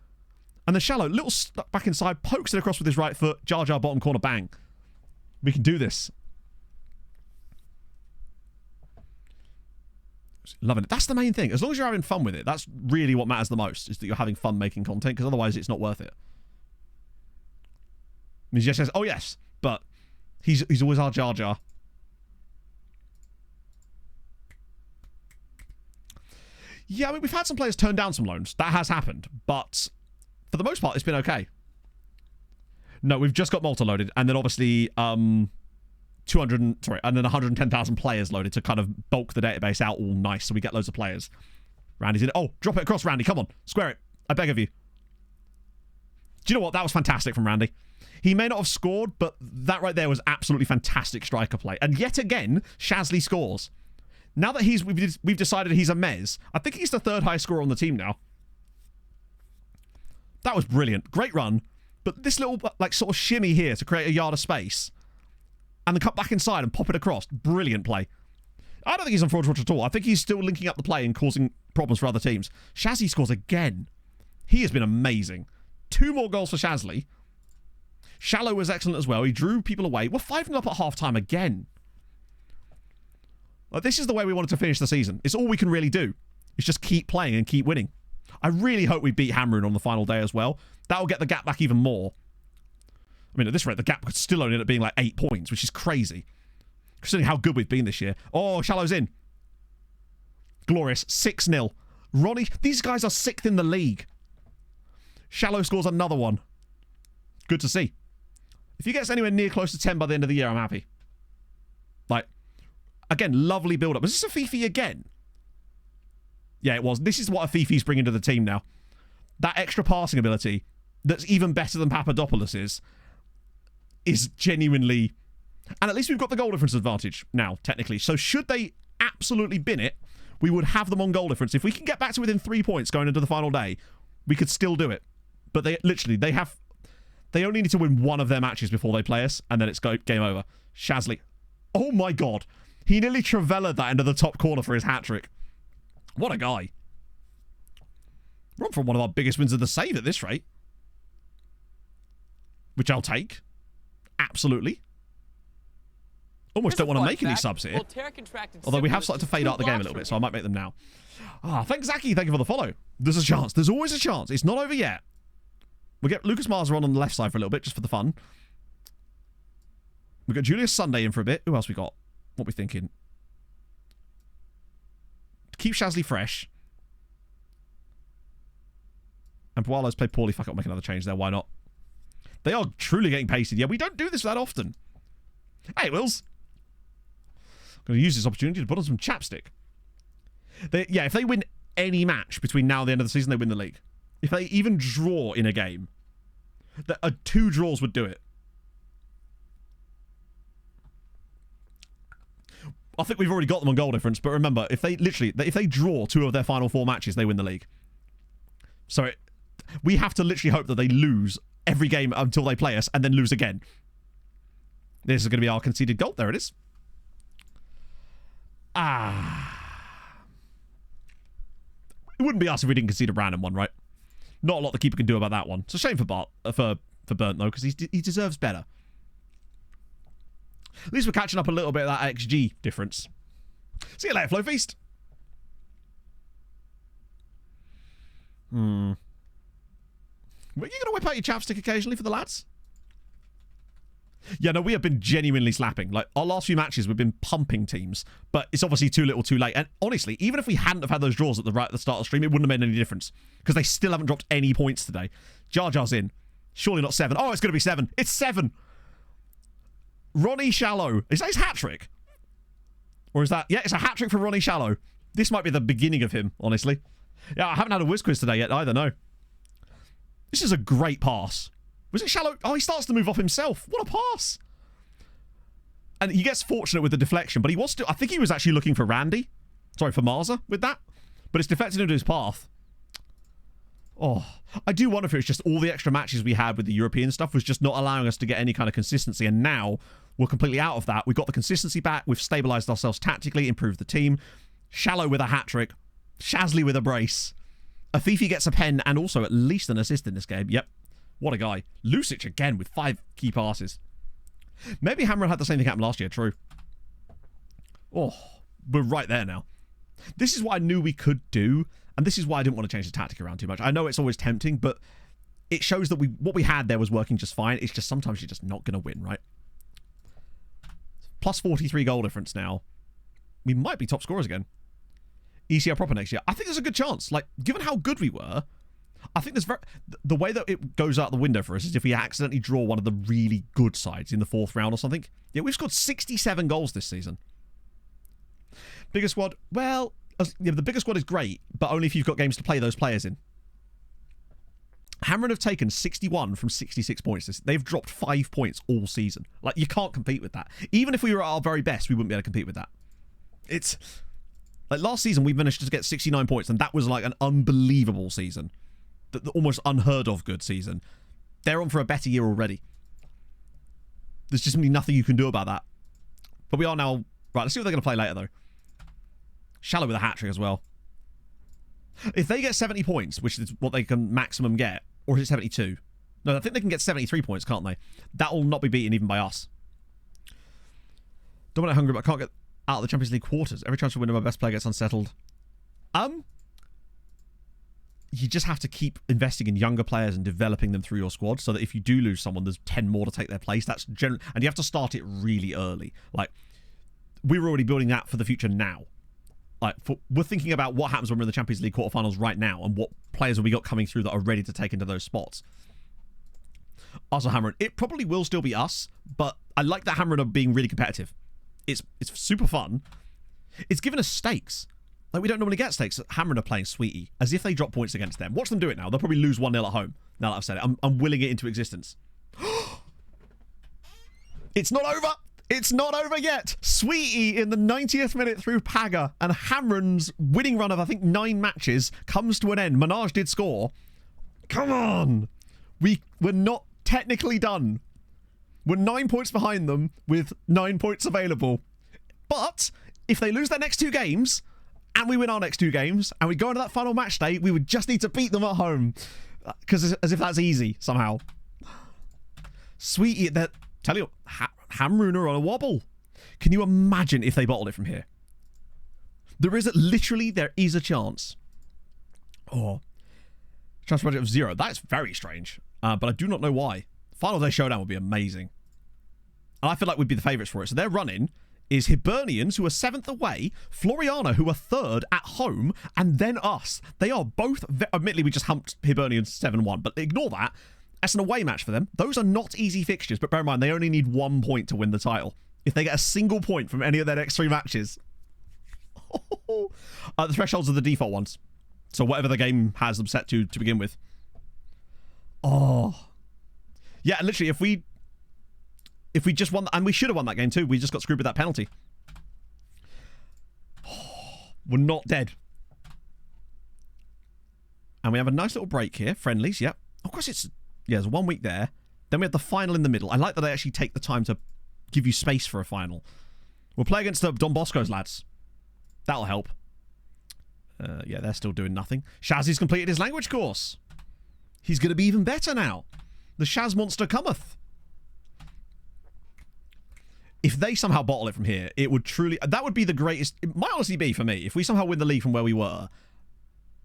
And the Shallow, little stuck back inside, pokes it across with his right foot. Jar Jar, bottom corner, bang. We can do this. Loving it. That's the main thing. As long as you're having fun with it, that's really what matters the most, is that you're having fun making content, because otherwise it's not worth it. He just says, oh yes, but he's always our Jar Jar. Yeah, I mean, we've had some players turn down some loans. That has happened, but for the most part, it's been okay. No, we've just got Malta loaded, and then obviously and then 110,000 players loaded to kind of bulk the database out all nice, so we get loads of players. Randy's in it. Oh, drop it across, Randy. Come on, square it. I beg of you. Do you know what? That was fantastic from Randy. He may not have scored, but that right there was absolutely fantastic striker play. And yet again, Shasley scores. Now that we've decided he's a mez, I think he's the third highest scorer on the team now. That was brilliant. Great run. But this little, like, sort of shimmy here to create a yard of space. And then cut back inside and pop it across. Brilliant play. I don't think he's on fraud at all. I think he's still linking up the play and causing problems for other teams. Shazzy scores again. He has been amazing. 2 more goals for Shasley. Shallow was excellent as well. He drew people away. We're 5-0 up at half-time again. Like, this is the way we wanted to finish the season. It's all we can really do. It's just keep playing and keep winning. I really hope we beat Hamrun on the final day as well. That will get the gap back even more. I mean, at this rate, the gap could still only end up being like 8 points, which is crazy. Considering how good we've been this year. Oh, Shallow's in. Glorious. 6-0. Ronnie, these guys are 6th in the league. Shallow scores another one. Good to see. If he gets anywhere near close to 10 by the end of the year, I'm happy. Like, again, lovely build-up. Was this a Fifi again? Yeah, it was. This is what a Fifi's bringing to the team now. That extra passing ability that's even better than Papadopoulos is genuinely... And at least we've got the goal difference advantage now, technically. So should they absolutely bin it, we would have them on goal difference. If we can get back to within 3 points going into the final day, we could still do it. But they only need to win one of their matches before they play us, and then it's game over. Shasley. Oh my god. He nearly travellaed that into the top corner for his hat-trick. What a guy. We're on for one of our biggest wins of the save at this rate. Which I'll take. Absolutely. Almost don't want to make any subs here. Although we have started to fade out the game a little bit, so I might make them now. Thanks, Zaki. Thank you for the follow. There's a chance. There's always a chance. It's not over yet. We'll get Lucas Marzer on the left side for a little bit, just for the fun. We've got Julius Sunday in for a bit. Who else we got? What are we thinking? Keep Shasley fresh. And Pualo's played poorly. Fuck it, I'll make another change there. Why not? They are truly getting pasted. Yeah, we don't do this that often. Hey, Wills. I'm going to use this opportunity to put on some chapstick. If they win any match between now and the end of the season, they win the league. If they even draw in a game, 2 draws would do it. I think we've already got them on goal difference, but remember, if they draw 2 of their final 4 matches, they win the league. So we have to literally hope that they lose every game until they play us and then lose again. This is going to be our conceded goal. There it is. It wouldn't be us if we didn't concede a random one, right? Not a lot the keeper can do about that one. It's a shame for Burnt, though, because he deserves better. At least we're catching up a little bit of that XG difference. See you later, Flow Feast. Were you going to whip out your chapstick occasionally for the lads? Yeah, no, we have been genuinely slapping. Like, our last few matches, we've been pumping teams, but it's obviously too little too late. And honestly, even if we hadn't have had those draws at the start of the stream, it wouldn't have made any difference, because they still haven't dropped any points today. Jar Jar's in. Surely not 7. Oh, it's going to be 7. It's 7. Ronnie Shallow. Is that his hat-trick? Or is that... Yeah, it's a hat-trick for Ronnie Shallow. This might be the beginning of him, honestly. Yeah, I haven't had a whiz quiz today yet either, no. This is a great pass. Was it Shallow? Oh, he starts to move off himself. What a pass. And he gets fortunate with the deflection, but he was still... I think he was actually looking for Randy. Sorry, for Marza with that. But it's deflected into his path. Oh, I do wonder if it's just all the extra matches we had with the European stuff was just not allowing us to get any kind of consistency. And now we're completely out of that. We've got the consistency back. We've stabilised ourselves tactically, improved the team. Shallow with a hat-trick. Shasley with a brace. Afifi gets a pen and also at least an assist in this game. Yep. What a guy. Lucic again with 5 key passes. Maybe Hamrun had the same thing happen last year. True. Oh, we're right there now. This is what I knew we could do. And this is why I didn't want to change the tactic around too much. I know it's always tempting, but it shows that what we had there was working just fine. It's just sometimes you're just not going to win, right? Plus 43 goal difference now. We might be top scorers again. ECL proper next year. I think there's a good chance. Like, given how good we were, I think there's the way that it goes out the window for us is if we accidentally draw one of the really good sides in the 4th round or something. Yeah, we've scored 67 goals this season. Bigger squad? Well... Yeah, the bigger squad is great, but only if you've got games to play those players in. Hamrun have taken 61 from 66 points. They've dropped 5 points all season. Like, you can't compete with that. Even if we were at our very best, we wouldn't be able to compete with that. It's... Like, last season, we managed to get 69 points, and that was, like, an unbelievable season. The almost unheard of good season. They're on for a better year already. There's just simply nothing you can do about that. But we are now... Right, let's see what they're going to play later, though. Shallow with a hat-trick as well. If they get 70 points, which is what they can maximum get, or is it 72? No, I think they can get 73 points, can't they? That will not be beaten even by us. Don't want to hungry, but I can't get out of the Champions League quarters. Every chance to win, my best player gets unsettled. You just have to keep investing in younger players and developing them through your squad so that if you do lose someone, there's 10 more to take their place. That's generally... And you have to start it really early. Like, we're already building that for the future now. Like, we're thinking about what happens when we're in the Champions League quarterfinals right now and what players have we got coming through that are ready to take into those spots. Also, Hamrun, it probably will still be us, but I like that Hamrun are being really competitive. It's super fun. It's given us stakes. Like, we don't normally get stakes. Hamrun are playing Sweetie, as if they drop points against them. Watch them do it now. They'll probably lose 1-0 at home, now that I've said it. I'm willing it into existence. It's not over! It's not over yet. Sweetie in the 90th minute through Paga, and Hamrun's winning run of, I think, 9 matches comes to an end. Minaj did score. Come on. We're not technically done. We're 9 points behind them with 9 points available. But if they lose their next 2 games, and we win our next 2 games, and we go into that final match day, we would just need to beat them at home. Because as if that's easy, somehow. Sweetie, tell you, Hamrun are on a wobble. Can you imagine if they bottled it from here? There is a chance. Oh. Chance budget of 0. That's very strange. But I do not know why. Final day showdown would be amazing. And I feel like we'd be the favourites for it. So their run-in is Hibernians, who are 7th away, Floriana, who are 3rd at home, and then us. They are both... Admittedly, we just humped Hibernians 7-1, but ignore that. That's an away match for them. Those are not easy fixtures, but bear in mind, they only need 1 point to win the title. If they get a single point from any of their next 3 matches. The thresholds are the default ones. So whatever the game has them set to begin with. Oh. Yeah, literally, if we just won... And we should have won that game too. We just got screwed with that penalty. We're not dead. And we have a nice little break here. Friendlies, yep. Of course, there's 1 week there. Then we have the final in the middle. I like that they actually take the time to give you space for a final. We'll play against the Don Bosco's lads. That'll help. Yeah, they're still doing nothing. Shazzy's completed his language course. He's going to be even better now. The Shaz monster cometh. If they somehow bottle it from here, it would truly... That would be the greatest... It might honestly be, for me, if we somehow win the league from where we were,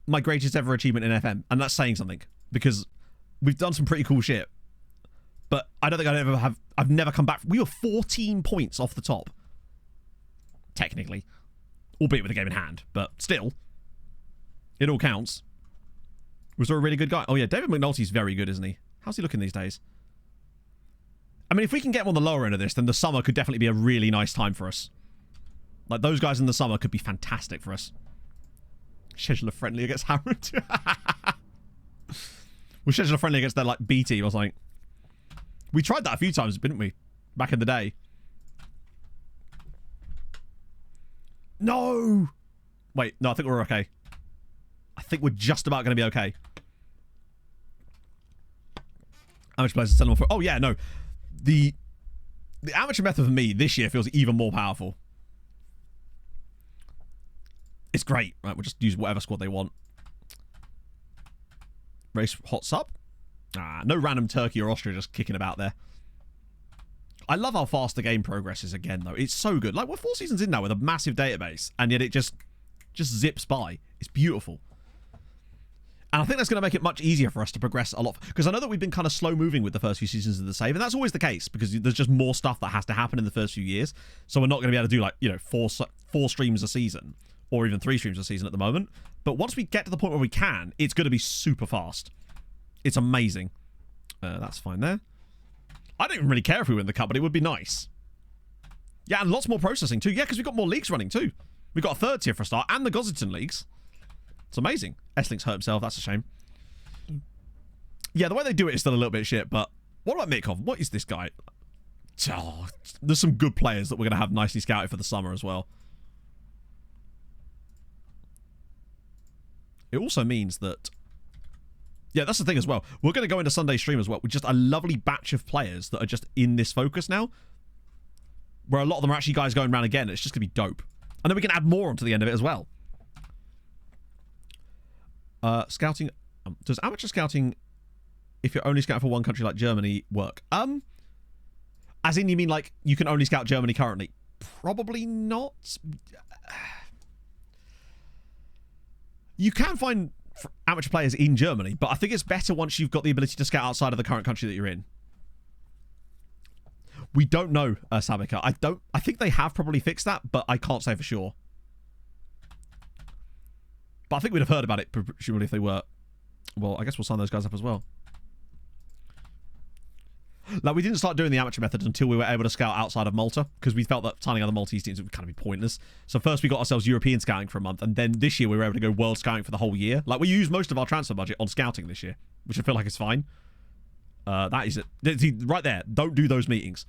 my greatest ever achievement in FM. And that's saying something. Because we've done some pretty cool shit. But I don't think I've never come back... We were 14 points off the top. Technically. Albeit with a game in hand. But still. It all counts. Was there a really good guy? Oh yeah, David McNulty's very good, isn't he? How's he looking these days? I mean, if we can get him on the lower end of this, then the summer could definitely be a really nice time for us. Like, those guys in the summer could be fantastic for us. Scheduler friendly against Hamrun. We'll schedule a friendly against their, like, B team or something. We tried that a few times, didn't we? Back in the day. No! Wait, no, I think we're okay. I think we're just about going to be okay. Amateur players send them for... Oh, yeah, no. The amateur method for me this year feels even more powerful. It's great. Right, we'll just use whatever squad they want. Race hot sub. No random Turkey or Austria just kicking about there. I love how fast the game progresses again, though. It's so good. Like, we're 4 seasons in now with a massive database, and yet it just zips by. It's beautiful. And I think that's going to make it much easier for us to progress a lot. Because I know that we've been kind of slow moving with the first few seasons of the save. And that's always the case. Because there's just more stuff that has to happen in the first few years. So we're not going to be able to do, like, you know, four streams a season. Or even 3 streams a season at the moment. But once we get to the point where we can, it's going to be super fast. It's amazing. That's fine there. I don't even really care if we win the cup, but it would be nice. Yeah, and lots more processing too. Yeah, because we've got more leagues running too. We've got a 3rd tier for a start. And the Goziton leagues. It's amazing. S-Link's hurt himself. That's a shame. Yeah, the way they do it is still a little bit shit, but what about Mitkov? What is this guy? Oh, there's some good players that we're going to have nicely scouted for the summer as well. It also means that... Yeah, that's the thing as well. We're going to go into Sunday stream as well with just a lovely batch of players that are just in this focus now. Where a lot of them are actually guys going around again. It's just going to be dope. And then we can add more onto the end of it as well. Scouting. Does amateur scouting, if you're only scouting for one country like Germany, work? As in, you mean like you can only scout Germany currently? Probably not. You can find amateur players in Germany, but I think it's better once you've got the ability to scout outside of the current country that you're in. We don't know, Sabika. I think they have probably fixed that, but I can't say for sure. But I think we'd have heard about it, presumably, if they were. Well, I guess we'll sign those guys up as well. Like, we didn't start doing the amateur method until we were able to scout outside of Malta, because we felt that signing other Maltese teams would kind of be pointless. So first we got ourselves European scouting for a month, and then this year we were able to go world scouting for the whole year. Like, we used most of our transfer budget on scouting this year, which I feel like is fine. That is it. Right there. Don't do those meetings.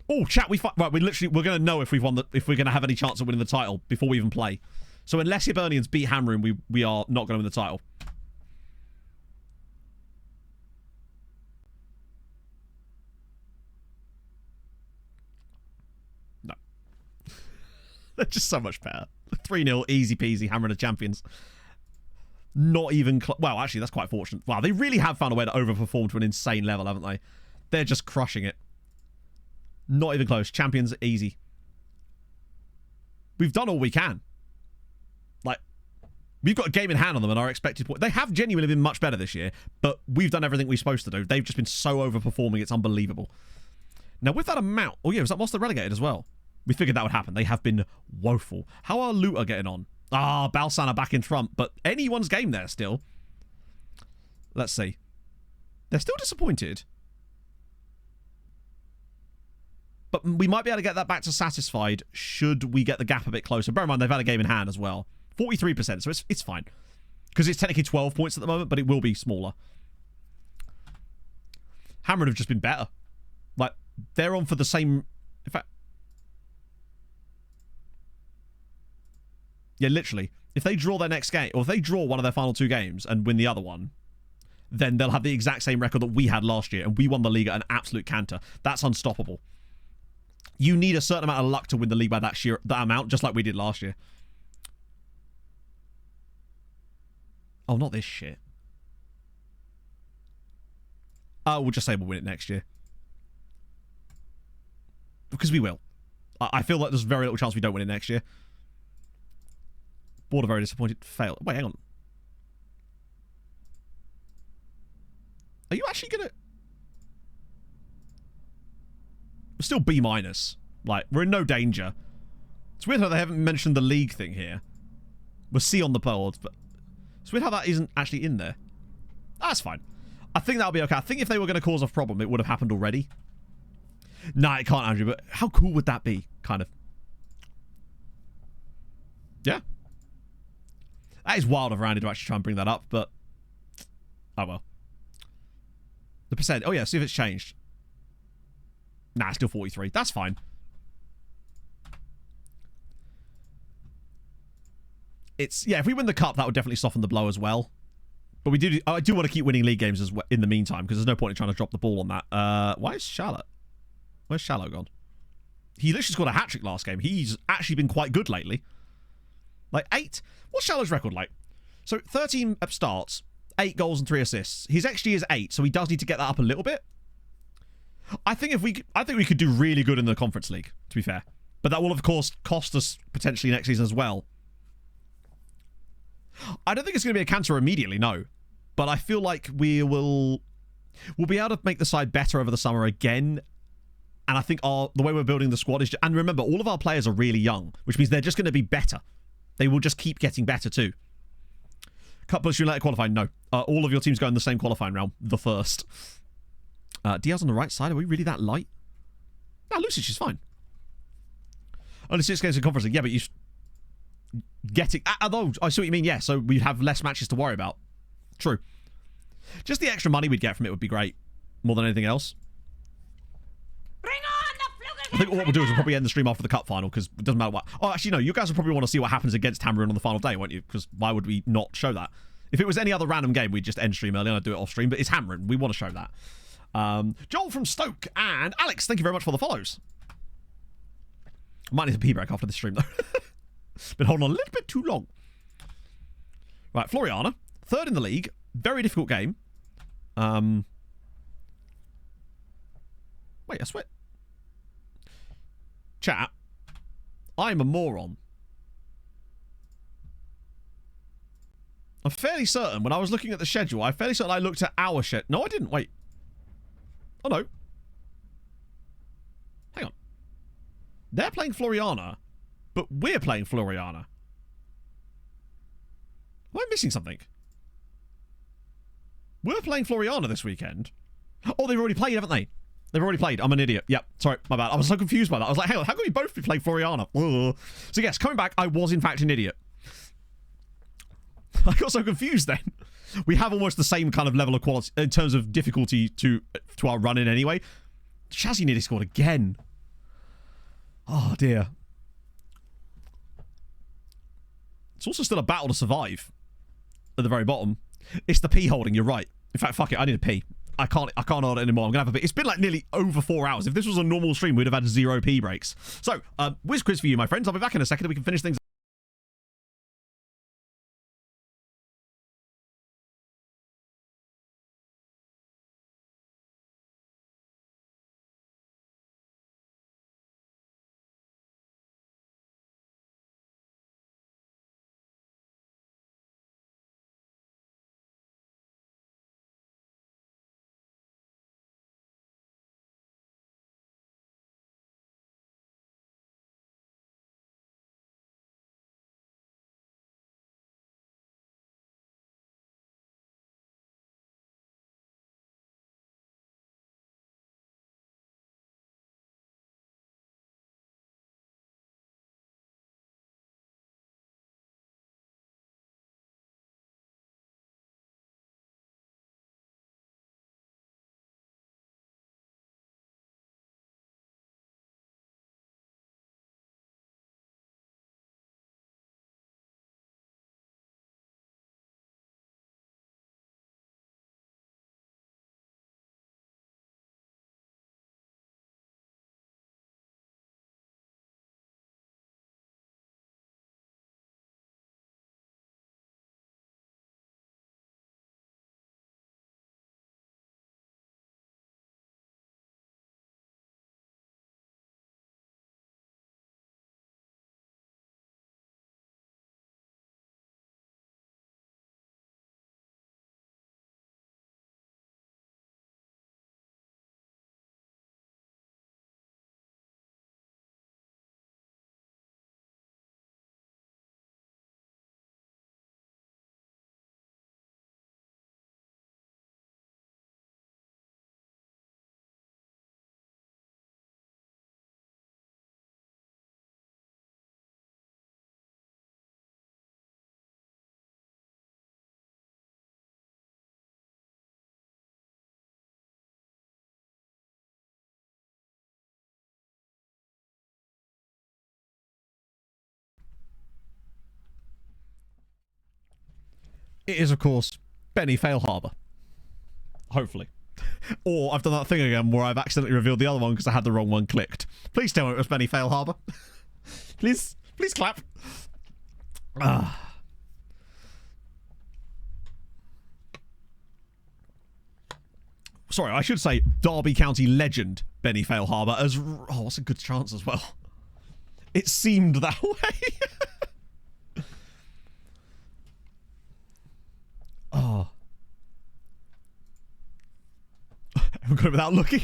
Oh, chat. Right, we're going to know if we're going to have any chance of winning the title before we even play. So unless Hibernians beat Hamrun, we are not going to win the title. No. They're just so much better. 3-0, easy peasy, Hamrun are champions. Not even... Well, actually, that's quite fortunate. Wow, they really have found a way to overperform to an insane level, haven't they? They're just crushing it. Not even close. Champions, easy. We've done all we can. Like, we've got a game in hand on them and our expected point. They have genuinely been much better this year, but we've done everything we're supposed to do. They've just been so overperforming, it's unbelievable. Now, with that amount... Oh, yeah, was that whilst they're relegated as well? We figured that would happen. They have been woeful. How are Luta getting on? Ah, Balsan are back in front, but anyone's game there still. Let's see. They're still disappointed. But we might be able to get that back to satisfied should we get the gap a bit closer. Bear in mind, they've had a game in hand as well. 43%, so it's fine. Because it's technically 12 points at the moment, but it will be smaller. Hamrun have just been better. Like, they're on for the same... In fact... Yeah, literally. If they draw their next game, or if they draw one of their final 2 games and win the other one, then they'll have the exact same record that we had last year, and we won the league at an absolute canter. That's unstoppable. You need a certain amount of luck to win the league by that amount, just like we did last year. Oh, not this shit. We'll just say we'll win it next year. Because we will. I feel like there's very little chance we don't win it next year. Board are very disappointed. Fail. Wait, hang on. Are you actually gonna... We're still B-. Like, we're in no danger. It's weird how they haven't mentioned the league thing here. We're C on the board, but... It's weird how that isn't actually in there. That's fine. I think that'll be okay. I think if they were going to cause a problem, it would have happened already. Nah, it can't, Andrew, but how cool would that be? Kind of. Yeah. That is wild of Randy to actually try and bring that up, but... Oh, well. The percent. Oh, yeah, see if it's changed. Nah, still 43. That's fine. It's... Yeah, if we win the cup, that would definitely soften the blow as well. But we do... I do want to keep winning league games as well in the meantime, because there's no point in trying to drop the ball on that. Why is Charlotte? Where's Shallow gone? He literally scored a hat-trick last game. He's actually been quite good lately. Like, 8... What's Shallow's record like? So, 13 starts, 8 goals and 3 assists. His XG is 8, so he does need to get that up a little bit. I think we could do really good in the Conference League, to be fair. But that will, of course, cost us potentially next season as well. I don't think it's going to be a cancer immediately, no. But I feel like we'll be able to make the side better over the summer again. And I think the way we're building the squad is... And remember, all of our players are really young, which means they're just going to be better. They will just keep getting better too. Cup plus United qualifying? No. All of your teams go in the same qualifying round. The first. Diaz on the right side. Are we really that light? No, Lucic is fine. Only 6 games in Conference League. Yeah, but you... Getting... Although, I see what you mean. Yeah, so we'd have less matches to worry about. True. Just the extra money we'd get from it would be great. More than anything else. I think what we'll do is we'll probably end the stream after the cup final, because it doesn't matter what... Oh, actually, no. You guys will probably want to see what happens against Hamrun on the final day, won't you? Because why would we not show that? If it was any other random game, we'd just end stream early and I'd do it off stream. But it's Hamrun. We want to show that. Joel from Stoke and Alex, thank you very much for the follows. Might need a pee break after the stream, though. Been holding on a little bit too long. Right, Floriana. 3rd in the league. Very difficult game. Wait, I swear... Chat, I'm a moron. I'm fairly certain, when I was looking at the schedule, I'm fairly certain I looked at our schedule. No, I didn't. Wait. Oh, no. Hang on. They're playing Floriana, but we're playing Floriana. Am I missing something? We're playing Floriana this weekend. Oh, they've already played, haven't they? They've already played. I'm an idiot. Yep. Sorry, my bad. I was so confused by that. I was like, hang on, how can we both be playing Floriana? Ugh. So yes, coming back, I was in fact an idiot. I got so confused then. We have almost the same kind of level of quality in terms of difficulty to our run-in anyway. Shazzy nearly scored again. Oh, dear. It's also still a battle to survive at the very bottom. It's the pee holding, you're right. In fact, fuck it, I need a pee. I can't hold it anymore. I'm gonna have a bit. It's been like nearly over 4 hours. If this was a normal stream, we'd have had 0 pee breaks. So, whiz quiz for you, my friends. I'll be back in a second and we can finish things It is, of course, Benny Failharbour. Hopefully. Or I've done that thing again where I've accidentally revealed the other one because I had the wrong one clicked. Please tell me it was Benny Failharbour. Please clap. Sorry, I should say Derby County legend Benny Failharbour as... Oh, that's a good chance as well. It seemed that way. Oh. We got it without looking.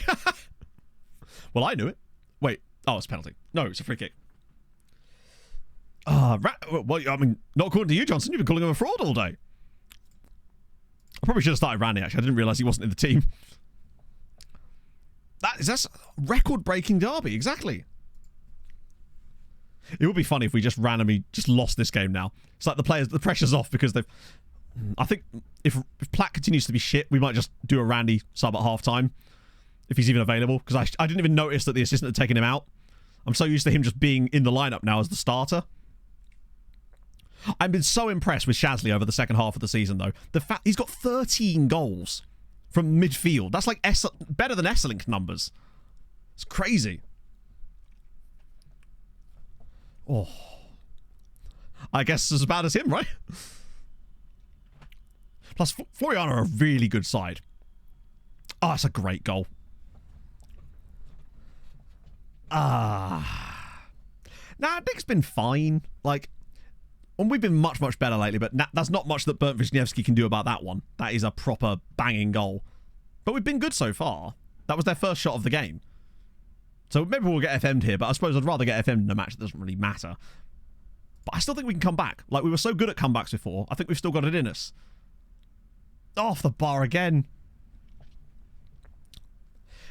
Well, I knew it. Wait. Oh, it's a penalty. No, it's a free kick. Well, I mean, not according to you, Johnson. You've been calling him a fraud all day. I probably should have started Randy, actually. I didn't realise he wasn't in the team. That's a record-breaking derby, exactly. It would be funny if we just randomly just lost this game now. It's like the pressure's off because they've... I think if Platt continues to be shit, we might just do a Randy sub at half-time. If he's even available. Because I didn't even notice that the assistant had taken him out. I'm so used to him just being in the lineup now as the starter. I've been so impressed with Shasley over the second half of the season, though. The fact he's got 13 goals from midfield. That's like better than Esselink numbers. It's crazy. Oh. I guess as bad as him, right? Plus, Floriana are a really good side. Oh, that's a great goal. Nah, Dick's been fine. Like, and we've been much, much better lately, but there's not much that Bernd Wisniewski can do about that one. That is a proper banging goal. But we've been good so far. That was their first shot of the game. So maybe we'll get FM'd here, but I suppose I'd rather get FM'd in a match that doesn't really matter. But I still think we can come back. Like, we were so good at comebacks before. I think we've still got it in us. Off the bar again.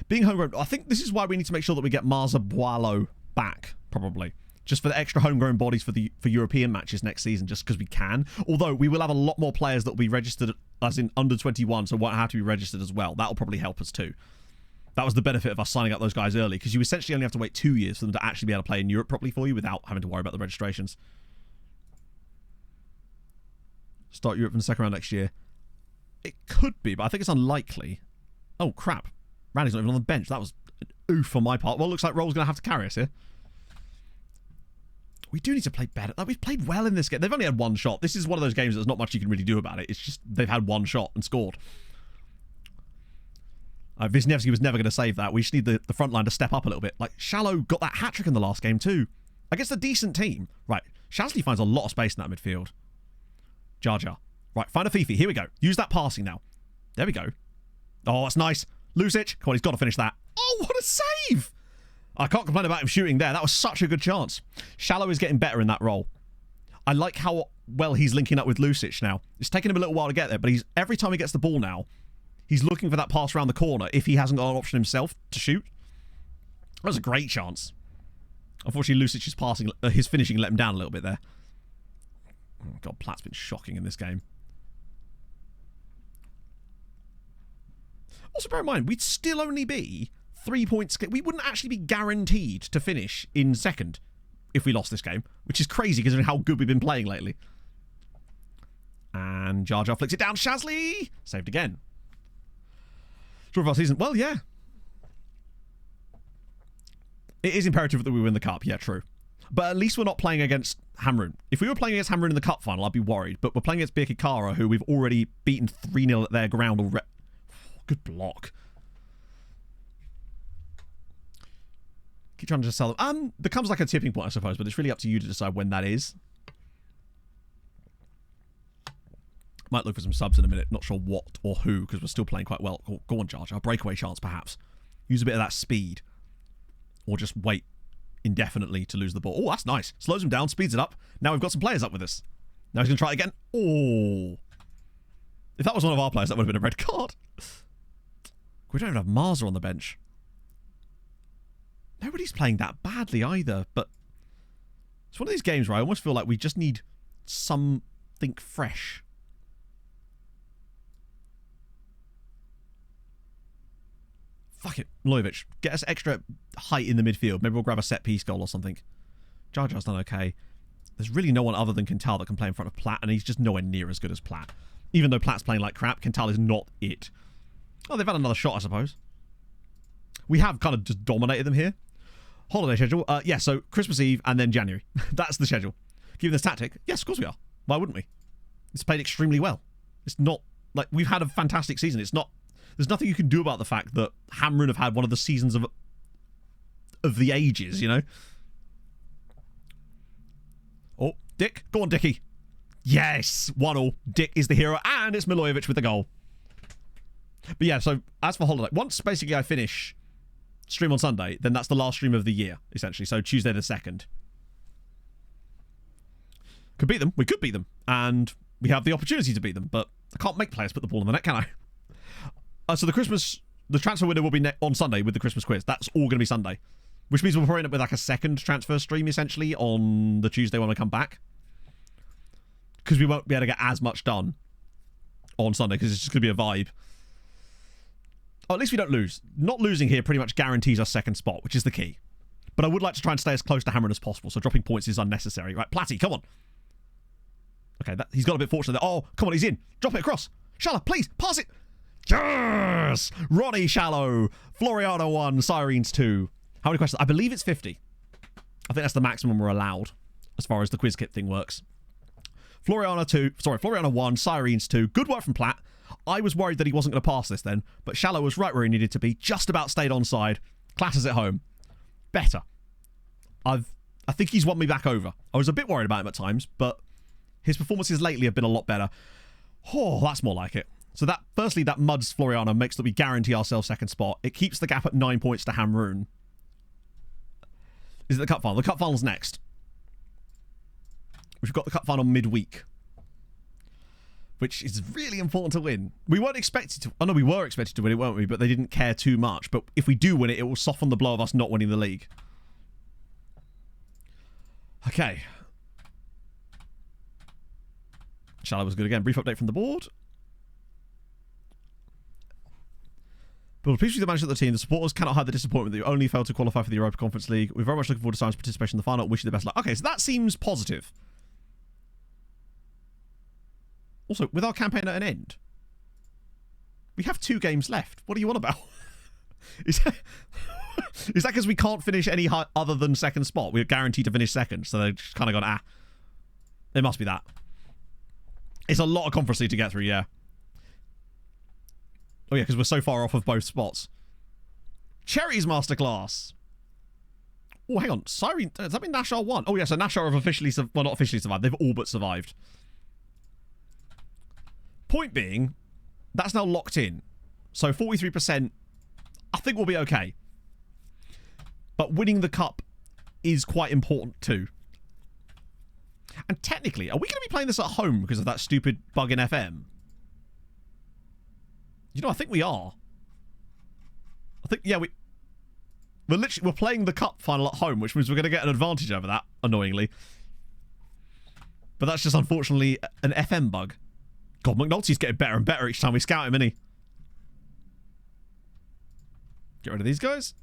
Being homegrown, I think this is why we need to make sure that we get Marza Boileau back, probably. Just for the extra homegrown bodies for European matches next season, just because we can. Although, we will have a lot more players that will be registered as in under 21, so won't have to be registered as well. That'll probably help us too. That was the benefit of us signing up those guys early, because you essentially only have to wait 2 years for them to actually be able to play in Europe properly for you without having to worry about the registrations. Start Europe in the second round next year. It could be, but I think it's unlikely. Oh, crap. Randy's not even on the bench. That was an oof on my part. Well, it looks like Roll's going to have to carry us here. We do need to play better. Like, we've played well in this game. They've only had one shot. This is one of those games that there's not much you can really do about it. It's just they've had one shot and scored. Wisniewski was never going to save that. We just need the front line to step up a little bit. Like, Shallow got that hat-trick in the last game too. Against a decent team. Right. Shasley finds a lot of space in that midfield. Jar Jar. Right, find a Fifi. Here we go. Use that passing now. There we go. Oh, that's nice. Lucic. Come on, he's got to finish that. Oh, what a save! I can't complain about him shooting there. That was such a good chance. Shallow is getting better in that role. I like how well he's linking up with Lucic now. It's taken him a little while to get there, but every time he gets the ball now, he's looking for that pass around the corner if he hasn't got an option himself to shoot. That was a great chance. Unfortunately, Lucic's passing, his finishing let him down a little bit there. Oh, God, Platt's been shocking in this game. Also, bear in mind, we'd still only be 3 points. We wouldn't actually be guaranteed to finish in second if we lost this game, which is crazy considering how good we've been playing lately. And Jar Jar flicks it down. Shasley! Saved again. Short of our season. Well, yeah. It is imperative that we win the cup. Yeah, true. But at least we're not playing against Hamrun. If we were playing against Hamrun in the cup final, I'd be worried. But we're playing against Birkirkara, who we've already beaten 3-0 at their ground already. Good block. Keep trying to just sell them. Becomes like a tipping point, I suppose, but it's really up to you to decide when that is. Might look for some subs in a minute. Not sure what or who, because we're still playing quite well. Go on, Jar Jar. Breakaway chance, perhaps. Use a bit of that speed. Or just wait indefinitely to lose the ball. Oh, that's nice. Slows him down, speeds it up. Now we've got some players up with us. Now he's going to try it again. Oh. If that was one of our players, that would have been a red card. We don't even have Marza on the bench. Nobody's playing that badly either, but it's one of these games where I almost feel like we just need something fresh. Fuck it, Mlojevic. Get us extra height in the midfield. Maybe we'll grab a set-piece goal or something. Jar Jar's done okay. There's really no one other than Quintal that can play in front of Platt, and he's just nowhere near as good as Platt. Even though Platt's playing like crap, Quintal is not it. Oh, they've had another shot, I suppose. We have kind of just dominated them here. Holiday schedule. Yeah, so Christmas Eve and then January. That's the schedule. Given this tactic, yes, of course we are. Why wouldn't we? It's played extremely well. It's not like we've had a fantastic season. It's not. There's nothing you can do about the fact that Hamrun have had one of the seasons of the ages, you know? Oh, Dick. Go on, Dickie. Yes! 1-1. Dick is the hero, and it's Milojevic with the goal. But yeah, so as for holiday, once basically I finish stream on Sunday, then that's the last stream of the year, essentially. So Tuesday the 2nd. Could beat them. We could beat them. And we have the opportunity to beat them, but I can't make players put the ball in the net, can I? So the transfer window will be on Sunday with the Christmas quiz. That's all going to be Sunday. Which means we'll probably end up with like a second transfer stream, essentially, on the Tuesday when we come back. Because we won't be able to get as much done on Sunday, because it's just going to be a vibe. Oh, at least we don't lose. Not losing here pretty much guarantees our second spot, which is the key. But I would like to try and stay as close to Hamrun as possible, so dropping points is unnecessary. Right, Platty, come on. Okay, he's got a bit fortunate there. Oh, come on, he's in. Drop it across. Shallow, please, pass it. Yes! Ronnie Shallow. Floriana 1, Sirens 2. How many questions? I believe it's 50. I think that's the maximum we're allowed as far as the quiz kit thing works. Floriana 1, Sirens 2. Good work from Platt. I was worried that he wasn't going to pass this then, but Shallow was right where he needed to be. Just about stayed onside. Clatters it home. Better. I think he's won me back over. I was a bit worried about him at times, but his performances lately have been a lot better. Oh, that's more like it. So that, firstly, that muds Floriana, makes that we guarantee ourselves second spot. It keeps the gap at 9 points to Hamrun. Is it the cup final? The cup final's next. We've got the cup final midweek, which is really important to win. We weren't expected to... Oh, no, we were expected to win it, weren't we? But they didn't care too much. But if we do win it, it will soften the blow of us not winning the league. Okay. Shallow was good again. Brief update from the board. But appreciate the management of the team. The supporters cannot hide the disappointment that you only failed to qualify for the Europa Conference League. We're very much looking forward to Simon's participation in the final. Wish you the best luck. Okay, so that seems positive. Also, with our campaign at an end, we have 2 games left. What are you on about? Is that because we can't finish any other than second spot? We're guaranteed to finish second, so they've just kind of gone, it must be that. It's a lot of Conference League to get through, yeah. Oh yeah, because we're so far off of both spots. Cherries Masterclass. Oh, hang on. Siren, does that mean Nashar won? Oh yeah, so Nashar have officially, well, not officially survived. They've all but survived. Point being, that's now locked in. So 43%, I think we'll be okay. But winning the cup is quite important too. And technically, are we going to be playing this at home because of that stupid bug in FM? You know, I think we are. I think, yeah, we're playing the cup final at home, which means we're going to get an advantage over that, annoyingly. But that's just, unfortunately, an FM bug. God, McNulty's getting better and better each time we scout him, isn't he? Get rid of these guys.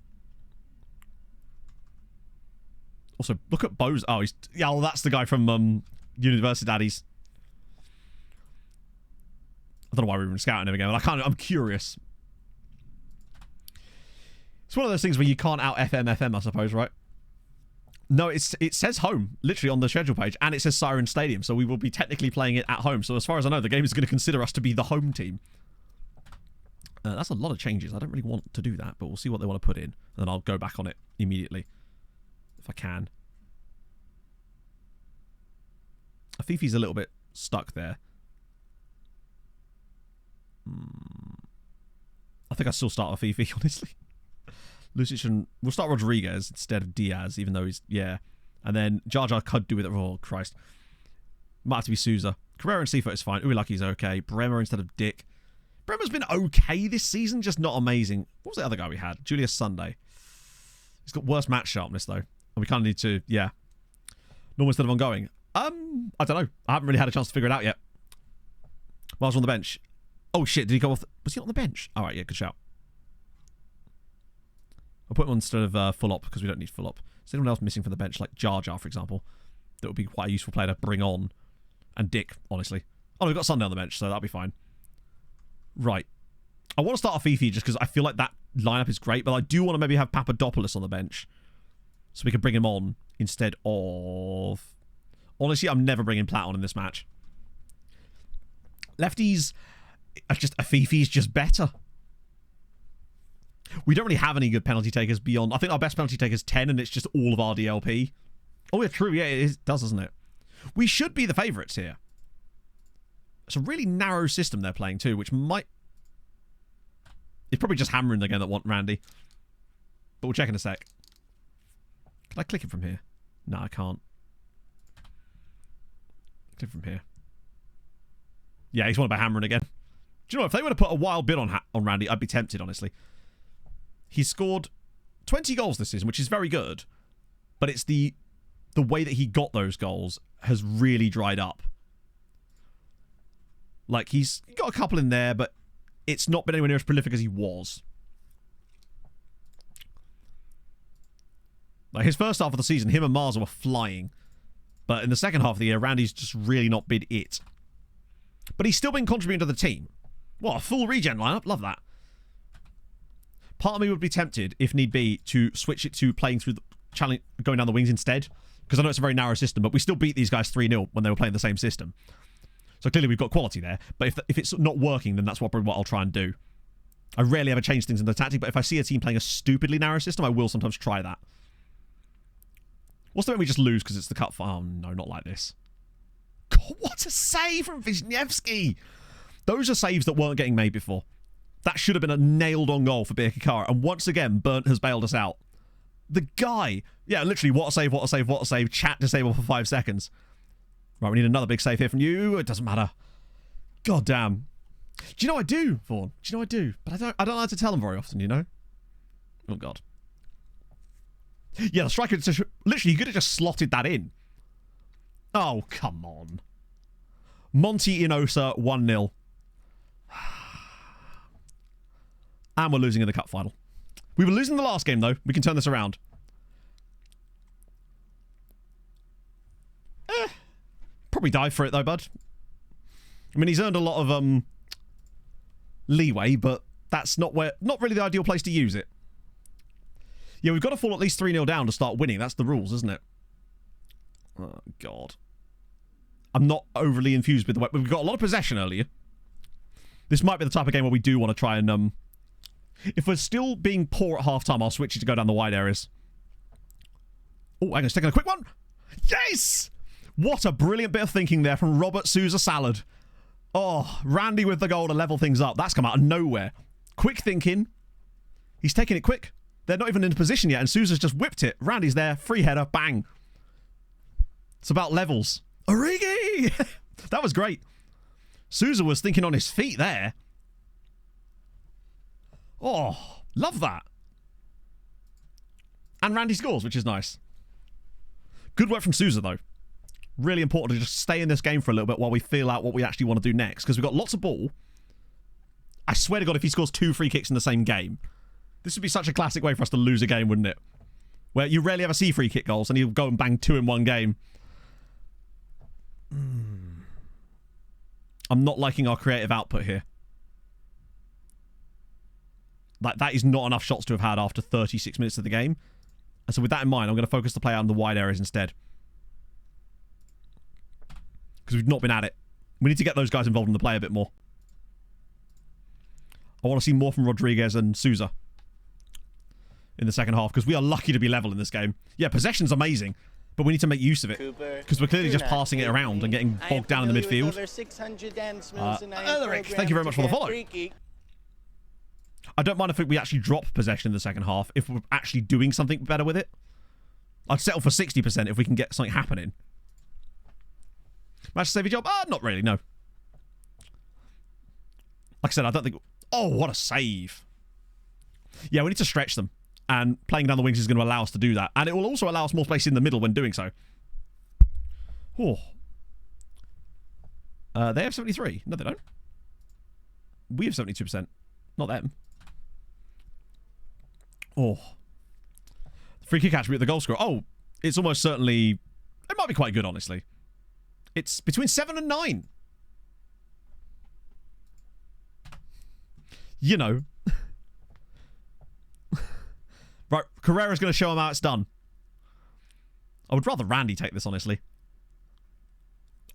Also, look at Bose. Oh, yeah, well, that's the guy from University Daddies. I don't know why we're even scouting him again, but I'm curious. It's one of those things where you can't out FM, I suppose, right? No, it says home, literally on the schedule page, and it says Siren Stadium, so we will be technically playing it at home. So as far as I know, the game is going to consider us to be the home team. That's a lot of changes. I don't really want to do that, but we'll see what they want to put in, and then I'll go back on it immediately, if I can. Afifi's a little bit stuck there. I think I still start Afifi, honestly. Lucic and... We'll start Rodriguez instead of Diaz, even though he's... Yeah. And then Jar Jar could do with it. Oh, Christ. Might have to be Souza. Carrera and Seafoot is fine. Uilaki's okay. Bremer instead of Dick. Bremer's been okay this season, just not amazing. What was the other guy we had? Julius Sunday. He's got worse match sharpness, though. And we kind of need to... Yeah. Normal instead of ongoing. I don't know. I haven't really had a chance to figure it out yet. Miles on the bench. Oh, shit. Did he go off? Was he on the bench? All right, yeah, good shout. I'll put him on instead of full op because we don't need full op. Is anyone else missing from the bench, like Jar Jar, for example? That would be quite a useful player to bring on. And Dick, honestly. Oh, we've got Sunday on the bench, so that'll be fine. Right. I want to start off Fifi just because I feel like that lineup is great, but I do want to maybe have Papadopoulos on the bench so we can bring him on instead of... Honestly, I'm never bringing Platt on in this match. Lefties are just... Fifi's just better. We don't really have any good penalty takers beyond... I think our best penalty taker is 10, and it's just all of our DLP. Oh, yeah, true. Yeah, it does, doesn't it? We should be the favourites here. It's a really narrow system they're playing, too, which might... It's probably just Hamrun again that want Randy. But we'll check in a sec. Can I click it from here? No, I can't. Click from here. Yeah, he's won by Hamrun again. Do you know, if they would have put a wild bid on Randy, I'd be tempted, honestly. He's scored 20 goals this season, which is very good. But it's the way that he got those goals has really dried up. Like, he's got a couple in there, but it's not been anywhere near as prolific as he was. Like, his first half of the season, him and Marza were flying. But in the second half of the year, Randy's just really not been it. But he's still been contributing to the team. What, a full regen lineup? Love that. Part of me would be tempted, if need be, to switch it to playing through the challenge, going down the wings instead. Because I know it's a very narrow system, but we still beat these guys 3-0 when they were playing the same system. So clearly we've got quality there. But if it's not working, then that's probably what I'll try and do. I rarely ever change things in the tactic, but if I see a team playing a stupidly narrow system, I will sometimes try that. What's the way we just lose because it's the cut? Oh, no, not like this. God, what a save from Wisniewski! Those are saves that weren't getting made before. That should have been a nailed-on goal for Birkirkara. And once again, Burnt has bailed us out. The guy... Yeah, literally, what a save, what a save, what a save. Chat disabled for 5 seconds. Right, we need another big save here from you. It doesn't matter. God damn. Do you know I do, Vaughan? Do you know I do? But I don't like to tell them very often, you know? Oh, God. Yeah, the striker... Literally, you could have just slotted that in. Oh, come on. Monty Inosa, 1-0. And we're losing in the cup final. We were losing the last game, though. We can turn this around. Probably dive for it, though, bud. I mean, he's earned a lot of leeway, but that's not really the ideal place to use it. Yeah, we've got to fall at least 3-0 down to start winning. That's the rules, isn't it? Oh, God. I'm not overly infused with the way... We've got a lot of possession earlier. This might be the type of game where we do want to try and... If we're still being poor at half-time, I'll switch it to go down the wide areas. Oh, hang on, taking a quick one. Yes! What a brilliant bit of thinking there from Robert Sousa Salad. Oh, Randy with the goal to level things up. That's come out of nowhere. Quick thinking. He's taking it quick. They're not even in position yet, and Sousa's just whipped it. Randy's there, free header, bang. It's about levels. Origi! That was great. Sousa was thinking on his feet there. Oh, love that. And Randy scores, which is nice. Good work from Sousa, though. Really important to just stay in this game for a little bit while we feel out what we actually want to do next. Because we've got lots of ball. I swear to God, if he scores 2 free kicks in the same game, this would be such a classic way for us to lose a game, wouldn't it? Where you rarely ever see free kick goals and he'll go and bang 2 in one game. I'm not liking our creative output here. Like, that is not enough shots to have had after 36 minutes of the game. And so with that in mind, I'm going to focus the play out on the wide areas instead. Because we've not been at it. We need to get those guys involved in the play a bit more. I want to see more from Rodriguez and Sousa in the second half, because we are lucky to be level in this game. Yeah, possession's amazing, but we need to make use of it. Because we're clearly just passing it around and getting bogged down in the midfield. Elric, thank you very much for the follow. I don't mind if we actually drop possession in the second half if we're actually doing something better with it. I'd settle for 60% if we can get something happening. Match save your job? Not really, no. Like I said, I don't think... Oh, what a save. Yeah, we need to stretch them. And playing down the wings is going to allow us to do that. And it will also allow us more space in the middle when doing so. Oh. They have 73. No, they don't. We have 72%. Not them. Oh. Free kick attribute, the goal scorer. Oh, it's almost certainly... It might be quite good, honestly. It's between 7 and 9. you know. Right, Carrera's going to show him how it's done. I would rather Randy take this, honestly.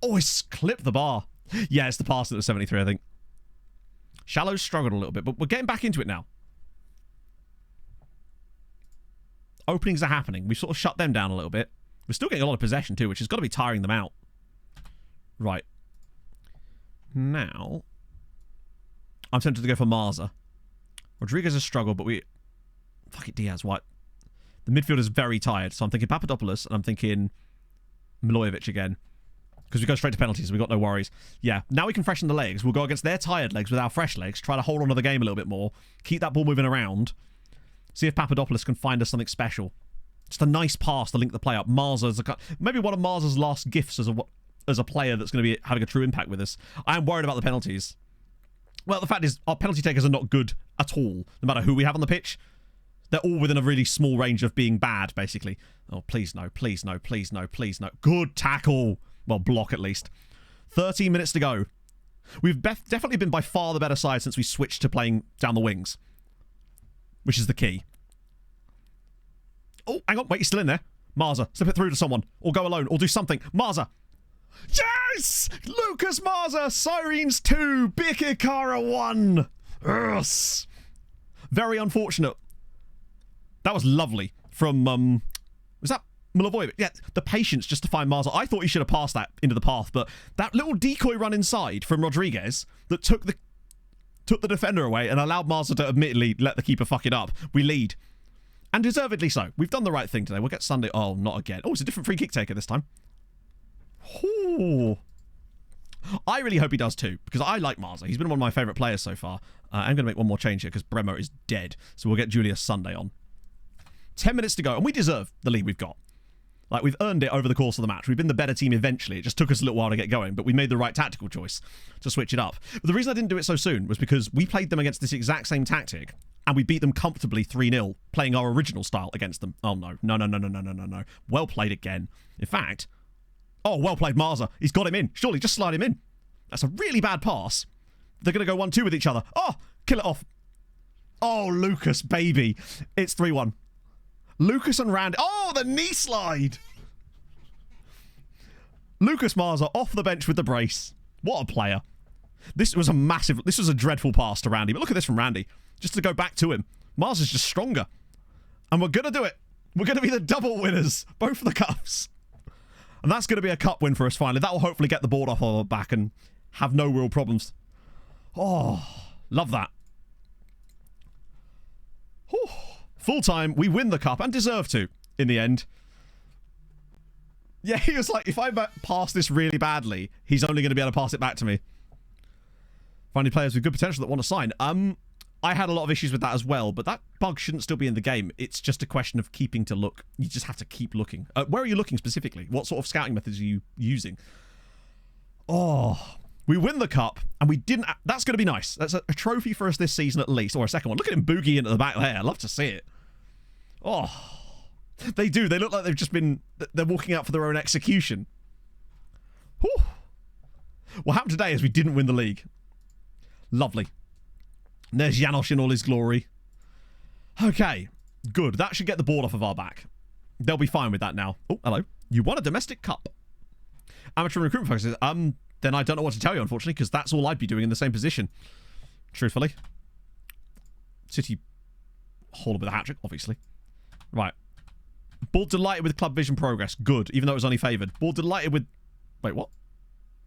Oh, he's clipped the bar. Yeah, it's the pass that was 73, I think. Shallow's struggled a little bit, but we're getting back into it now. Openings are happening. We've sort of shut them down a little bit. We're still getting a lot of possession too, which has got to be tiring them out. Right. Now, I'm tempted to go for Marza. Rodriguez has struggled, but we... Fuck it, Diaz, what? The midfield is very tired, so I'm thinking Papadopoulos, and I'm thinking Milojevic again. Because we go straight to penalties, so we've got no worries. Yeah, now we can freshen the legs. We'll go against their tired legs with our fresh legs, try to hold on to the game a little bit more, keep that ball moving around, see if Papadopoulos can find us something special. Just a nice pass to link the play up. Marza's maybe one of Marza's last gifts as a player that's going to be having a true impact with us. I am worried about the penalties. Well, the fact is, our penalty takers are not good at all, no matter who we have on the pitch. They're all within a really small range of being bad, basically. Oh, please no, please no, please no, please no. Good tackle. Well, block at least. 13 minutes to go. We've definitely been by far the better side since we switched to playing down the wings, which is the key. Oh, hang on. Wait, he's still in there. Marza, slip it through to someone. Or go alone. Or do something. Marza. Yes! Lucas Marza. Sirens 2. Birkirkara 1. Yes. Very unfortunate. That was lovely. From, was that Milojevic? Yeah, the patience just to find Marza. I thought he should have passed that into the path, but that little decoy run inside from Rodriguez that took the defender away and allowed Marza to admittedly let the keeper fuck it up. We lead. And deservedly so. We've done the right thing today. We'll get Sunday. Oh, not again. Oh, it's a different free kick taker this time. Ooh. I really hope he does too, because I like Marza. He's been one of my favourite players so far. I'm going to make one more change here because Bremo is dead. So we'll get Julius Sunday on. 10 minutes to go, and we deserve the lead we've got. Like, we've earned it over the course of the match. We've been the better team eventually. It just took us a little while to get going, but we made the right tactical choice to switch it up. But the reason I didn't do it so soon was because we played them against this exact same tactic, and we beat them comfortably 3-0, playing our original style against them. Oh, no. No. Well played again. In fact, oh, well played, Marza. He's got him in. Surely, just slide him in. That's a really bad pass. They're going to go 1-2 with each other. Oh, kill it off. Oh, Lucas, baby. It's 3-1. Lucas and Randy. Oh, the knee slide. Lucas Marza off the bench with the brace. What a player. This was a dreadful pass to Randy. But look at this from Randy. Just to go back to him. Marza's just stronger. And we're going to do it. We're going to be the double winners. Both of the cups. And that's going to be a cup win for us finally. That will hopefully get the board off our back and have no real problems. Oh, love that. Whew. Full time, we win the cup and deserve to in the end. Yeah, he was like, if I pass this really badly, he's only going to be able to pass it back to me. Finding players with good potential that want to sign. I had a lot of issues with that as well, but that bug shouldn't still be in the game. It's just a question of keeping to look. You just have to keep looking. Where are you looking specifically? What sort of scouting methods are you using? Oh, we win the cup, and we didn't... That's going to be nice. That's a trophy for us this season at least, or a second one. Look at him boogieing into the back there. I'd love to see it. Oh, they do. They look like they've just been... They're walking out for their own execution. Whew. What happened today is we didn't win the league. Lovely. And there's Janosch in all his glory. Okay, good. That should get the board off of our back. They'll be fine with that now. Oh, hello. You won a domestic cup. Amateur recruitment focuses. Then I don't know what to tell you, unfortunately, because that's all I'd be doing in the same position. Truthfully. City hauled with a hat-trick, obviously. Right. Board delighted with club vision progress. Good, even though it was only favoured. Board delighted with... Wait, what?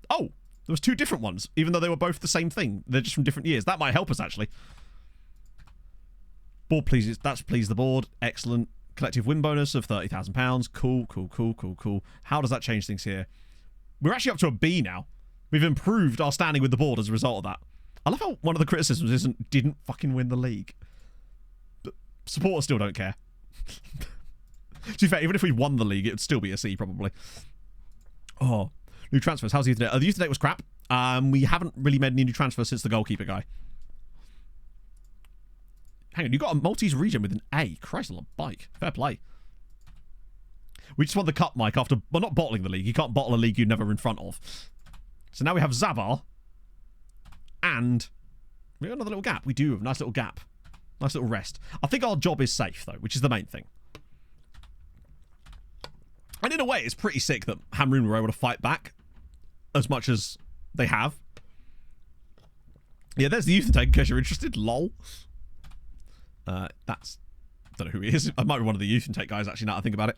Oh, there was two different ones, even though they were both the same thing. They're just from different years. That might help us, actually. Board pleases. That's pleased the board. Excellent. Collective win bonus of £30,000. Cool. How does that change things here? We're actually up to a B now. We've improved our standing with the board as a result of that. I love how one of the criticisms isn't didn't fucking win the league. But supporters still don't care. To be fair, even if we won the league, it would still be a C, probably. Oh, new transfers. How's the youth today? The youth today was crap. We haven't really made any new transfers since the goalkeeper guy. Hang on, you got a Maltese region with an A. Christ on a bike. Fair play. We just won the cup, Mike, after... Well, not bottling the league. You can't bottle a league you're never in front of. So now we have Zabar and We got another little gap. We do have a nice little gap. Nice little rest. I think our job is safe, though, which is the main thing. And in a way, it's pretty sick that Hamrun were able to fight back as much as they have. Yeah, there's the youth intake in case you're interested. Lol. That's... I don't know who he is. I might be one of the youth intake guys, actually, now that I think about it.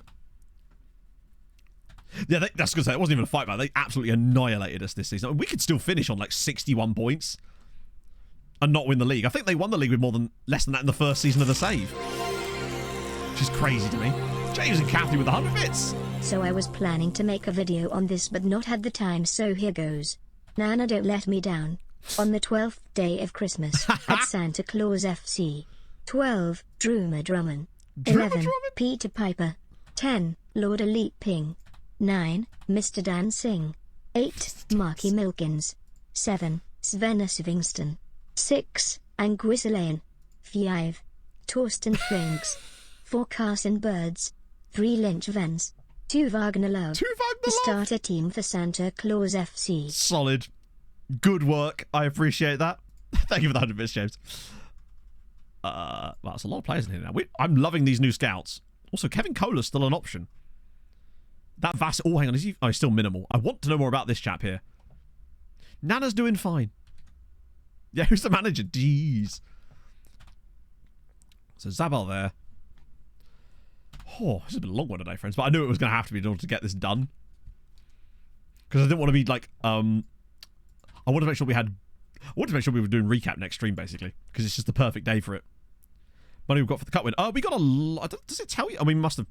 Yeah, that's good to say. It wasn't even a fight back. They absolutely annihilated us this season. We could still finish on like 61 points and not win the league. I think they won the league with less than that in the first season of the save. Which is crazy to me. James and Kathy with 100 bits. So I was planning to make a video on this but not had the time, so here goes. Nana, don't let me down. On the 12th day of Christmas at Santa Claus FC. 12, Druma Drummond. 11, Peter Piper. 10, Lord Elite Ping. 9, Mr. Dan Singh. 8, Marky Milkins. 7, Svenna Svingston. 6, Anguissa Lane. 5, Torsten Franks. 4, Carson Birds. 3, Lynch Vance. 2, Wagner Love. The starter team for Santa Claus FC. Solid. Good work. I appreciate that. Thank you for the 100 bits, James. Well, that's a lot of players in here now. I'm loving these new scouts. Also, Kevin Kohler's still an option. That Vass... Oh, hang on. He's still minimal. I want to know more about this chap here. Nana's doing fine. Yeah, who's the manager? Jeez. So, Zabel there. Oh, this has been a long one today, friends. But I knew it was going to have to be in order to get this done. Because I didn't want to be like... I wanted to make sure we were doing recap next stream, basically. Because it's just the perfect day for it. Money we've got for the cup win. Oh, we got a lot. Does it tell you? I mean, we must have...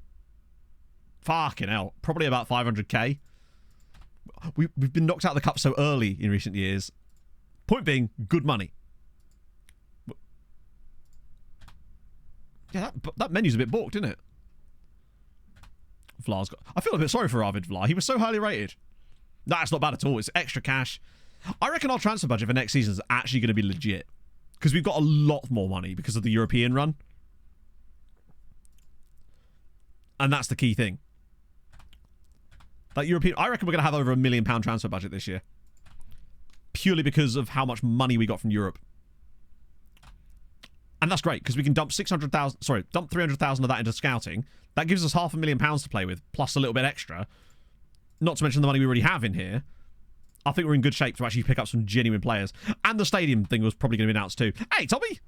Fucking hell. Probably about 500k. We've been knocked out of the cup so early in recent years. Point being, good money. Yeah, that menu's a bit balked, isn't it? Vla's got... I feel a bit sorry for Arvid Vla. He was so highly rated. No, it's not bad at all. It's extra cash. I reckon our transfer budget for next season is actually going to be legit. Because we've got a lot more money because of the European run. And that's the key thing. That European... I reckon we're going to have over £1 million transfer budget this year. Purely because of how much money we got from Europe. And that's great, because we can dump 600,000... Sorry, dump 300,000 of that into scouting. That gives us £500,000 to play with, plus a little bit extra. Not to mention the money we already have in here. I think we're in good shape to actually pick up some genuine players. And the stadium thing was probably going to be announced too. Hey, Tommy!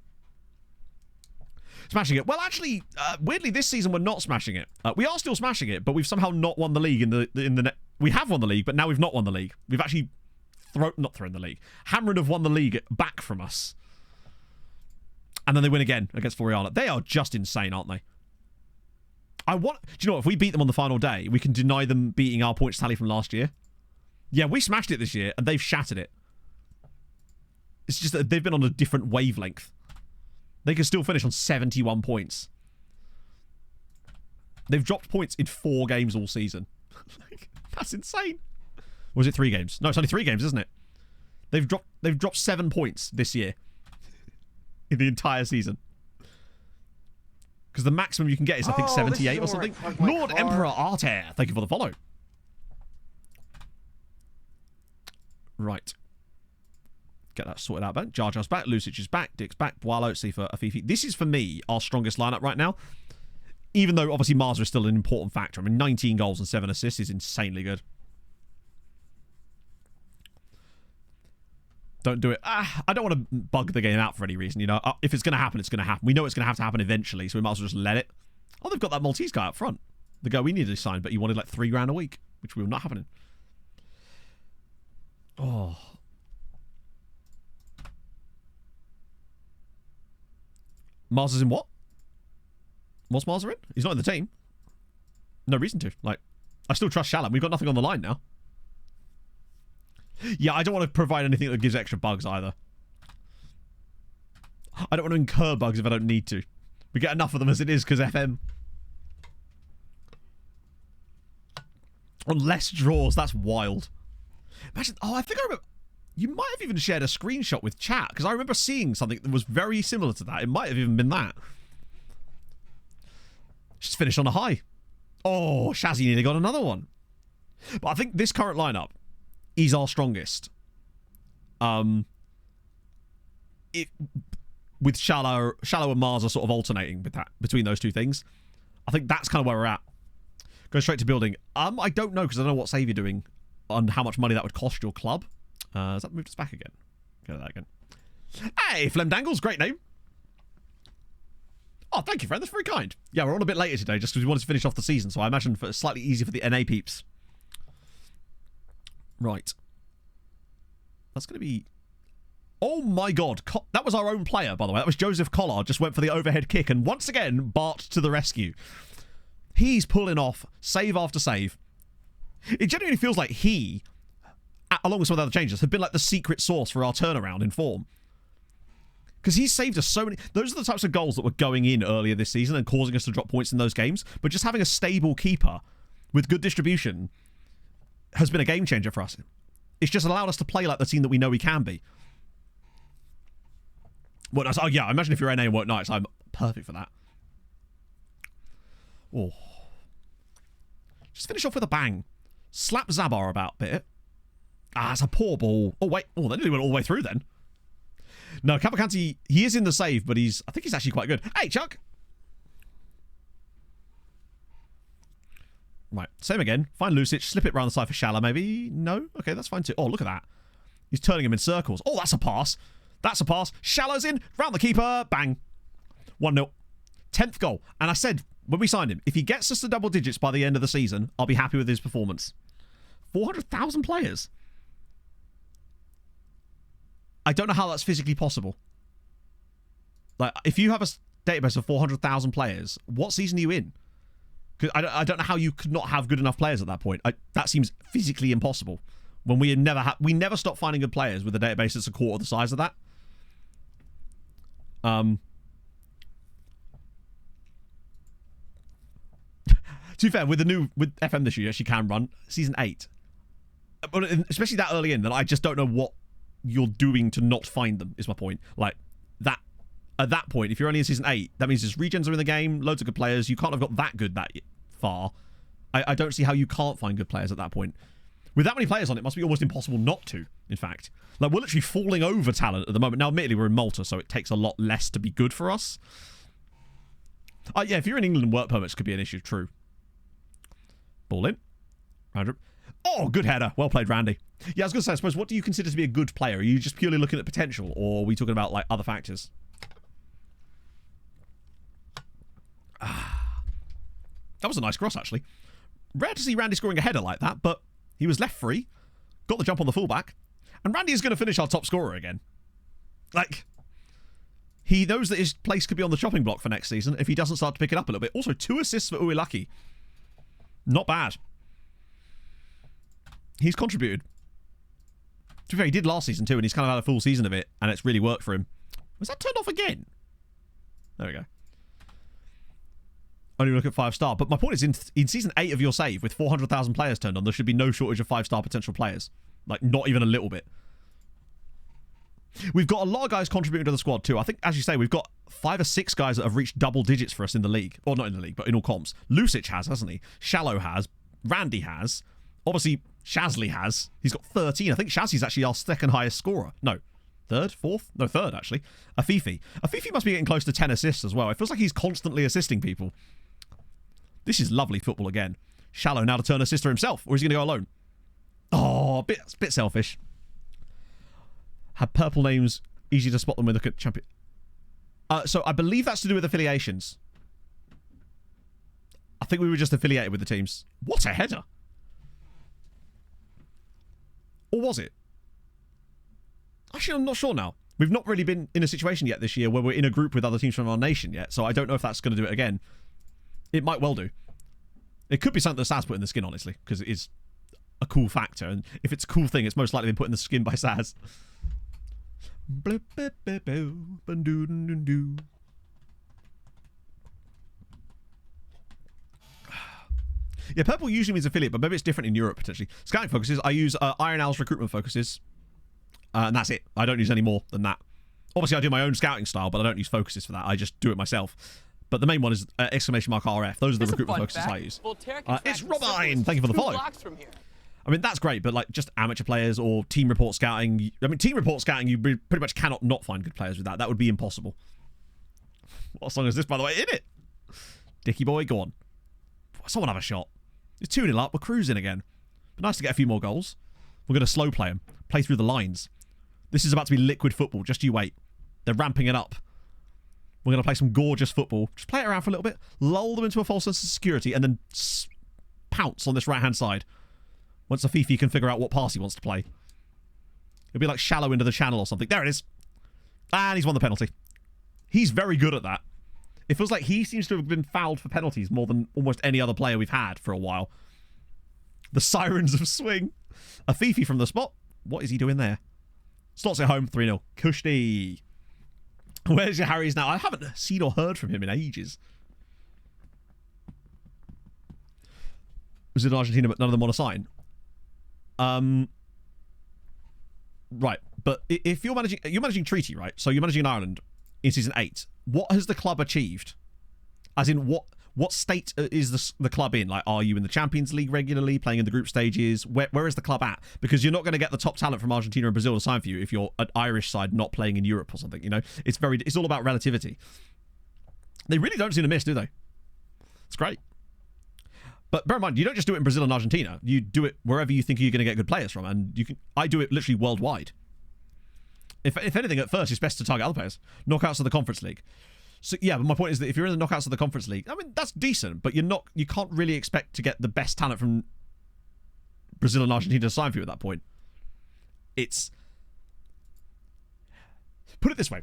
Smashing it. Well, actually, weirdly, this season we're not smashing it. We are still smashing it, but we've somehow not won the league in the we have won the league, but now we've not won the league. We've actually not thrown the league. Hamrun have won the league back from us. And then they win again against Floriana. They are just insane, aren't they? Do you know what? If we beat them on the final day, we can deny them beating our points tally from last year. Yeah, we smashed it this year, and they've shattered it. It's just that they've been on a different wavelength. They can still finish on 71 points. They've dropped points in 4 games all season. That's insane. Or was it 3 games? No, it's only 3 games, isn't it? They've dropped 7 points this year. In the entire season. Because the maximum you can get is, I think, 78 or something. Lord Emperor Arter, thank you for the follow. Right. Get that sorted out, man. Jar Jar's back, Lucic is back, Dick's back, Boalo, Sifa, Afifi. This is, for me, our strongest lineup right now. Even though, obviously, Marza is still an important factor. I mean, 19 goals and 7 assists is insanely good. Don't do it. I don't want to bug the game out for any reason, you know. If it's going to happen, it's going to happen. We know it's going to have to happen eventually, so we might as well just let it. Oh, they've got that Maltese guy up front. The guy we needed to sign, but he wanted like $3,000 a week, which will not happening. Oh. Mars is in what? What's Mars in? He's not in the team. No reason to. Like, I still trust Shalom. We've got nothing on the line now. Yeah, I don't want to provide anything that gives extra bugs either. I don't want to incur bugs if I don't need to. We get enough of them as it is because FM. On less draws, that's wild. Imagine, I think I remember, you might have even shared a screenshot with chat, because I remember seeing something that was very similar to that. It might have even been that. Just finished on a high. Oh, Shazzy nearly got another one. But I think this current lineup is our strongest. with Shallow and Mars are sort of alternating with that between those two things. I think that's kind of where we're at. Go straight to building. I don't know because I don't know what save you're doing on how much money that would cost your club. Has that moved us back again? Go to that again. Hey, Flemdangles, great name. Oh, thank you, friend. That's very kind. Yeah, we're on a bit later today just because we wanted to finish off the season, so I imagine it's slightly easier for the NA peeps. Right. That's going to be... Oh my god. That was our own player, by the way. That was Joseph Collard. Just went for the overhead kick, and once again, Bart to the rescue. He's pulling off save after save. It genuinely feels like he, along with some of the other changes, have been like the secret source for our turnaround in form. Because he's saved us so many... Those are the types of goals that were going in earlier this season and causing us to drop points in those games. But just having a stable keeper with good distribution has been a game changer for us. It's just allowed us to play like the team that we know we can be. Well, oh yeah, I imagine if you're NA and work nights, I'm perfect for that. Oh. Just finish off with a bang. Slap Zabar about a bit. Ah, it's a poor ball. Oh, wait. Oh, they nearly went all the way through then. No, Cavalcanti, he is in the save, but I think he's actually quite good. Hey, Chuck! Right, same again. Find Lucic, slip it round the side for Shala, maybe. No? Okay, that's fine too. Oh, look at that. He's turning him in circles. Oh, that's a pass. That's a pass. Shallow's in, round the keeper, bang. 1-0. 10th goal. And I said, when we signed him, if he gets us to double digits by the end of the season, I'll be happy with his performance. 400,000 players. I don't know how that's physically possible. Like, if you have a database of 400,000 players, what season are you in? Because I don't know how you could not have good enough players at that point. That seems physically impossible. When we never stop finding good players with a database that's a quarter of the size of that. To be fair, with FM this year, she can run season 8, but especially that early in, that I just don't know what you're doing to not find them. Is my point. Like that at that point, if you're only in season 8, that means there's regens are in the game, loads of good players. You can't have got that good that far. I don't see how you can't find good players at that point. With that many players on it, must be almost impossible not to, in fact. Like, we're literally falling over talent at the moment. Now, admittedly, we're in Malta, so it takes a lot less to be good for us. Yeah, if you're in England, work permits could be an issue, true. Ball in. Round. Oh, good header. Well played, Randy. Yeah, I was going to say, I suppose, what do you consider to be a good player? Are you just purely looking at potential, or are we talking about, like, other factors? That was a nice cross, actually. Rare to see Randy scoring a header like that, but he was left free, got the jump on the fullback, and Randy is going to finish our top scorer again. Like, he knows that his place could be on the chopping block for next season if he doesn't start to pick it up a little bit. Also, 2 assists for Uilaki. Not bad. He's contributed. To be fair, he did last season too, and he's kind of had a full season of it, and it's really worked for him. Was that turned off again? There we go. Only look at 5-star. But my point is, in season 8 of your save, with 400,000 players turned on, there should be no shortage of 5-star potential players. Like, not even a little bit. We've got a lot of guys contributing to the squad too. I think, as you say, we've got 5 or 6 guys that have reached double digits for us in the league. Or not in the league, but in all comps. Lucic has, hasn't he? Shallow has. Randy has. Obviously, Shazly has. He's got 13. I think Shazly's actually our second highest scorer. No. Third? Fourth? No, third, actually. Afifi. Afifi must be getting close to 10 assists as well. It feels like he's constantly assisting people. This is lovely football again. Shallow now to turn assister himself. Or is he going to go alone? Oh, a bit selfish. Had purple names, easy to spot them when they look at champion. So I believe that's to do with affiliations. I think we were just affiliated with the teams. What a header. Or was it? Actually, I'm not sure now. We've not really been in a situation yet this year where we're in a group with other teams from our nation yet, so I don't know if that's going to do it again. It might well do. It could be something that Saz put in the skin, honestly, because it is a cool factor, and if it's a cool thing, it's most likely been put in the skin by Saz. Yeah, purple usually means affiliate, but maybe it's different in Europe, potentially. Scouting focuses, I use Iron Owl's recruitment focuses, and that's it. I don't use any more than that. Obviously, I do my own scouting style, but I don't use focuses for that. I just do it myself. But the main one is exclamation mark RF. Those are the recruitment focuses I use. It's Robine! Thank you for the follow. I mean, that's great, but like just amateur players or team report scouting. I mean, team report scouting, you pretty much cannot not find good players with that. That would be impossible. What song is this, by the way? In it. Dicky boy, go on. Someone have a shot. It's 2-0 up. We're cruising again. But nice to get a few more goals. We're going to slow play them. Play through the lines. This is about to be liquid football. Just you wait. They're ramping it up. We're going to play some gorgeous football. Just play it around for a little bit. Lull them into a false sense of security. And then pounce on this right-hand side. Once a Fifi can figure out what pass he wants to play. It'll be like shallow into the channel or something. There it is. And he's won the penalty. He's very good at that. It feels like he seems to have been fouled for penalties more than almost any other player we've had for a while. The Sirens of Swing. A Fifi from the spot. What is he doing there? Slots it home. 3-0. Kushti. Where's your Harry's now? I haven't seen or heard from him in ages. Was it in Argentina, but none of them want to sign? Right. But if you're managing treaty, right? So you're managing Ireland in season 8. What has the club achieved? As in, what state is the club in? Like, are you in the Champions League regularly, playing in the group stages? Where is the club at? Because you're not going to get the top talent from Argentina and Brazil to sign for you if you're an Irish side not playing in Europe or something. You know, it's all about relativity. They really don't seem to miss, do they? It's great. But bear in mind, you don't just do it in Brazil and Argentina. You do it wherever you think you're going to get good players from, and I do it literally worldwide. If anything, at first, it's best to target other players. Knockouts of the Conference League. So yeah, but my point is that if you're in the knockouts of the Conference League, I mean, that's decent, but you can't really expect to get the best talent from Brazil and Argentina to sign for you at that point. Put it this way.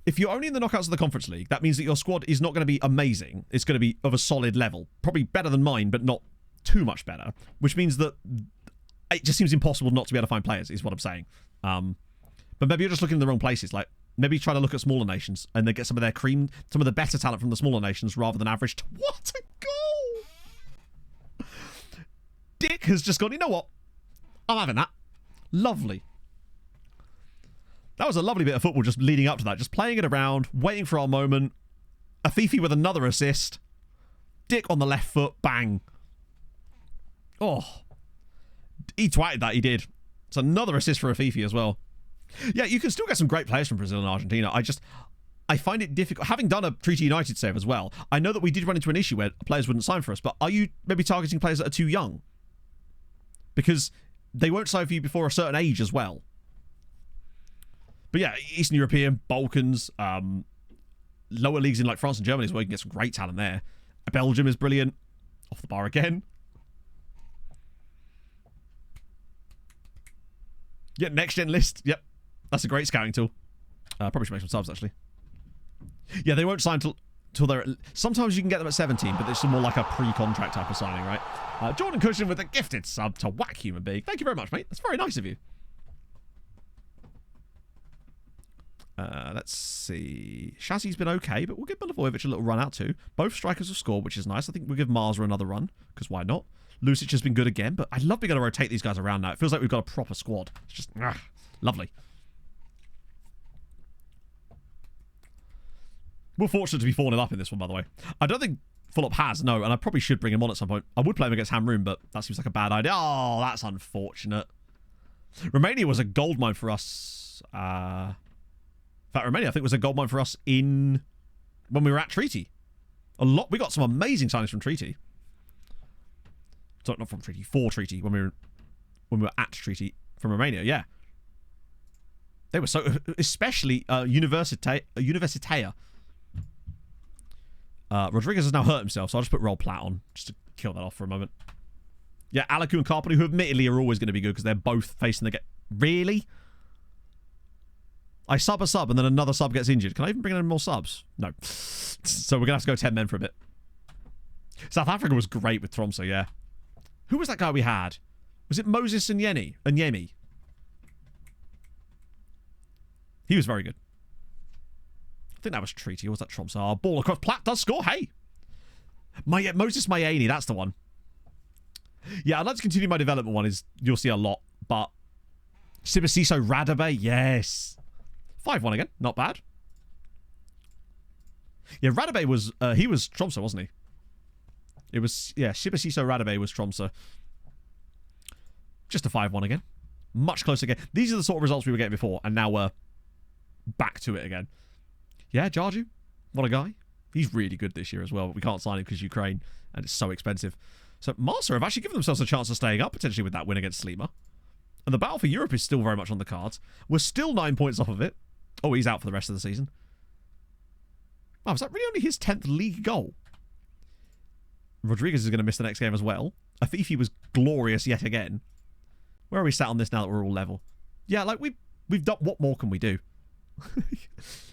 If you're only in the knockouts of the Conference League, that means that your squad is not going to be amazing. It's going to be of a solid level. Probably better than mine, but not too much better. Which means that it just seems impossible not to be able to find players, is what I'm saying. But maybe you're just looking in the wrong places. Like, maybe try to look at smaller nations and then get some of the better talent from the smaller nations rather than average. What a goal! Dick has just gone, you know what? I'm having that. Lovely. That was a lovely bit of football just leading up to that. Just playing it around, waiting for our moment. A Fifi with another assist. Dick on the left foot. Bang. Oh. He twatted that, he did. It's another assist for a Fifi as well. Yeah, you can still get some great players from Brazil and Argentina. I find it difficult. Having done a Treaty United save as well, I know that we did run into an issue where players wouldn't sign for us, but are you maybe targeting players that are too young? Because they won't sign for you before a certain age as well. But yeah, Eastern European, Balkans, lower leagues in like France and Germany is where you can get some great talent there. Belgium is brilliant. Off the bar again. Yeah, next gen list. Yep. That's a great scouting tool. Probably should make some subs, actually. Yeah, they won't sign till they're... Sometimes you can get them at 17, but it's more like a pre-contract type of signing, right? Jordan Cushion with a gifted sub to Whack Human Being. Thank you very much, mate. That's very nice of you. Let's see. Shazzy's been okay, but we'll give Milivojevic a little run out too. Both strikers have scored, which is nice. I think we'll give Marza another run, because why not? Lucic has been good again, but I love being able to rotate these guys around now. It feels like we've got a proper squad. It's just lovely. We're fortunate to be 4-0 up in this one, by the way. I don't think Fulop has, no, and I probably should bring him on at some point. I would play him against Hamrun, but that seems like a bad idea. Oh, that's unfortunate. Romania was a goldmine for us. In fact, Romania, I think, was a goldmine for us when we were at Treaty. We got some amazing signings from Treaty. Sorry, not from Treaty, for Treaty, when we were at Treaty from Romania, yeah. They were so, especially Universitatea. Rodriguez has now hurt himself, so I'll just put Roll Plat on, just to kill that off for a moment. Yeah, Alaku and Carpenter, who admittedly are always going to be good because they're both facing the get. Really? I sub a sub and then another sub gets injured. Can I even bring in more subs? No. So we're going to have to go 10 men for a bit. South Africa was great with Tromsø, yeah. Who was that guy we had? Was it Moses and Yemi? He was very good. I think that was Treaty. Or was that Tromsø? Oh, ball across. Platt does score. Hey! Moses Mayani, that's the one. Yeah, I'd like to continue my development one. You'll see a lot. But Sibasiso Radabe, yes. 5-1 again. Not bad. Yeah, Radabe was... he was Tromsø, wasn't he? It was... Yeah, Sibasiso Radabe was Tromsø. Just a 5-1 again. Much closer again. These are the sort of results we were getting before, and now we're back to it again. Yeah, Jarju, what a guy. He's really good this year as well, but we can't sign him because Ukraine, and it's so expensive. So Marsa have actually given themselves a chance of staying up, potentially with that win against Slima. And the battle for Europe is still very much on the cards. We're still 9 points off of it. Oh, he's out for the rest of the season. Oh, was that really only his 10th league goal? Rodriguez is going to miss the next game as well. Afifi was glorious yet again. Where are we sat on this now that we're all level? Yeah, like we've done... What more can we do?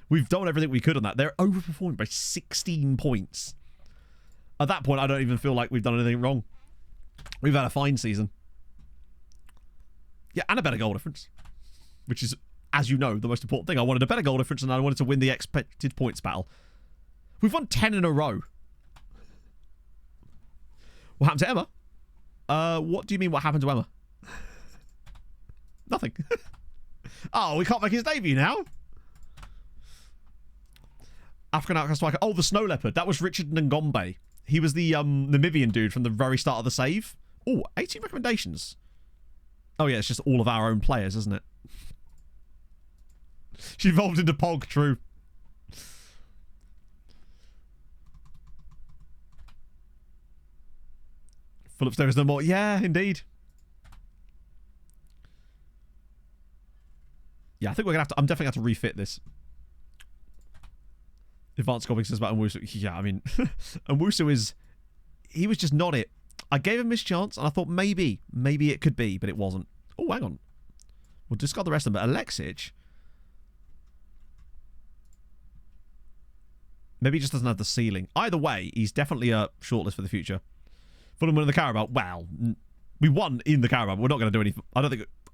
We've done everything we could on that. They're overperforming by 16 points. At that point, I don't even feel like we've done anything wrong. We've had a fine season. Yeah, and a better goal difference. Which is, as you know, the most important thing. I wanted a better goal difference and I wanted to win the expected points battle. We've won 10 in a row. What happened to Emma? What do you mean what happened to Emma? Nothing. Oh, we can't make his debut now. African outcast striker. Oh, the snow leopard. That was Richard Ngombe. He was the Namibian dude from the very start of the save. Oh, 18 recommendations. Oh yeah, it's just all of our own players, isn't it? She evolved into Pog, true. Phillips Davis no more. Yeah, indeed. Yeah, I think we're gonna have to. I'm definitely gonna have to refit this. Advanced Gobbing says about Nwusu. Yeah, I mean, Nwusu is. He was just not it. I gave him his chance, and I thought maybe it could be, but it wasn't. Oh, hang on. We'll discard the rest of them. But Alexic, maybe he just doesn't have the ceiling. Either way, he's definitely a shortlist for the future. Fulham win in the Carabao. Well, we won in the Carabao, but we're not going to do anything.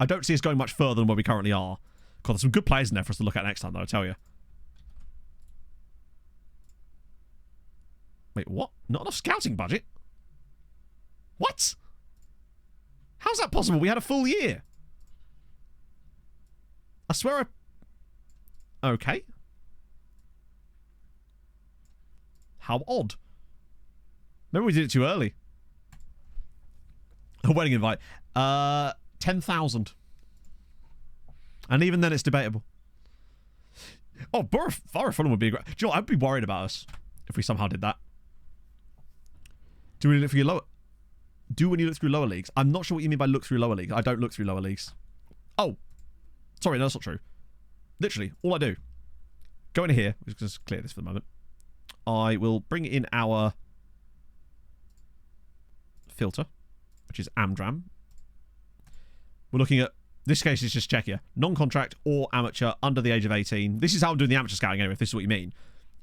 I don't see us going much further than where we currently are. God, there's some good players in there for us to look at next time, though, I tell you. Wait, what? Not enough scouting budget? What? How's that possible? We had a full year. I swear I... Okay. How odd. Maybe we did it too early. A wedding invite. 10,000. And even then it's debatable. Oh, Borough Fulham would be great. Do you know what? I'd be worried about us if we somehow did that. Do we look for your lower... Do when you look through lower leagues? I'm not sure what you mean by look through lower leagues. I don't look through lower leagues. Oh. Sorry, no, that's not true. Literally, all I do. Go in here. Let's just clear this for the moment. I will bring in our filter, which is Amdram. We're looking at... This case is just Czechia. Non-contract or amateur under the age of 18. This is how I'm doing the amateur scouting anyway, if this is what you mean.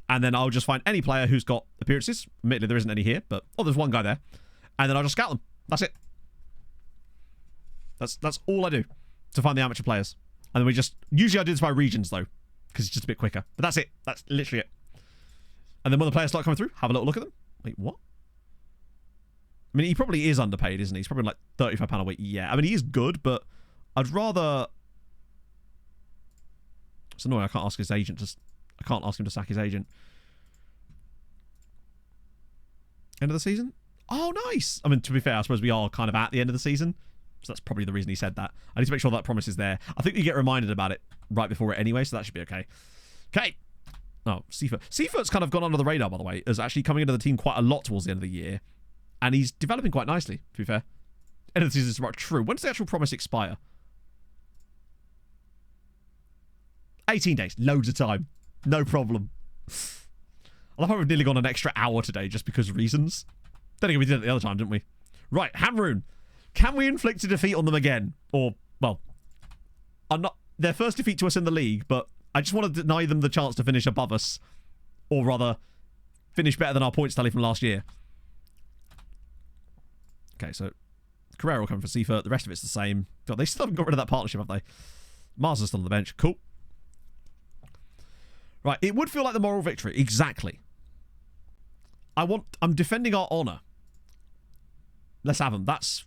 And then I'll just find any player who's got appearances. Admittedly, there isn't any here, but... Oh, there's one guy there. And then I'll just scout them. That's it. That's all I do to find the amateur players. And then we just... Usually I do this by regions, though, because it's just a bit quicker. But that's it. That's literally it. And then when the players start coming through, have a little look at them. Wait, what? I mean, he probably is underpaid, isn't he? He's probably like £35 a week. Yeah, I mean, he is good, but I'd rather... It's annoying, I can't ask his agent to... I can't ask him to sack his agent. End of the season? Oh, nice! I mean, to be fair, I suppose we are kind of at the end of the season. So that's probably the reason he said that. I need to make sure that promise is there. I think you get reminded about it right before it anyway, so that should be okay. Okay. Oh, Seifert. Seifert's kind of gone under the radar, by the way, as actually coming into the team quite a lot towards the end of the year. And he's developing quite nicely, to be fair. End of the season is right true. When does the actual promise expire? 18 days. Loads of time. No problem. I love how we've nearly gone an extra hour today just because of reasons. Then again, we did it the other time, didn't we? Right, Hamrun. Can we inflict a defeat on them again? Or, well, I'm not... Their first defeat to us in the league, but I just want to deny them the chance to finish above us. Or rather, finish better than our points tally from last year. Okay, so Carrera will come for Seifert. The rest of it's the same. God, they still haven't got rid of that partnership, have they? Mars is still on the bench. Cool. Right, it would feel like the moral victory. Exactly. I'm defending our honour. Let's have them. That's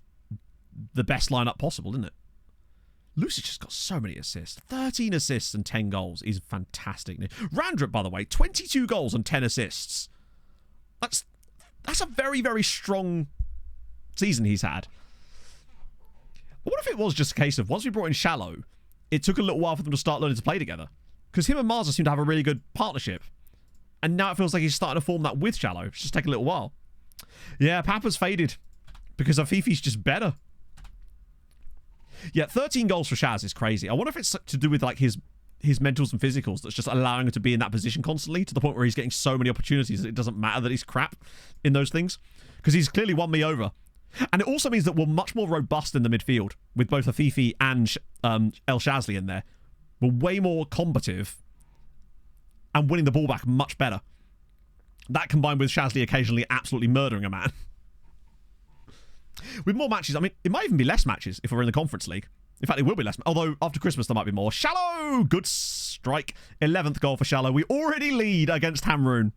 the best lineup possible, isn't it? Lucic just got so many assists. 13 assists and 10 goals. He's fantastic. Randrup, by the way, 22 goals and 10 assists. That's a very, very strong season he's had. What if it was just a case of once we brought in Shallow, it took a little while for them to start learning to play together? Because him and Marza seem to have a really good partnership. And now it feels like he's starting to form that with Shallow. It's just taking a little while. Yeah, Papa's faded. Because Afifi's just better. Yeah, 13 goals for Shaz is crazy. I wonder if it's to do with like his mentals and physicals that's just allowing him to be in that position constantly to the point where he's getting so many opportunities that it doesn't matter that he's crap in those things. Because he's clearly won me over. And it also means that we're much more robust in the midfield with both Afifi and El Shazli in there. We're way more combative and winning the ball back much better. That combined with Shazli occasionally absolutely murdering a man. With more matches, I mean, it might even be less matches if we're in the Conference League. In fact, it will be less. Although, after Christmas, there might be more. Shallow! Good strike. 11th goal for Shallow. We already lead against Hamrun.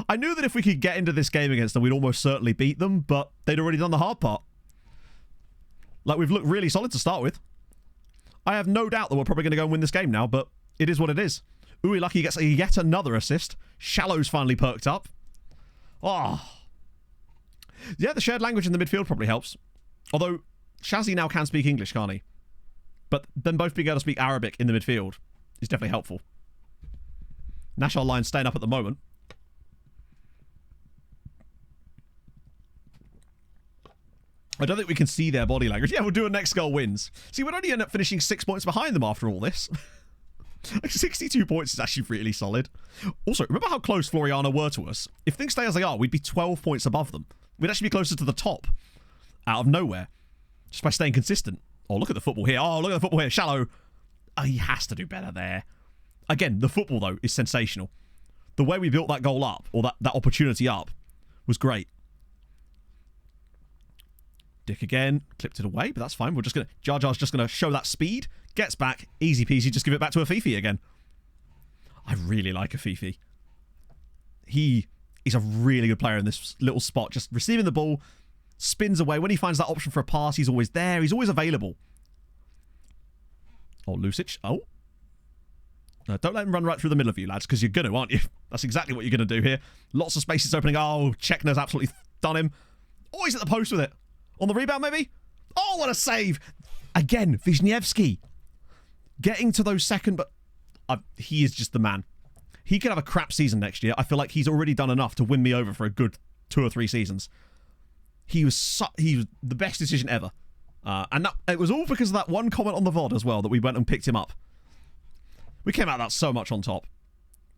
I knew that if we could get into this game against them, we'd almost certainly beat them, but they'd already done the hard part. Like, we've looked really solid to start with. I have no doubt that we're probably going to go and win this game now, but it is what it is. Uwe Lucky gets yet another assist. Shallow's finally perked up. Oh. Yeah, the shared language in the midfield probably helps. Although, Shazzy now can speak English, can't he? But then both being able to speak Arabic in the midfield is definitely helpful. Nashar Lions staying up at the moment. I don't think we can see their body language. Yeah, we'll do a next goal wins. See, we'd only end up finishing 6 points behind them after all this. Like 62 points is actually really solid. Also, remember how close Floriana were to us? If things stay as they are, we'd be 12 points above them. We'd actually be closer to the top out of nowhere just by staying consistent. Oh, look at the football here. Oh, look at the football here. Shallow. Oh, he has to do better there. Again, the football, though, is sensational. The way we built that goal up, or that opportunity up, was great. Dick again, clipped it away, but that's fine. We're just going to... Jar Jar's just going to show that speed. Gets back, easy peasy, just give it back to Afifi again. I really like Afifi. He is a really good player in this little spot. Just receiving the ball, spins away. When he finds that option for a pass, he's always there. He's always available. Oh, Lucic. Oh. No, don't let him run right through the middle of you, lads, because you're going to, aren't you? That's exactly what you're going to do here. Lots of spaces opening. Oh, Czechner's absolutely done him. Oh, he's at the post with it. On the rebound, maybe? Oh, what a save. Again, Wisniewski. Getting to those second, but he is just the man. He could have a crap season next year. I feel like he's already done enough to win me over for a good 2 or 3 seasons. He was the best decision ever. And it was all because of that one comment on the VOD as well that we went and picked him up. We came out of that so much on top.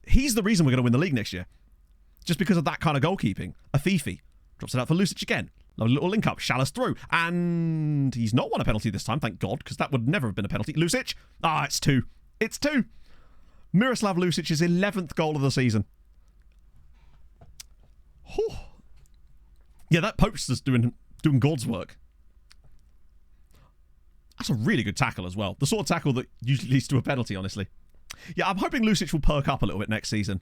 He's the reason we're going to win the league next year. Just because of that kind of goalkeeping. Afifi drops it out for Lucic again. A little link up. Shallas through. And he's not won a penalty this time, thank God, because that would never have been a penalty. Lucic. Ah, it's 2. It's 2. Miroslav Lucic's 11th goal of the season. Whew. Yeah, that post is doing God's work. That's a really good tackle as well. The sort of tackle that usually leads to a penalty, honestly. Yeah, I'm hoping Lucic will perk up a little bit next season.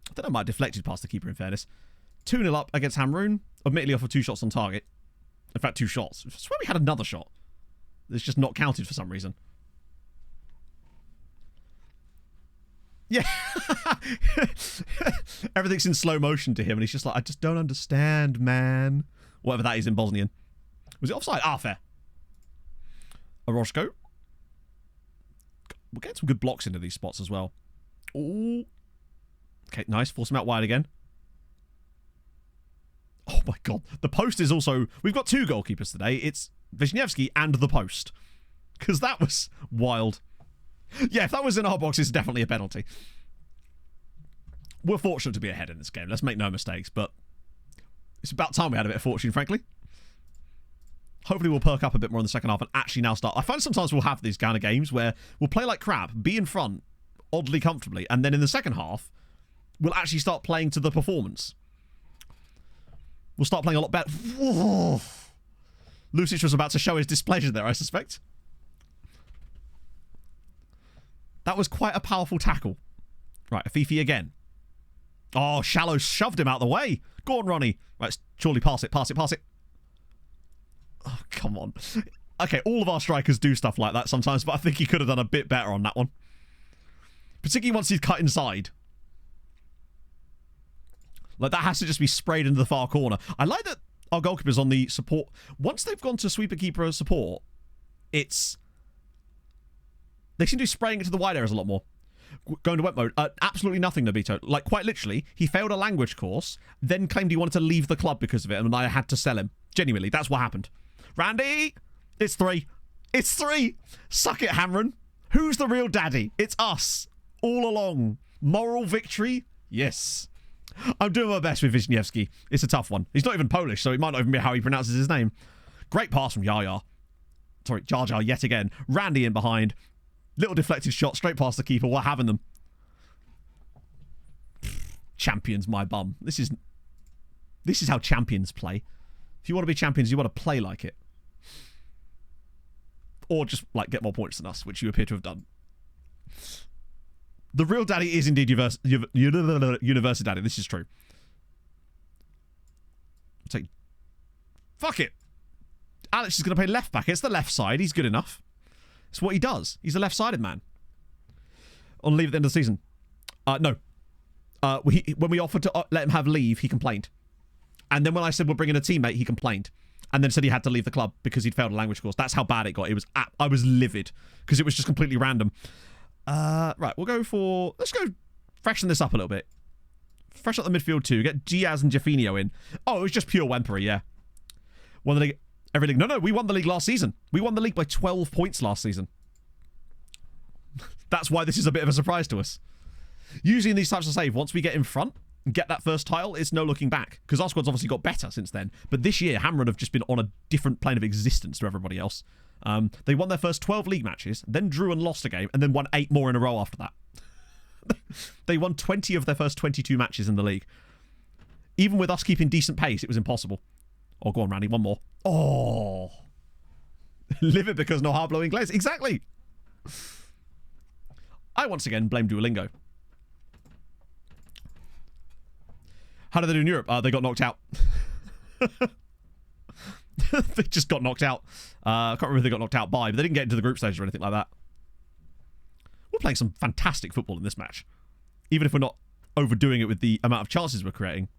I think I might have deflected past the keeper, in fairness. 2-0 up against Hamrun. Admittedly off of 2 shots on target. In fact, 2 shots. I swear we had another shot. It's just not counted for some reason. Yeah. Everything's in slow motion to him, and he's just like, I just don't understand, man. Whatever that is in Bosnian. Was it offside? Ah, fair. Oroshko. We're getting some good blocks into these spots as well. Ooh. Okay, nice. Force him out wide again. Oh my God. The post is also... We've got 2 goalkeepers today. It's Wisniewski and the post. Because that was wild. Yeah, if that was in our box, it's definitely a penalty. We're fortunate to be ahead in this game. Let's make no mistakes, but it's about time we had a bit of fortune, frankly. Hopefully we'll perk up a bit more in the second half and actually now start. I find sometimes we'll have these kind of games where we'll play like crap, be in front, oddly comfortably, and then in the second half, we'll actually start playing to the performance. We'll start playing a lot better. Lucic was about to show his displeasure there, I suspect. That was quite a powerful tackle. Right, Afifi again. Oh, Shallow shoved him out the way. Go on, Ronnie. Right, surely pass it, pass it, pass it. Oh, come on. Okay, all of our strikers do stuff like that sometimes, but I think he could have done a bit better on that one. Particularly once he's cut inside. Like, that has to just be sprayed into the far corner. I like that our goalkeepers on the support... Once they've gone to sweeper keeper support, It's... They seem to be spraying into the wide areas a lot more. Going to wet mode. Absolutely nothing, Nobito. Like, quite literally, he failed a language course, then claimed he wanted to leave the club because of it, and I had to sell him. Genuinely, that's what happened. Randy! It's 3. It's 3! Suck it, Hamrun. Who's the real daddy? It's us. All along. Moral victory? Yes. I'm doing my best with Wisniewski. It's a tough one. He's not even Polish, so it might not even be how he pronounces his name. Great pass from Yaya. Sorry, Jar Jar yet again. Randy in behind. Little deflected shot straight past the keeper. We're having them. Champions, my bum. This is how champions play. If you want to be champions, you want to play like it. Or just, like, get more points than us, which you appear to have done. The real daddy is indeed University Daddy. This is true. Fuck it. Alex is going to play left back. It's the left side. He's good enough. It's what he does. He's a left-sided man. On leave at the end of the season. No. When we offered to let him have leave, he complained. And then when I said we're bringing a teammate, he complained. And then said he had to leave the club because he'd failed a language course. That's how bad it got. I was livid because it was just completely random. Right, we'll go for... Let's go freshen this up a little bit. Fresh up the midfield too. Get Diaz and Jaffinho in. Oh, it was just pure Wempery, yeah. Won the league... Every league. No, we won the league last season. We won the league by 12 points last season. That's why this is a bit of a surprise to us. Usually in these types of save, once we get in front and get that first title, it's no looking back. Because our squad's obviously got better since then. But this year, Hamrun have just been on a different plane of existence to everybody else. They won their first 12 league matches, then drew and lost a game, and then won 8 more in a row after that. They won 20 of their first 22 matches in the league. Even with us keeping decent pace, it was impossible. Oh, go on, Randy, one more. Oh. Live it because no hablo inglés. Exactly. I once again blame Duolingo. How did they do in Europe? They got knocked out. They just got knocked out. I can't remember who they got knocked out by, but they didn't get into the group stage or anything like that. We're playing some fantastic football in this match. Even if we're not overdoing it with the amount of chances we're creating.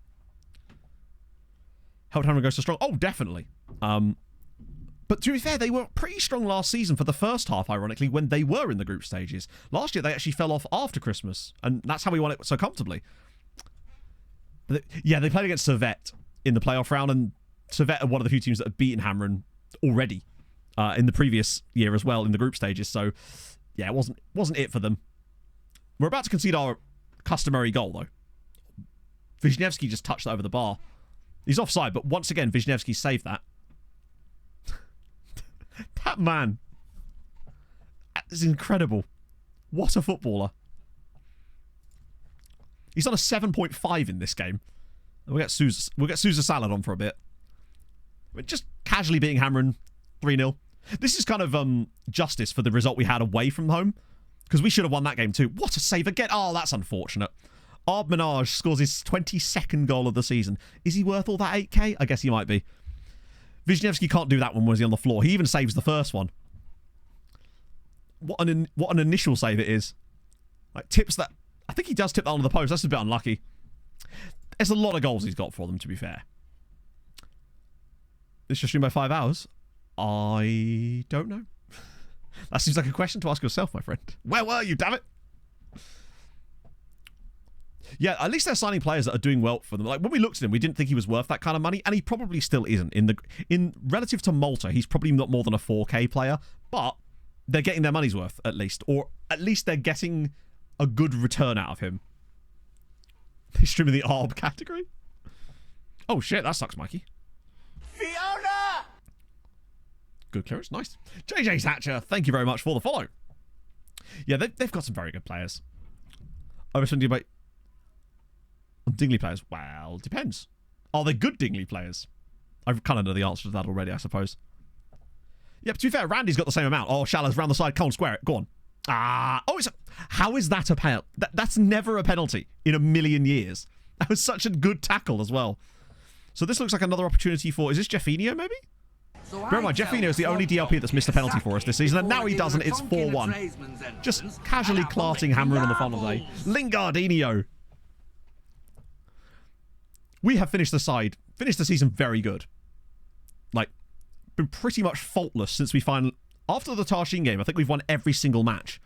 Helped Hamrun go so strong? Oh, definitely. But to be fair, they were pretty strong last season for the first half, ironically, when they were in the group stages. Last year, they actually fell off after Christmas, and that's how we won it so comfortably. But they played against Servette in the playoff round, and Servette are one of the few teams that have beaten Hamrun already in the previous year as well in the group stages. So, yeah, it wasn't it for them. We're about to concede our customary goal, though. Wisniewski just touched that over the bar. He's offside, but once again, Wisniewski saved that. That man is incredible. What a footballer. He's on a 7.5 in this game. We'll get Sousa Salad on for a bit. We're just casually beating Hamrun 3-0. This is kind of justice for the result we had away from home. Because we should have won that game too. What a save again. Oh, that's unfortunate. Ard Minaj scores his 22nd goal of the season. Is he worth all that 8k? I guess he might be. Wisniewski can't do that one was he on the floor. He even saves the first one. What an initial save it is. Like, tips that... I think he does tip that onto the post. That's a bit unlucky. There's a lot of goals he's got for them, to be fair. This just streamed by 5 hours? I don't know. That seems like a question to ask yourself, my friend. Where were you, damn it? Yeah, at least they're signing players that are doing well for them. Like, when we looked at him, we didn't think he was worth that kind of money, and he probably still isn't. In relative to Malta, he's probably not more than a 4k player, but they're getting their money's worth, at least. Or at least they're getting a good return out of him. He's streaming the ARB category? Oh, shit, that sucks, Mikey. Fiona! Good clearance, nice. JJ Thatcher, thank you very much for the follow. Yeah, they've got some very good players. Over 70 about... Dingley players? Well, depends. Are they good Dingley players? I kind of know the answer to that already, I suppose. Yeah, but to be fair, Randy's got the same amount. Oh, Shallow's round the side. Come on, square it. Go on. How is that a penalty? That's never a penalty in a million years. That was such a good tackle as well. So this looks like another opportunity for... Is this Jeffinho, maybe? Bear in mind, Jeffinho is the only DLP that's missed a penalty for us this season, and now he doesn't. It's 4-1. Just casually clarting Hamrun on the final day. Lingardinho. We have finished the season very good. Like, been pretty much faultless since we finally... After the Tarxien game, I think we've won every single match.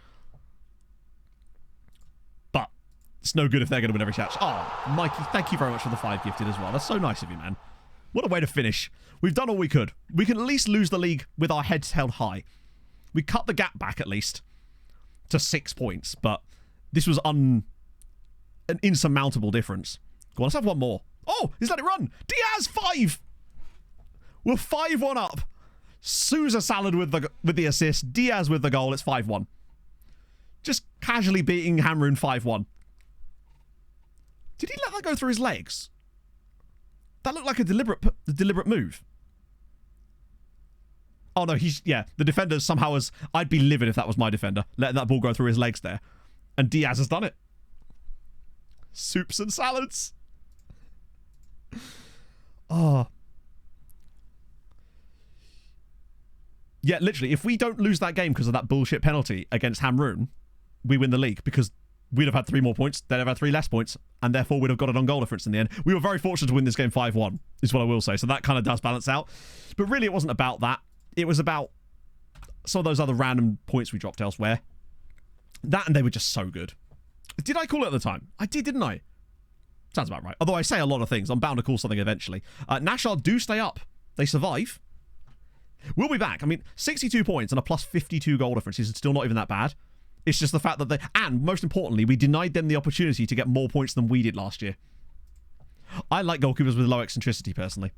But it's no good if they're going to win every match. Oh, Mikey, thank you very much for the 5 gifted as well. That's so nice of you, man. What a way to finish. We've done all we could. We can at least lose the league with our heads held high. We cut the gap back at least to 6 points, but this was an insurmountable difference. Go on, let's have one more. Oh, he's let it run. Diaz, 5. We're 5-1 up. Sousa Salad with the assist. Diaz with the goal. It's 5-1. Just casually beating Hamrun 5-1. Did he let that go through his legs? That looked like a deliberate move. Oh no, the defender somehow was... I'd be livid if that was my defender, letting that ball go through his legs there. And Diaz has done it. Soups and salads. Oh. Yeah, literally, if we don't lose that game because of that bullshit penalty against Hamrun, we win the league because we'd have had 3 more points, they'd have had 3 less points, and therefore we'd have got it on goal difference in the end. We were very fortunate to win this game 5-1, is what I will say. So that kind of does balance out. But really, it wasn't about that. It was about some of those other random points we dropped elsewhere. That and they were just so good. Did I call it at the time? I did, didn't I? Sounds about right. Although I say a lot of things. I'm bound to call something eventually. Nashar do stay up. They survive. We'll be back. I mean, 62 points and a plus 52 goal difference is still not even that bad. It's just the fact that and most importantly, we denied them the opportunity to get more points than we did last year. I like goalkeepers with low eccentricity, personally.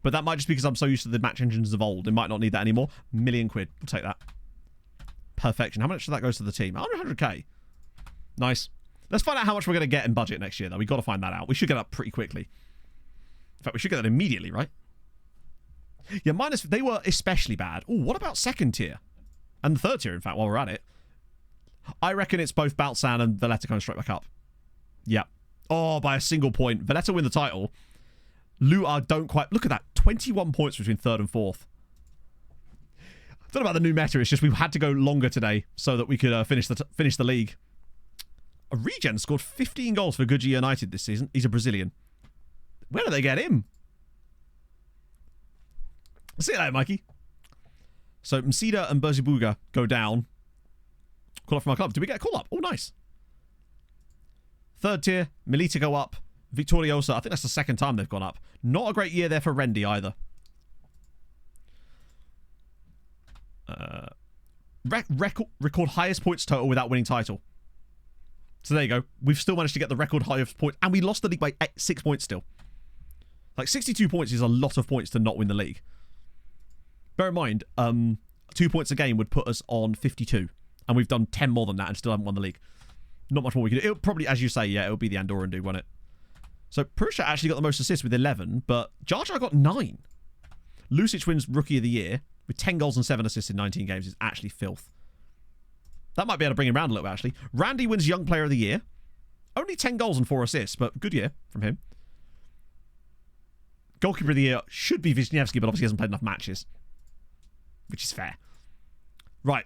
But that might just be because I'm so used to the match engines of old. It might not need that anymore. £1 million. We'll take that. Perfection. How much of that goes to the team? 100k. Nice. Let's find out how much we're going to get in budget next year, though. We've got to find that out. We should get that pretty quickly. In fact, we should get that immediately, right? Yeah, they were especially bad. Oh, what about second tier? And the third tier, in fact, while we're at it. I reckon it's both Baltsan and Valletta going straight back up. Yeah. Oh, by a single point. Valletta win the title. Luar don't quite... Look at that. 21 points between third and fourth. I don't know about the new meta. It's just we had to go longer today so that we could finish the league. A Regen scored 15 goals for Goodyear United this season. He's a Brazilian. Where do they get him? See you later, Mikey. So Msida and Berzibuga go down. Call up from our club. Did we get a call up? Oh, nice. Third tier. Melita go up. Victoriosa. I think that's the second time they've gone up. Not a great year there for Rendi either. Record highest points total without winning title. So there you go. We've still managed to get the record highest point. And we lost the league by 6 points still. Like 62 points is a lot of points to not win the league. Bear in mind, 2 points a game would put us on 52. And we've done 10 more than that and still haven't won the league. Not much more we can do. It'll probably, as you say, yeah, it'll be the Andorran dude, won't it? So Prusha actually got the most assists with 11, but Jar Jar got 9. Lucic wins Rookie of the Year with 10 goals and 7 assists in 19 games. Is actually filth. That might be able to bring him around a little bit, actually. Randy wins Young Player of the Year. Only 10 goals and 4 assists, but good year from him. Goalkeeper of the Year should be Wisniewski, but obviously he hasn't played enough matches. Which is fair. Right.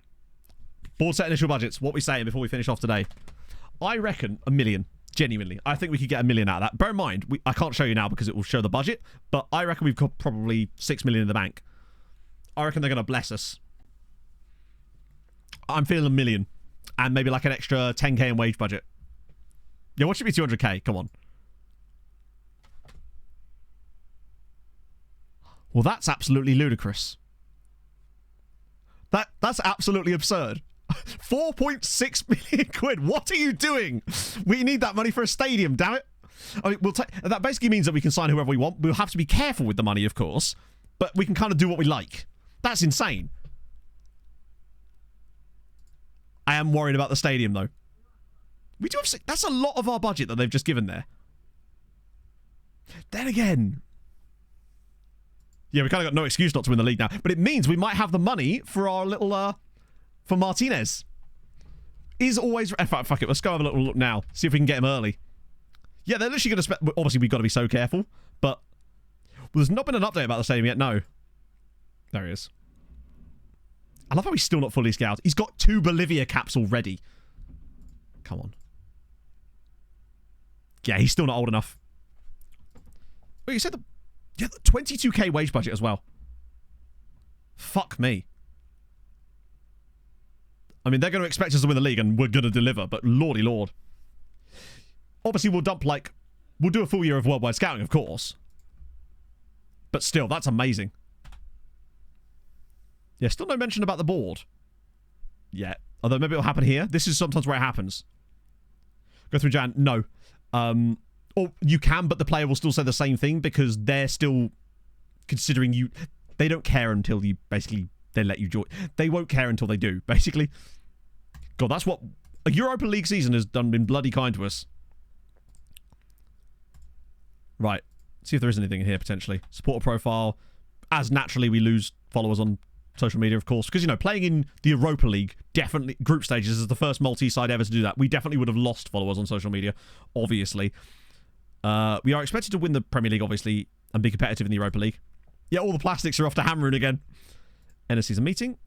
Board set initial budgets. What we saying before we finish off today? I reckon $1 million. Genuinely. I think we could get $1 million out of that. Bear in mind, I can't show you now because it will show the budget, but I reckon we've got probably $6 million in the bank. I reckon they're going to bless us. I'm feeling $1 million. And maybe like an extra 10k in wage budget. Yeah, what should be 200k? Come on. Well, that's absolutely ludicrous. That's absolutely absurd. 4.6 million quid. What are you doing? We need that money for a stadium, damn it. I mean, that basically means that we can sign whoever we want. We'll have to be careful with the money, of course, but we can kind of do what we like. That's insane. I am worried about the stadium, though. We do have... That's a lot of our budget that they've just given there. Then again... Yeah, we kind of got no excuse not to win the league now. But it means we might have the money for our little... for Martinez. Is always... In fact, fuck it. Let's go have a little look now. See if we can get him early. Yeah, they're literally going to spend... Obviously, we've got to be so careful. But... Well, there's not been an update about the stadium yet. No. There he is. I love how he's still not fully scouted. He's got 2 Bolivia caps already. Come on. Yeah, he's still not old enough. Well, you said the 22k wage budget as well. Fuck me. I mean, they're going to expect us to win the league, and we're going to deliver, but lordy lord. Obviously, we'll dump, like... We'll do a full year of worldwide scouting, of course. But still, that's amazing. Yeah, still no mention about the board. Yet. Although maybe it'll happen here. This is sometimes where it happens. Go through Jan. No. Or you can, but the player will still say the same thing because they're still considering you... They don't care until you basically... They let you join. They won't care until they do, basically. God, that's what... A Europa League season has been bloody kind to us. Right. See if there is anything in here, potentially. Supporter profile. As naturally, we lose followers on social media, of course. Because, you know, playing in the Europa League, definitely... Group stages is the first Maltese side ever to do that. We definitely would have lost followers on social media, obviously. We are expected to win the Premier League, obviously, and be competitive in the Europa League. Yeah, all the plastics are off to Hamrun again. End of season meeting.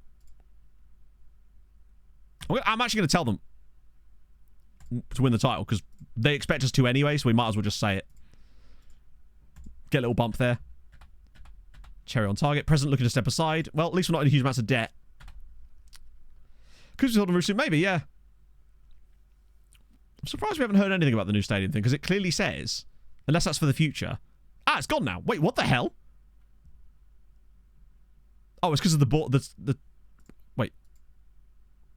I'm actually going to tell them to win the title, because they expect us to anyway, so we might as well just say it. Get a little bump there. Cherry on target. President looking to step aside. Well, at least we're not in huge amounts of debt. Could we hold a roof soon? Maybe, yeah. I'm surprised we haven't heard anything about the new stadium thing, because it clearly says, unless that's for the future. Ah, it's gone now. Wait, what the hell? Oh, it's because of the board. Wait.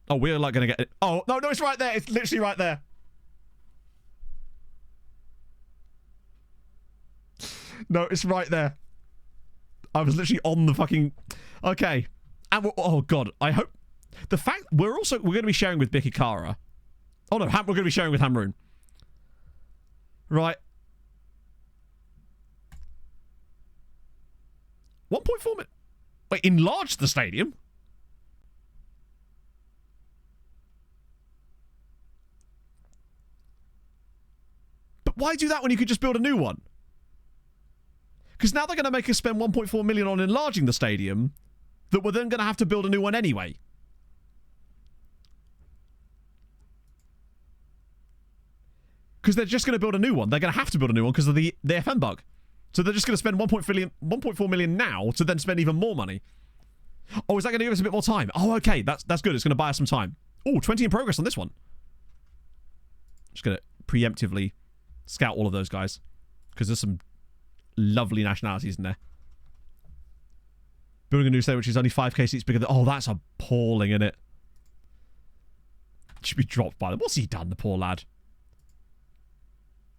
Oh, we're like going to get it. Oh, no, it's right there. It's literally right there. No, it's right there. I was literally on the fucking... Okay. And oh, God. I hope... The fact... We're going to be sharing with Birkirkara. Oh, no. We're going to be sharing with Hamrun. Right. 1.4 million... Wait, enlarge the stadium? But why do that when you could just build a new one? Because now they're going to make us spend 1.4 million on enlarging the stadium that we're then going to have to build a new one anyway. Because they're just going to build a new one. They're going to have to build a new one because of the FM bug. So they're just going to spend 1.4 million now to then spend even more money. Oh, is that going to give us a bit more time? Oh, okay. That's good. It's going to buy us some time. Oh, 20 in progress on this one. Just going to preemptively scout all of those guys. Because there's some lovely nationalities in there. Building a new stadium which is only 5k seats bigger than... Oh, that's appalling, isn't it? Should be dropped by them. What's he done, the poor lad?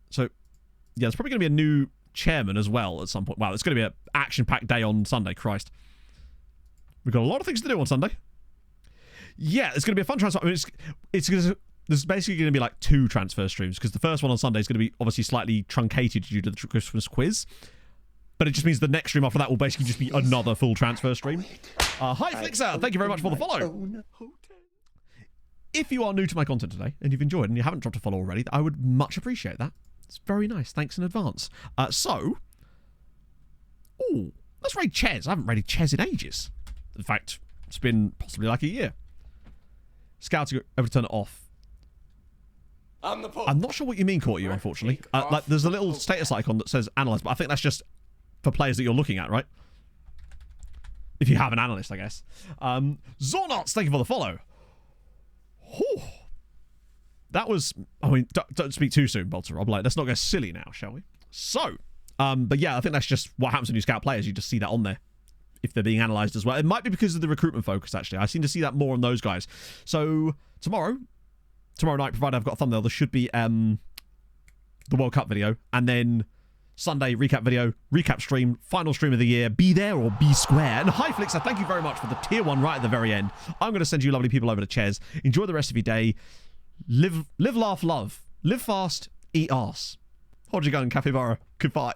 So, yeah, there's probably going to be a new chairman as well at some point. Wow, it's going to be an action-packed day on Sunday. Christ. We've got a lot of things to do on Sunday. Yeah, it's going to be a fun transfer. I mean, there's basically going to be like 2 transfer streams because the first one on Sunday is going to be obviously slightly truncated due to the Christmas quiz. But it just means the next stream after that will basically just be another full transfer stream. Hi, Flixer. Thank you very much for the follow. If you are new to my content today and you've enjoyed and you haven't dropped a follow already, I would much appreciate that. It's very nice. Thanks in advance. Ooh, let's raid Ches. I haven't raided Ches in ages. In fact, it's been possibly like a year. Scouting, over to turn it off. I'm not sure what you mean, Courtney, unfortunately. Like, there's a little status icon that says analyze, but I think that's just for players that you're looking at, right? If you have an analyst, I guess. Zornots, thank you for the follow. Whew. That was... I mean, don't speak too soon, Bolter Rob. Like, let's not go silly now, shall we? So, but yeah, I think that's just what happens when you scout players. You just see that on there. If they're being analysed as well. It might be because of the recruitment focus, actually. I seem to see that more on those guys. So, tomorrow night, provided I've got a thumbnail, there should be the World Cup video. And then Sunday, recap video, recap stream, final stream of the year. Be there or be square. And hi, Flixer, thank you very much for the tier 1 right at the very end. I'm going to send you lovely people over to Ches. Enjoy the rest of your day. Live, laugh, love. Live fast, eat arse. Hold your gun, Capybara. Goodbye.